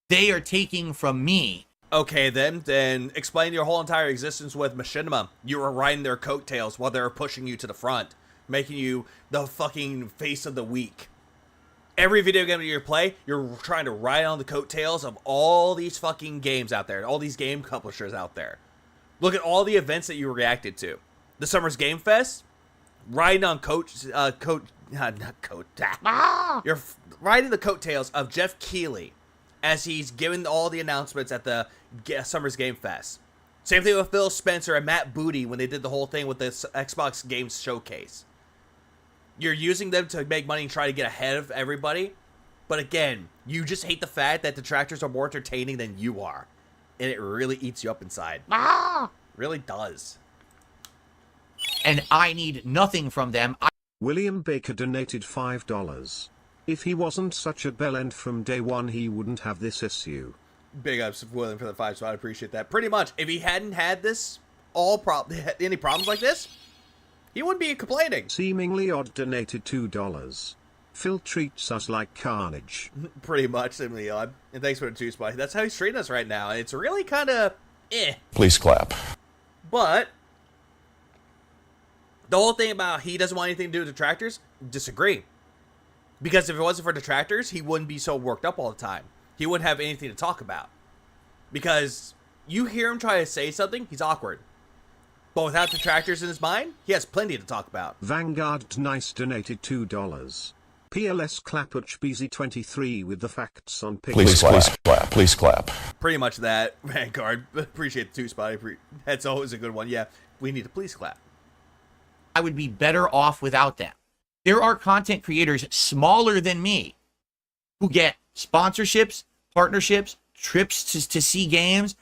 They are taking from me. Okay, then explain your whole entire existence with Machinima. You were riding their coattails while they were pushing you to the front, making you the fucking face of the week. Every video game you play, you're trying to ride on the coattails of all these fucking games out there, all these game publishers out there. Look at all the events that you reacted to. The Summer's Game Fest, riding on You're riding the coattails of Jeff Keighley as he's giving all the announcements at the Summer's Game Fest. Same thing with Phil Spencer and Matt Booty when they did the whole thing with the Xbox Games Showcase. You're using them to make money and try to get ahead of everybody. But again, you just hate the fact that detractors are more entertaining than you are. And it really eats you up inside. Really does. And I need nothing from them. William Baker donated $5. If he wasn't such a bellend from day one, he wouldn't have this issue. Big ups, William, for the 5, so I appreciate that. Pretty much, if he hadn't had this, any problems like this, he wouldn't be complaining. Seemingly Odd donated $2. Phil treats us like carnage. Pretty much, seemingly odd. And thanks for the 2 spot. That's how he's treating us right now, and it's really kind of Please clap. But the whole thing about he doesn't want anything to do with detractors, disagree. Because if it wasn't for detractors, he wouldn't be so worked up all the time. He wouldn't have anything to talk about. Because you hear him try to say something, he's awkward. But without detractors in his mind, he has plenty to talk about. Vanguard Nice donated $2. PLS Clappuch BZ23 with the facts on Pixel. Please clap. Please clap. Pretty much that, Vanguard. Appreciate the 2 spot. That's always a good one. Yeah, we need to please clap. I would be better off without them. There are content creators smaller than me who get sponsorships, partnerships, trips to see games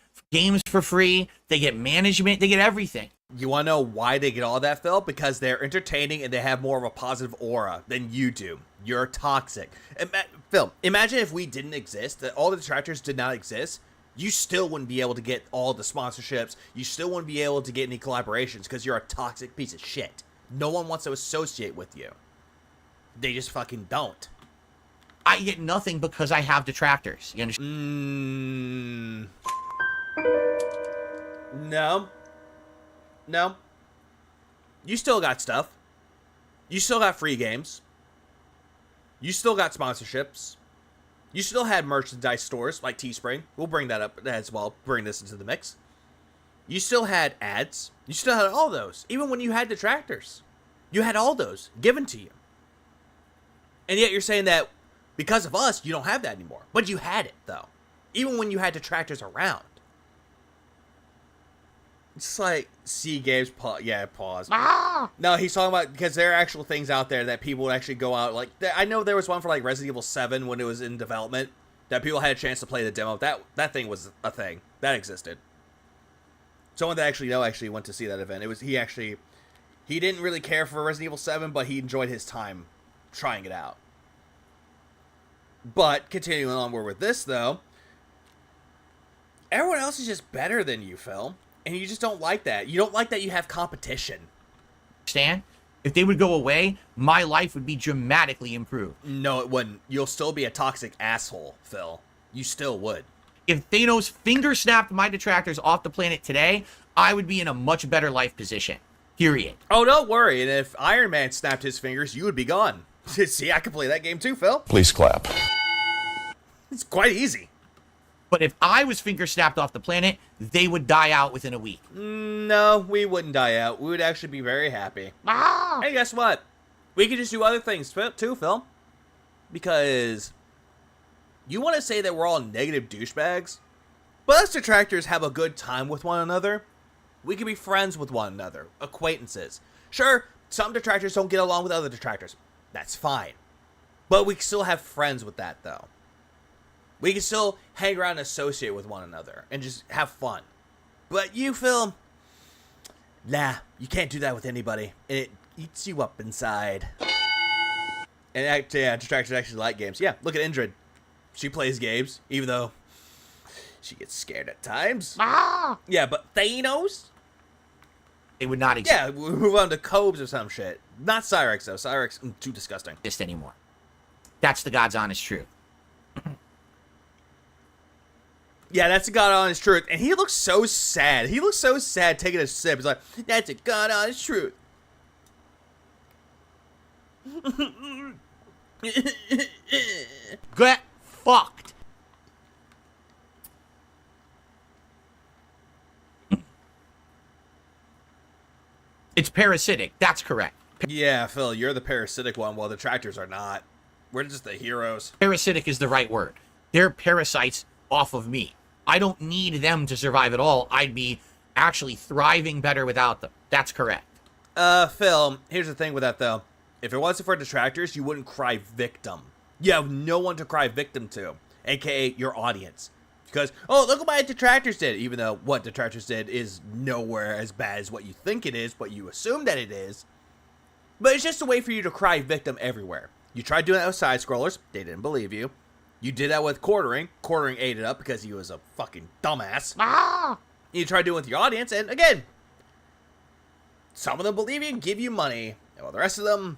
for free. They get management. They get everything. You want to know why they get all that, Phil? Because they're entertaining and they have more of a positive aura than you do. You're toxic. Phil, imagine if we didn't exist, that all the detractors did not exist, you still wouldn't be able to get all the sponsorships. You still wouldn't be able to get any collaborations because you're a toxic piece of shit. No one wants to associate with you. They just fucking don't. I get nothing because I have detractors. You understand? No. You still got stuff. You still got free games. You still got sponsorships. You still had merchandise stores like Teespring. We'll bring that up as well. Bring this into the mix. You still had ads. You still had all those. Even when you had detractors. You had all those given to you. And yet you're saying that because of us, you don't have that anymore. But you had it, though. Even when you had detractors around. It's like, C Games, pause. No, he's talking about, because there are actual things out there that people would actually go out, like, I know there was one for, like, Resident Evil 7 when it was in development, that people had a chance to play the demo. That thing was a thing. That existed. Someone that actually went to see that event. It was, he didn't really care for Resident Evil 7, but he enjoyed his time trying it out. But, continuing onward with this, though, everyone else is just better than you, Phil. And you just don't like that. You don't like that you have competition. Stan, if they would go away, my life would be dramatically improved. No, it wouldn't. You'll still be a toxic asshole, Phil. You still would. If Thanos finger snapped my detractors off the planet today, I would be in a much better life position. Period. Oh, don't worry. And if Iron Man snapped his fingers, you would be gone. See, I can play that game too, Phil. Please clap. It's quite easy. But if I was finger snapped off the planet, they would die out within a week. No, we wouldn't die out. We would actually be very happy. Hey, guess what? We could just do other things too, Phil. Because you want to say that we're all negative douchebags? But us detractors have a good time with one another. We can be friends with one another. Acquaintances. Sure, some detractors don't get along with other detractors. That's fine. But we still have friends with that, though. We can still hang around and associate with one another and just have fun. But you, Phil, nah, you can't do that with anybody. And it eats you up inside. And yeah, detractors actually like games. Yeah, look at Indrid. She plays games, even though she gets scared at times. Yeah, but Thanos? They would not exist. Yeah, we'll move on to Cobes or some shit. Not Cyrex, though. Cyrex, too disgusting. Just anymore. That's the God's honest truth. Yeah, that's a God honest truth. And he looks so sad. He looks so sad taking a sip. He's like, that's a God honest truth. Get fucked. It's parasitic. That's correct. Yeah, Phil, you're the parasitic one, while the detractors are not. We're just the heroes. Parasitic is the right word. They're parasites off of me. I don't need them to survive at all. I'd be actually thriving better without them. That's correct. Phil, here's the thing with that, though. If it wasn't for detractors, you wouldn't cry victim. You have no one to cry victim to, aka your audience. Because, oh, look what my detractors did. Even though what detractors did is nowhere as bad as what you think it is, but you assume that it is. But it's just a way for you to cry victim everywhere. You tried doing that with side-scrollers. They didn't believe you. You did that with quartering. Quartering ate it up because he was a fucking dumbass. You tried doing it with your audience, and again, Some of them believe you and give you money, while the rest of them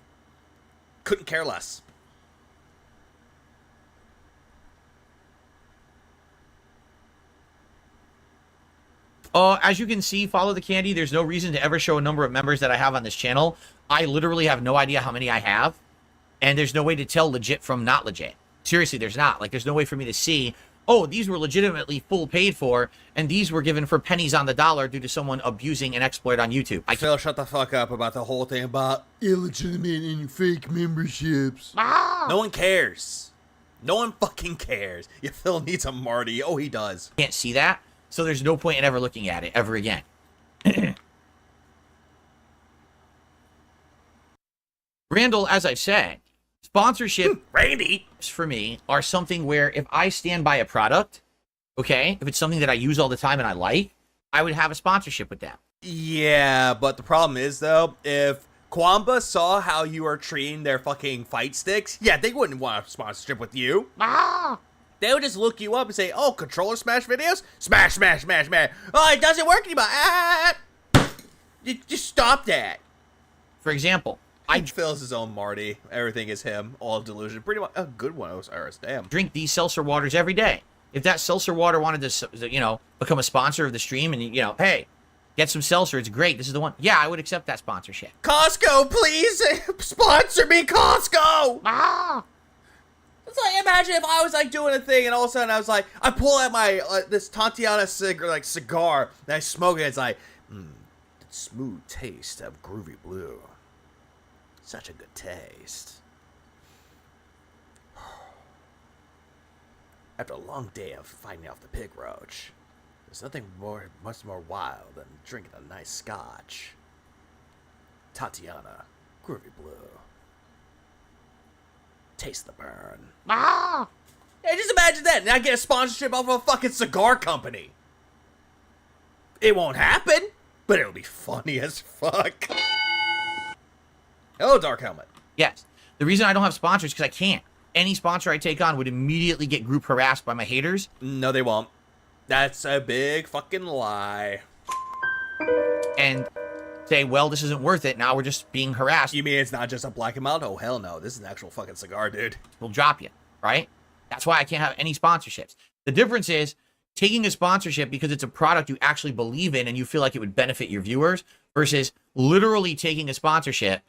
couldn't care less. As you can see, follow the candy. There's no reason to ever show a number of members that I have on this channel. I literally have no idea how many I have. And there's no way to tell legit from not legit. Seriously, there's not. Like, there's no way for me to see, oh, these were legitimately full paid for, and these were given for pennies on the dollar due to someone abusing an exploit on YouTube. Phil, shut the fuck up about the whole thing about illegitimate and fake memberships. No one cares. No one fucking cares. Yeah, Phil needs a Marty. Oh, he does. Can't see that, so there's no point in ever looking at it ever again. Randall, as I've said, sponsorship Randy for me are something where if I stand by a product, okay, if it's something that I use all the time and I like, I would have a sponsorship with them. Yeah, but the problem is, though, if Kwamba saw how you are treating their fucking fight sticks, yeah, they wouldn't want a sponsorship with you. They would just look you up and say, oh, controller smash videos? Smash, smash, smash, smash. Oh, it doesn't work anymore. You just stop that. For example, Phil's his own Marty. Everything is him. All delusion. Pretty much a good one, Osiris. Damn. Drink these seltzer waters every day. If that seltzer water wanted to, you know, become a sponsor of the stream and, you know, hey, get some seltzer, it's great, this is the one. Yeah, I would accept that sponsorship. Costco, please sponsor me, Costco. It's like, imagine if I was like doing a thing and all of a sudden I was like, I pull out my this Tatiana cigar and I smoke it. It's like, the smooth taste of Groovy Blue. Such a good taste. After a long day of fighting off the pig roach, there's nothing much more wild than drinking a nice scotch. Tatiana, Groovy Blue. Taste the burn. Yeah, just imagine that. Now I get a sponsorship off of a fucking cigar company. It won't happen, but it'll be funny as fuck. Hello, Dark Helmet. Yes. The reason I don't have sponsors is because I can't. Any sponsor I take on would immediately get group harassed by my haters. No, they won't. That's a big fucking lie. And say, well, this isn't worth it. Now we're just being harassed. You mean it's not just a black and mild? Oh, hell no. This is an actual fucking cigar, dude. We'll drop you, right? That's why I can't have any sponsorships. The difference is taking a sponsorship because it's a product you actually believe in and you feel like it would benefit your viewers versus literally taking a sponsorship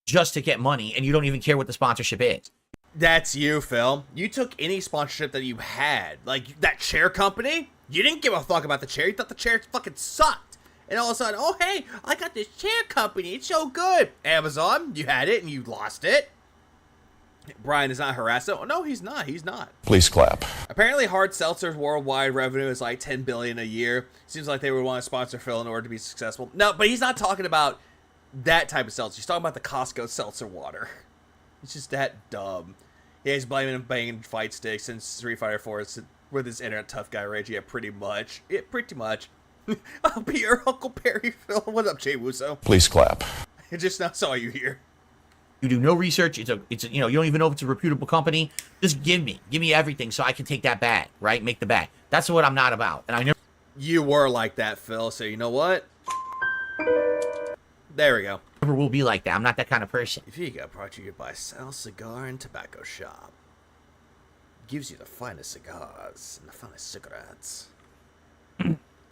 just to get money and you don't even care what the sponsorship is. That's you, Phil. You took any sponsorship that you had. Like, that chair company? You didn't give a fuck about the chair. You thought the chair fucking sucked. And all of a sudden, oh, hey, I got this chair company. It's so good. Amazon, you had it and you lost it. Brian is not harassed. Oh, no, he's not. He's not. Please clap. Apparently, hard seltzer's worldwide revenue is like $10 billion a year. Seems like they would want to sponsor Phil in order to be successful. No, but he's not talking about that type of seltzer. He's talking about the Costco seltzer water. It's just that dumb. Yeah, he's blaming him banging fight sticks since Street Fighter 4 with his internet tough guy rage. Yeah, pretty much. Yeah, pretty much. I'll be your Uncle Perry, Phil. What up, Jay Wuso? Please clap. I just now saw you here. You do no research. It's a, you know, you don't even know if it's a reputable company. Just give me everything so I can take that bag, right? Make the bag. That's what I'm not about. And I never. You were like that, Phil. So you know what? There we go. Never will be like that. I'm not that kind of person. Viga brought to you by Sal Cigar and Tobacco Shop. Gives you the finest cigars and the finest cigarettes.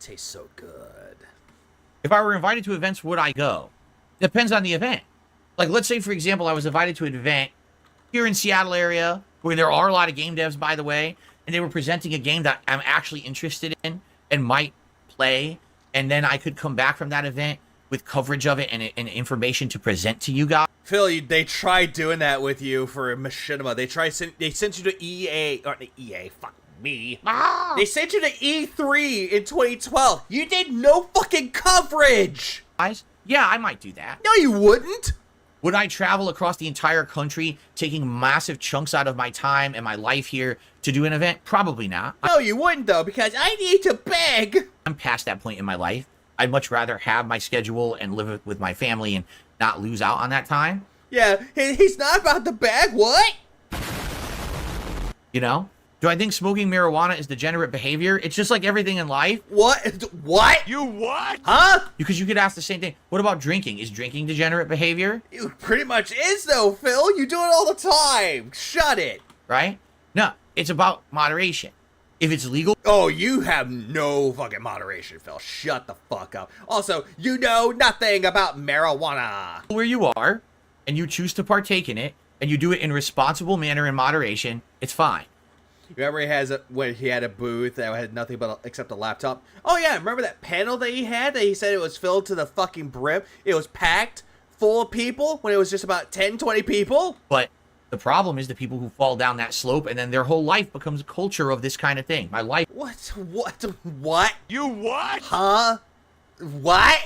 Tastes so good. If I were invited to events, would I go? Depends on the event. Like, let's say, for example, I was invited to an event here in Seattle area where there are a lot of game devs, by the way, and they were presenting a game that I'm actually interested in and might play, and then I could come back from that event with coverage of it and information to present to you guys. Phil, they tried doing that with you for Machinima. They sent you to EA, or EA, fuck me. They sent you to E3 in 2012. You did no fucking coverage. Guys, yeah, I might do that. No, you wouldn't. Would I travel across the entire country, taking massive chunks out of my time and my life here to do an event? Probably not. No, you wouldn't, though, because I need to beg. I'm past that point in my life. I'd much rather have my schedule and live with my family and not lose out on that time. Yeah, he's not about the bag. What? You know? Do I think smoking marijuana is degenerate behavior? It's just like everything in life. What? What? You what? Huh? Because you could ask the same thing. What about drinking? Is drinking degenerate behavior? It pretty much is, though, Phil. You do it all the time. Shut it. Right? No, it's about moderation. If it's legal... Oh, you have no fucking moderation, Phil. Shut the fuck up. Also, you know nothing about marijuana. Where you are, and you choose to partake in it, and you do it in a responsible manner in moderation, it's fine. Remember when he had a booth that had nothing but except a laptop? Oh yeah, remember that panel that he had that he said it was filled to the fucking brim? It was packed full of people when it was just about 10, 20 people? But the problem is the people who fall down that slope and then their whole life becomes a culture of this kind of thing. My life... What? You what? Huh? What?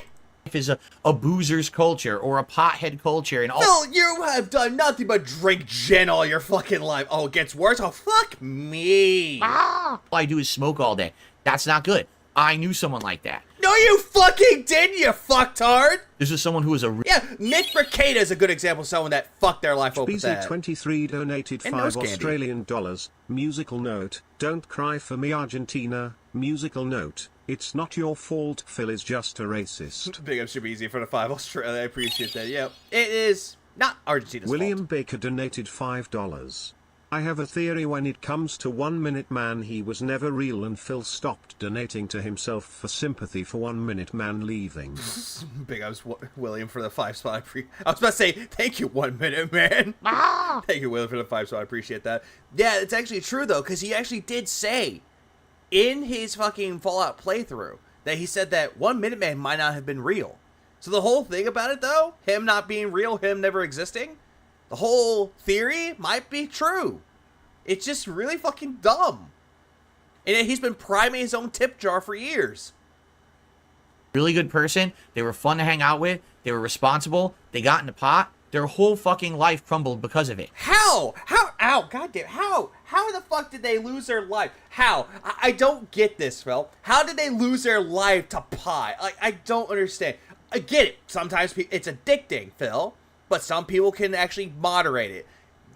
Is a boozer's culture or a pothead culture and all. Phil, you have done nothing but drink gin all your fucking life. Oh, it gets worse? Oh, fuck me. All I do is smoke all day. That's not good. I knew someone like that. No, you fucking didn't, you fucktard. This is someone who is a... Yeah, Nick Bricada is a good example of someone that fucked their life over that. BZ23 donated And 5 nose Australian dollars. Musical note, don't cry for me Argentina. Musical note, it's not your fault, Phil is just a racist. Big up should be easy for the 5 Australia. I appreciate that. Yep. It is not Argentina's William fault. Baker donated $5. I have a theory when it comes to 1 Minute Man he was never real and Phil stopped donating to himself for sympathy for 1 Minute Man leaving. Big ups William for the 5 spot. I was about to say, thank you 1 Minute Man. Thank you William for the 5 spot. I appreciate that. Yeah, it's actually true though, because he actually did say in his fucking Fallout playthrough that he said that 1 Minute Man might not have been real. So the whole thing about it though, him not being real, him never existing, the whole theory might be true. It's just really fucking dumb. And he's been priming his own tip jar for years. Really good person. They were fun to hang out with. They were responsible. They got in the pot. Their whole fucking life crumbled because of it. How? Ow, goddamn. How the fuck did they lose their life? How? I don't get this, Phil. How did they lose their life to pot? Like, I don't understand. I get it. Sometimes it's addicting, Phil. But some people can actually moderate it.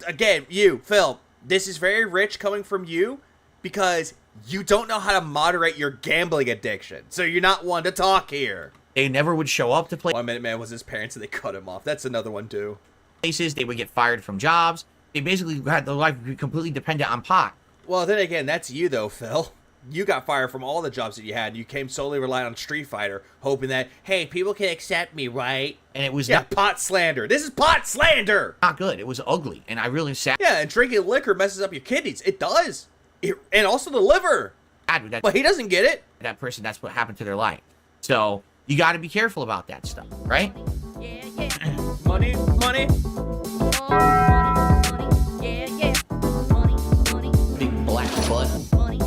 Again, you, Phil, this is very rich coming from you because you don't know how to moderate your gambling addiction. So you're not one to talk here. They never would show up to play. 1 Minute Man was his parents and they cut him off. That's another one too. Places. They would get fired from jobs. They basically had their life completely dependent on pot. Well, then again, that's you though, Phil. You got fired from all the jobs that you had. You came solely relying on Street Fighter, hoping that, hey, people can accept me, right? And it was not pot slander. This is pot slander. Not good. It was ugly, and I really sat. Yeah, and drinking liquor messes up your kidneys. It does. And also the liver. But he doesn't get it. That person, that's what happened to their life. So you got to be careful about that stuff, right? Yeah, yeah. Money. Yeah, yeah. Money. Big black butt. Money.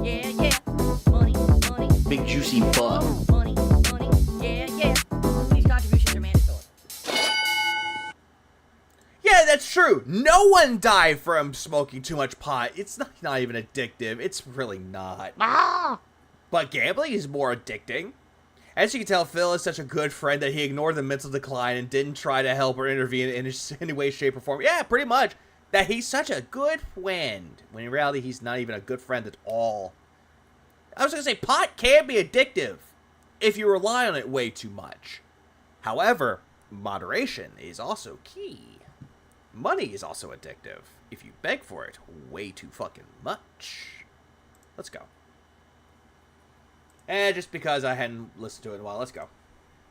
Yeah, yeah. Money. Big juicy butt. Money. Yeah, yeah. These contributions are mandatory. Yeah, that's true. No one died from smoking too much pot. It's not even addictive. It's really not. But gambling is more addicting. As you can tell, Phil is such a good friend that he ignored the mental decline and didn't try to help or intervene in any way, shape, or form. Yeah, pretty much. That he's such a good friend. When in reality, he's not even a good friend at all. I was going to say, pot can be addictive if you rely on it way too much. However, moderation is also key. Money is also addictive if you beg for it way too fucking much. Let's go. And just because I hadn't listened to it in a while, let's go.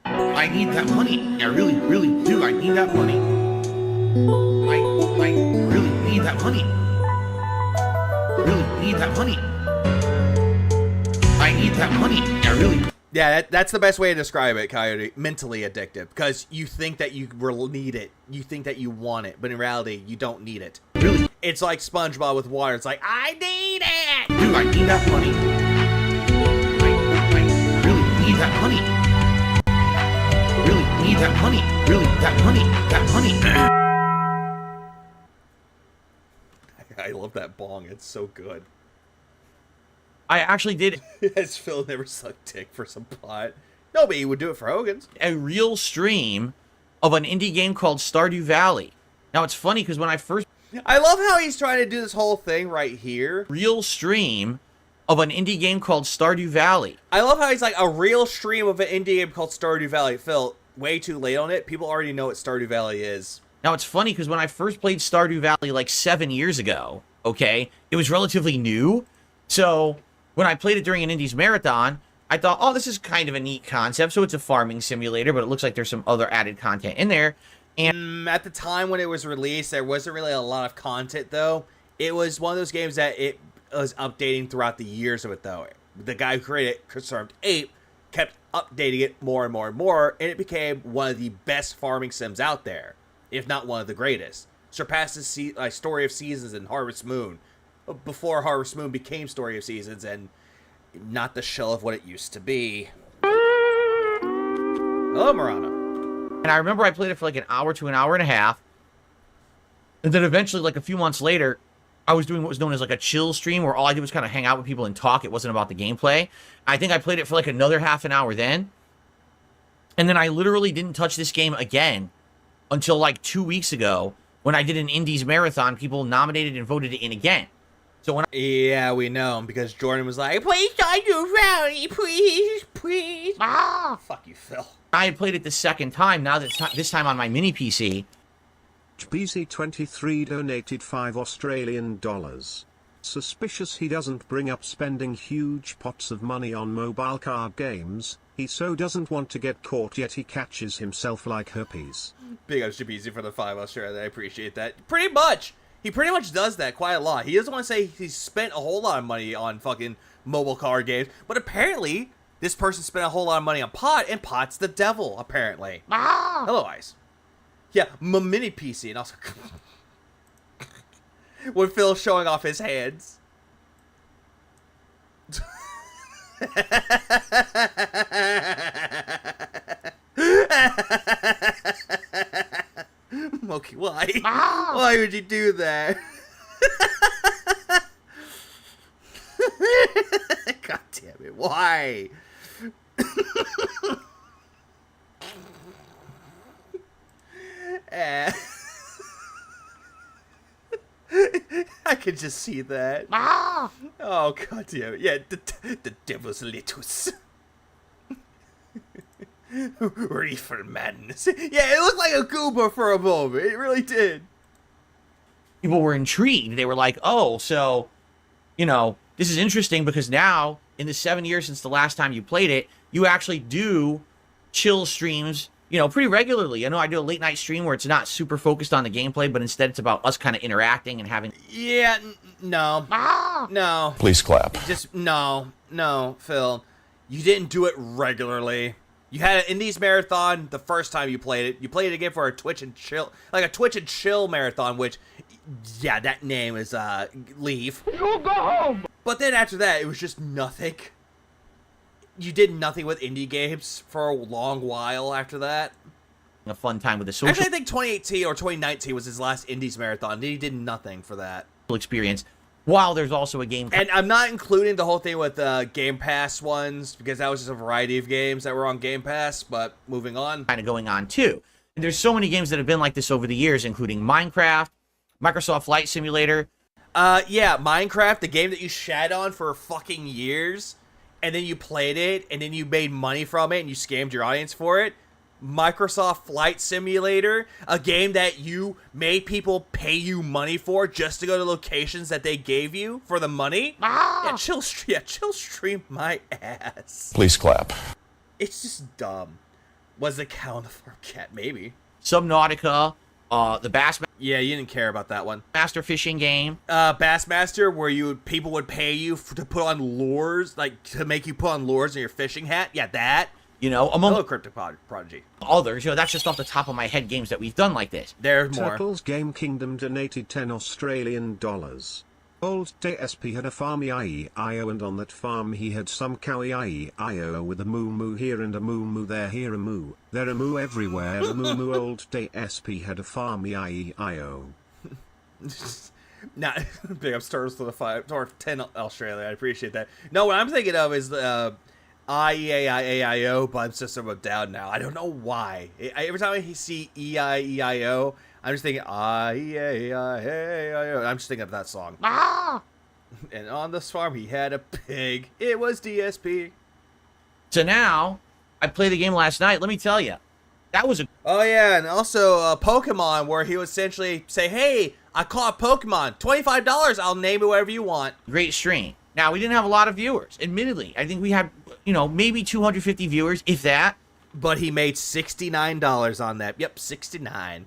I need that money. I really, really do. I need that money. I really need that money. Really need that money. I need that money. I really... Yeah, that's the best way to describe it, Coyote. Mentally addictive. Because you think that you will need it. You think that you want it. But in reality, you don't need it. Really? It's like SpongeBob with water. It's like, I need it! Dude, I need that money. I really need that money. Really need that money. Really, that money. That money. I love that bong. It's so good. I actually did... As Phil never sucked dick for some pot. No, but he would do it for Hogan's. A real stream of an indie game called Stardew Valley. Now, it's funny because when I first... I love how he's trying to do this whole thing right here. Real stream of an indie game called Stardew Valley. I love how he's like a real stream of an indie game called Stardew Valley. Phil, way too late on it. People already know what Stardew Valley is. Now, it's funny because when I first played Stardew Valley like 7 years ago, okay, it was relatively new. So when I played it during an Indies Marathon, I thought, oh, this is kind of a neat concept. So it's a farming simulator, but it looks like there's some other added content in there. And at the time when it was released, there wasn't really a lot of content, though. It was one of those games that it was updating throughout the years of it, though. The guy who created it, Concerned Ape, kept updating it more and more and more, and it became one of the best farming sims out there, if not one of the greatest. Surpasses Story of Seasons and Harvest Moon, before Harvest Moon became Story of Seasons, and not the shell of what it used to be. Hello, Marana. And I remember I played it for like an hour to an hour and a half, and then eventually, like a few months later, I was doing what was known as like a chill stream where all I did was kind of hang out with people and talk. It wasn't about the gameplay. I think I played it for like another half an hour then. And then I literally didn't touch this game again until like 2 weeks ago when I did an Indies Marathon. People nominated and voted it in again. So when yeah, we know, because Jordan was like, please Stardew Valley, please. Ah, fuck you, Phil. I had played it the second time, now that this time on my mini PC. BZ23 donated $5 Australian. Suspicious he doesn't bring up spending huge pots of money on mobile card games. He so doesn't want to get caught, yet he catches himself like herpes. Big ups to BZ for the 5 Australia. I appreciate that. Pretty much. He pretty much does that quite a lot. He doesn't want to say he's spent a whole lot of money on fucking mobile card games, but apparently this person spent a whole lot of money on pot, and pot's the devil, apparently. Ah! Hello, Ice. Yeah, my mini PC, and also when Phil's showing off his hands. Okay, why? Why would you do that? God damn it, why? I could just see that. Oh, God damn it. Yeah, the devil's lettuce. Reefer madness. Yeah, it looked like a Goomba for a moment. It really did. People were intrigued. They were like, oh, so, you know, this is interesting because now, in the 7 years since the last time you played it, you actually do chill streams, you know, pretty regularly. I know I do a late night stream where it's not super focused on the gameplay, but instead it's about us kind of interacting and having... Yeah, no. No. Please clap. Just, no, Phil. You didn't do it regularly. You had an Indies Marathon the first time you played it. You played it again for a Twitch and Chill, like a Twitch and Chill Marathon, which, yeah, that name is, Leave. You go home! But then after that, it was just nothing. You did nothing with indie games for a long while after that. A fun time with the social... Actually, I think 2018 or 2019 was his last Indies Marathon. He did nothing for that. ...experience, while there's also a game... And I'm not including the whole thing with Game Pass ones, because that was just a variety of games that were on Game Pass, but moving on. ...kind of going on, too. And there's so many games that have been like this over the years, including Minecraft, Microsoft Flight Simulator. Yeah, Minecraft, the game that you shat on for fucking years, and then you played it, and then you made money from it, and you scammed your audience for it. Microsoft Flight Simulator, a game that you made people pay you money for just to go to locations that they gave you for the money. Yeah, chill stream my ass. Please clap. It's just dumb. Was the cow in the farm cat? Maybe. Subnautica, the Bass... Yeah, you didn't care about that one. Master fishing game. Bassmaster, where people would pay you to put on lures, like to make you put on lures in your fishing hat. Yeah, that. You know, among Hello, Cryptic Prodigy. Others, you know, that's just off the top of my head games that we've done like this. There's more. Turtles Game Kingdom donated $10 Australian. Old DSP had a farm EIEIO, and on that farm he had some cow EIEIO with a moo here and a moo there, here a moo, there a moo everywhere, a moo. Old DSP had a farm EIEIO. Not big up Turtles to the 5 or 10 Australia. I appreciate that. No, what I'm thinking of is the IEAIAIO, but I'm system of down now. I don't know why. Every time I see EIEIO, I'm just thinking, I'm just thinking of that song. And on this farm, he had a pig. It was DSP. So now, I played the game last night. Let me tell you, that was a... Oh, yeah, and also Pokemon, where he would essentially say, hey, I caught a Pokemon. $25, I'll name it whatever you want. great stream. Now, we didn't have a lot of viewers. Admittedly, I think we had, maybe 250 viewers, if that. But he made $69 on that. Yep, 69.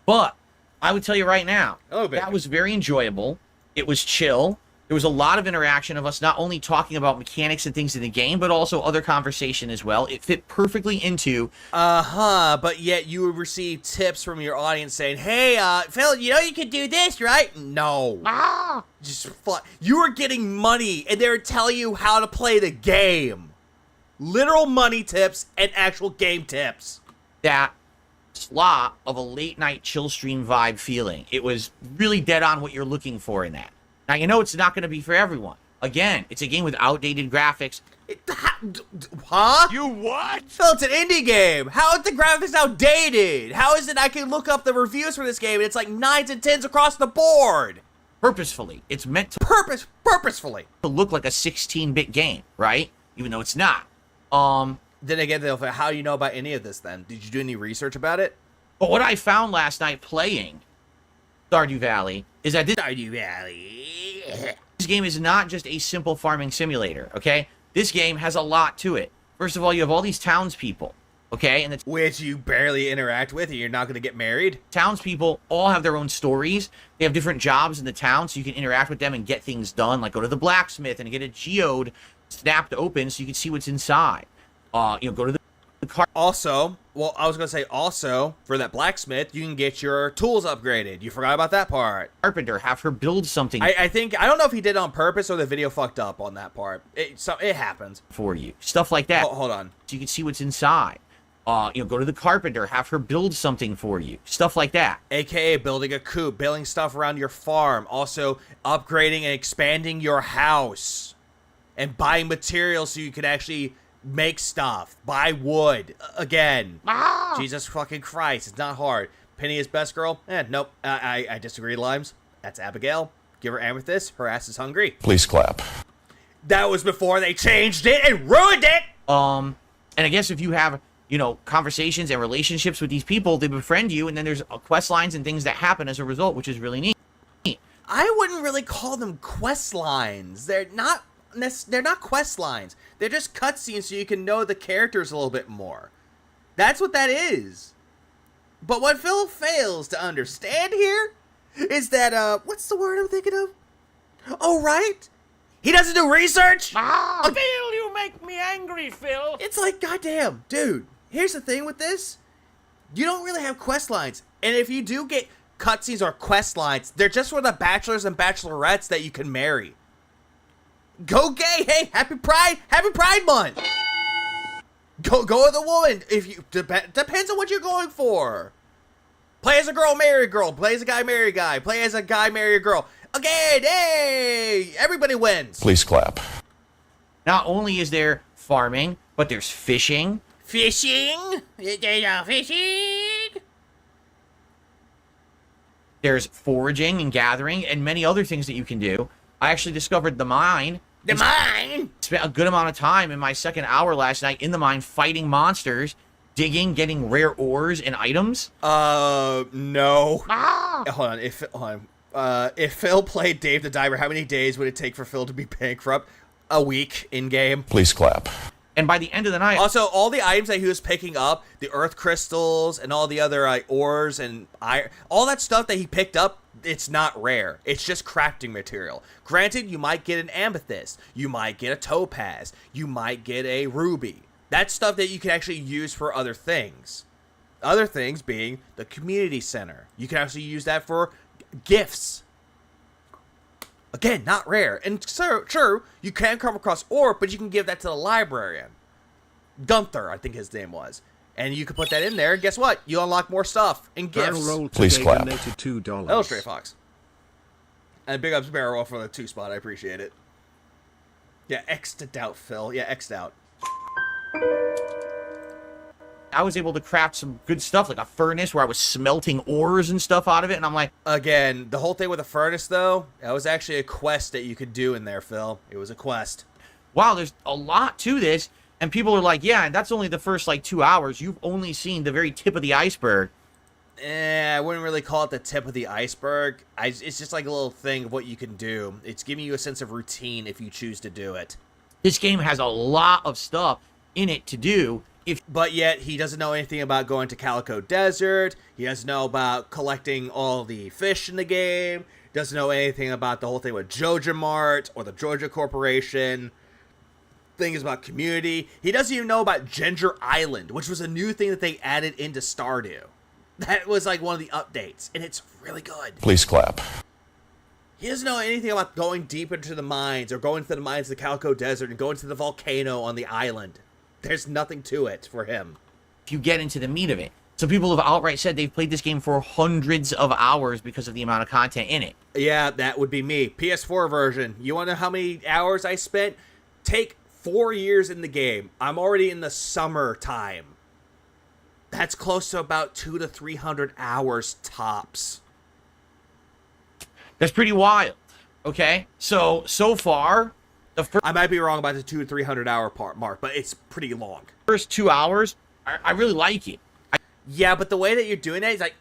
But I would tell you right now, Oh, baby. that was very enjoyable. It was chill. There was a lot of interaction of us not only talking about mechanics and things in the game, but also other conversation as well. It fit perfectly into... But yet you would receive tips from your audience saying, hey, Phil, you know you can do this, right? No. Just you were getting money, and they were telling you how to play the game. Literal money tips and actual game tips. That slot of a late night chill stream vibe feeling. It was really dead on what you're looking for in that. Now, it's not going to be for everyone. Again, it's a game with outdated graphics. Huh? You what? Phil, it's an indie game. How is the graphics outdated? How is it I can look up the reviews for this game and it's like 9s and 10s across the board? Purposefully. It's meant to... Purposefully. To look like a 16-bit game, right? Even though it's not. Then again, though, how do you know about any of this then? Did you do any research about it? But what I found last night playing Stardew Valley is that this game is not just a simple farming simulator, okay? This game has a lot to it. First of all, you have all these townspeople, okay? And which you barely interact with, and you're not going to get married. Townspeople all have their own stories. They have different jobs in the town, so you can interact with them and get things done, like go to the blacksmith and get a geode snapped open so you can see what's inside. Go to the car. Also, well, I was going to say also, for that blacksmith, you can get your tools upgraded. You forgot about that part. Carpenter, have her build something. I don't know if he did it on purpose or the video fucked up on that part. It happens. For you. Stuff like that. Hold on. So you can see what's inside. Go to the carpenter, have her build something for you. Stuff like that. AKA building a coop, building stuff around your farm. Also, upgrading and expanding your house. And buying materials so you can actually make stuff. Buy wood. Again. Jesus fucking Christ. It's not hard. Penny is best girl? Nope. I disagree, Limes. That's Abigail. Give her amethyst. Her ass is hungry. Please clap. That was before they changed it and ruined it! And I guess if you have, conversations and relationships with these people, they befriend you, and then there's quest lines and things that happen as a result, which is really neat. I wouldn't really call them quest lines. They're not quest lines. They're just cutscenes so you can know the characters a little bit more. That's what that is. But what Phil fails to understand here is that, what's the word I'm thinking of? Oh, right? He doesn't do research? Phil, you make me angry, Phil. It's like, goddamn, dude, here's the thing with this. You don't really have quest lines. And if you do get cutscenes or quest lines, they're just for the bachelors and bachelorettes that you can marry. Go gay! Hey, happy Pride Month. Go with a woman. If you depends on what you're going for. Play as a girl, marry a girl. Play as a guy, marry a guy. Play as a guy, marry a girl. Again, hey, everybody wins. Please clap. Not only is there farming, but there's fishing. Fishing. There's foraging and gathering and many other things that you can do. I actually discovered the mine. The mine? Spent a good amount of time in my second hour last night in the mine fighting monsters, digging, getting rare ores and items. No. Hold on. If Phil played Dave the Diver, how many days would it take for Phil to be bankrupt? A week in game. Please clap. And by the end of the night... Also, all the items that he was picking up, the earth crystals and all the other ores and iron, all that stuff that he picked up, it's not rare. It's just crafting material. Granted, you might get an amethyst. You might get a topaz. You might get a ruby. That's stuff that you can actually use for other things. Other things being the community center. You can actually use that for gifts. Again, not rare. And so, sure, you can come across ore, but you can give that to the librarian. Gunther, I think his name was. And you can put that in there, and guess what? You unlock more stuff and gifts. Please clap. Hello, Stray Fox. And big ups Barrel Roll for the 2 spot. I appreciate it. Yeah, X'd out, Phil. Yeah, X'd out. I was able to craft some good stuff, like a furnace where I was smelting ores and stuff out of it, and I'm like... Again, the whole thing with the furnace, though, that was actually a quest that you could do in there, Phil. It was a quest. Wow, there's a lot to this, and people are like, yeah, and that's only the first, like, 2 hours. You've only seen the very tip of the iceberg. I wouldn't really call it the tip of the iceberg. It's just like a little thing of what you can do. It's giving you a sense of routine if you choose to do it. This game has a lot of stuff in it to do. But yet, he doesn't know anything about going to Calico Desert. He doesn't know about collecting all the fish in the game. Doesn't know anything about the whole thing with Georgia Mart or the Georgia Corporation. Things about community. He doesn't even know about Ginger Island, which was a new thing that they added into Stardew. That was like one of the updates, and it's really good. Please clap. He doesn't know anything about going deep into the mines or going to the mines of the Calico Desert and going to the volcano on the island. There's nothing to it for him. If you get into the meat of it. So people have outright said they've played this game for hundreds of hours because of the amount of content in it. Yeah, that would be me. PS4 version. You want to know how many hours I spent? Take 4 years in the game. I'm already in the summertime. That's close to about 200 to 300 hours tops. That's pretty wild. Okay? So far, I might be wrong about the 200 to 300 hour mark, but it's pretty long. First 2 hours, I really like it. Yeah, but the way that you're doing that is like,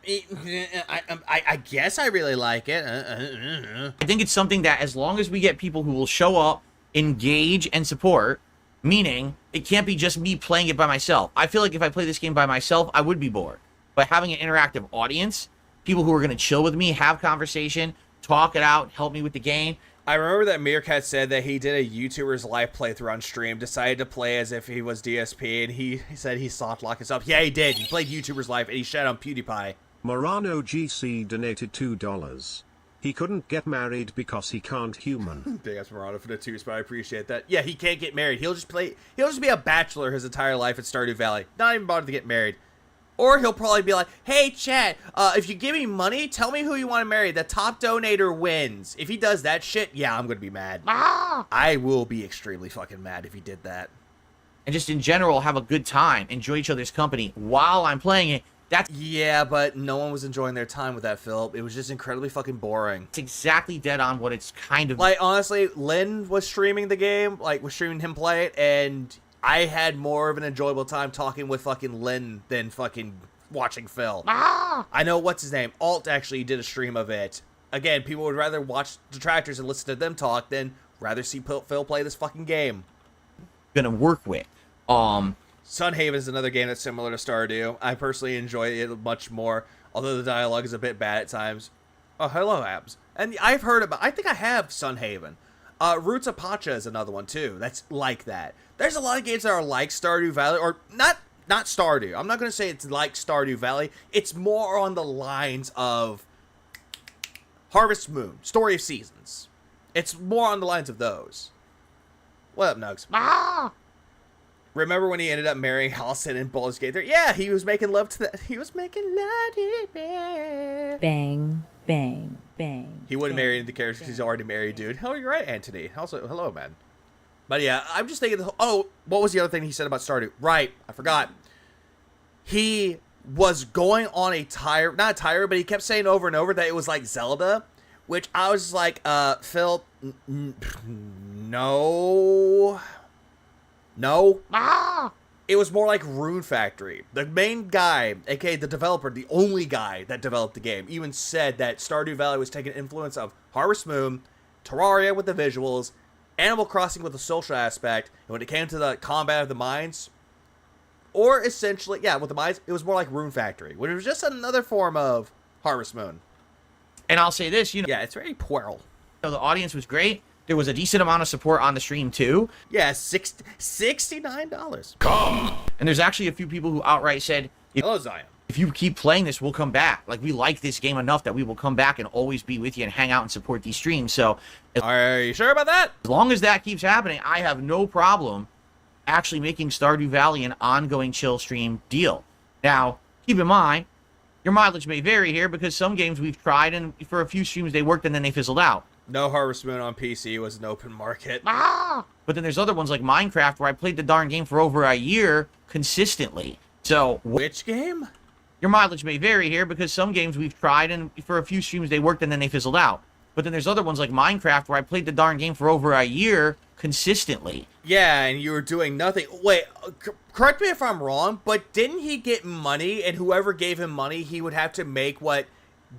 I guess I really like it. I think it's something that as long as we get people who will show up, engage, and support, meaning it can't be just me playing it by myself. I feel like if I play this game by myself, I would be bored. But having an interactive audience, people who are going to chill with me, have conversation, talk it out, help me with the game. I remember that Meerkat said that he did a YouTuber's live playthrough on stream, decided to play as if he was DSP, and he said he softlocked himself. Yeah, he did. He played YouTuber's live, and he shat on PewDiePie. Morano GC donated $2. He couldn't get married because he can't human. Big ass Morano for the twos, but I appreciate that. Yeah, he can't get married. He'll just be a bachelor his entire life at Stardew Valley. Not even bother to get married. Or he'll probably be like, hey, chat, if you give me money, tell me who you want to marry. The top donator wins. If he does that shit, yeah, I'm going to be mad. I will be extremely fucking mad if he did that. And just in general, have a good time. Enjoy each other's company while I'm playing it. Yeah, but no one was enjoying their time with that, Phil. It was just incredibly fucking boring. It's exactly dead on what it's kind of... Like, honestly, Lynn was streaming the game, was streaming him play it, and I had more of an enjoyable time talking with fucking Lynn than fucking watching Phil. I know, what's his name? Alt actually did a stream of it. Again, people would rather watch detractors and listen to them talk than rather see Phil play this fucking game. Gonna work with. Sunhaven is another game that's similar to Stardew. I personally enjoy it much more, although the dialogue is a bit bad at times. Oh, hello, Abs. And I've heard about... I think I have Sunhaven. Roots of Pacha is another one, too. That's like that. There's a lot of games that are like Stardew Valley, or not Stardew. I'm not going to say it's like Stardew Valley. It's more on the lines of Harvest Moon, Story of Seasons. It's more on the lines of those. What up, Nugs? Remember when he ended up marrying Halcyon in Baldur's Gate 3? Yeah, he was making love to that. He was making love to it. Bang, bang, bang. He wouldn't marry the characters because he's already married, dude. Oh, you're right, Anthony. Also, hello, man. But yeah, I'm just thinking, oh, what was the other thing he said about Stardew? Right, I forgot. He was going on a tire, not a tire, but he kept saying over and over that it was like Zelda, which I was just like, Phil, no. It was more like Rune Factory. The main guy, aka the developer, the only guy that developed the game, even said that Stardew Valley was taking influence of Harvest Moon, Terraria with the visuals, Animal Crossing with the social aspect, and when it came to the combat of the mines, or essentially, yeah, with the mines, it was more like Rune Factory, which was just another form of Harvest Moon. And I'll say this, yeah, it's very puerile. The audience was great. There was a decent amount of support on the stream, too. Yeah, $69. Come! And there's actually a few people who outright said, hello, Zion. If you keep playing this, we'll come back. Like, we like this game enough that we will come back and always be with you and hang out and support these streams. So, are you sure about that? As long as that keeps happening, I have no problem actually making Stardew Valley an ongoing chill stream deal. Now, keep in mind, your mileage may vary here because some games we've tried and for a few streams they worked and then they fizzled out. No Harvest Moon on PC was an open market. But then there's other ones like Minecraft where I played the darn game for over a year consistently. So which game? Your mileage may vary here because some games we've tried and for a few streams they worked and then they fizzled out. But then there's other ones like Minecraft where I played the darn game for over a year consistently. Yeah, and you were doing nothing. Wait, correct me if I'm wrong, but didn't he get money, and whoever gave him money, he would have to make what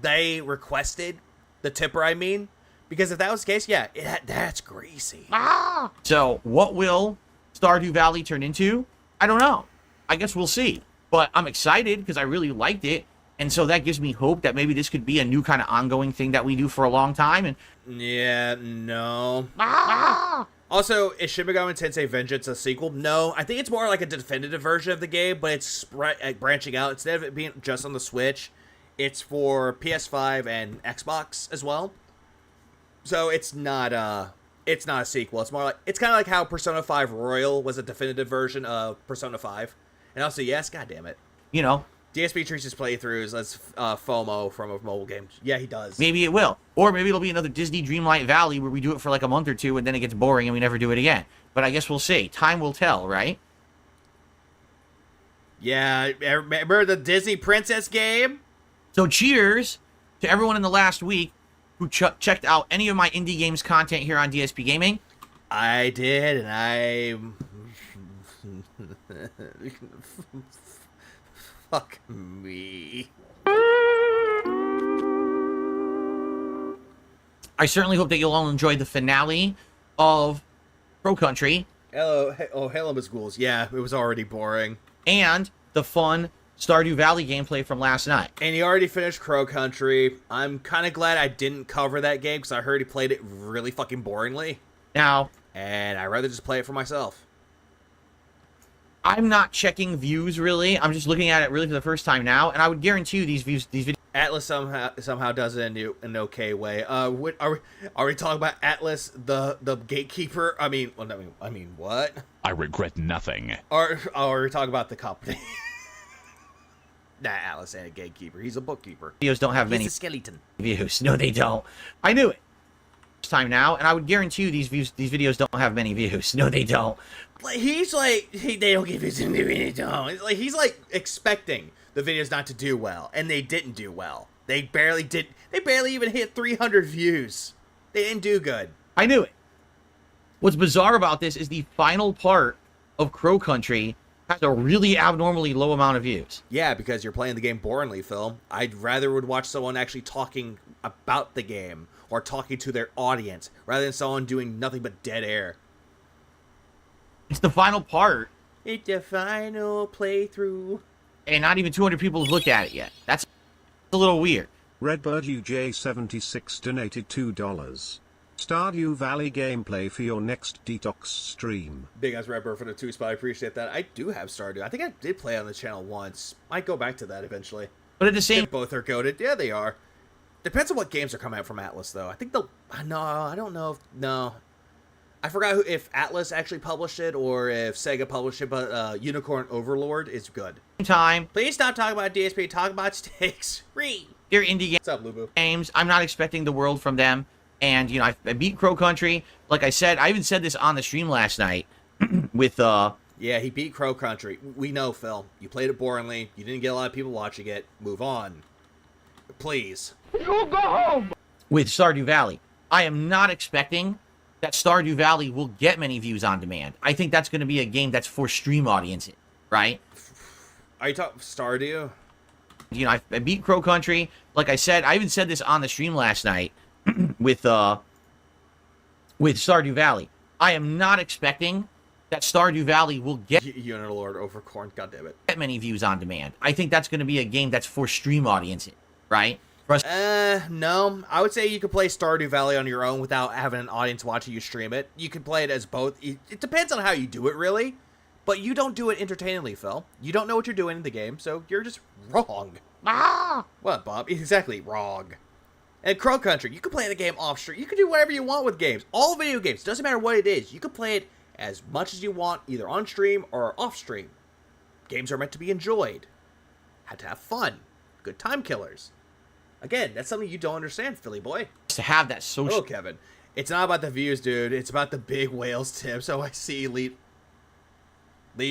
they requested? The tipper, I mean? Because if that was the case, yeah, that's greasy. So what will Stardew Valley turn into? I don't know. I guess we'll see. But I'm excited because I really liked it. And so that gives me hope that maybe this could be a new kind of ongoing thing that we do for a long time. And yeah, no. Also, is Shin Megami Tensei Vengeance a sequel? No, I think it's more like a definitive version of the game, but it's branching out. Instead of it being just on the Switch, it's for PS5 and Xbox as well. So it's not a sequel. It's more like, it's kind of like how Persona 5 Royal was a definitive version of Persona 5. And also, yes, goddammit. You know, DSP treats his playthroughs as FOMO from a mobile game. Yeah, he does. Maybe it will. Or maybe it'll be another Disney Dreamlight Valley where we do it for like a month or two and then it gets boring and we never do it again. But I guess we'll see. Time will tell, right? Yeah, remember the Disney Princess game? So cheers to everyone in the last week who checked out any of my indie games content here on DSP Gaming. I did, and I... Fuck me. I certainly hope that you'll all enjoy the finale of Pro Country. Hello, Miss Ghouls. Yeah, it was already boring. And the fun Stardew Valley gameplay from last night. And he already finished Crow Country. I'm kind of glad I didn't cover that game because I heard he played it really fucking boringly. Now, and I'd rather just play it for myself. I'm not checking views really. I'm just looking at it really for the first time now, and I would guarantee you these videos. Atlas somehow does it in an okay way. What are we talking about? Atlas, the gatekeeper? I mean, what? I regret nothing. Or are we talking about the company? Nah, Atlas ain't a gatekeeper. He's a bookkeeper. Videos don't have many He's a skeleton. views. No, they don't. I knew it. Time now, and I would guarantee you these videos don't have many views. No, they don't. He's like, they don't give views, they don't. Like, he's like expecting the videos not to do well, and they didn't do well. They barely even hit 300 views. They didn't do good. I knew it. What's bizarre about this is the final part of Crow Country has a really abnormally low amount of views. Yeah, because you're playing the game boringly, Phil. I'd rather would watch someone actually talking about the game or talking to their audience rather than someone doing nothing but dead air. It's the final part. It's the final playthrough. And not even 200 people have looked at it yet. That's a little weird. Redbird UJ76 donated $2. Stardew Valley gameplay for your next detox stream. Big ass Redbird for the 2 spot. I appreciate that. I do have Stardew. I think I did play on the channel once. Might go back to that eventually. But at the same... Both are goated. Yeah, they are. Depends on what games are coming out from Atlas, though. I think they'll... No, I don't know. No. I forgot if Atlas actually published it or if Sega published it, but Unicorn Overlord is good. Time. Please stop talking about DSP. Talk about stakes. They're indie games. What's up, Lubu? I'm not expecting the world from them. And, you know, I beat Crow Country. Like I said, I even said this on the stream last night with... Yeah, he beat Crow Country. We know, Phil. You played it boringly. You didn't get a lot of people watching it. Move on. Please. You go home! With Stardew Valley. I am not expecting that Stardew Valley will get many views on demand. I think that's going to be a game that's for stream audiences, right? Are you talking Stardew? You know, I beat Crow Country. Like I said, I even said this on the stream last night with Stardew Valley. I am not expecting that Stardew Valley will get Unilord Overcorn, goddammit. Get many views on demand. I think that's going to be a game that's for stream audiences, right? No. I would say you could play Stardew Valley on your own without having an audience watching you stream it. You could play it as both. It depends on how you do it, really. But you don't do it entertainingly, Phil. You don't know what you're doing in the game, so you're just wrong. What, Bob? Exactly, wrong. And Crow Country, you can play the game off-stream. You can do whatever you want with games. All video games, doesn't matter what it is. You can play it as much as you want, either on-stream or off-stream. Games are meant to be enjoyed. Had to have fun. Good time killers. Again, that's something you don't understand, Philly boy. To have that social... Oh, Kevin. It's not about the views, dude. It's about the big whales, Tim. So I see leaves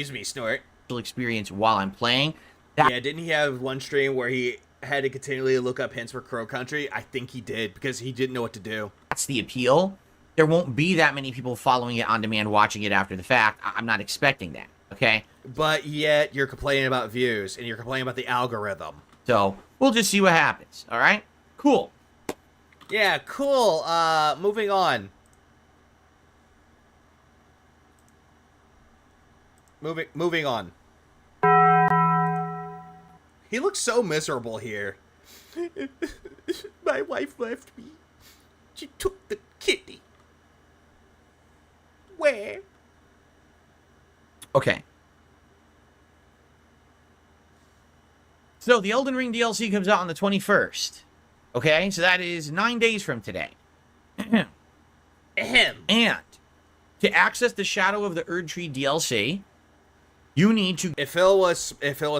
me snort. experience while I'm playing. Yeah, didn't he have one stream where he had to continually look up hints for Crow Country? I think he did, because he didn't know what to do. That's the appeal. There won't be that many people following it on demand, watching it after the fact. I'm not expecting that, okay? But yet, you're complaining about views, and you're complaining about the algorithm. So, we'll just see what happens, all right? Cool. Yeah, cool. Moving on. Moving on. He looks so miserable here. My wife left me. She took the kitty. Where? Okay. So, the Elden Ring DLC comes out on the 21st. Okay? So, that is 9 days from today. Ahem. And to access the Shadow of the Erdtree DLC, you need to... If Phil was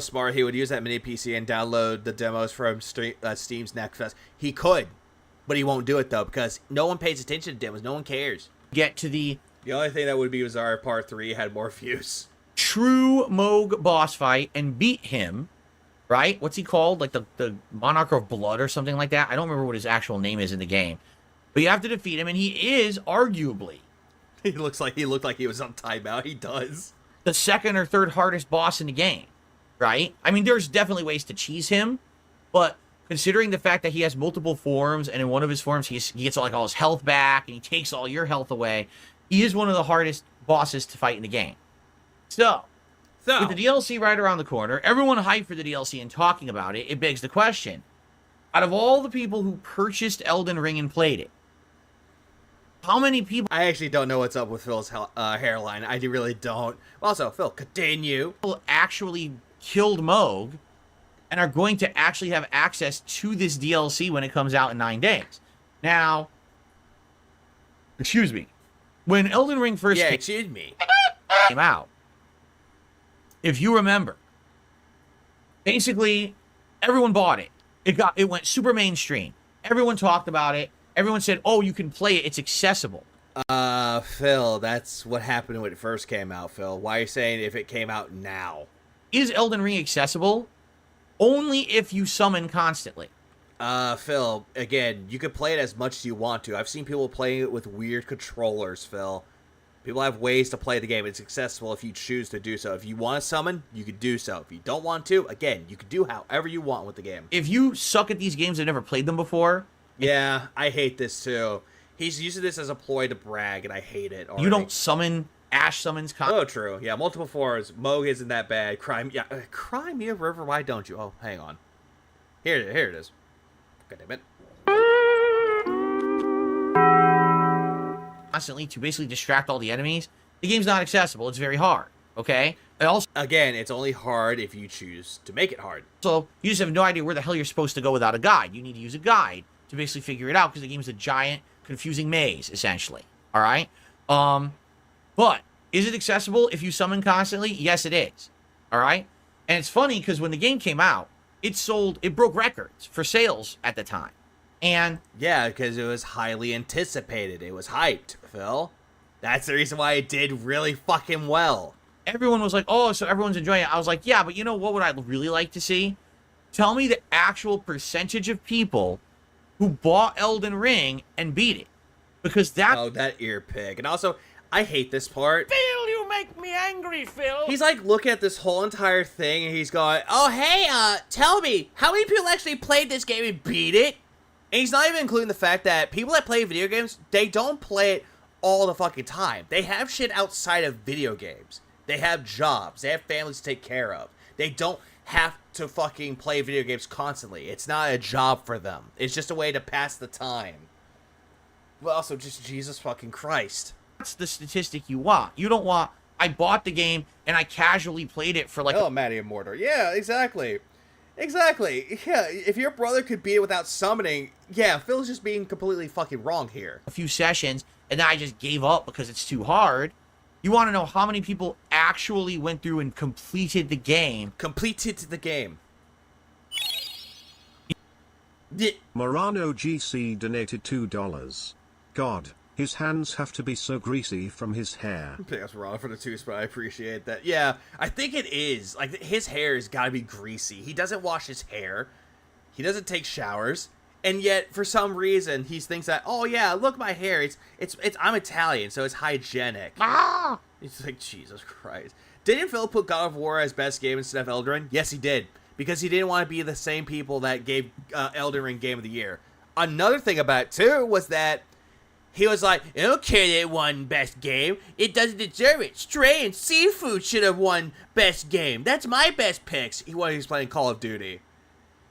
smart, he would use that mini PC and download the demos from Steam's Next Fest. He could, but he won't do it, though, because no one pays attention to demos. No one cares. Get to the... The only thing that would be bizarre if Part 3 had more views. True Moog boss fight and beat him, right? What's he called? Like the Monarch of Blood or something like that? I don't remember what his actual name is in the game. But you have to defeat him, and he is arguably... He looked like he was on timeout. He does. The second or third hardest boss in the game, right? I mean, there's definitely ways to cheese him, but considering the fact that he has multiple forms, and in one of his forms he gets like all his health back, and he takes all your health away, he is one of the hardest bosses to fight in the game. So with the DLC right around the corner, everyone hyped for the DLC and talking about it, it begs the question, out of all the people who purchased Elden Ring and played it, how many people... I actually don't know what's up with Phil's hairline. I really don't. Also, Phil, continue. Actually killed Moog and are going to actually have access to this DLC when it comes out in 9 days. Now, excuse me. When Elden Ring first came out, if you remember, basically everyone bought it. It went super mainstream. Everyone talked about it. Everyone said, oh, you can play it. It's accessible. Phil, that's what happened when it first came out, Phil. Why are you saying if it came out now? Is Elden Ring accessible? Only if you summon constantly. Phil, again, you can play it as much as you want to. I've seen people playing it with weird controllers, Phil. People have ways to play the game. It's accessible if you choose to do so. If you want to summon, you can do so. If you don't want to, again, you can do however you want with the game. If you suck at these games and never played them before... Yeah, I hate this too. He's using this as a ploy to brag, and I hate it already. You don't summon Ash summons. Oh, true. Yeah, multiple forms. Moog isn't that bad. Crimea River. Why don't you? Oh, hang on. Here it is. God damn it. Constantly to basically distract all the enemies. The game's not accessible. It's very hard. Okay. Again, it's only hard if you choose to make it hard. So you just have no idea where the hell you're supposed to go without a guide. You need to use a guide to basically figure it out because the game is a giant, confusing maze, essentially. All right? But is it accessible if you summon constantly? Yes, it is. All right? And it's funny because when the game came out, it broke records for sales at the time. And yeah, because it was highly anticipated. It was hyped, Phil. That's the reason why it did really fucking well. Everyone was like, oh, so everyone's enjoying it. I was like, yeah, but you know what would I really like to see? Tell me the actual percentage of people who bought Elden Ring and beat it. Because that... Oh, that ear pig. And also, I hate this part. Phil, you make me angry, Phil. He's like looking at this whole entire thing and he's going, oh, hey, tell me, how many people actually played this game and beat it? And he's not even including the fact that people that play video games, they don't play it all the fucking time. They have shit outside of video games. They have jobs. They have families to take care of. They don't have to fucking play video games constantly. It's not a job for them. It's just a way to pass the time. Well, also, just Jesus fucking Christ. That's the statistic you want. You don't want, I bought the game and I casually played it for like... Oh, Matty and Mortar. Yeah, exactly. Exactly. Yeah, if your brother could beat it without summoning, yeah, Phil's just being completely fucking wrong here. A few sessions, and then I just gave up because it's too hard. You want to know how many people actually went through and completed the game. Completed the game. Morano GC donated $2. God, His hands have to be so greasy from his hair. I think that's wrong for the tooth, but I appreciate that. Yeah, I think it is. Like, his hair has got to be greasy. He doesn't wash his hair. He doesn't take showers. And yet, for some reason, he thinks that, oh yeah, look my hair. It's I'm Italian, so it's hygienic. It's like, Jesus Christ. Didn't Phil put God of War as best game instead of Elden Ring? Yes, he did. Because he didn't want to be the same people that gave Elden Ring Game of the Year. Another thing about it, too, was that he was like, I don't care that it won best game. It doesn't deserve it. Stray and Seafood should have won best game. That's my best picks. He was playing Call of Duty.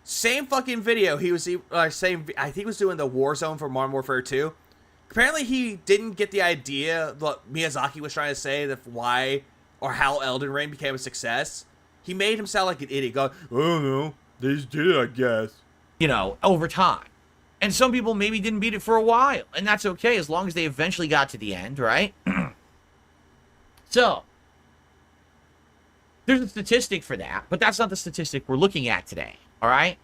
Same fucking video. He was I think he was doing the Warzone for Modern Warfare 2. Apparently he didn't get the idea what Miyazaki was trying to say, that why or how Elden Ring became a success. He made him sound like an idiot, going, I don't know. They just did it, I guess. You know, over time. And some people maybe didn't beat it for a while. And that's okay as long as they eventually got to the end, right? So, there's a statistic for that, but that's not the statistic we're looking at today, all right?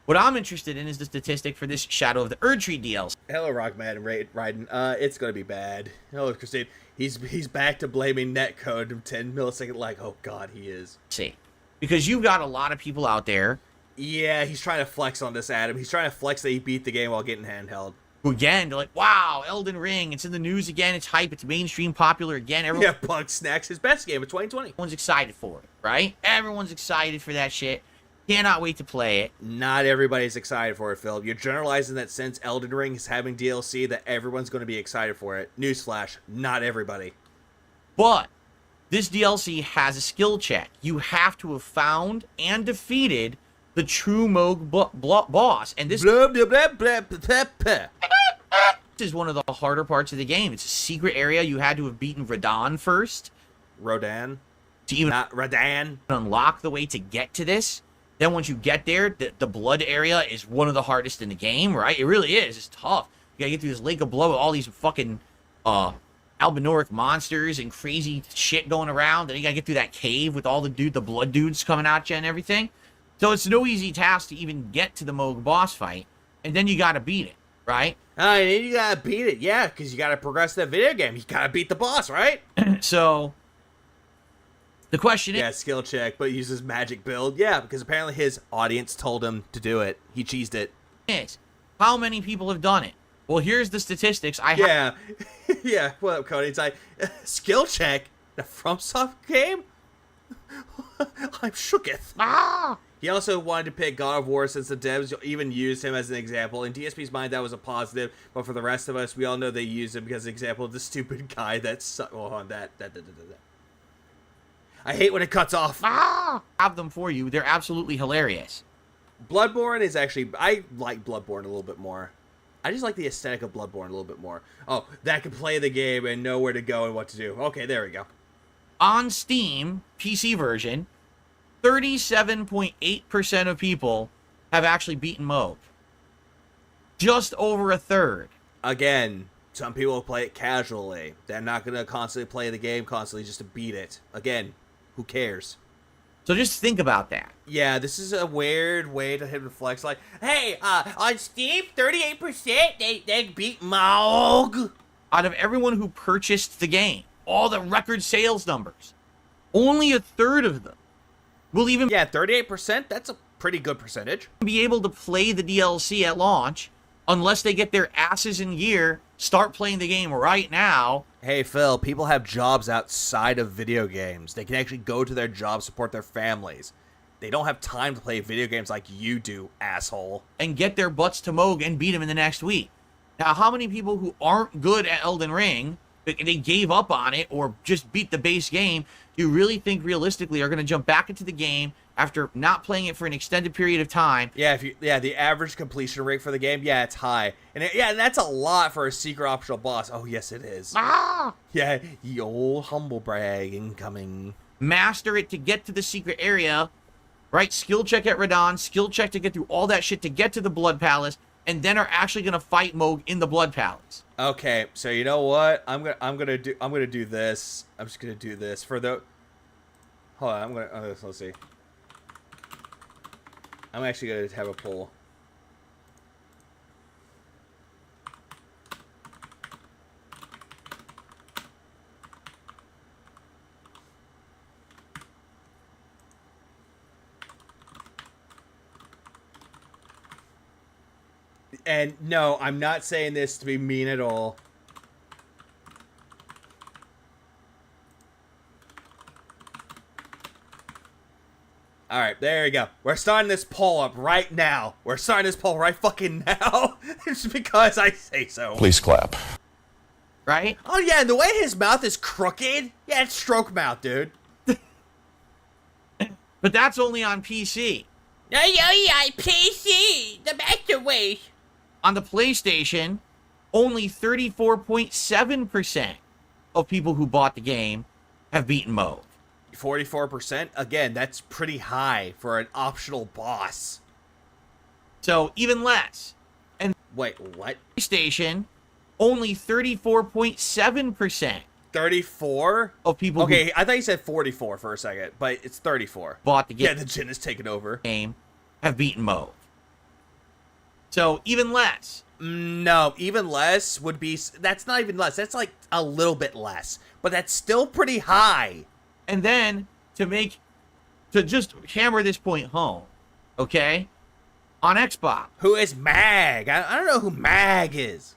What I'm interested in is the statistic for this Shadow of the Erdtree DLC. Hello, Rockman and Raiden. It's gonna be bad. Hello, Christine. He's back to blaming netcode and 10 millisecond lag. Oh God, he is. See, because you've got a lot of people out there. Yeah, he's trying to flex on this, Adam. He's trying to flex that he beat the game while getting handheld. Who again, they're like, wow, Elden Ring, it's in the news again, it's hype, it's mainstream popular again. Everyone, yeah, Bug Snacks, his best game of 2020. Everyone's excited for it, right? Everyone's excited for that shit. Cannot wait to play it. Not everybody's excited for it, Phil. You're generalizing that since Elden Ring is having DLC that everyone's going to be excited for it. Newsflash, not everybody. But this DLC has a skill check. You have to have found and defeated the true Moog boss. And this blah, blah, blah, blah, blah, blah. This is one of the harder parts of the game. It's a secret area. You had to have beaten Radon first. Rodan? To even not Radan. Unlock the way to get to this. Then once you get there, the blood area is one of the hardest in the game, right? It really is. It's tough. You gotta get through this lake of blood with all these fucking albinoric monsters and crazy shit going around. Then you gotta get through that cave with all the blood dudes coming at you and everything. So it's no easy task to even get to the Moog boss fight. And then you gotta beat it, right? And then you gotta beat it, yeah, because you gotta progress that video game. You gotta beat the boss, right? So the question is... Yeah, skill check, but uses magic build. Yeah, because apparently his audience told him to do it. He cheesed it. Is how many people have done it? Well, here's the statistics. Yeah. Yeah, what up, Cody? It's like, skill check? The FromSoft game? I'm shooketh. He also wanted to pick God of War since the devs even used him as an example. In DSP's mind, that was a positive, but for the rest of us, we all know they used him because of the example of the stupid guy that's... Well, on that. I hate when it cuts off. Have them for you. They're absolutely hilarious. Bloodborne is actually... I like Bloodborne a little bit more. I just like the aesthetic of Bloodborne a little bit more. Oh, that can play the game and know where to go and what to do. Okay, there we go. On Steam, PC version, 37.8% of people have actually beaten Moog. Just over a third. Again, some people play it casually. They're not going to constantly play the game constantly just to beat it. Again, who cares? So just think about that. Yeah, this is a weird way to him to flex. Like, hey, on Steam, 38% they beat Moog. Out of everyone who purchased the game, all the record sales numbers, only a third of them will even... Yeah, 38%, that's a pretty good percentage. ...be able to play the DLC at launch unless they get their asses in gear, start playing the game right now. Hey, Phil, people have jobs outside of video games. They can actually go to their job, support their families. They don't have time to play video games like you do, asshole. And get their butts to Moog and beat him in the next week. Now, how many people who aren't good at Elden Ring, they gave up on it or just beat the base game, do you really think realistically are going to jump back into the game after not playing it for an extended period of time? Yeah, the average completion rate for the game, yeah, it's high. And and that's a lot for a secret optional boss. Oh, yes, it is. Yeah, ye old humble brag incoming. Master it to get to the secret area, right? Skill check at Radon, skill check to get through all that shit to get to the Blood Palace, and then are actually gonna fight Moog in the Blood Palace. Okay, so you know what? I'm gonna do this. I'm just gonna do this for the. Hold on, let's see. I'm actually gonna have a poll. And no, I'm not saying this to be mean at all. Alright, there you go. We're starting this poll up right now. We're starting this poll right fucking now. It's because I say so. Please clap. Right? Oh yeah, and the way his mouth is crooked, yeah, it's stroke mouth, dude. But that's only on PC. PC, the master way. On the PlayStation, only 34.7% of people who bought the game have beaten Mauve. 44%? Again, that's pretty high for an optional boss. So even less. And wait, what? PlayStation, only 34.7%. 34? Of people okay, I thought you said 44 for a second, but it's 34. Bought the game. Yeah, the gin is taken over. Game have beaten Mauve. So even less. No, even less would be... That's not even less. That's like a little bit less. But that's still pretty high. And then, to just hammer this point home, okay? On Xbox. Who is Mag? I don't know who Mag is.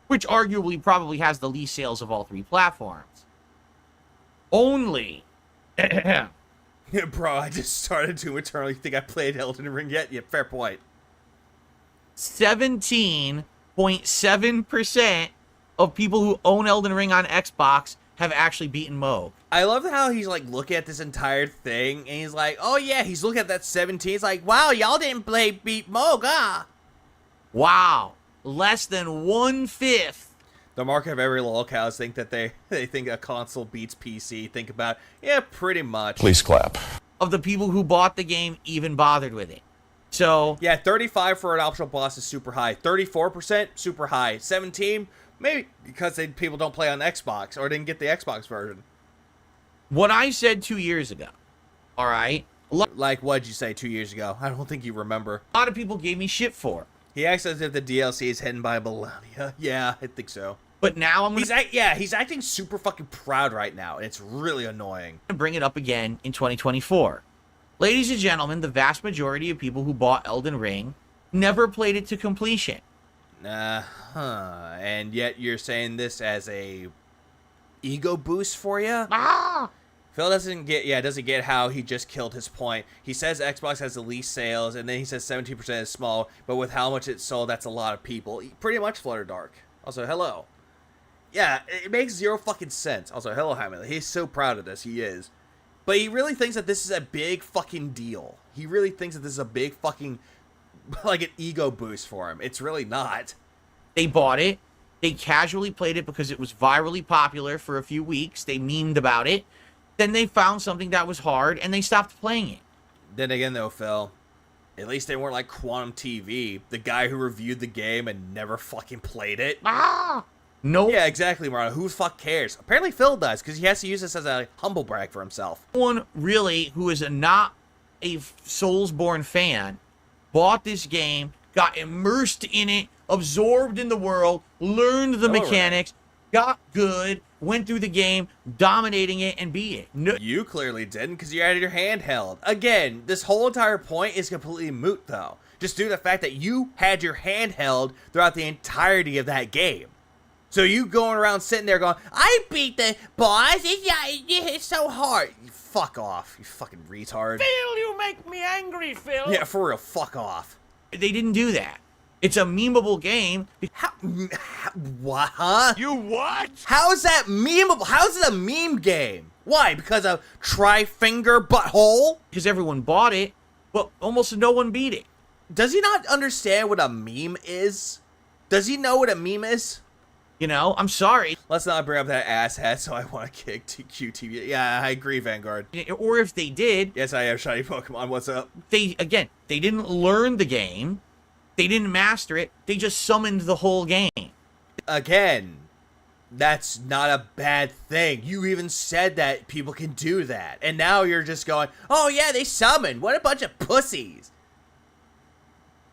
Which arguably probably has the least sales of all three platforms. Only... Bro, I just started to eternally think I played Elden Ring yet. Yeah, fair point. 17.7% of people who own Elden Ring on Xbox have actually beaten Mauve. I love how he's like looking at this entire thing and he's like, oh yeah, he's looking at that 17. He's like, wow, y'all didn't beat Mauve, huh? Wow. Less than 1/5. The market of every lolcows think that they think a console beats PC. Think about, yeah, pretty much. Please clap. Of the people who bought the game even bothered with it. So yeah, 35 for an optional boss is super high. 34%, super high. 17, maybe because people don't play on Xbox or didn't get the Xbox version. What I said 2 years ago, all right? Like, what'd you say 2 years ago? I don't think you remember. A lot of people gave me shit for it. He acts as if the DLC is hidden by millennia. Yeah, I think so. But now I'm gonna... He's acting super fucking proud right now, and it's really annoying. I'm gonna bring it up again in 2024. Ladies and gentlemen, the vast majority of people who bought Elden Ring never played it to completion. And yet you're saying this as a ego boost for you? Phil doesn't get how he just killed his point. He says Xbox has the least sales, and then he says 17% is small, but with how much it sold, that's a lot of people. Pretty much Flutter Dark. Also, hello. Yeah, it makes zero fucking sense. Also, hello, Hamlet. He's so proud of this. He is. But he really thinks that this is a big fucking deal. He really thinks that this is a big fucking, like, an ego boost for him. It's really not. They bought it. They casually played it because it was virally popular for a few weeks. They memed about it. Then they found something that was hard, and they stopped playing it. Then again, though, Phil, at least they weren't like Quantum TV, the guy who reviewed the game and never fucking played it. No. Yeah, exactly, Marlon. Who the fuck cares? Apparently Phil does, because he has to use this as a humble brag for himself. Someone really who is not a Soulsborne fan bought this game, got immersed in it, absorbed in the world, learned the mechanics, got good, went through the game, dominating it, and beat it. No, you clearly didn't, because you had your handheld. Again, this whole entire point is completely moot, though. Just due to the fact that you had your handheld throughout the entirety of that game. So you going around sitting there going, I beat the boss, it's so hard. You fuck off, you fucking retard. Phil, you make me angry, Phil. Yeah, for real, fuck off. They didn't do that. It's a memeable game. What? Huh? You what? How is that memeable? How is it a meme game? Why? Because of Tri-Finger Butthole? Because everyone bought it, but almost no one beat it. Does he not understand what a meme is? Does he know what a meme is? You know, I'm sorry. Let's not bring up that asshat, so I want to kick QTV. Yeah, I agree, Vanguard. Or if they did... Yes, I have Shiny Pokemon. What's up? They didn't learn the game. They didn't master it. They just summoned the whole game. Again, that's not a bad thing. You even said that people can do that. And now you're just going, oh yeah, they summoned. What a bunch of pussies.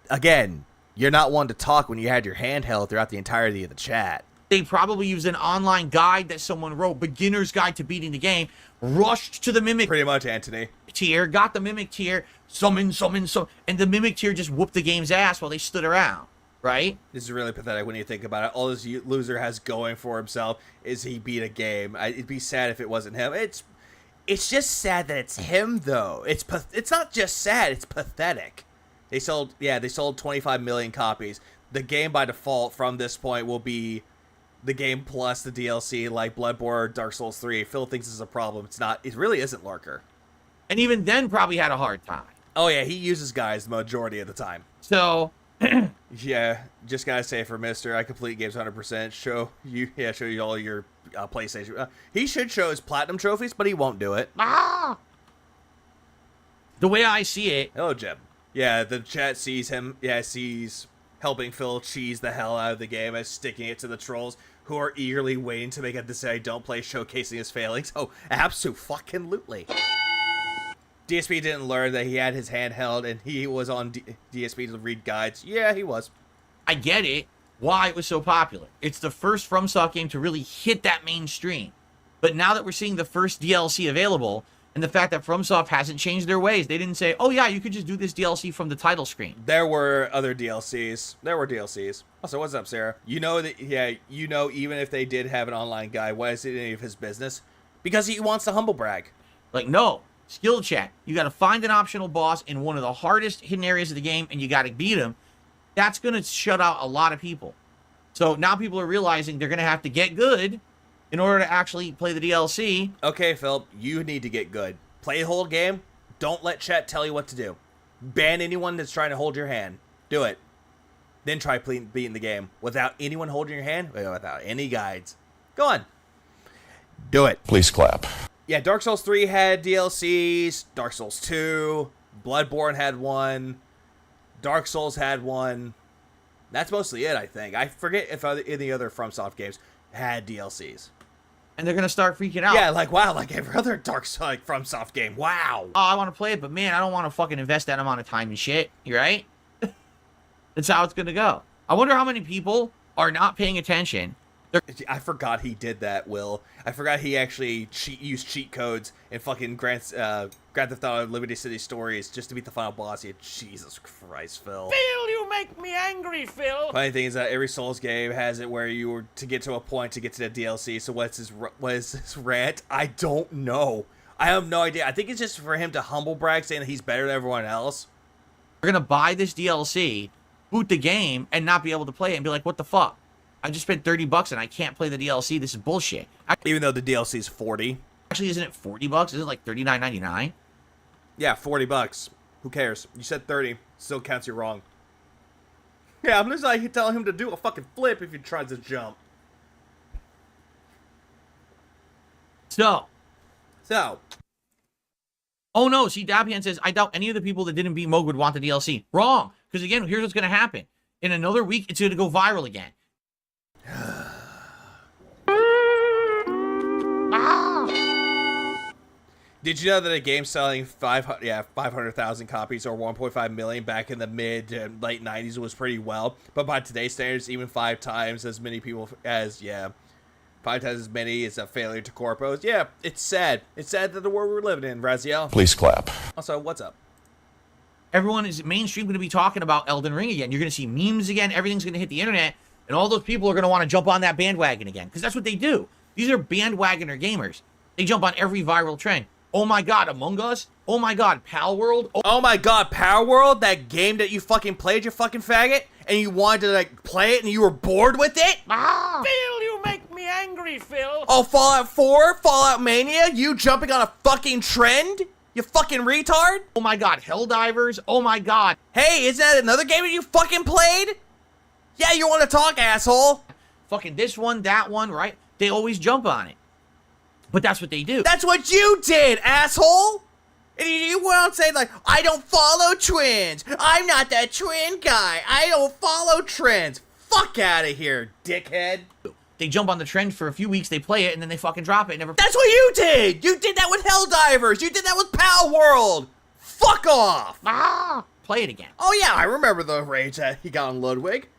Again, you're not one to talk when you had your handheld throughout the entirety of the chat. They probably used an online guide that someone wrote, beginner's guide to beating the game, rushed to the Mimic Pretty much, Anthony. tier, got the Mimic tier, summon, and the Mimic tier just whooped the game's ass while they stood around, right? This is really pathetic when you think about it. All this loser has going for himself is he beat a game. It'd be sad if it wasn't him. It's just sad that it's him, though. It's not just sad, it's pathetic. They sold 25 million copies. The game by default from this point will be the game plus the DLC like Bloodborne or Dark Souls 3. Phil thinks this is a problem. It's not. It really isn't, Lurker. And even then probably had a hard time. Oh, yeah, he uses guys the majority of the time. So... yeah, just gotta say for Mister, I complete games 100%. Show you all your PlayStation. He should show his platinum trophies, but he won't do it. The way I see it... Hello, Jim. Yeah, the chat sees him. Yeah, sees helping Phil cheese the hell out of the game as sticking it to the trolls who are eagerly waiting to make a decide don't play, showcasing his failings. Oh, absolutely. DSP didn't learn that he had his hand held and he was on DSP to read guides. Yeah, he was. I get it. Why it was so popular. It's the first FromSoft game to really hit that mainstream. But now that we're seeing the first DLC available, and the fact that FromSoft hasn't changed their ways, they didn't say, oh yeah, you could just do this DLC from the title screen. There were other DLCs. Also, what's up, Sarah? You know that, yeah, even if they did have an online guide, why is it any of his business? Because he wants to humble brag. Like, no. Skill check. You got to find an optional boss in one of the hardest hidden areas of the game, and you got to beat him. That's going to shut out a lot of people. So now people are realizing they're going to have to get good in order to actually play the DLC. Okay, Phil, you need to get good. Play the whole game. Don't let chat tell you what to do. Ban anyone that's trying to hold your hand. Do it. Then try beating the game without anyone holding your hand, without any guides. Go on. Do it. Please clap. Yeah, Dark Souls 3 had DLCs. Dark Souls 2. Bloodborne had one. Dark Souls had one. That's mostly it, I think. I forget if any other FromSoft games had DLCs. And they're going to start freaking out. Yeah, like, wow, like every other Dark Souls like, FromSoft game. Wow. Oh, I want to play it, but man, I don't want to fucking invest that amount of time and shit. You right? That's how it's going to go. I wonder how many people are not paying attention. I forgot he did that, Will. I forgot he actually used cheat codes in fucking Grand Theft Auto Liberty City Stories just to beat the final boss. Jesus Christ, Phil. Phil, you make me angry, Phil. Funny thing is that every Souls game has it where you were to get to a point to get to the DLC. So what is his rant? I don't know. I have no idea. I think it's just for him to humble brag, saying that he's better than everyone else. We're going to buy this DLC, boot the game, and not be able to play it and be like, what the fuck? I just spent $30 and I can't play the DLC. This is bullshit. Even though the DLC is $40. Actually, isn't it $40? Isn't it like $39.99? Yeah, $40. Who cares? You said 30. Still counts you wrong. Yeah, I'm just like telling him to do a fucking flip if he tries to jump. So. Oh no, see, Dabian says, I doubt any of the people that didn't beat Moog would want the DLC. Wrong. Because again, here's what's going to happen. In another week, it's going to go viral again. Did you know that a game selling 500,000 copies or 1.5 million back in the mid to late 90s was pretty well, but by today's standards, even 5 times as many people as 5 times as many is a failure to corpos. Yeah, it's sad. It's sad that the world we're living in, Raziel. Please clap. Also, what's up? Everyone is mainstream going to be talking about Elden Ring again. You're going to see memes again. Everything's going to hit the internet, and all those people are going to want to jump on that bandwagon again, because that's what they do. These are bandwagoner gamers. They jump on every viral trend. Oh my god, Among Us? Oh my god, Pal World? Oh my god, Power World? That game that you fucking played, you fucking faggot? And you wanted to, like, play it and you were bored with it? Phil, you make me angry, Phil. Oh, Fallout 4? Fallout Mania? You jumping on a fucking trend? You fucking retard? Oh my god, Helldivers? Oh my god. Hey, isn't that another game that you fucking played? Yeah, you want to talk, asshole? Fucking this one, that one, right? They always jump on it. But that's what they do. That's what you did, asshole! And you went on saying, like, I don't follow trends. I'm not that trend guy. I don't follow trends. Fuck out of here, dickhead. They jump on the trend for a few weeks, they play it, and then they fucking drop it. That's what you did! You did that with Helldivers! You did that with Pal World! Fuck off! Play it again. Oh yeah, I remember the rage that he got on Ludwig.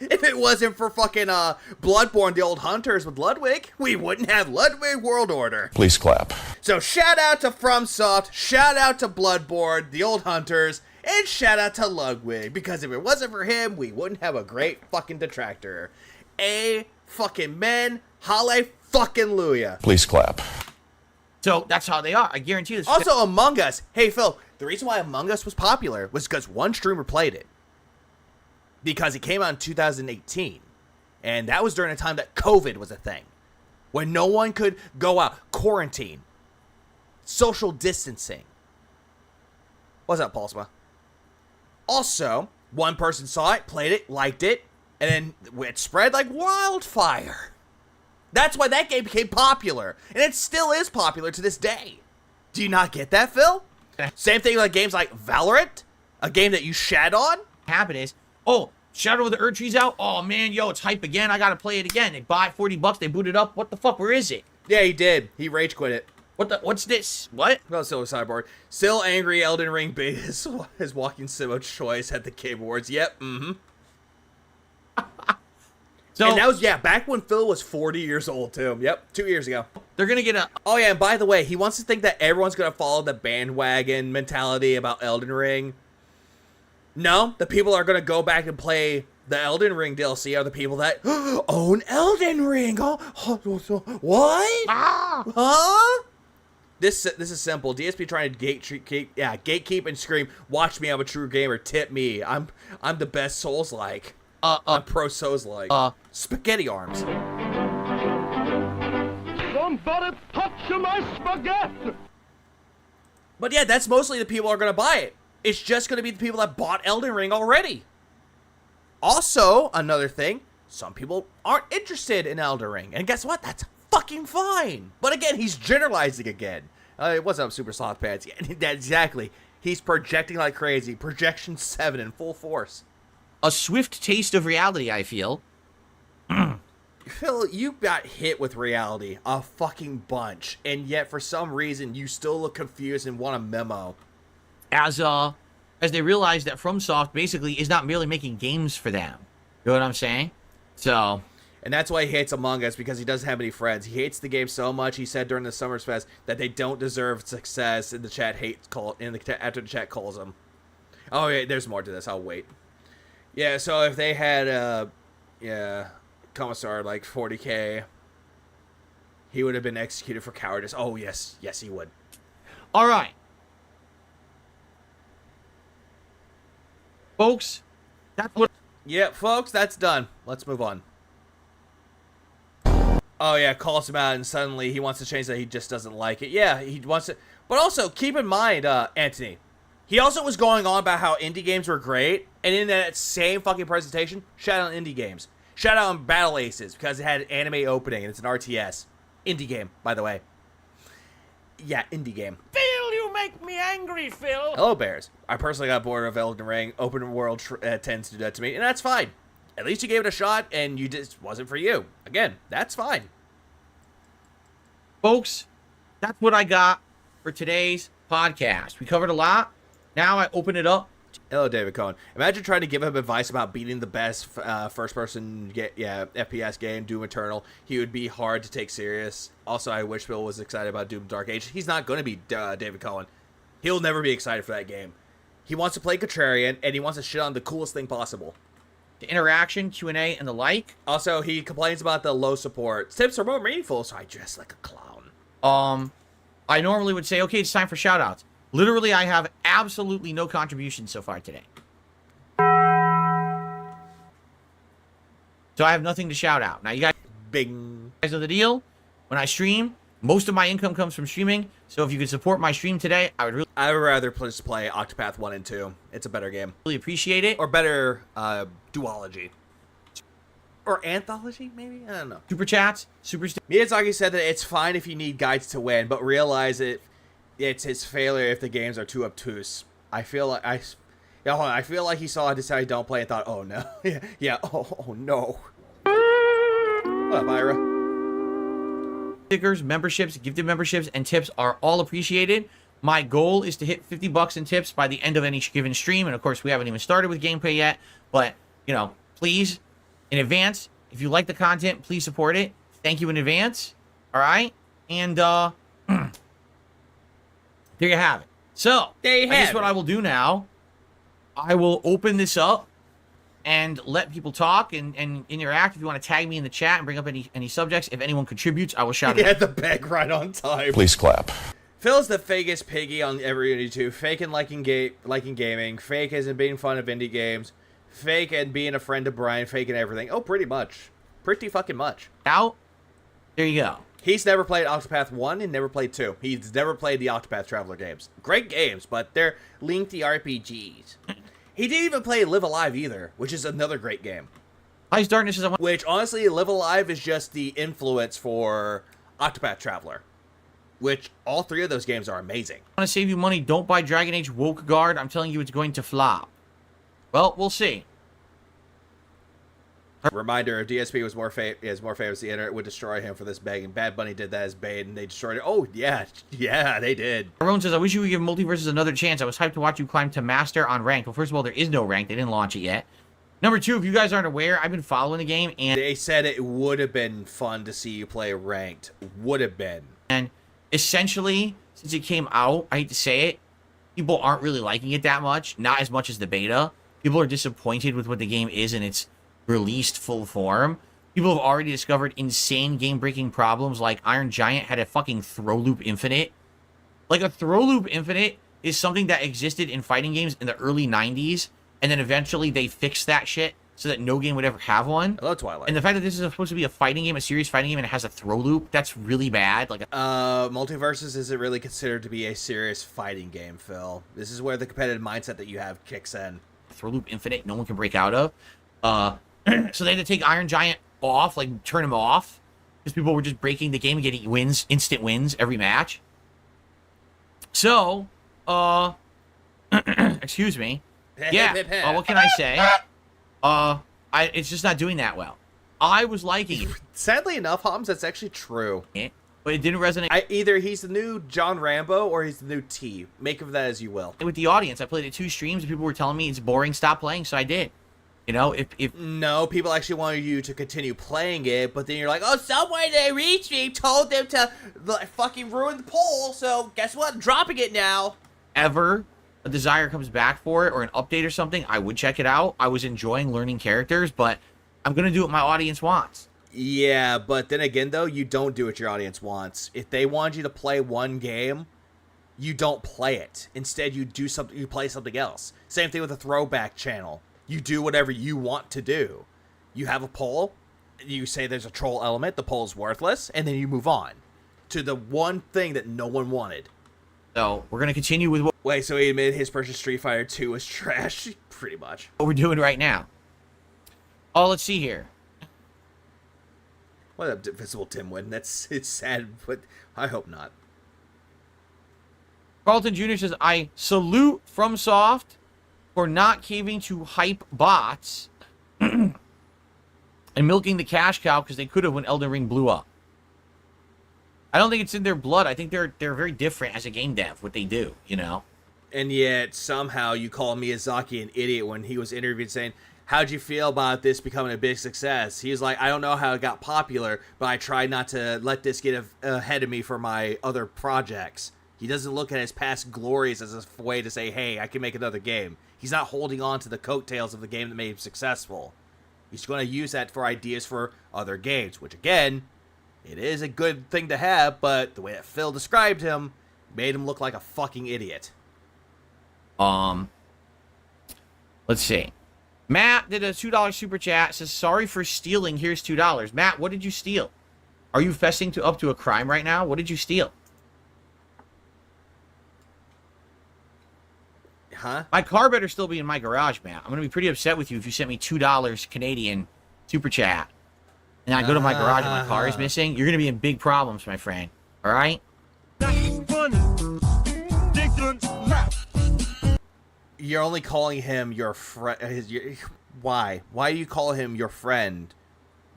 If it wasn't for fucking Bloodborne, the old hunters with Ludwig, we wouldn't have Ludwig World Order. Please clap. So shout out to FromSoft, shout out to Bloodborne, the old hunters, and shout out to Ludwig, because if it wasn't for him, we wouldn't have a great fucking detractor. A fucking men, halle fucking Luya. Please clap. So that's how they are. I guarantee you this. Also, Among Us. Hey, Phil, the reason why Among Us was popular was because one streamer played it. Because it came out in 2018. And that was during a time that COVID was a thing. When no one could go out. Quarantine. Social distancing. What's up, Paulsma? Also, one person saw it, played it, liked it, and then it spread like wildfire. That's why that game became popular. And it still is popular to this day. Do you not get that, Phil? Same thing like games like Valorant, a game that you shat on. Happen is, oh, Shadow of the Erdtree's out. Oh man, yo, it's hype again. I gotta play it again. They buy it $40. They boot it up. What the fuck? Where is it? Yeah, he did. He rage quit it. What's this? What? Well, Silver Cyborg. Still angry. Elden Ring beat his walking sim of choice at the Game Awards. Yep. Mm-hmm. So, and that was, yeah, back when Phil was 40 years old, too. Yep, 2 years ago. They're going to get a... Oh, yeah, and by the way, he wants to think that everyone's going to follow the bandwagon mentality about Elden Ring. No, the people are going to go back and play the Elden Ring DLC are the people that own Elden Ring. Oh, what? Huh? This is simple. DSP trying to gatekeep and scream, watch me, I'm a true gamer, tip me. I'm the best Souls-like. I'm pro Souls-like. Spaghetti arms. Somebody touch my spaghetti! But yeah, that's mostly the people who are going to buy it. It's just going to be the people that bought Elden Ring already. Also, another thing, some people aren't interested in Elden Ring. And guess what? That's fucking fine. But again, he's generalizing again. What's up, Super Sloth Pants? Yeah, exactly. He's projecting like crazy. Projection 7 in full force. A swift taste of reality, I feel. Phil, you got hit with reality a fucking bunch. And yet, for some reason, you still look confused and want a memo. As they realize that FromSoft basically is not merely making games for them. You know what I'm saying? So... And that's why he hates Among Us, because he doesn't have any friends. He hates the game so much, he said during the Summers Fest, that they don't deserve success, and the chat after the chat calls them. Oh, yeah, there's more to this. I'll wait. Yeah, so if they had, Commissar, like, 40K, he would have been executed for cowardice. Oh, yes. Yes, he would. All right. Folks, that's what... Yeah, folks, that's done. Let's move on. Oh, yeah, calls him out, and suddenly he wants to change that. He just doesn't like it. Yeah, he wants to... But also, keep in mind, Anthony, he also was going on about how indie games were great, and in that same fucking presentation, shout out indie games. Shout out on Battle Aces, because it had an anime opening, and it's an RTS. Indie game, by the way. Yeah, indie game. Phil, you make me angry, Phil. Hello, Bears. I personally got bored of Elden Ring. Open world tends to do that to me, and that's fine. At least you gave it a shot, and you just wasn't for you. Again, that's fine. Folks, that's what I got for today's podcast. We covered a lot. Now I open it up. Hello, David Cohen. Imagine trying to give him advice about beating the best first-person FPS game, Doom Eternal. He would be hard to take serious. Also, I wish Bill was excited about Doom Dark Age. He's not going to be David Cohen. He'll never be excited for that game. He wants to play Contrarian, and he wants to shit on the coolest thing possible. The interaction, Q&A, and the like. Also, he complains about the low support. Tips are more meaningful, so I dress like a clown. I normally would say, okay, it's time for shoutouts. Literally, I have absolutely no contribution so far today. So I have nothing to shout out. Now, you guys know the deal. When I stream, most of my income comes from streaming. So if you could support my stream today, I would rather just play Octopath 1 and 2. It's a better game. Really appreciate it. Or better duology. Or anthology, maybe? I don't know. Super chats. Miyazaki said that it's fine if you need guides to win, but realize it's his failure if the games are too obtuse. I feel like I feel like he saw it, decided don't play, and thought, oh no. yeah, oh no. What up, Ira? Stickers, memberships, gifted memberships, and tips are all appreciated. My goal is to hit $50 in tips by the end of any given stream, and of course we haven't even started with gameplay yet, but you know, please, in advance, if you like the content, please support it. Thank you in advance. All right? And there you have it. So, I guess what I will do now, I will open this up and let people talk and interact. If you want to tag me in the chat and bring up any subjects, if anyone contributes, I will shout it out. He had the bag right on time. Please clap. Phil's the fakest piggy on every YouTube. Fake and liking gaming. Fake as in being fun of indie games. Fake and being a friend of Brian. Fake and everything. Oh, pretty much. Pretty fucking much. Out. There you go. He's never played Octopath 1 and never played 2. He's never played the Octopath Traveler games. Great games, but they're lengthy RPGs. He didn't even play Live Alive either, which is another great game. Ice Darkness is which, honestly, Live Alive is just the influence for Octopath Traveler. Which, all three of those games are amazing. Want to save you money, don't buy Dragon Age Woke Guard. I'm telling you it's going to flop. Well, we'll see. Reminder, if DSP was more famous, the internet would destroy him for this begging. Bad Bunny did that as bait, and they destroyed it. Oh, yeah, they did. Everyone says, I wish you would give Multiverses another chance. I was hyped to watch you climb to Master on Rank. Well, first of all, there is no rank. They didn't launch it yet. Number two, if you guys aren't aware, I've been following the game, and they said it would have been fun to see you play Ranked. Would have been. And essentially, since it came out, I hate to say it, people aren't really liking it that much. Not as much as the beta. People are disappointed with what the game is in its released full form. People have already discovered insane game-breaking problems, like Iron Giant had a fucking throw loop infinite. Like, a throw loop infinite is something that existed in fighting games in the early 90s, and then eventually they fixed that shit so that no game would ever have one. I love Twilight. And the fact that this is supposed to be a fighting game, a serious fighting game, and it has a throw loop, that's really bad. Like, Multiverses isn't really considered to be a serious fighting game, Phil. This is where the competitive mindset that you have kicks in. Throw loop infinite, no one can break out of. So they had to take Iron Giant off, like turn him off, because people were just breaking the game and getting wins, instant wins every match. So, excuse me. Yeah, what can I say? It's just not doing that well. I was liking it. Sadly enough, Homs, that's actually true. But it didn't resonate. Either he's the new John Rambo or he's the new T. Make of that as you will. With the audience, I played it 2 streams and people were telling me it's boring, stop playing, so I did. You know, if no, people actually wanted you to continue playing it, but then you're like, oh, someone in the restream told them to fucking ruin the poll, so guess what? I'm dropping it now. Ever a desire comes back for it or an update or something, I would check it out. I was enjoying learning characters, but I'm going to do what my audience wants. Yeah, but then again, though, you don't do what your audience wants. If they want you to play one game, you don't play it. Instead, you do something. You play something else. Same thing with a throwback channel. You do whatever you want to do. You have a poll. You say there's a troll element. The poll's worthless, and then you move on to the one thing that no one wanted. So we're gonna continue with what. Wait, so he admitted his purchase Street Fighter 2 was trash, pretty much. What we're doing right now. Oh, let's see here. What up, Invisible Timwin? It's sad, but I hope not. Carlton Jr. says, I salute FromSoft for not caving to hype bots and milking the cash cow because they could have when Elden Ring blew up. I don't think it's in their blood. I think they're very different as a game dev, what they do, you know? And yet, somehow, you call Miyazaki an idiot when he was interviewed saying, how'd you feel about this becoming a big success? He was like, I don't know how it got popular, but I tried not to let this get ahead of me for my other projects. He doesn't look at his past glories as a way to say, hey, I can make another game. He's not holding on to the coattails of the game that made him successful. He's going to use that for ideas for other games, which, again, it is a good thing to have, but the way that Phil described him made him look like a fucking idiot. Let's see. Matt did a $2 super chat, says, sorry for stealing, here's $2. Matt, what did you steal? Are you fessing up to a crime right now? What did you steal? Huh? My car better still be in my garage, Matt. I'm going to be pretty upset with you if you sent me $2 Canadian super chat. And I go to my garage and my car is missing. You're going to be in big problems, my friend. All right? You're only calling him your friend. Why? Why do you call him your friend?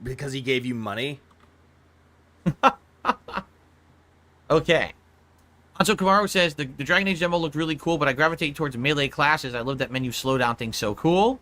Because he gave you money? Okay. Anso Kamaru says, the Dragon Age demo looked really cool, but I gravitate towards melee classes. I love that menu slowdown thing so cool.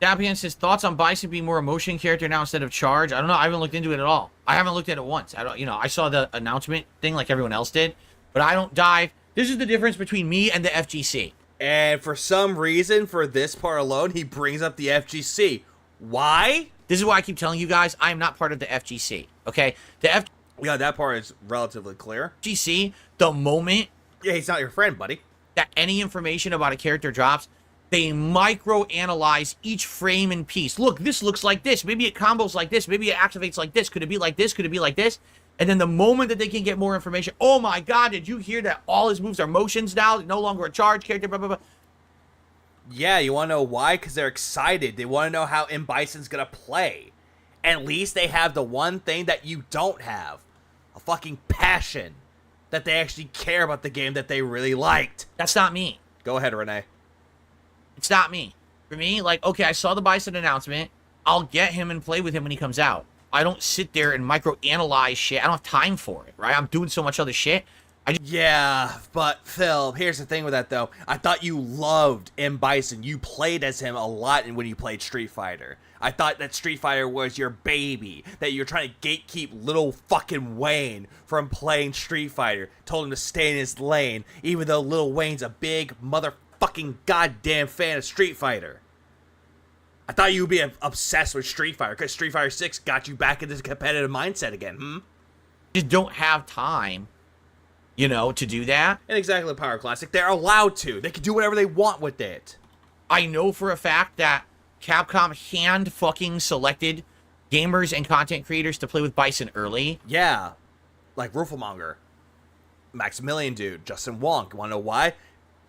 Dapian says thoughts on Bison being more emotion character now instead of charge. I don't know. I haven't looked into it at all. I haven't looked at it once. I don't. I saw the announcement thing like everyone else did, but I don't dive. This is the difference between me and the FGC. And for some reason, for this part alone, he brings up the FGC. Why? This is why I keep telling you guys I am not part of the FGC. Okay, yeah, that part is relatively clear. FGC, the moment he's not your friend, buddy, that any information about a character drops, they micro-analyze each frame and piece. Look, this looks like this. Maybe it combos like this. Maybe it activates like this. Could it be like this? Could it be like this? And then the moment that they can get more information, oh my God, did you hear that all his moves are motions now? No longer a charge character, blah, blah, blah. Yeah, you want to know why? Because they're excited. They want to know how M. Bison's going to play. At least they have the one thing that you don't have. A fucking passion. That they actually care about the game that they really liked. That's not me. Go ahead, Renee. It's not me. For me, like, okay, I saw the Bison announcement. I'll get him and play with him when he comes out. I don't sit there and micro-analyze shit. I don't have time for it, right? I'm doing so much other shit. Yeah, but Phil, here's the thing with that, though. I thought you loved M. Bison. You played as him a lot when you played Street Fighter. I thought that Street Fighter was your baby, that you're trying to gatekeep little fucking Wayne from playing Street Fighter. Told him to stay in his lane, even though Lil Wayne's a big motherfucking goddamn fan of Street Fighter. I thought you would be obsessed with Street Fighter, because Street Fighter 6 got you back into the competitive mindset again, Just don't have time, to do that. And exactly the Power Classic. They're allowed to. They can do whatever they want with it. I know for a fact that Capcom hand fucking selected gamers and content creators to play with Bison early. Yeah. Like Rooflemonger, Maximilian Dude, Justin Wonk. Want to know why?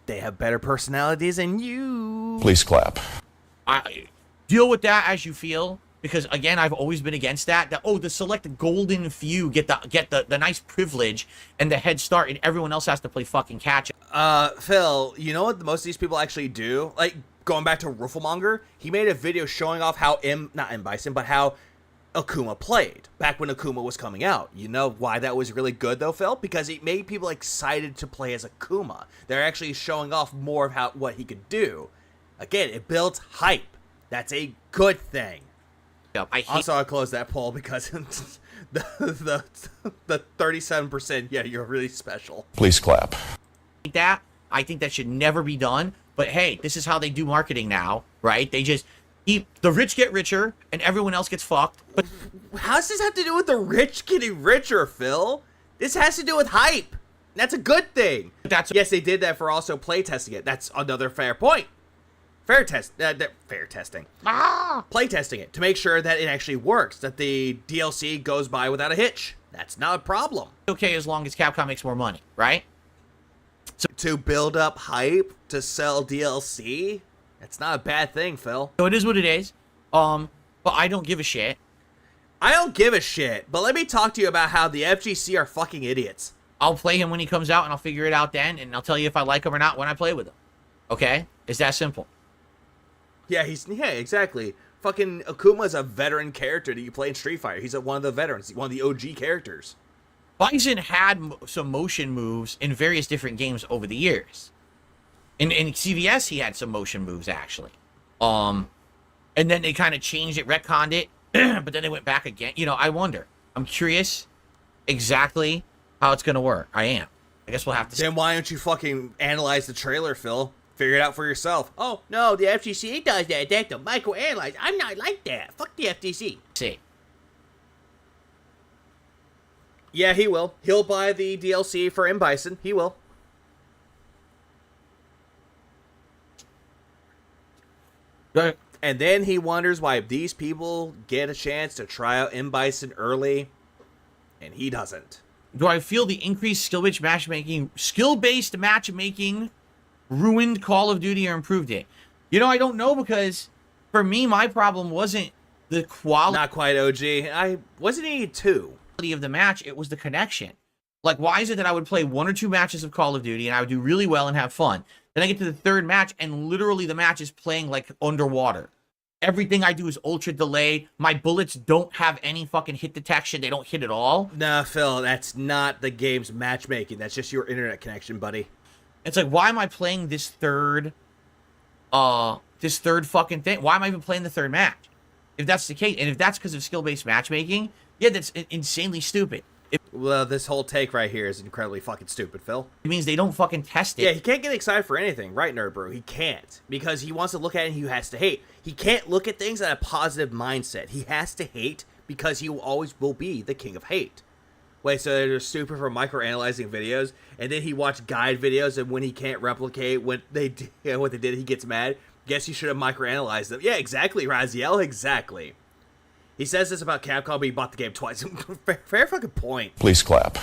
They have better personalities than you. Please clap. I deal with that as you feel, because again, I've always been against that. The select golden few get the nice privilege and the head start, and everyone else has to play fucking catch up. Phil, you know what most of these people actually do? Like, going back to Rooflemonger, he made a video showing off how not M. Bison, but how Akuma played back when Akuma was coming out. You know why that was really good, though, Phil? Because it made people excited to play as Akuma. They're actually showing off more of what he could do. Again, it builds hype. That's a good thing. Yep, I closed that poll because the 37%, yeah, you're really special. Please clap. I think that should never be done. But hey, this is how they do marketing now, right? They just the rich get richer and everyone else gets fucked. But how does this have to do with the rich getting richer, Phil? This has to do with hype. That's a good thing. Yes, they did that for also playtesting it. That's another fair point. Fair testing. Playtesting it to make sure that it actually works, that the DLC goes by without a hitch. That's not a problem. Okay, as long as Capcom makes more money, right? So to build up hype to sell DLC, that's not a bad thing, Phil. So it is what it is. But I don't give a shit. I don't give a shit. But let me talk to you about how the FGC are fucking idiots. I'll play him when he comes out, and I'll figure it out then, and I'll tell you if I like him or not when I play with him. Okay? It's that simple. Yeah, exactly. Fucking Akuma is a veteran character that you play in Street Fighter. He's one of the veterans, one of the OG characters. Bison had some motion moves in various different games over the years. In CVS, he had some motion moves, actually. And then they kind of changed it, retconned it, but then they went back again. I wonder. I'm curious exactly how it's going to work. I am. I guess we'll have to see. Then why don't you fucking analyze the trailer, Phil? Figure it out for yourself. Oh, no, the FGC does that. They have to microanalyze. I'm not like that. Fuck the FGC. See. Yeah, he will. He'll buy the DLC for M. Bison. He will. Right. And then he wonders why these people get a chance to try out M. Bison early, and he doesn't. Do I feel the increased skill-based matchmaking ruined Call of Duty or improved it? I don't know, because for me, my problem wasn't the quality. Not quite OG. I wasn't even two. Of the match, it was the connection. Like, why is it that I would play 1 or 2 matches of Call of Duty and I would do really well and have fun? Then I get to the third match and literally the match is playing like underwater. Everything I do is ultra delayed. My bullets don't have any fucking hit detection. They don't hit at all. Nah, Phil, that's not the game's matchmaking. That's just your internet connection, buddy. It's like, why am I playing this third this third fucking thing. Why am I even playing the third match? If that's the case, and if that's because of skill-based matchmaking, yeah, that's insanely stupid. Well, this whole take right here is incredibly fucking stupid, Phil. It means they don't fucking test it. Yeah, he can't get excited for anything, right, Nerd Brew? He can't. Because he wants to look at it and he has to hate. He can't look at things at a positive mindset. He has to hate because he always will be the king of hate. Wait, so they're stupid for microanalyzing videos, and then he watched guide videos, and when he can't replicate what they did, he gets mad. Guess you should have microanalyzed them. Yeah, exactly, Raziel, exactly. He says this about Capcom, but he bought the game twice. Fair fucking point. Please clap.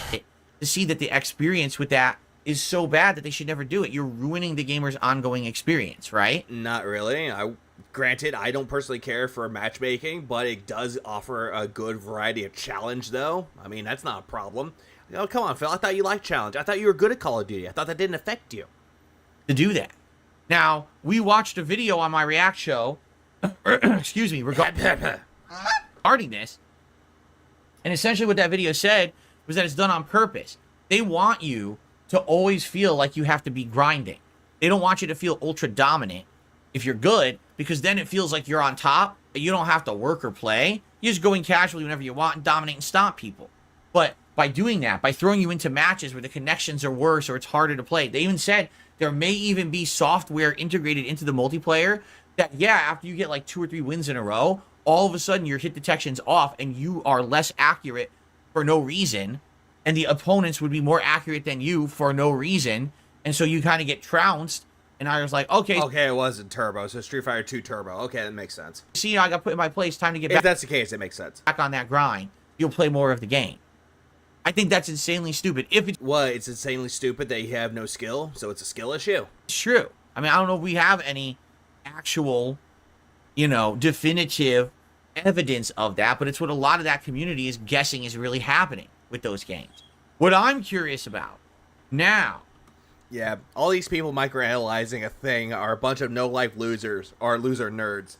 To see that the experience with that is so bad that they should never do it. You're ruining the gamer's ongoing experience, right? Not really. Granted, I don't personally care for matchmaking, but it does offer a good variety of challenge, though. I mean, that's not a problem. Oh, come on, Phil. I thought you liked challenge. I thought you were good at Call of Duty. I thought that didn't affect you. To do that. Now, we watched a video on my React show, excuse me, regarding this, and essentially what that video said was that it's done on purpose. They want you to always feel like you have to be grinding. They don't want you to feel ultra dominant if you're good, because then it feels like you're on top, and you don't have to work or play. You just go in casually whenever you want and dominate and stomp people. But by doing that, by throwing you into matches where the connections are worse or it's harder to play, they even said there may even be software integrated into the multiplayer that, yeah, after you get like 2 or 3 wins in a row, all of a sudden your hit detection's off and you are less accurate for no reason, and the opponents would be more accurate than you for no reason, and so you kind of get trounced. And I was like, okay, it wasn't Turbo, so Street Fighter 2 Turbo. Okay, that makes sense. See, I got put in my place. Time to get back. If that's the case, it makes sense. Back on that grind. You'll play more of the game. I think that's insanely stupid. If it's it's insanely stupid that you have no skill, so it's a skill issue. It's true. I mean, I don't know if we have any actual, definitive evidence of that, but it's what a lot of that community is guessing is really happening with those games. What I'm curious about now. Yeah, all these people microanalyzing a thing are a bunch of no-life losers or loser nerds.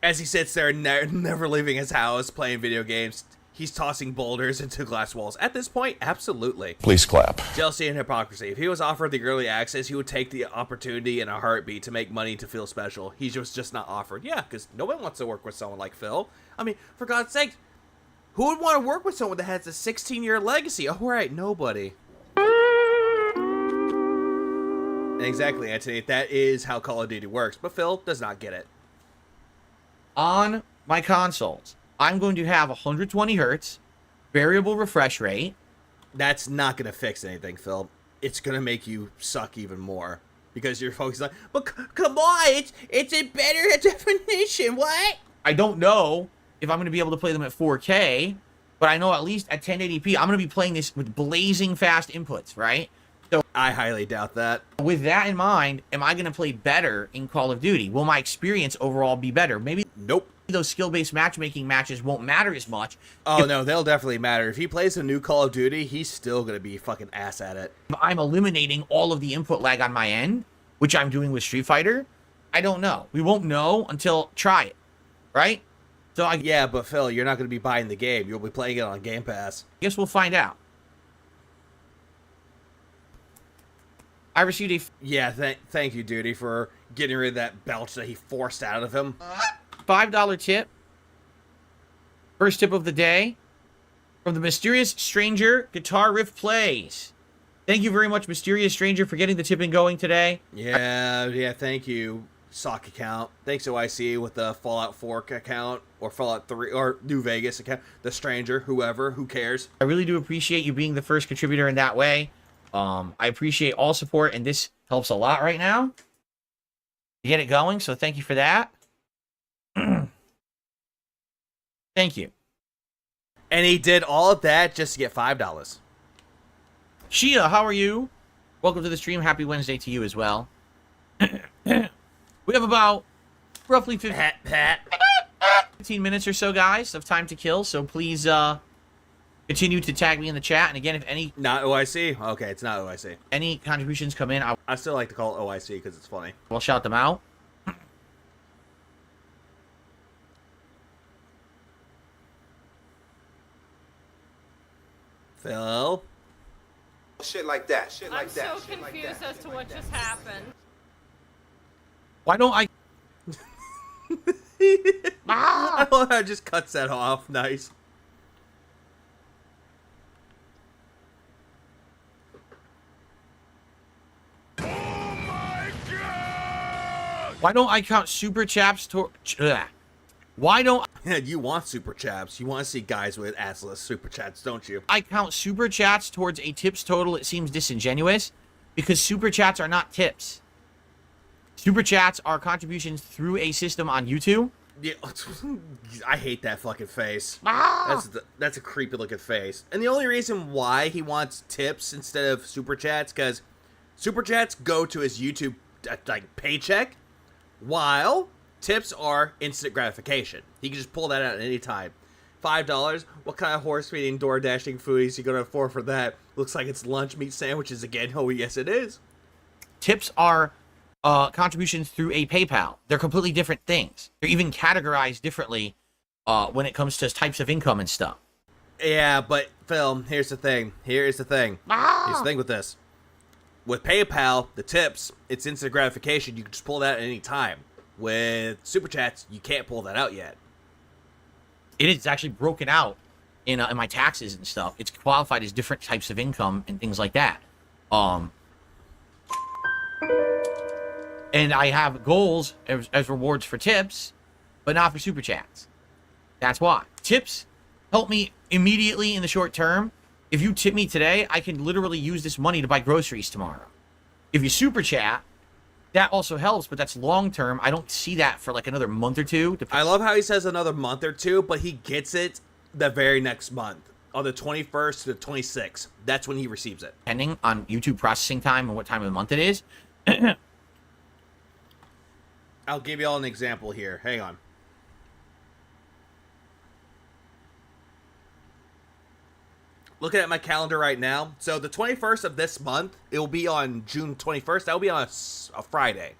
As he sits there never leaving his house, playing video games, he's tossing boulders into glass walls. At this point, absolutely. Please clap. Jealousy and hypocrisy. If he was offered the early access, he would take the opportunity in a heartbeat to make money to feel special. He was just not offered. Yeah, because no one wants to work with someone like Phil. I mean, for God's sake, who would want to work with someone that has a 16-year legacy? Oh, right, nobody. Exactly, Anthony. That is how Call of Duty works, but Phil does not get it. On my consoles, I'm going to have 120 hertz, variable refresh rate. That's not going to fix anything, Phil. It's going to make you suck even more. Because you're focused on, but come on, it's a better definition, what? I don't know if I'm going to be able to play them at 4K, but I know at least at 1080p, I'm going to be playing this with blazing fast inputs, right? So I highly doubt that. With that in mind, am I going to play better in Call of Duty? Will my experience overall be better? Maybe nope. Those skill-based matchmaking matches won't matter as much. Oh, no, they'll definitely matter. If he plays a new Call of Duty, he's still going to be fucking ass at it. I'm eliminating all of the input lag on my end, which I'm doing with Street Fighter. I don't know. We won't know until try it, right? So yeah, but Phil, you're not going to be buying the game. You'll be playing it on Game Pass. I guess we'll find out. I received a... Yeah, thank you, Duty, for getting rid of that belch that he forced out of him. $5 tip. First tip of the day. From the Mysterious Stranger, Guitar Riff Plays. Thank you very much, Mysterious Stranger, for getting the tipping going today. Yeah, thank you, Sock account. Thanks, OIC, with the Fallout 4 account, or Fallout 3, or New Vegas account. The Stranger, whoever, who cares? I really do appreciate you being the first contributor in that way. I appreciate all support, and this helps a lot right now to get it going, so thank you for that. Thank you. And he did all of that just to get $5. Shia, how are you? Welcome to the stream. Happy Wednesday to you as well. We have about roughly 15 minutes or so, guys, of time to kill, so please continue to tag me in the chat. And again, if any... Not OIC? Okay, it's not OIC. Any contributions come in, I still like to call it OIC because it's funny. We'll shout them out. Phil? Shit like that. Shit like I'm that. so confused as to what just happened. Why don't I? I love how it just cuts that off. Nice. Why don't I count super chaps toward? Why don't You want super chats? You want to see guys with assless super chats, don't you? I count super chats towards a tips total? It seems disingenuous because super chats are not tips. Super chats are contributions through a system on YouTube. Yeah, I hate that fucking face. Ah! That's a creepy looking face. And the only reason why he wants tips instead of super chats, because super chats go to his YouTube like paycheck, while tips are instant gratification. He can just pull that out at any time. $5. What kind of horse feeding, door dashing foodies you gonna afford for that? Looks like it's lunch meat sandwiches again. Oh yes, it is. Tips are contributions through a PayPal. They're completely different things. They're even categorized differently when it comes to types of income and stuff. Yeah, but Phil, here's the thing. Here's the thing with this. With PayPal, the tips, it's instant gratification. You can just pull that at any time. With Super Chats, you can't pull that out yet. It is actually broken out in my taxes and stuff. It's qualified as different types of income and things like that. And I have goals as rewards for tips, but not for super chats. That's why. Tips help me immediately in the short term. If you tip me today, I can literally use this money to buy groceries tomorrow. If you super chat, that also helps, but that's long term. I don't see that for like another month or two. I love how he says another month or two, but he gets it the very next month. On the 21st to the 26th. That's when he receives it. Depending on YouTube processing time and what time of the month it is. I'll give you all an example here. Hang on. Looking at my calendar right now. So the 21st of this month, it will be on June 21st. That will be on a Friday.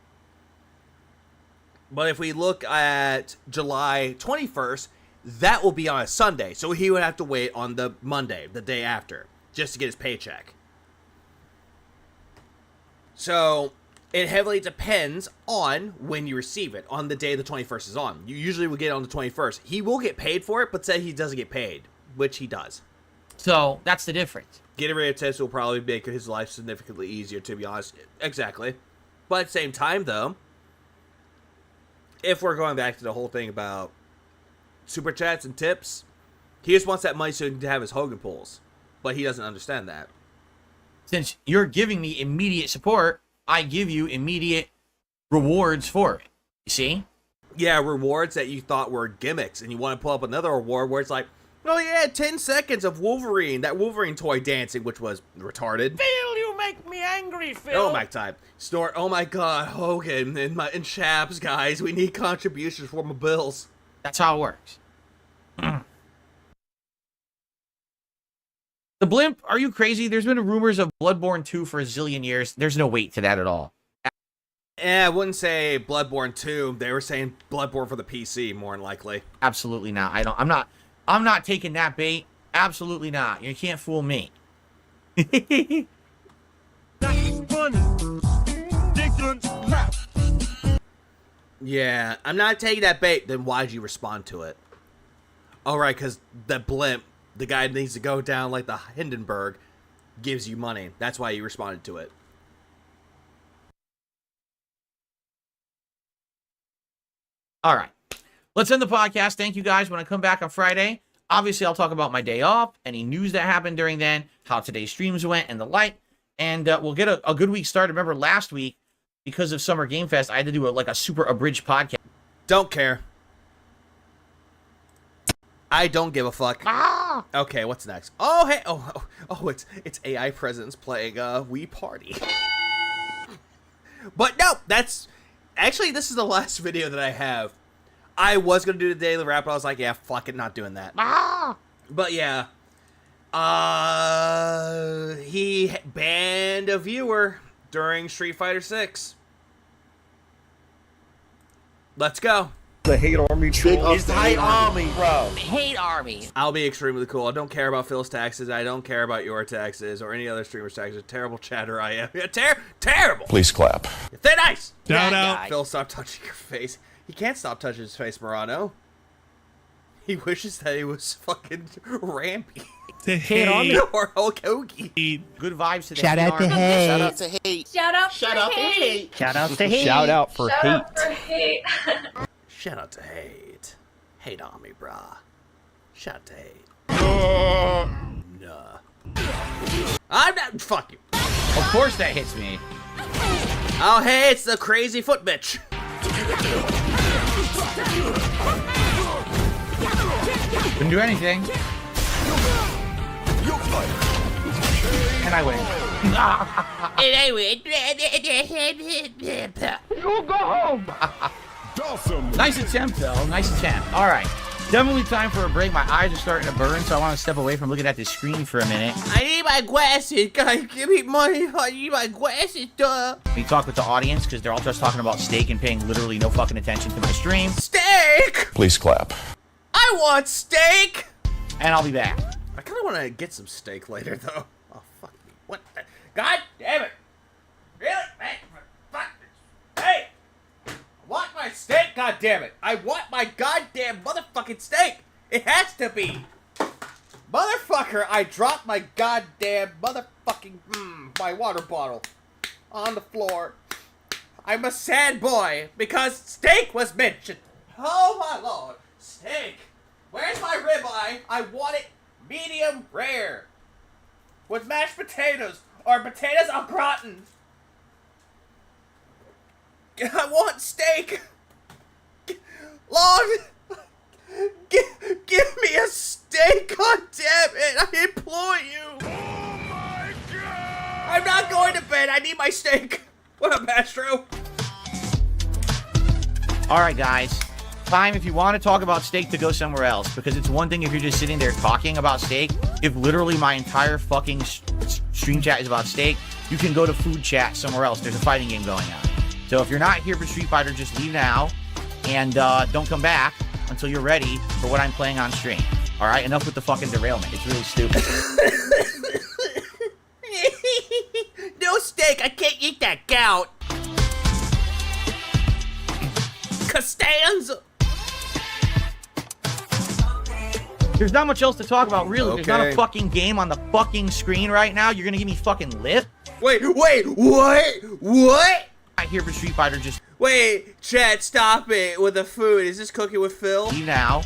But if we look at July 21st, that will be on a Sunday. So he would have to wait on the Monday, the day after, just to get his paycheck. So it heavily depends on when you receive it, on the day the 21st is on. You usually will get it on the 21st. He will get paid for it, but say he doesn't get paid, which he does. So that's the difference. Getting rid of tips will probably make his life significantly easier, to be honest. Exactly. But at the same time, though, if we're going back to the whole thing about super chats and tips, he just wants that money so he can have his Hogan pulls. But he doesn't understand that. Since you're giving me immediate support, I give you immediate rewards for it. You see? Yeah, rewards that you thought were gimmicks, and you want to pull up another reward where it's like, oh yeah, 10 seconds of Wolverine, that Wolverine toy dancing, which was retarded. Phil, you make me angry, Phil. Oh my time. Snort, oh my god, Hogan and Chaps, guys, we need contributions for my bills. That's how it works. The blimp, are you crazy? There's been rumors of Bloodborne 2 for a zillion years. There's no weight to that at all. I wouldn't say Bloodborne 2. They were saying Bloodborne for the PC, more than likely. Absolutely not. I'm not taking that bait. Absolutely not. You can't fool me. Yeah, I'm not taking that bait. Then why'd you respond to it? All right, because the blimp, the guy needs to go down like the Hindenburg, gives you money. That's why you responded to it. All right. Let's end the podcast. Thank you guys. When I come back on Friday, obviously I'll talk about my day off, any news that happened during then, how today's streams went, and the like. And we'll get a good week started. Remember last week, because of Summer Game Fest, I had to do a super abridged podcast. Don't care. I don't give a fuck. Okay, what's next? Oh, hey. Oh, it's AI presence playing Wii Party. But no, that's... Actually, this is the last video that I have. I was going to do the daily wrap, but I was like, yeah, fuck it, not doing that. But yeah. He banned a viewer during Street Fighter 6. Let's go. The hate army troll. It's the hate army, bro. Hate army. I'll be extremely cool. I don't care about Phil's taxes. I don't care about your taxes or any other streamer's taxes. Terrible chatter I am. Yeah, terrible. Please clap. They're nice. Shout out. Phil, stop touching your face. He can't stop touching his face, Morano. He wishes that he was fucking Rampy. Hate army. Or Hulk Hogan. Good vibes to the Shout hate out to army. hate. Shout out to hate. Shout out Shout out to hate. Shout out to hate. Shout out for Shout hate. out for hate. Shout out to hate. Hate army, brah. Shout out to hate. Nah. I'm not. Fuck you. Of course that hits me. Oh, hey, it's the crazy foot bitch. Couldn't do anything. And I win. You go home. Nice attempt, though. Nice attempt. All right. Definitely time for a break. My eyes are starting to burn, so I want to step away from looking at the screen for a minute. I need my glasses. Guys, give me money. I need my glasses, duh. We talk with the audience because they're all just talking about steak and paying literally no fucking attention to my stream. Steak! Please clap. I want steak! And I'll be back. I kind of want to get some steak later, though. Oh, fuck me. What the? God damn it. Really? Hey, fuck this. Hey! I want my steak, God damn it. I want my goddamn motherfucking steak. It has to be. Motherfucker, I dropped my goddamn motherfucking, my water bottle on the floor. I'm a sad boy because steak was mentioned. Oh my lord. Steak. Where's my ribeye? I want it medium rare. With mashed potatoes or potatoes au gratin. I want steak. Lord, give me a steak, god damn it, I implore you. Oh my god. I'm not going to bed, I need my steak. What up, Astro? All right, guys. Time, if you want to talk about steak, to go somewhere else, because it's one thing if you're just sitting there talking about steak. If literally my entire fucking stream chat is about steak, you can go to food chat somewhere else. There's a fighting game going on. So if you're not here for Street Fighter, just leave now and don't come back until you're ready for what I'm playing on stream. All right, enough with the fucking derailment. It's really stupid. No steak, I can't eat that gout. Costanza. There's not much else to talk about, really. Okay. There's not a fucking game on the fucking screen right now. You're gonna give me fucking lip? Wait, what? I'm here for Street Fighter, just Wait, chat, stop it with the food. Is this Cooking with Phil? leave now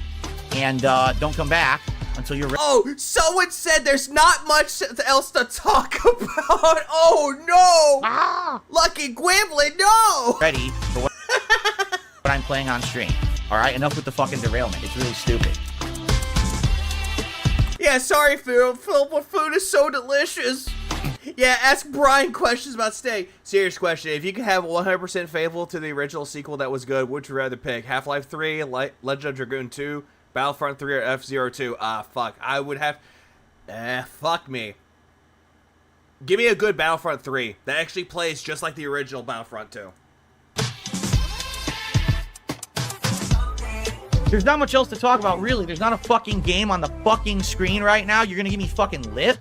and don't come back until you're ready. Oh, someone said there's not much else to talk about. Oh, no. Lucky Gwimblin, no. Ready for what I'm playing on stream. All right, enough with the fucking derailment. It's really stupid. Yeah, sorry, Phil. Phil, what food is so delicious? Yeah, ask Brian questions about steak. Serious question. If you could have 100% faithful to the original sequel that was good, would you rather pick Half-Life 3, Legend of Dragoon 2, Battlefront 3, or F-Zero 2? Fuck. I would have... fuck me. Give me a good Battlefront 3 that actually plays just like the original Battlefront 2. There's not much else to talk about, really. There's not a fucking game on the fucking screen right now. You're gonna give me fucking lip?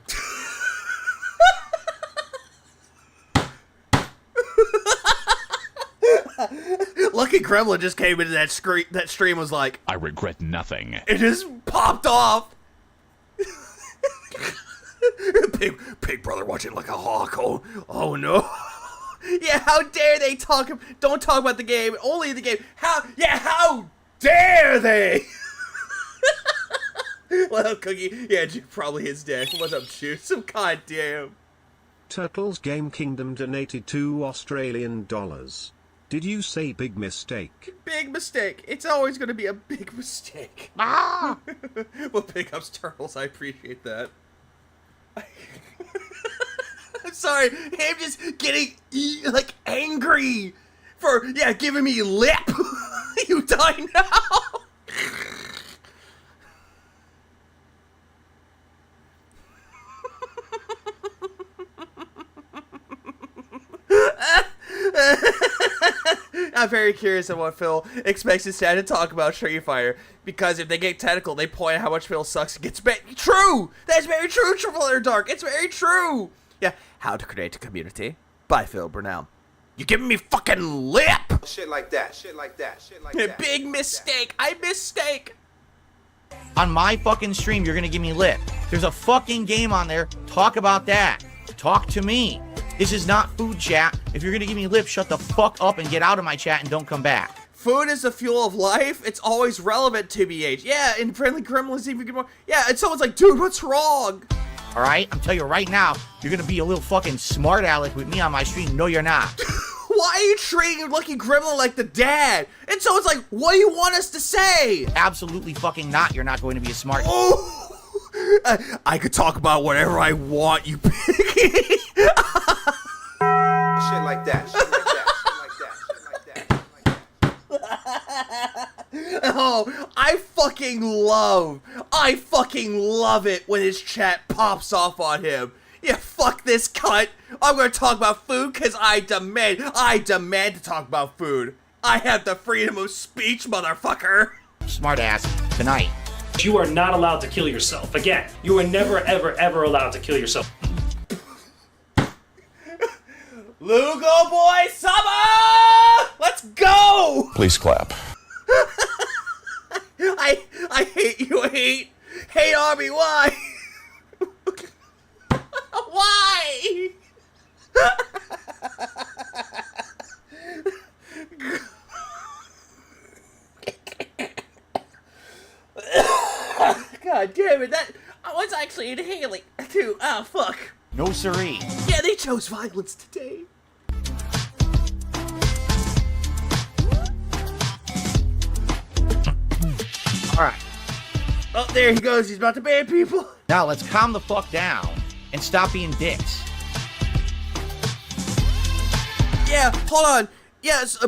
Lucky Gremlin just came into that stream was like, I regret nothing. it just popped off. Big brother watching like a hawk. Oh no. Yeah, how dare they don't talk about the game, only the game. How dare they? Well, Cookie, yeah, probably his dad. What's up, Juice? Some goddamn. Turtles Game Kingdom donated $2 Australian. Did you say big mistake? Big mistake. It's always going to be a big mistake. Well, pick up Turtles. I appreciate that. I'm sorry. I'm just getting, like, angry for, giving me lip. You die now. I'm very curious on what Phil expects his dad to talk about Street Fighter, because if they get technical, they point out how much Phil sucks and gets bit. True! That's very true, Triple Letter Dark. It's very true. Yeah, How to Create a Community by Phil Burnell. You're giving me fucking lip! Shit like that, shit like that, shit like that. Big mistake. I mistake. On my fucking stream, you're gonna give me lip. There's a fucking game on there. Talk about that. Talk to me. This is not food chat. If you're gonna give me lip, shut the fuck up and get out of my chat and don't come back. Food is the fuel of life. It's always relevant, TBH. Yeah, in Friendly Gremlins even more. Yeah, and someone's like, dude, what's wrong? All right? I'm telling you right now, you're gonna be a little fucking smart aleck with me on my stream. No, you're not. Why are you treating Lucky Gremlin like the dad? And someone's like, what do you want us to say? Absolutely fucking not. You're not going to be a smart. Oh! I could talk about whatever I want, you piggy. Shit like that, shit like that, shit like that, shit like that, shit like that. Oh, I fucking love it when his chat pops off on him. Yeah, fuck this cunt. I'm gonna talk about food because I demand to talk about food. I have the freedom of speech, motherfucker. Smart ass tonight. You are not allowed to kill yourself. Again, you are never, ever, ever allowed to kill yourself. Lugo Boy Summer! Let's go! Please clap. I hate you, hate Army, why? Why? God damn it, that I was actually inhaling too. Oh fuck. No siree. Yeah, they chose violence today. Alright. Oh, there he goes, he's about to ban people. Now let's calm the fuck down and stop being dicks. Yeah, hold on. Yes,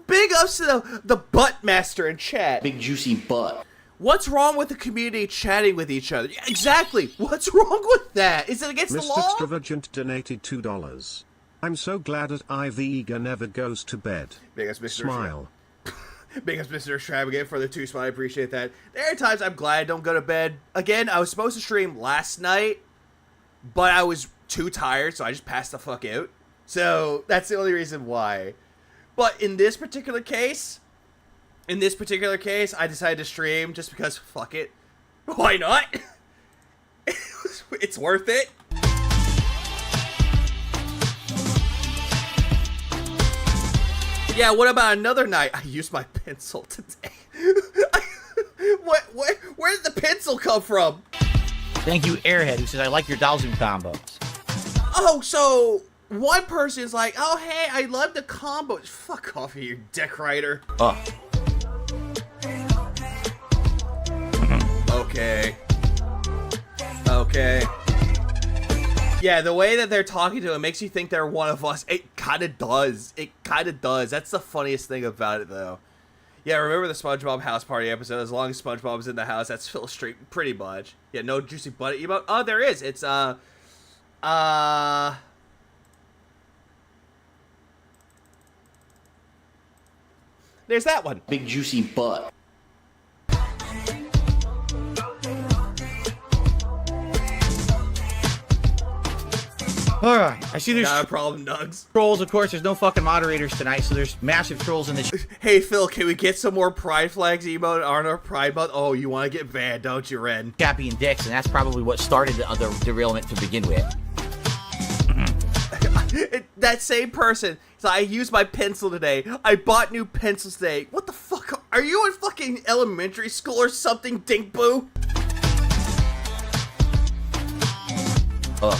big ups to the butt master in chat. Big juicy butt. What's wrong with the community chatting with each other? Yeah, exactly. What's wrong with that? Is it against the Mr. law? Extravagant donated $2. I'm so glad that Ivy never goes to bed. Big ups, Mr. Smile. Big ups, Mr. Extravagant, for the 2 smile. I appreciate that. There are times I'm glad I don't go to bed. Again, I was supposed to stream last night, but I was too tired, so I just passed the fuck out. So that's the only reason why. But in this particular case, I decided to stream just because fuck it. Why not? It's worth it. Yeah, what about another night? I used my pencil today. Where did the pencil come from? Thank you, Airhead, who says, I like your Dalzoom combos. Oh, so one person is like, oh, hey, I love the combos. Fuck off, you dick writer. Oh. Okay. Okay. Yeah, the way that they're talking to him makes you think they're one of us. It kind of does. It kind of does. That's the funniest thing about it, though. Yeah, remember the SpongeBob house party episode? As long as SpongeBob's in the house, that's Phil Street, pretty much. Yeah, no juicy butt emote. Oh, there is. It's, there's that one. Big juicy butt. Alright, I see there's not a problem, Nugs. Trolls, of course, there's no fucking moderators tonight, so there's massive trolls in this. Hey, Phil, can we get some more Pride Flags emote on our Pride Month? Oh, you want to get banned, don't you, Ren? Cappy and dicks, and that's probably what started the derailment to begin with. That same person, so I used my pencil today. I bought new pencils today. What the fuck? Are you in fucking elementary school or something, Dinkboo? Ugh.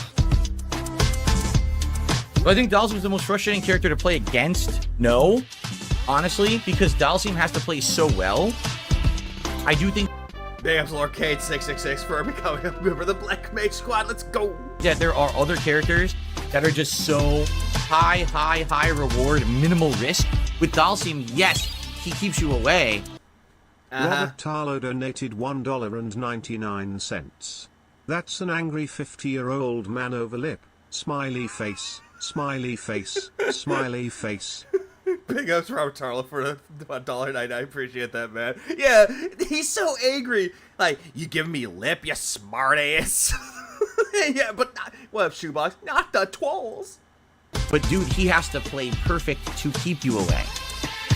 Do I think Dalsim's the most frustrating character to play against? No. Honestly, because Dalsim has to play so well. I do think... Damn, Arcade 666 for becoming a member of the Black Mage Squad. Let's go. That there are other characters that are just so high reward, minimal risk. With Dalsim, yes, he keeps you away. Robert Tarlow donated $1.99. That's an angry 50-year-old man over lip. Smiley face. Smiley face. Smiley face. Big ups Robert Tarla for the $1.99. I appreciate that, man. Yeah, he's so angry. Like, you giving me lip, you smartass. Yeah, but not, what, Shoebox? Not the twirls. But dude, he has to play perfect to keep you away.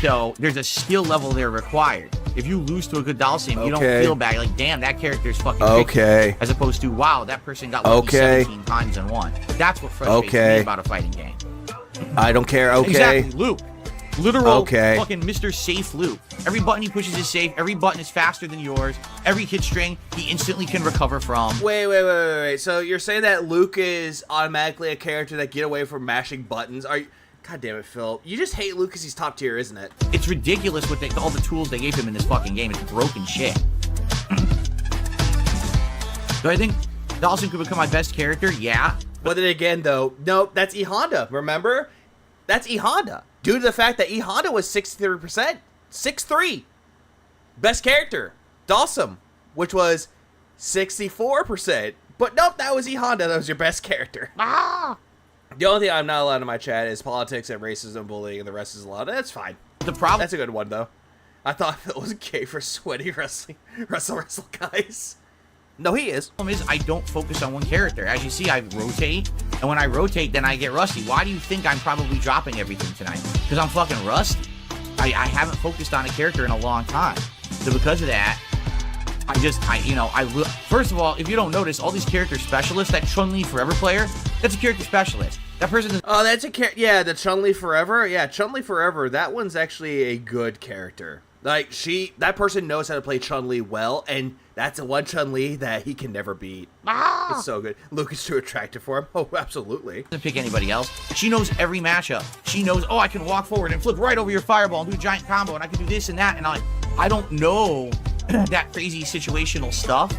So there's a skill level there required. If you lose to a good Dhalsim, you don't feel bad. You're like, damn, that character's fucking tricky. As opposed to, wow, that person got lucky 17 times and won. That's what frustrates me about a fighting game. I don't care. Exactly, Luke. Literal fucking Mr. Safe Luke. Every button he pushes is safe. Every button is faster than yours. Every hit string he instantly can recover from. Wait. So you're saying that Luke is automatically a character that get away from mashing buttons? Are you? God damn it, Phil. You just hate Luke because he's top tier, isn't it? It's ridiculous what all the tools they gave him in this fucking game. It's broken shit. Do I think Dhalsim could become my best character? Yeah. But then again, though, no, that's E Honda. Remember? That's E Honda. Due to the fact that E Honda was 63%. 6'3". Best character. Dhalsim, which was 64%. But nope, that was E Honda. That was your best character. The only thing I'm not allowed in my chat is politics and racism, bullying, and the rest is allowed. That's fine. The problem. That's a good one, though. I thought Phil was gay for sweaty wrestling, wrestle guys. No, he is. The problem is I don't focus on one character. As you see, I rotate, and when I rotate, then I get rusty. Why do you think I'm probably dropping everything tonight? Because I'm fucking rusty. I haven't focused on a character in a long time. So because of that, first of all, if you don't notice, all these character specialists, that Chun-Li Forever player, that's a character specialist. That person is... Oh, that's yeah, the Chun-Li Forever? Yeah, Chun-Li Forever, that one's actually a good character. Like, that person knows how to play Chun-Li well, and that's the one Chun-Li that he can never beat. It's so good. Luke is too attractive for him. Oh, absolutely. Doesn't pick anybody else. She knows every matchup. She knows, I can walk forward and flip right over your fireball and do a giant combo, and I can do this and that, and I don't know that crazy situational stuff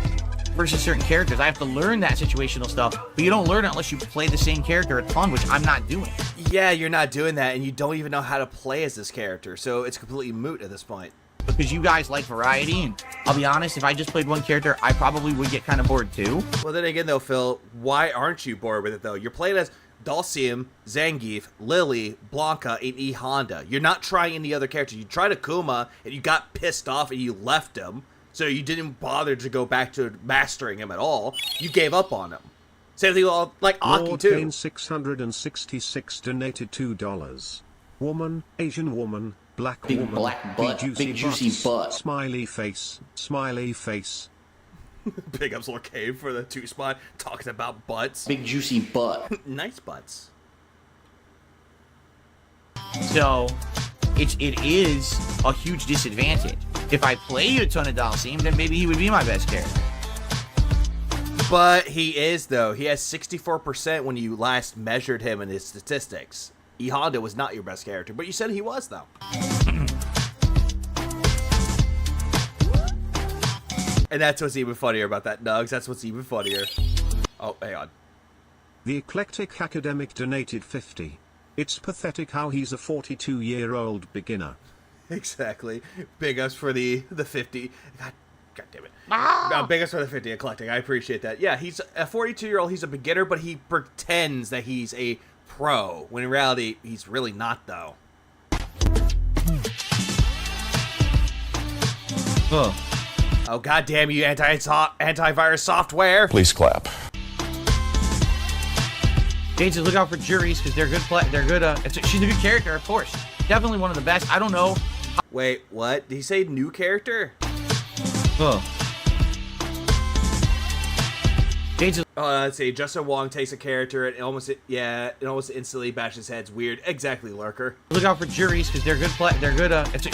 versus certain characters. I have to learn that situational stuff, but you don't learn it unless you play the same character a ton, which I'm not doing. Yeah, you're not doing that, and you don't even know how to play as this character, so it's completely moot at this point. Because you guys like variety, and I'll be honest, if I just played one character, I probably would get kind of bored too. Well, then again, though, Phil, why aren't you bored with it, though? You're playing as Dhalsim, Zangief, Lily, Blanca, and E Honda. You're not trying any other characters. You tried Akuma, and you got pissed off, and you left him. So you didn't bother to go back to mastering him at all. You gave up on him. Same thing like Aki, too. Lord 666 donated $2. Woman, Asian woman, black big woman, black butt, big juicy butt. Smiley face, smiley face. Big ups Lord Cave for the 2-spot, talking about butts. Big juicy butt. Nice butts. So, it is a huge disadvantage. If I play a ton of Dhalsim, then maybe he would be my best character. But he is, though. He has 64% when you last measured him in his statistics. E Honda was not your best character, but you said he was, though. And that's what's even funnier about that, Nugs. That's what's even funnier. Oh, hang on. The Eclectic Academic donated 50. It's pathetic how he's a 42-year-old beginner. Exactly. Big ups for the 50. God damn it. No, big ups for the 50 Eclectic. I appreciate that. Yeah, he's a 42-year-old. He's a beginner, but he pretends that he's a pro, when in reality, he's really not, though. Huh. Oh, goddamn you, antivirus software. Please clap. Jade says, look out for juries, because they're good. She's a good character, of course. Definitely one of the best. I don't know. Wait, what? Did he say new character? Huh. Jade says, let's see. Justin Wong takes a character and it almost instantly bashes heads. Weird. Exactly, Lurker. look out for juries, because they're good.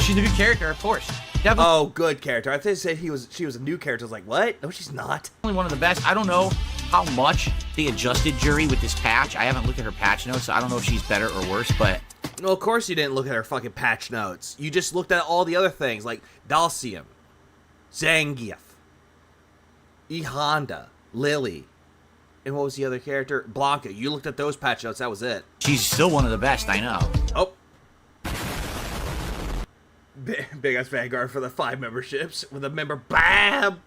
She's a good character, of course. Definitely. Oh, good character. I think they said she was a new character. I was like, what? No, she's not. One of the best. I don't know how much they adjusted Jury with this patch. I haven't looked at her patch notes, so I don't know if she's better or worse, but... Well, of course you didn't look at her fucking patch notes. You just looked at all the other things, like Dhalsim, Zangief, E Honda, Lily, and what was the other character? Blanca. You looked at those patch notes, that was it. She's still one of the best, I know. Oh. Big ass Vanguard for the 5 memberships with a member. Bam!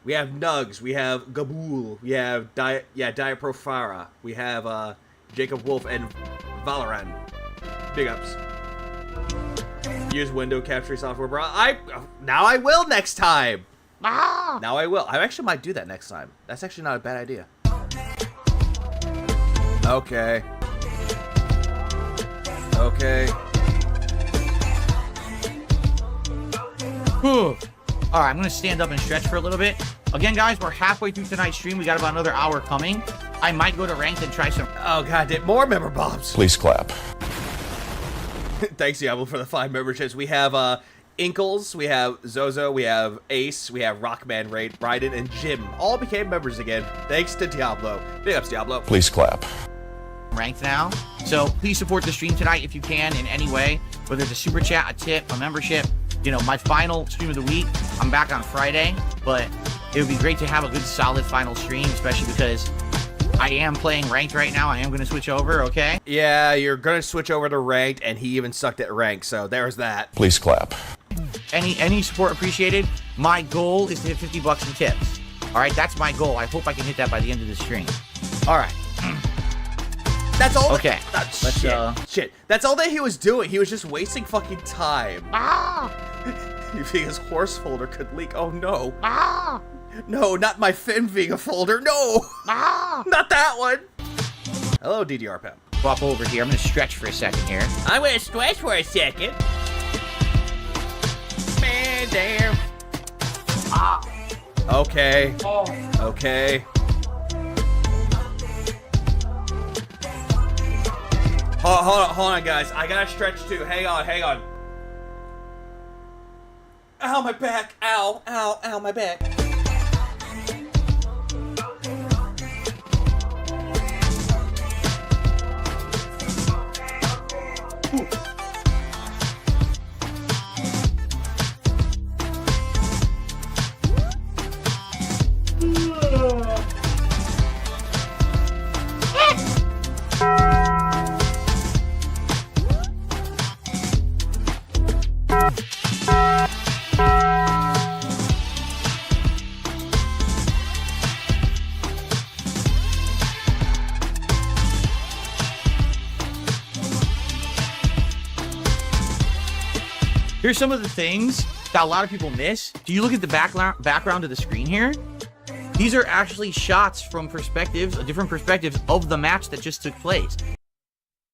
We have Nugs, we have Gabul, we have Diet Profara, we have Jacob Wolf and Valorant. Big ups. use window capture software, bro. Now I will next time. Now I will. I actually might do that next time. That's actually not a bad idea. Okay. Okay. Whew. All right, I'm gonna stand up and stretch for a little bit. Again, guys, we're halfway through tonight's stream. We got about another hour coming. I might go to ranked and try some. Oh god, did more member bombs. Please clap. Thanks, Diablo, for the 5 memberships. We have Inkles, we have Zozo, we have Ace, we have Rockman, Raiden, and Jim. All became members again. Thanks to Diablo. Big ups, Diablo. Please clap. Ranked now. So please support the stream tonight if you can in any way, whether it's a super chat, a tip, a membership. You know, my final stream of the week, I'm back on Friday, but it would be great to have a good solid final stream, especially because I am playing ranked right now. I am going to switch over, okay? Yeah, you're going to switch over to ranked, and he even sucked at ranked, so there's that. Please clap. Any support appreciated. My goal is to hit 50 bucks in tips. All right, that's my goal. I hope I can hit that by the end of the stream. All right. That's all. Okay. Shit. That's all that he was doing. He was just wasting fucking time. Viga's horse folder could leak. Oh no. No, not my FinViga folder. No. Not that one. Hello, DDR Pep. Swap over here. I'm gonna stretch for a second here. I'm gonna stretch for a second. Man, damn. Okay. Okay. Hold on, guys. I gotta stretch too. Hang on. Ow, my back. Ow, my back. Here's some of the things that a lot of people miss. Do you look at the background of the screen here? These are actually shots from different perspectives of the match that just took place.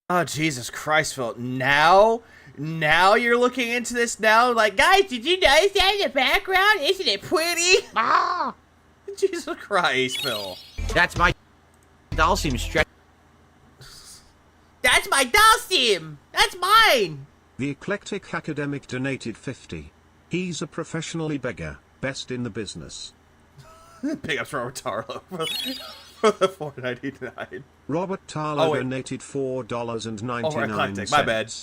Oh, Jesus Christ, Phil. Now you're looking into this now? Like, guys, did you notice that in the background? Isn't it pretty? Jesus Christ, Phil. That's my Dalsim stretch. That's my Dalsim! That's mine! The Eclectic Academic donated 50. He's a professionally beggar, best in the business. Big ups Robert Tarlo for the $4.99. Robert Tarlo donated $4.99. My bad.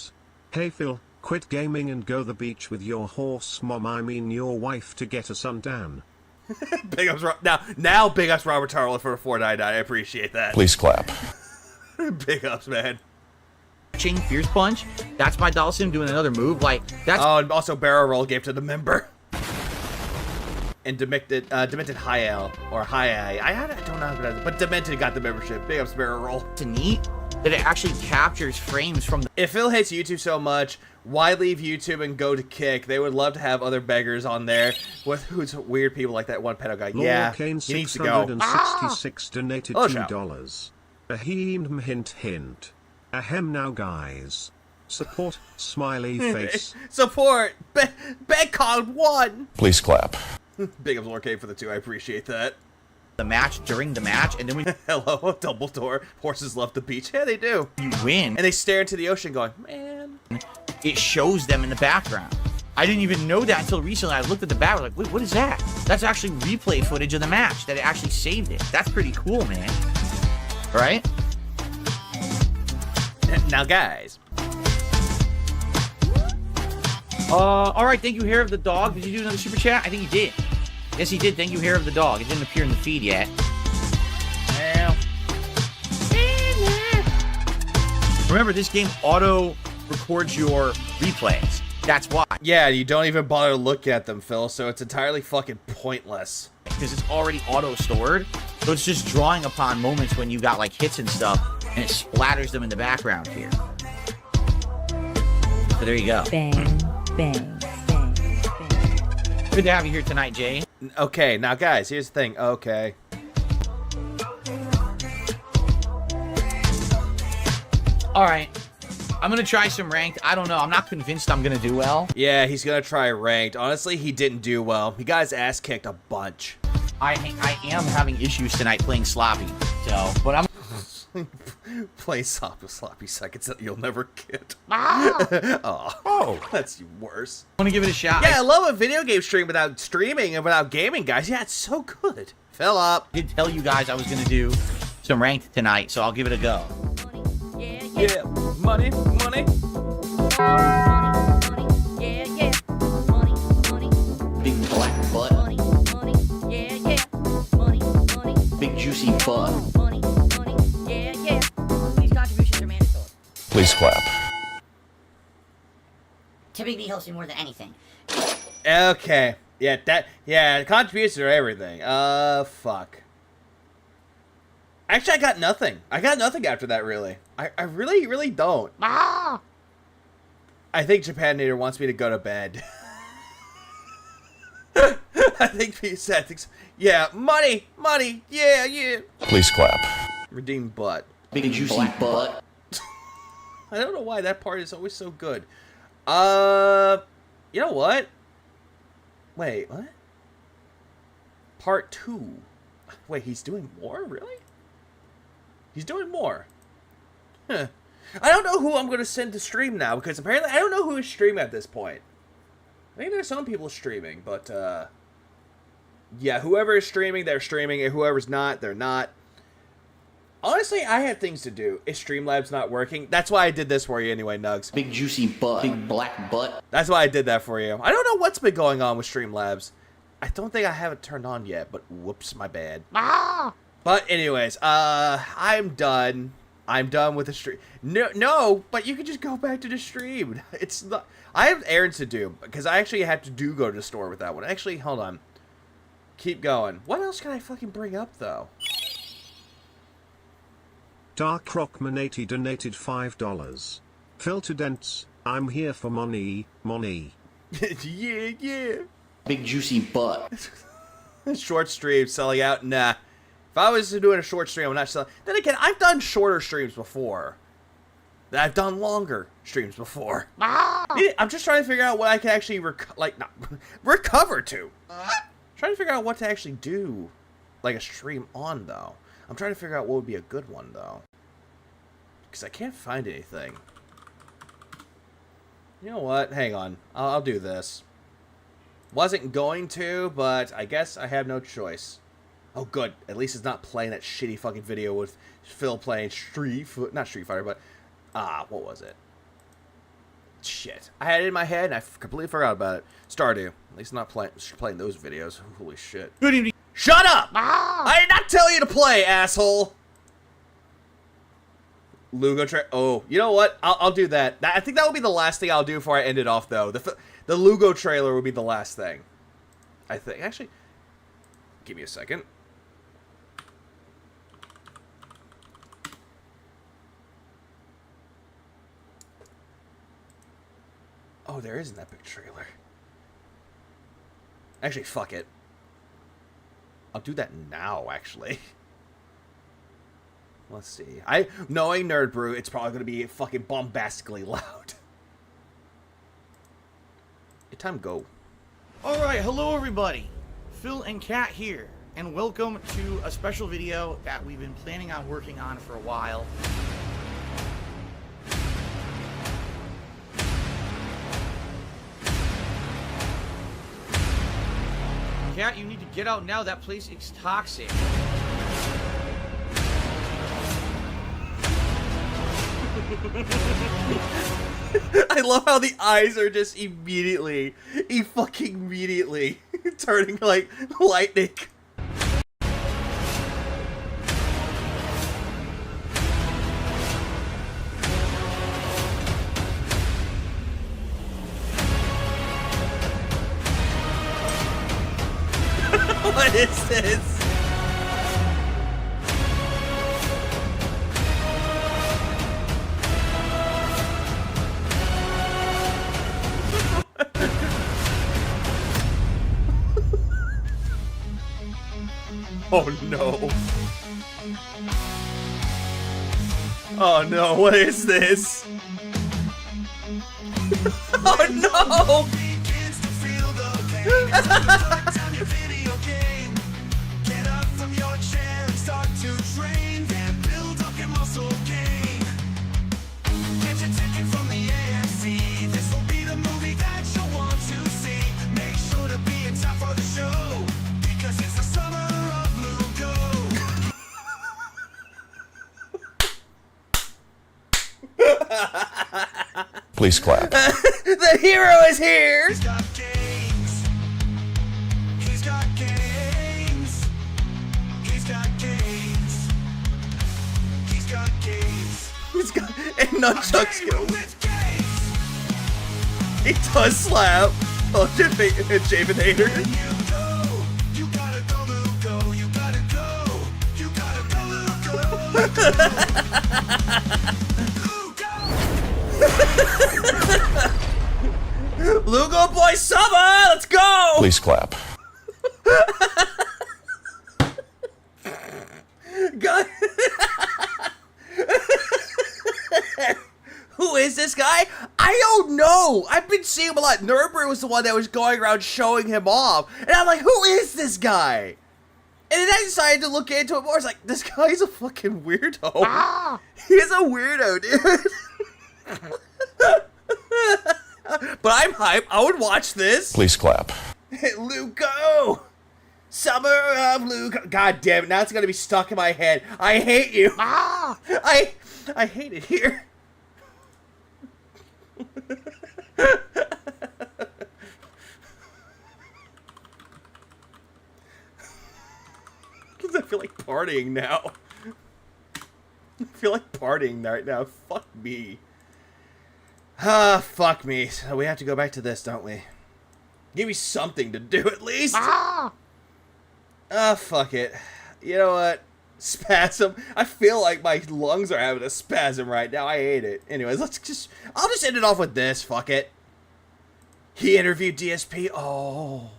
Hey Phil, quit gaming and go the beach with your horse mom, I mean your wife, to get a suntan. Big ups now big ups Robert Tarlo for $4.99. I appreciate that. Please clap. Big ups, man. Fierce Punch. That's my Dalsim doing another move. Like that's. Oh, and also Barrel Roll gave to the member. And Demented Hyel or Hyai. I don't know how to pronounce it, but Demented got the membership. Big ups Barrel Roll. It's neat that it actually captures frames from the. If Phil hates YouTube so much, why leave YouTube and go to Kick? They would love to have other beggars on there with who's weird people like that one pedo guy. Lord Yeah, Kane he needs to go. 666 donated Oh, $2. Ahem, hint. Ahem now, guys. Support, smiley face. Support! Beg called 1! Please clap. Big ups Lord K for the 2, I appreciate that. The match during the match, and then we. Hello, Dumbledore. Horses love the beach. Yeah, they do. You win. And they stare into the ocean going, man. It shows them in the background. I didn't even know that until recently. I looked at the background, like, wait, what is that? That's actually replay footage of the match, that it actually saved it. That's pretty cool, man. Right? Now, guys. All right. Thank you, Hair of the Dog. Did you do another super chat? I think he did. Yes, he did. Thank you, Hair of the Dog. It didn't appear in the feed yet. Well. Remember, this game auto records your replays. That's why. Yeah, you don't even bother to look at them, Phil, so it's entirely fucking pointless. Because it's already auto stored. So it's just drawing upon moments when you got like hits and stuff, and it splatters them in the background here. So there you go. Bang, bang, bang, bang. Good to have you here tonight, Jay. Okay, now guys, here's the thing. Okay. All right. I'm going to try some ranked. I don't know. I'm not convinced I'm going to do well. Yeah, he's gonna try ranked. Honestly, he didn't do well. He got his ass kicked a bunch. I am having issues tonight playing sloppy. So, but I'm... Play sloppy seconds that you'll never get. Ah! Oh, that's worse. I want to give it a shot. Yeah, I love a video game stream without streaming and without gaming, guys. Yeah, it's so good. Fill up. I did tell you guys I was going to do some ranked tonight, so I'll give it a go. Yeah, money. Big black butt. Big juicy butt. These contributions are mandatory. Please clap. Typically helps me more than anything. Okay. Yeah, contributions are everything. Fuck. Actually, I got nothing. I got nothing after that, really. I really don't. I think Japanator wants me to go to bed. I think he said, yeah, money, yeah. Please clap. Redeem butt. Big juicy butt. I don't know why that part is always so good. You know what? Wait, what? Part 2. Wait, he's doing more? Really? He's doing more. Huh. I don't know who I'm going to send to stream now, because apparently I don't know who is streaming at this point. I think there's some people streaming, but, yeah, whoever is streaming, they're streaming, and whoever's not, they're not. Honestly, I had things to do. If Streamlabs not working, that's why I did this for you anyway, Nugs. Big juicy butt. Big black butt. That's why I did that for you. I don't know what's been going on with Streamlabs. I don't think I have it turned on yet, but whoops, my bad. But anyways, I'm done. I'm done with the stream. No, but you can just go back to the stream. It's not. I have errands to do because I actually have to go to the store with that one. Actually, hold on. Keep going. What else can I fucking bring up though? Dark Rockman 80 donated $5. Filter Dents, I'm here for money. Yeah. Big juicy butt. Short stream selling out? Nah. If I was doing a short stream, I'm not selling. Then again, I've done shorter streams before. I've done longer streams before. I'm just trying to figure out what I can actually recover to. Trying to figure out what to actually do, like a stream on though. I'm trying to figure out what would be a good one though, because I can't find anything. You know what? Hang on. I'll do this. Wasn't going to, but I guess I have no choice. Oh, good. At least it's not playing that shitty fucking video with Phil playing not Street Fighter, but what was it? Shit. I had it in my head and I completely forgot about it. Stardew. At least not playing those videos. Holy shit. Good evening. Shut up! I did not tell you to play, asshole. Lugo track. Oh, you know what? I'll do that. I think that will be the last thing I'll do before I end it off, though. The Lugo trailer will be the last thing. I think. Actually, give me a second. Oh, there is an epic trailer. Actually, fuck it. I'll do that now, actually. Let's see. Knowing Nerd Brew, it's probably going to be fucking bombastically loud. It's time to go. Alright, hello everybody. Phil and Kat here, and welcome to a special video that we've been planning on working on for a while. Kat, you need to get out now. That place is toxic. I love how the eyes are just immediately turning like lightning. What is this? Oh no. Oh no, what is this? Oh no! Please clap. The hero is here! He's got games. He's got games. He's got games. He's got games. He's got and nunchuck skills. He does slap. Oh, Javen Hater. You gotta go, Lugo. You gotta go. You gotta go, Lugo. Lugo boy summer, let's go! Please clap. God. Who is this guy? I don't know. I've been seeing him a lot. Nerber was the one that was going around showing him off. And I'm like, who is this guy? And then I decided to look into it more. It's like, this guy's a fucking weirdo. Ah. He's a weirdo, dude. But I'm hyped. I would watch this. Please clap. Lugo! Summer of Lugo. God damn it, now it's gonna be stuck in my head. I hate you. Ah! I hate it here. Because I feel like partying now. I feel like partying right now. Fuck me. Fuck me. So we have to go back to this, don't we? Give me something to do at least. Fuck it. You know what? Spasm. I feel like my lungs are having a spasm right now. I hate it. Anyways, I'll just end it off with this. Fuck it. He interviewed DSP. Oh.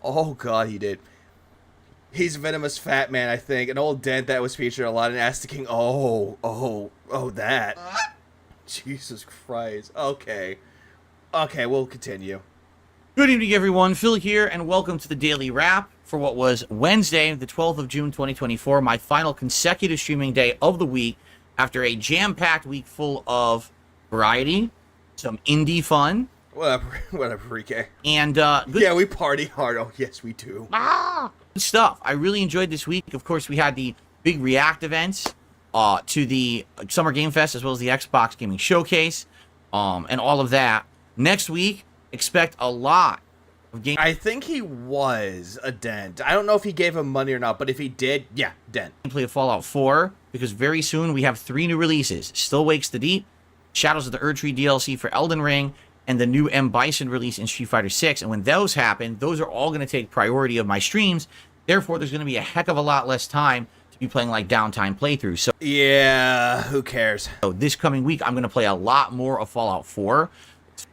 Oh god, he did. He's a venomous fat man, I think. An old dent that was featured a lot in Ask the King. Oh, that. Jesus Christ. Okay. Okay, we'll continue. Good evening, everyone. Phil here, and welcome to the Daily Wrap for what was Wednesday, the 12th of June, 2024, my final consecutive streaming day of the week after a jam-packed week full of variety, some indie fun. Whatever, Rike. And, yeah, we party hard. Oh, yes, we do. Good stuff. I really enjoyed this week. Of course, we had the big React events to the Summer Game Fest, as well as the Xbox Gaming Showcase, and all of that. Next week, expect a lot of game. I think he was a dent. I don't know if he gave him money or not, but if he did, yeah, dent. Gameplay of Fallout 4, because very soon we have 3 new releases. Still Wakes the Deep, Shadows of the Erdtree DLC for Elden Ring, and the new M. Bison release in Street Fighter 6. And when those happen, those are all going to take priority of my streams. Therefore, there's going to be a heck of a lot less time to be playing like downtime playthroughs. So yeah, who cares? So this coming week, I'm going to play a lot more of Fallout 4.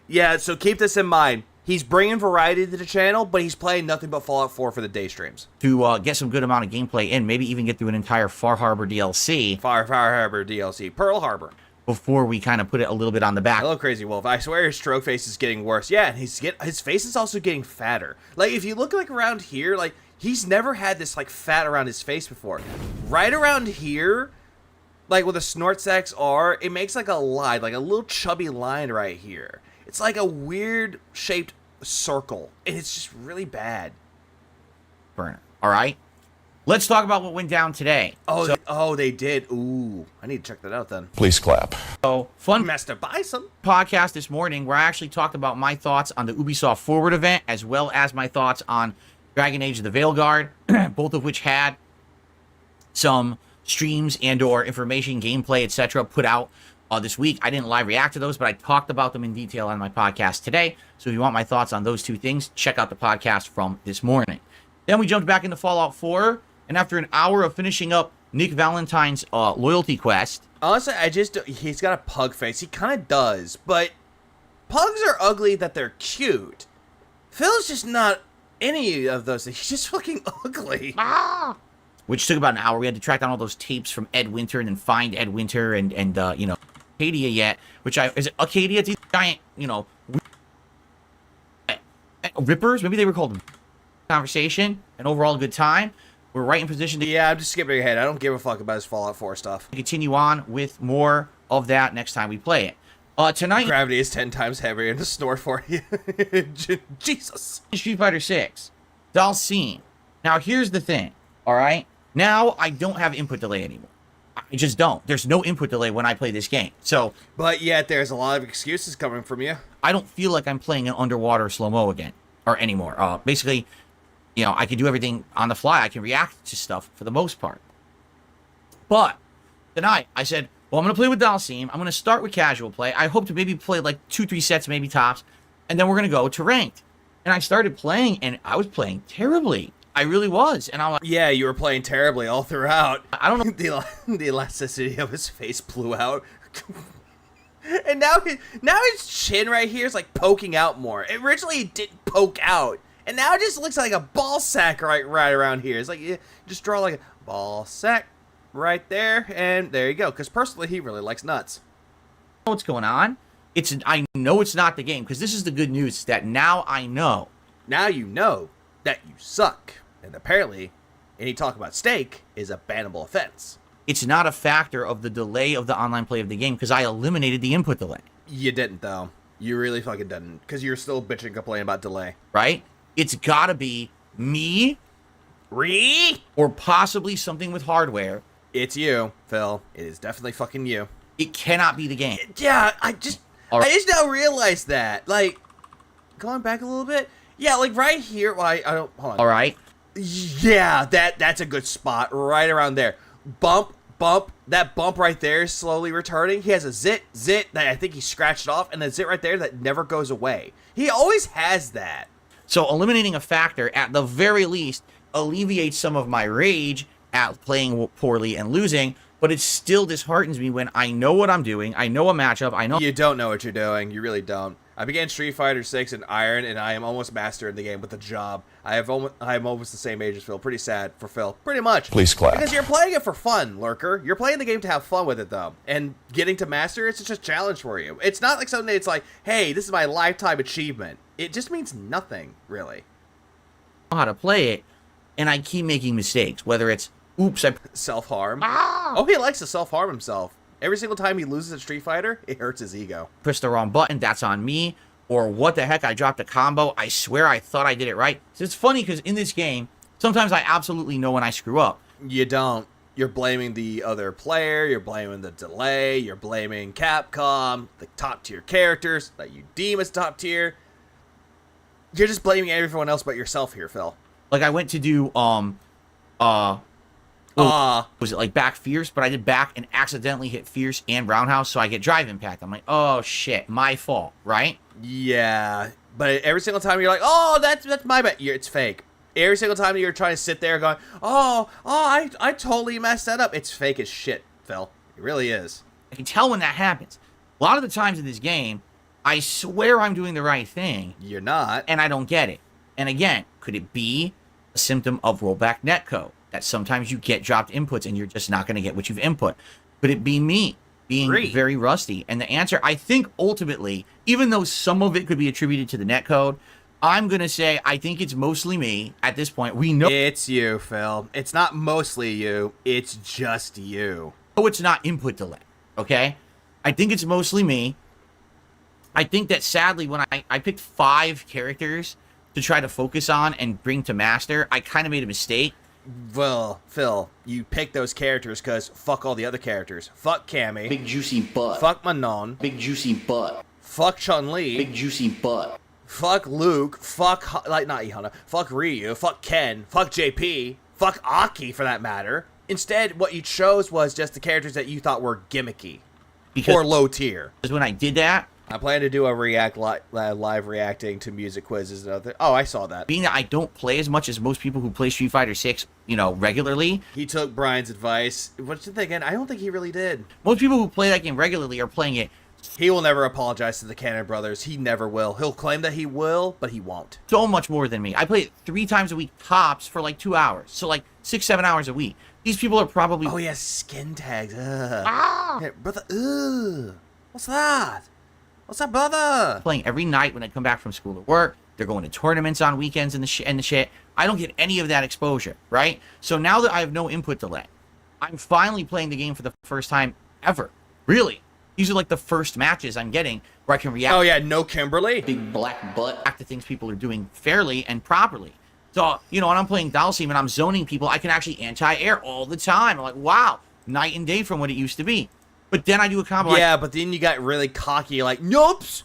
Yeah, so keep this in mind. He's bringing variety to the channel, but he's playing nothing but Fallout 4 for the day streams. To get some good amount of gameplay in, maybe even get through an entire Far Harbor DLC. Far Harbor DLC. Pearl Harbor. Before we kind of put it a little bit on the back. Hello, Crazy Wolf. I swear his stroke face is getting worse. Yeah, and his face is also getting fatter. Like, if you look like around here, like, he's never had this, like, fat around his face before. Right around here, like, where the snort sacks are, it makes, like, a line, like a little chubby line right here. It's like a weird shaped circle, and it's just really bad. Burner. All right. Let's talk about what went down today. They did. Ooh, I need to check that out then. Please clap. So, fun Master Bison podcast this morning where I actually talked about my thoughts on the Ubisoft Forward event, as well as my thoughts on Dragon Age of the Veilguard, both of which had some streams and or information, gameplay, etc. put out this week. I didn't live react to those, but I talked about them in detail on my podcast today. So if you want my thoughts on those two things, check out the podcast from this morning. Then we jumped back into Fallout 4, and after an hour of finishing up Nick Valentine's loyalty quest. Honestly, he's got a pug face. He kind of does, but pugs are ugly that they're cute. Phil's just not any of those things. He's just fucking ugly. Which took about an hour. We had to track down all those tapes from Ed Winter and then find Ed Winter and you know, Acadia yet, which is it Acadia? These giant, you know, rippers. Maybe they were called conversation. An overall good time. We're right in position to Yeah, I'm just skipping ahead. I don't give a fuck about his Fallout 4 stuff. continue on with more of that next time we play it. Tonight, Gravity is 10 times heavier and the snort for you. Jesus. Street Fighter 6, Dalsim. Now here's the thing. All right. Now I don't have input delay anymore. I just don't. There's no input delay when I play this game. So, but yet there's a lot of excuses coming from you. I don't feel like I'm playing an underwater slow-mo again or anymore. Basically, you know, I can do everything on the fly. I can react to stuff for the most part. But tonight I said, well, I'm going to play with Dalsim. I'm going to start with casual play. I hope to maybe play like 2-3 sets, maybe tops. And then we're going to go to ranked. And I started playing and I was playing terribly. I really was, and I'm like, yeah, you were playing terribly all throughout. I don't know. The elasticity of his face blew out, and now his chin right here is like poking out more. Originally, it didn't poke out, and now it just looks like a ball sack right around here. It's like you just draw like a ball sack right there, and there you go. Because personally, he really likes nuts. What's going on? I know it's not the game because this is the good news that now I know. Now you know that you suck. And apparently, any talk about steak is a bannable offense. It's not a factor of the delay of the online play of the game because I eliminated the input delay. You didn't, though. You really fucking didn't. Because you're still bitching and complaining about delay. Right? It's gotta be me. Or possibly something with hardware. It's you, Phil. It is definitely fucking you. It cannot be the game. Yeah, I just now realized that. Like, going back a little bit. Yeah, like right here. Well, I don't. Hold on. All right. Yeah, that's a good spot right around there. Bump. That bump right there is slowly returning. He has a zit that I think he scratched off, and a zit right there that never goes away. He always has that. So eliminating a factor, at the very least, alleviates some of my rage at playing poorly and losing, but it still disheartens me when I know what I'm doing, I know a matchup, I know... You don't know what you're doing. You really don't. I began Street Fighter 6 in Iron, and I am almost master in the game with a job. I am almost the same age as Phil. Pretty sad for Phil. Pretty much. Please clap. Because you're playing it for fun, Lurker. You're playing the game to have fun with it, though. And getting to master, it's just a challenge for you. It's not like something that's like, hey, this is my lifetime achievement. It just means nothing, really. I know how to play it, and I keep making mistakes, whether it's, oops, I... Self-harm. Oh, he likes to self-harm himself. Every single time he loses at Street Fighter, it hurts his ego. Press the wrong button, that's on me. Or what the heck, I dropped a combo. I swear I thought I did it right. So it's funny because in this game, sometimes I absolutely know when I screw up. You don't. You're blaming the other player, you're blaming the delay, you're blaming Capcom, the top tier characters that you deem as top tier. You're just blaming everyone else but yourself here, Phil. Like I went to do, was it like back Fierce? But I did back and accidentally hit Fierce and Roundhouse, so I get drive impact. I'm like, oh shit, my fault, right? Yeah, but every single time you're like, oh, that's my bad. It's fake. Every single time you're trying to sit there going, I totally messed that up. It's fake as shit, Phil. It really is. I can tell when that happens. A lot of the times in this game, I swear I'm doing the right thing. You're not. And I don't get it. And again, could it be a symptom of rollback netcode? That sometimes you get dropped inputs and you're just not going to get what you've input. Could it be me being very rusty? And the answer, I think ultimately, even though some of it could be attributed to the netcode, I'm going to say I think it's mostly me at this point. We know it's you, Phil. It's not mostly you. It's just you. Oh, it's not input delay. Okay? I think it's mostly me. I think that sadly, when I picked 5 characters to try to focus on and bring to master, I kind of made a mistake. Well, Phil, you picked those characters because fuck all the other characters. Fuck Cammy. Big juicy butt. Fuck Manon. Big juicy butt. Fuck Chun-Li. Big juicy butt. Fuck Luke. Fuck, not Ihana. Fuck Ryu. Fuck Ken. Fuck JP. Fuck Aki, for that matter. Instead, what you chose was just the characters that you thought were gimmicky. Or low tier. Because when I did that, I plan to do a live reacting to music quizzes and other. Oh, I saw that. Being that I don't play as much as most people who play Street Fighter 6, regularly. He took Brian's advice. What's the thing again? I don't think he really did. Most people who play that game regularly are playing it He will never apologize to the Cannon brothers. He never will. He'll claim that he will, but he won't. So much more than me. I play it 3 times a week tops for like 2 hours. So like 6-7 hours a week. These people are probably... Oh yeah, skin tags. Hey, brother, what's that? What's up, brother? Playing every night when I come back from school or work. They're going to tournaments on weekends and the shit. I don't get any of that exposure, right? So now that I have no input delay, I'm finally playing the game for the first time ever. Really. These are like the first matches I'm getting where I can react. Oh yeah, no Kimberly. Big black butt. React to things people are doing fairly and properly. So, you know, when I'm playing Dalsim and I'm zoning people, I can actually anti-air all the time. I'm like, wow, night and day from what it used to be. But then I do a combo. Yeah, but then you got really cocky, like, nopes,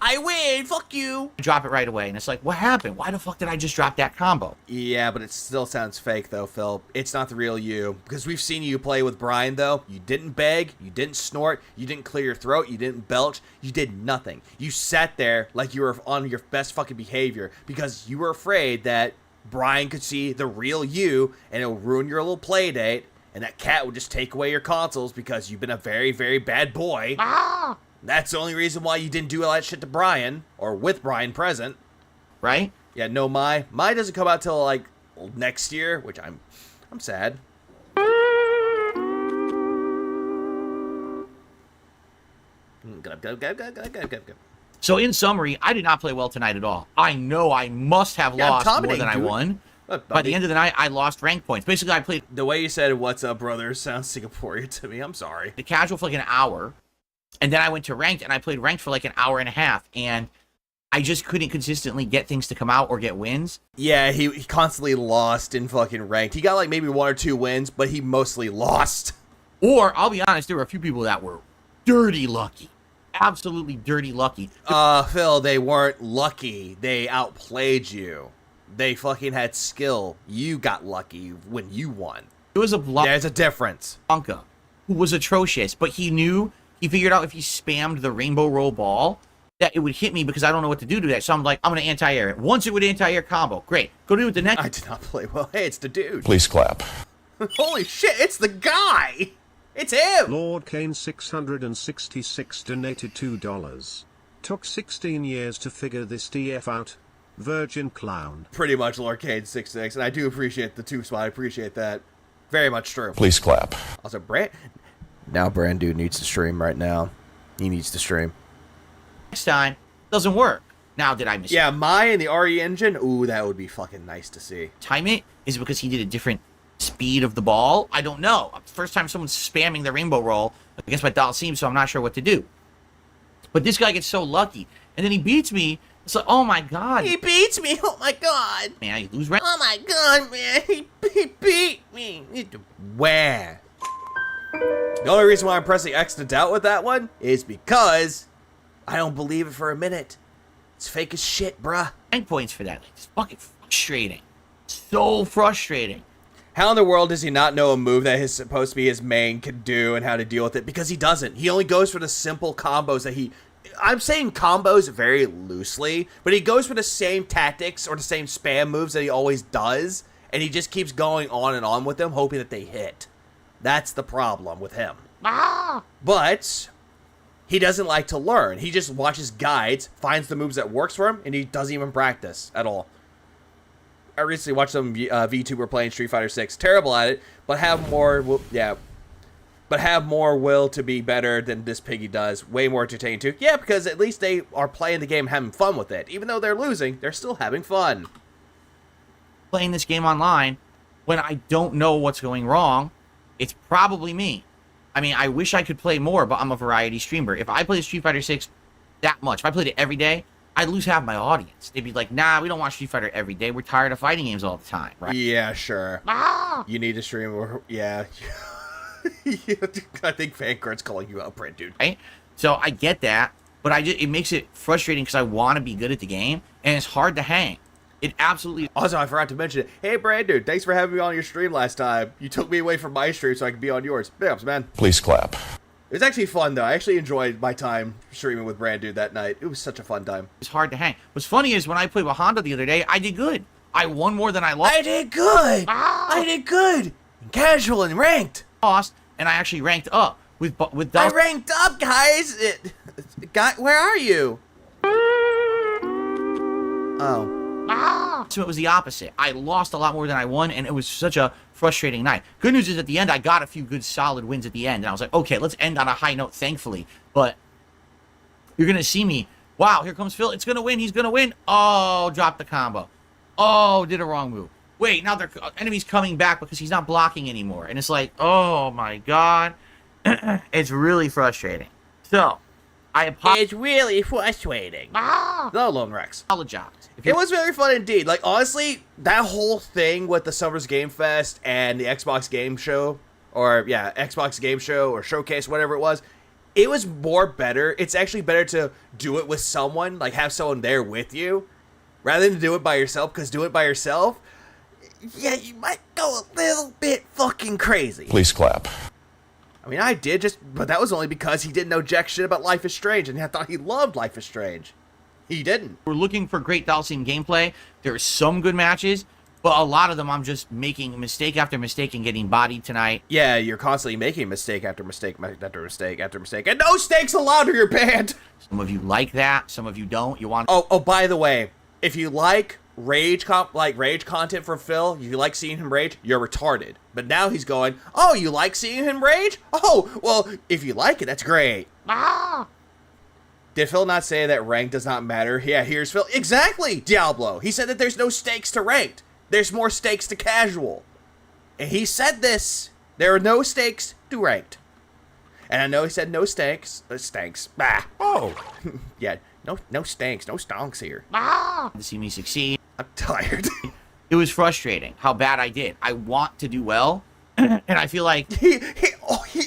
I win, fuck you. Drop it right away, and it's like, what happened? Why the fuck did I just drop that combo? Yeah, but it still sounds fake, though, Phil. It's not the real you. Because we've seen you play with Brian, though. You didn't beg, you didn't snort, you didn't clear your throat, you didn't belch, you did nothing. You sat there like you were on your best fucking behavior because you were afraid that Brian could see the real you, and it'll ruin your little play date, and that cat would just take away your consoles because you've been a very, very bad boy. That's the only reason why you didn't do all that shit to Brian, or with Brian present. Right? Yeah, no, my doesn't come out till like next year, which I'm sad. Go. So in summary, I did not play well tonight at all. I know I must have lost more than I won. By the end of the night, I lost rank points. Basically, I played... The way you said, "What's up, brother?" sounds Singaporean to me. I'm sorry. The casual for like an hour, and then I went to ranked, and I played ranked for like an hour and a half, and I just couldn't consistently get things to come out or get wins. Yeah, he constantly lost in fucking ranked. He got like maybe 1 or 2 wins, but he mostly lost. Or, I'll be honest, there were a few people that were dirty lucky. Absolutely dirty lucky. Phil, they weren't lucky. They outplayed you. They fucking had skill. You got lucky when you won. It was a There's a difference. Blanca, who was atrocious, but he figured out if he spammed the rainbow roll ball, that it would hit me because I don't know what to do to that. So I'm like, I'm going to anti-air it. Once it would anti-air combo. Great. Go do it the next. I did not play well. Hey, it's the dude. Please clap. Holy shit, it's the guy. It's him. Lord Kane 666 donated $2. Took 16 years to figure this DF out. Virgin clown. Pretty much Lord Kane 66, and I do appreciate the 2 spot. I appreciate that. Very much true. Please clap. Also, Brand Dude needs to stream right now. He needs to stream. Next time, doesn't work. Now, did I miss Yeah, Mai and the RE engine? Ooh, that would be fucking nice to see. time it? Is it because he did a different speed of the ball? I don't know. First time someone's spamming the rainbow roll against my Dalsim, so I'm not sure what to do. But this guy gets so lucky, and then he beats me. It's like, oh my god. He beats me. Oh my god. Man, you lose rank. Oh my god, man. He beat me. Where? The only reason why I'm pressing X to doubt with that one is because I don't believe it for a minute. It's fake as shit, bruh. Rank points for that. Like, it's fucking frustrating. So frustrating. How in the world does he not know a move that is supposed to be his main can do and how to deal with it? Because he doesn't. He only goes for the simple combos that he... I'm saying combos very loosely, but he goes for the same tactics or the same spam moves that he always does, and he just keeps going on and on with them, hoping that they hit. That's the problem with him. But he doesn't like to learn. He just watches guides, finds the moves that works for him, and he doesn't even practice at all. I recently watched some VTuber playing Street Fighter 6. Terrible at it, but have more... But have more will to be better than this piggy does. Way more entertaining too. Yeah, because at least they are playing the game having fun with it. Even though they're losing, they're still having fun. Playing this game online, when I don't know what's going wrong, it's probably me. I mean, I wish I could play more, but I'm a variety streamer. If I played Street Fighter 6 that much, if I played it every day, I'd lose half my audience. They'd be like, nah, we don't watch Street Fighter every day. We're tired of fighting games all the time, right? Yeah, sure. You need to stream or... Yeah. I think Fancart's calling you out, Brent, dude. Right? So I get that, but it makes it frustrating because I want to be good at the game, and it's hard to hang. It absolutely... Also, I forgot to mention it. Hey, Brand, dude, thanks for having me on your stream last time. You took me away from my stream so I could be on yours. Big ups, man. Please clap. It was actually fun, though. I actually enjoyed my time streaming with Brand Dude that night. It was such a fun time. It's hard to hang. What's funny is when I played with Honda the other day, I did good. I won more than I lost. I did good! I did good! Casual and ranked! Lost, and I actually ranked up. with I Dal- ranked up, guys. Where are you? Oh. So it was the opposite. I lost a lot more than I won, and it was such a frustrating night. Good news is at the end, I got a few good solid wins at the end, and I was like, okay, let's end on a high note, thankfully. But you're going to see me. Wow, here comes Phil. It's going to win. He's going to win. Oh, dropped the combo. Oh, did a wrong move. Wait, now their enemy's coming back because he's not blocking anymore. And it's like, oh my God. It's really frustrating. So, It's really frustrating. No, Lone Rex. Apologize. It was very fun indeed. Like, honestly, that whole thing with the Summer's Game Fest and the Xbox Game Show, Xbox Game Show or Showcase, whatever it was more better. It's actually better to do it with someone, like have someone there with you, rather than do it by yourself, because do it by yourself, yeah, you might go a little bit fucking crazy. Please clap. I mean, I did but that was only because he didn't know jack shit about Life is Strange, and I thought he loved Life is Strange. He didn't. We're looking for great Dalsim gameplay. There are some good matches, but a lot of them I'm just making mistake after mistake and getting bodied tonight. Yeah, you're constantly making mistake after mistake after mistake after mistake, and no stakes allowed or you're banned. Some of you like that, some of you don't. You want Oh, by the way, if you like rage content from Phil, if you like seeing him rage, you're retarded. But now he's going, oh, you like seeing him rage? Oh, well, if you like it, that's great. Did Phil not say that rank does not matter? Yeah, here's Phil. Exactly, Diablo. He said that there's no stakes to ranked. There's more stakes to casual. And he said this. There are no stakes to ranked. And I know he said no stakes. Stanks. Bah. Oh. Yeah, no stanks. No stonks here. to see me succeed. I'm tired. It was frustrating how bad I did. I want to do well, and I feel like he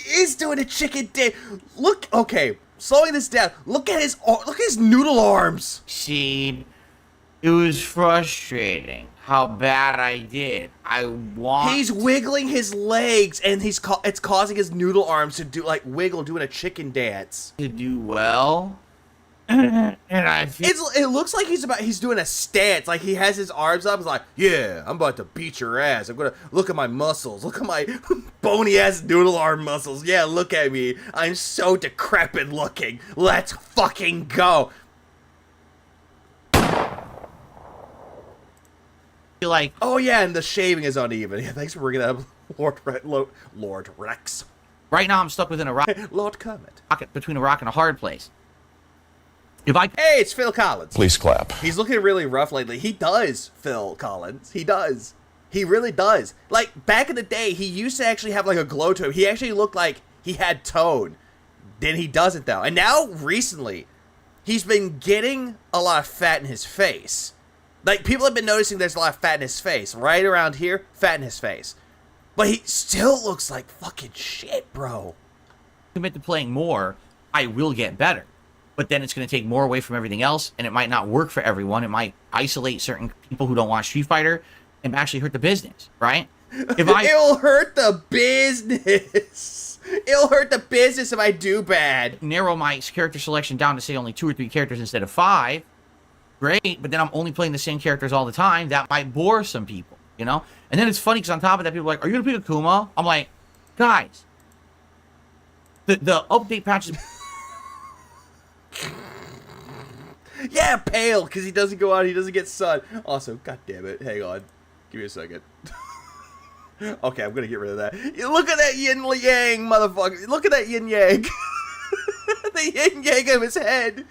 is doing a chicken dance. Look, okay, slowing this down. Look at his noodle arms. See, it was frustrating how bad I did. He's wiggling his legs, and it's causing his noodle arms to do wiggle, doing a chicken dance. To do well. And I feel it looks like he's doing a stance, like he has his arms up. He's like, yeah, I'm about to beat your ass. I'm gonna look at my muscles. Look at my bony ass noodle arm muscles. Yeah, look at me. I'm so decrepit looking. Let's fucking go. feel like, oh yeah, and the shaving is uneven. Yeah, thanks for bringing that up, Lord Rex. Right now I'm stuck within a rock. Lord Kermit. Between a rock and a hard place. Hey, it's Phil Collins. Please clap. He's looking really rough lately. He does, Phil Collins. He does. He really does. Like, back in the day, he used to actually have, a glow to him. He actually looked like he had tone. Then he doesn't, though. And now, recently, he's been getting a lot of fat in his face. Like, people have been noticing there's a lot of fat in his face. Right around here, fat in his face. But he still looks like fucking shit, bro. Commit to playing more, I will get better. But then it's going to take more away from everything else, and it might not work for everyone. It might isolate certain people who don't want Street Fighter and actually hurt the business, right? It'll hurt the business. It'll hurt the business if I do bad. Narrow my character selection down to say only 2 or 3 characters instead of 5. Great, but then I'm only playing the same characters all the time. That might bore some people, you know? And then it's funny because on top of that, people are like, are you going to pick Akuma? I'm like, guys, the update patches... Yeah, pale, because he doesn't go out, he doesn't get sun. Also, god damn it, hang on. Give me a second. Okay, I'm gonna get rid of that. Look at that yin yang, motherfucker. Look at that yin yang. The yin yang of his head.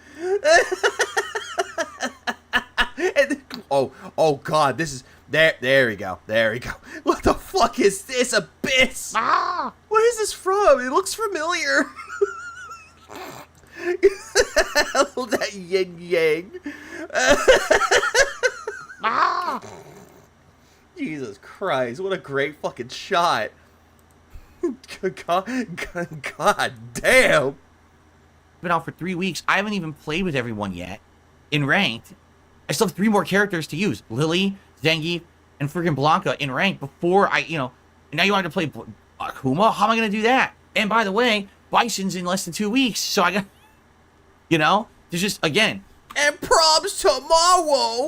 And, oh god, this is... There we go. There we go. What the fuck is this abyss? What is this from? It looks familiar. That yin yang. Jesus Christ, what a great fucking shot. God damn. Been out for 3 weeks. I haven't even played with everyone yet in ranked. I still have 3 more characters to use. Lily, Zangief, and freaking Blanca in ranked before I, and now you want to play Akuma? How am I going to do that? And by the way, Bison's in less than 2 weeks, so I got... there's just, again. And probs tomorrow.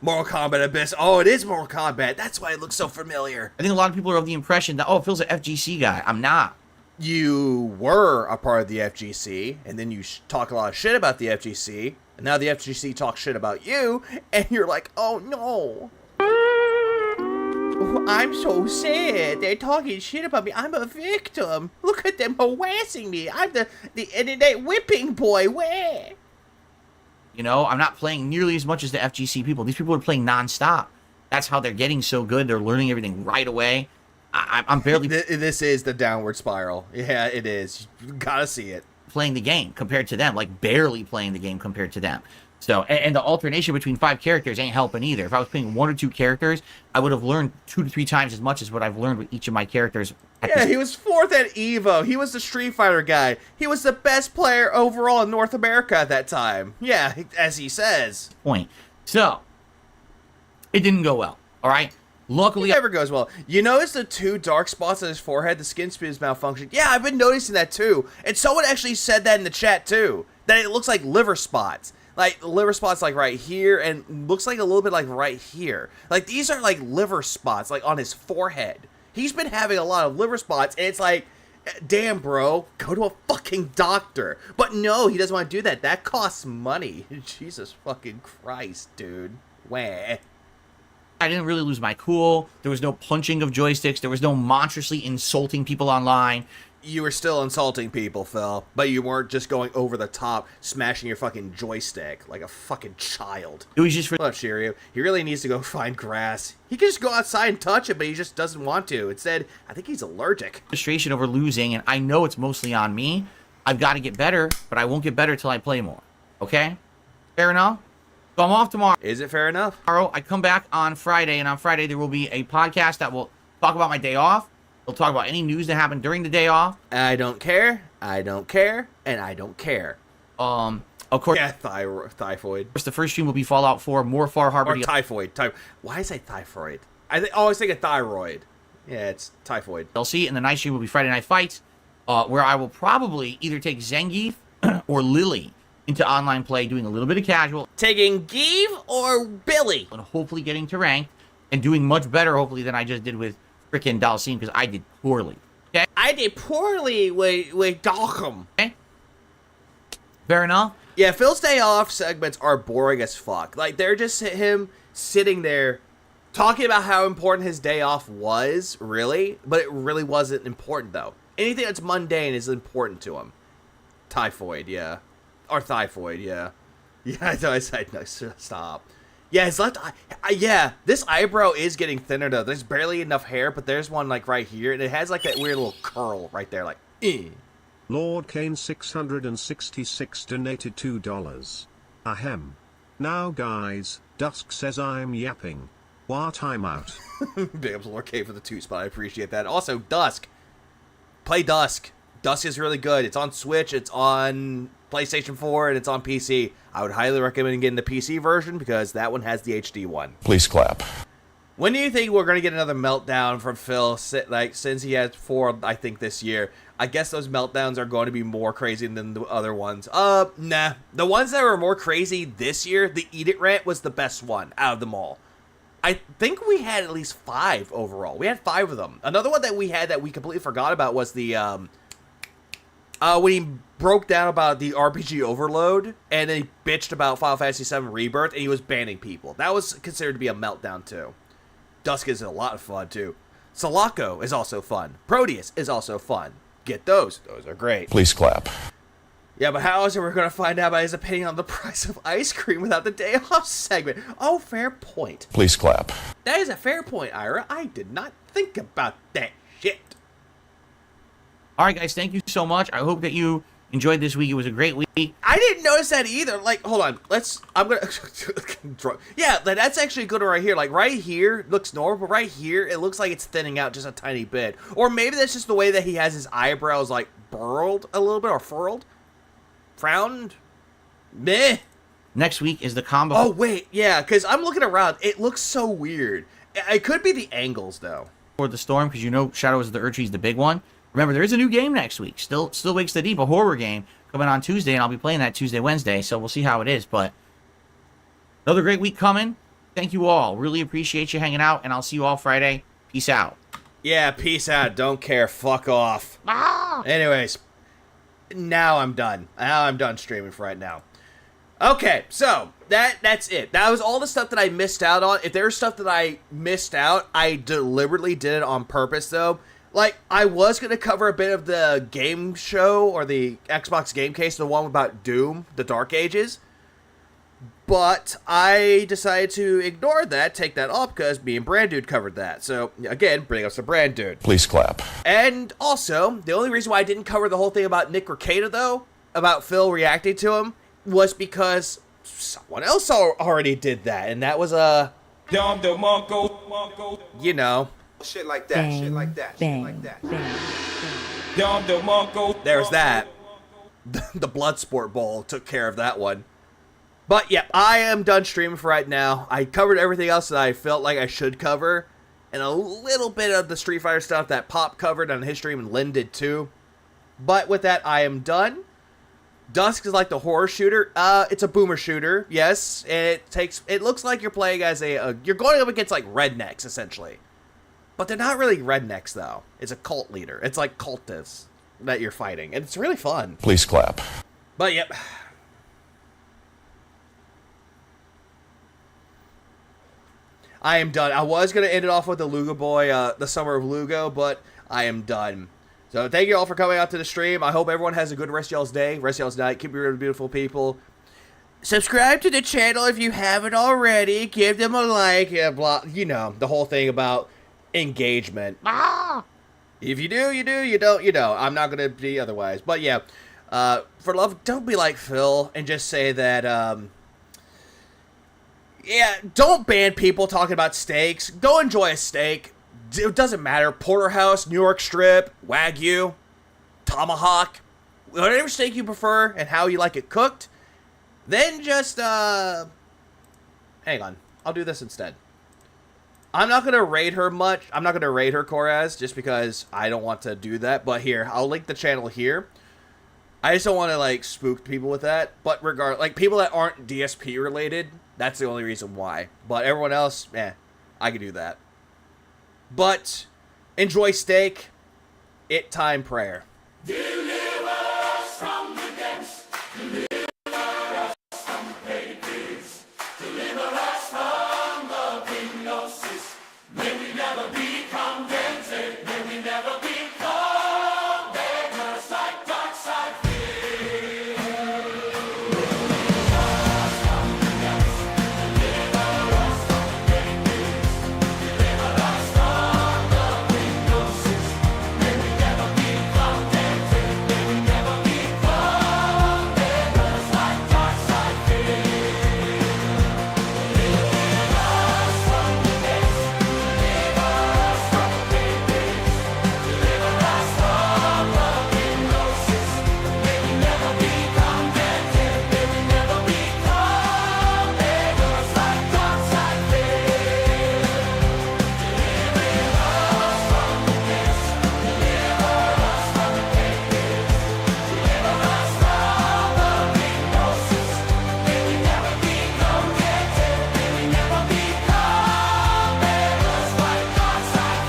Mortal Kombat Abyss. Oh, it is Mortal Kombat. That's why it looks so familiar. I think a lot of people are of the impression that, oh, Phil's an FGC guy. I'm not. you were a part of the FGC, and then you talk a lot of shit about the FGC, and now the FGC talks shit about you, and you're like, oh no. I'm so sad. They're talking shit about me. I'm a victim. Look at them harassing me. I'm the internet whipping boy. Where? You know, I'm not playing nearly as much as the FGC people. These people are playing nonstop. That's how they're getting so good. They're learning everything right away. I'm barely... This is the downward spiral. Yeah, it is. You gotta see it. Playing the game compared to them. Like, barely playing the game compared to them. So, and the alternation between 5 characters ain't helping either. If I was playing 1 or 2 characters, I would have learned 2 to 3 times as much as what I've learned with each of my characters. Yeah, he was 4th at EVO. He was the Street Fighter guy. He was the best player overall in North America at that time. Yeah, as he says. Point. So, it didn't go well. All right? Luckily, it never goes well. You notice the 2 dark spots on his forehead? The skin speed is malfunctioned. Yeah, I've been noticing that too. And someone actually said that in the chat too. That it looks like liver spots. Like, liver spots like right here, and looks like a little bit like right here. Like, these are like liver spots, like on his forehead. He's been having a lot of liver spots, and it's like, damn, bro, go to a fucking doctor. But no, he doesn't want to do that. That costs money. Jesus fucking Christ, dude. Wah. I didn't really lose my cool. There was no punching of joysticks. There was no monstrously insulting people online. You were still insulting people, Phil, but you weren't just going over the top, smashing your fucking joystick like a fucking child. It was just for... Look, Shiryu, he really needs to go find grass. He can just go outside and touch it, but he just doesn't want to. Instead, I think he's allergic. Frustration over losing, and I know it's mostly on me. I've got to get better, but I won't get better till I play more. Okay? Fair enough? So I'm off tomorrow. Is it fair enough? Tomorrow, I come back on Friday, and on Friday there will be a podcast that will talk about my day off. We'll talk about any news that happened during the day off. I don't care. I don't care. And I don't care. Of course. Yeah, typhoid. The first stream will be Fallout 4, more Far Harbor. Or typhoid. Why is I typhoid? I always think of thyroid. Yeah, it's typhoid. DLC, and the night stream will be Friday Night Fights, where I will probably either take Zangief or Lily into online play, doing a little bit of casual. Taking Give or Billy. And hopefully getting to rank, and doing much better, hopefully, than I just did with freaking Dalcine, because I did poorly. Okay? I did poorly with Dalcum. Okay? Fair enough? Yeah, Phil's day off segments are boring as fuck. Like, they're just him sitting there talking about how important his day off was, really. But it really wasn't important, though. Anything that's mundane is important to him. Typhoid, yeah. Or thyphoid, yeah. Yeah, I said, no, stop. Yeah, his left eye. Yeah, this eyebrow is getting thinner, though. There's barely enough hair, but there's one, like, right here. And it has, like, that weird little curl right there, like, eh. Lord Kane 666 donated $2. Ahem. Now, guys, Dusk says I'm yapping. What, I'm out. Big ups Lord Kane for the 2 spot. I appreciate that. Also, Dusk. Play Dusk. Dusk is really good. It's on Switch, it's on PlayStation 4, and it's on PC. I would highly recommend getting the PC version because that one has the HD one. Please clap. When do you think we're going to get another meltdown from Phil? Like, since he has 4, I think, this year. I guess those meltdowns are going to be more crazy than the other ones. Nah. The ones that were more crazy this year, the Eat It rant was the best one out of them all. I think we had at least 5 overall. We had 5 of them. Another one that we had that we completely forgot about was the, when he broke down about the RPG overload, and then he bitched about Final Fantasy VII Rebirth, and he was banning people. That was considered to be a meltdown, too. Dusk is a lot of fun, too. Sulaco is also fun. Proteus is also fun. Get those. Those are great. Please clap. Yeah, but how else are we going to find out about his opinion on the price of ice cream without the day off segment? Oh, fair point. Please clap. That is a fair point, Ira. I did not think about that shit. All right, guys, thank you so much. I hope that you enjoyed this week. It was a great week. I didn't notice that either. Like, hold on. I'm going to... Yeah, that's actually good right here. Like, right here looks normal, but right here, it looks like it's thinning out just a tiny bit. Or maybe that's just the way that he has his eyebrows, like, burled a little bit, or furled. Frowned. Meh. Next week is the combo. Oh, wait. Yeah, because I'm looking around. It looks so weird. It could be the angles, though. For the Storm, because you know Shadows of the Erdtree is the big one. Remember, there is a new game next week. Still Wakes the Deep, a horror game, coming on Tuesday, and I'll be playing that Tuesday, Wednesday, so we'll see how it is. But another great week coming. Thank you all. Really appreciate you hanging out, and I'll see you all Friday. Peace out. Yeah, peace out. Don't care. Fuck off. Ah! Anyways, now I'm done. Now I'm done streaming for right now. Okay, so that's it. That was all the stuff that I missed out on. If there's stuff that I missed out, I deliberately did it on purpose, though. Like, I was going to cover a bit of the game show or the Xbox game case, the one about Doom, the Dark Ages. But I decided to ignore that, take that off, because me and Brand Dude covered that. So, again, bring us to Brand Dude. Please clap. And also, the only reason why I didn't cover the whole thing about Nick Rekieta, though, about Phil reacting to him, was because someone else already did that, and that was you know, Shit like that, shit like that, shit like that. there's that. The Bloodsport Bowl took care of that one. But yeah, I am done streaming for right now. I covered everything else that I felt like I should cover, and a little bit of the Street Fighter stuff that Pop covered on his stream, and Lynn did too. But with that, I am done. Dusk is like the horror shooter. It's a boomer shooter, yes. And it looks like you're playing as you're going up against like rednecks, essentially. But they're not really rednecks, though. It's a cult leader. It's like cultists that you're fighting, and it's really fun. Please clap. But yep. I am done. I was going to end it off with the Lugo Boy, the Summer of Lugo, but I am done. So thank you all for coming out to the stream. I hope everyone has a good rest of y'all's day, rest of y'all's night. Keep it real, beautiful people. Subscribe to the channel if you haven't already. Give them a like. Blah, you know, the whole thing about engagement. If you do, you do. You don't, you don't. I'm not going to be otherwise. But yeah, for love, don't be like Phil and just say that, yeah, don't ban people talking about steaks. Go enjoy a steak. It doesn't matter. Porterhouse, New York strip, Wagyu, tomahawk, whatever steak you prefer and how you like it cooked. Then just, hang on. I'll do this instead. I'm not going to raid her much. I'm not going to raid her, Koraz, just because I don't want to do that. But here, I'll link the channel here. I just don't want to, like, spook people with that. But like, people that aren't DSP related, that's the only reason why. But everyone else, I can do that. But enjoy steak. It time prayer. Deliver us from the depths. Deliver us from Hades. Deliver us from the hypnosis. May we never be contented. May we never become beggars like dark side fear. Deliver us from the depths. Deliver us from Hades. Deliver us from the hypnosis. May we never be contented. May we never become beggars like dark side fear. Deliver us from the depths. Deliver us from Hades. Deliver us from the hypnosis. May we never be contented. May we never become beggars like dark side fear. Deliver us from the depths. Deliver us from Hades. Deliver us from the hypnosis. May we never be contented. May we never become beggars like dark side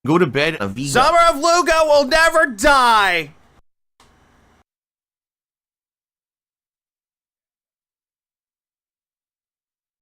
Go to bed a vegan. Summer of Lugo will never die.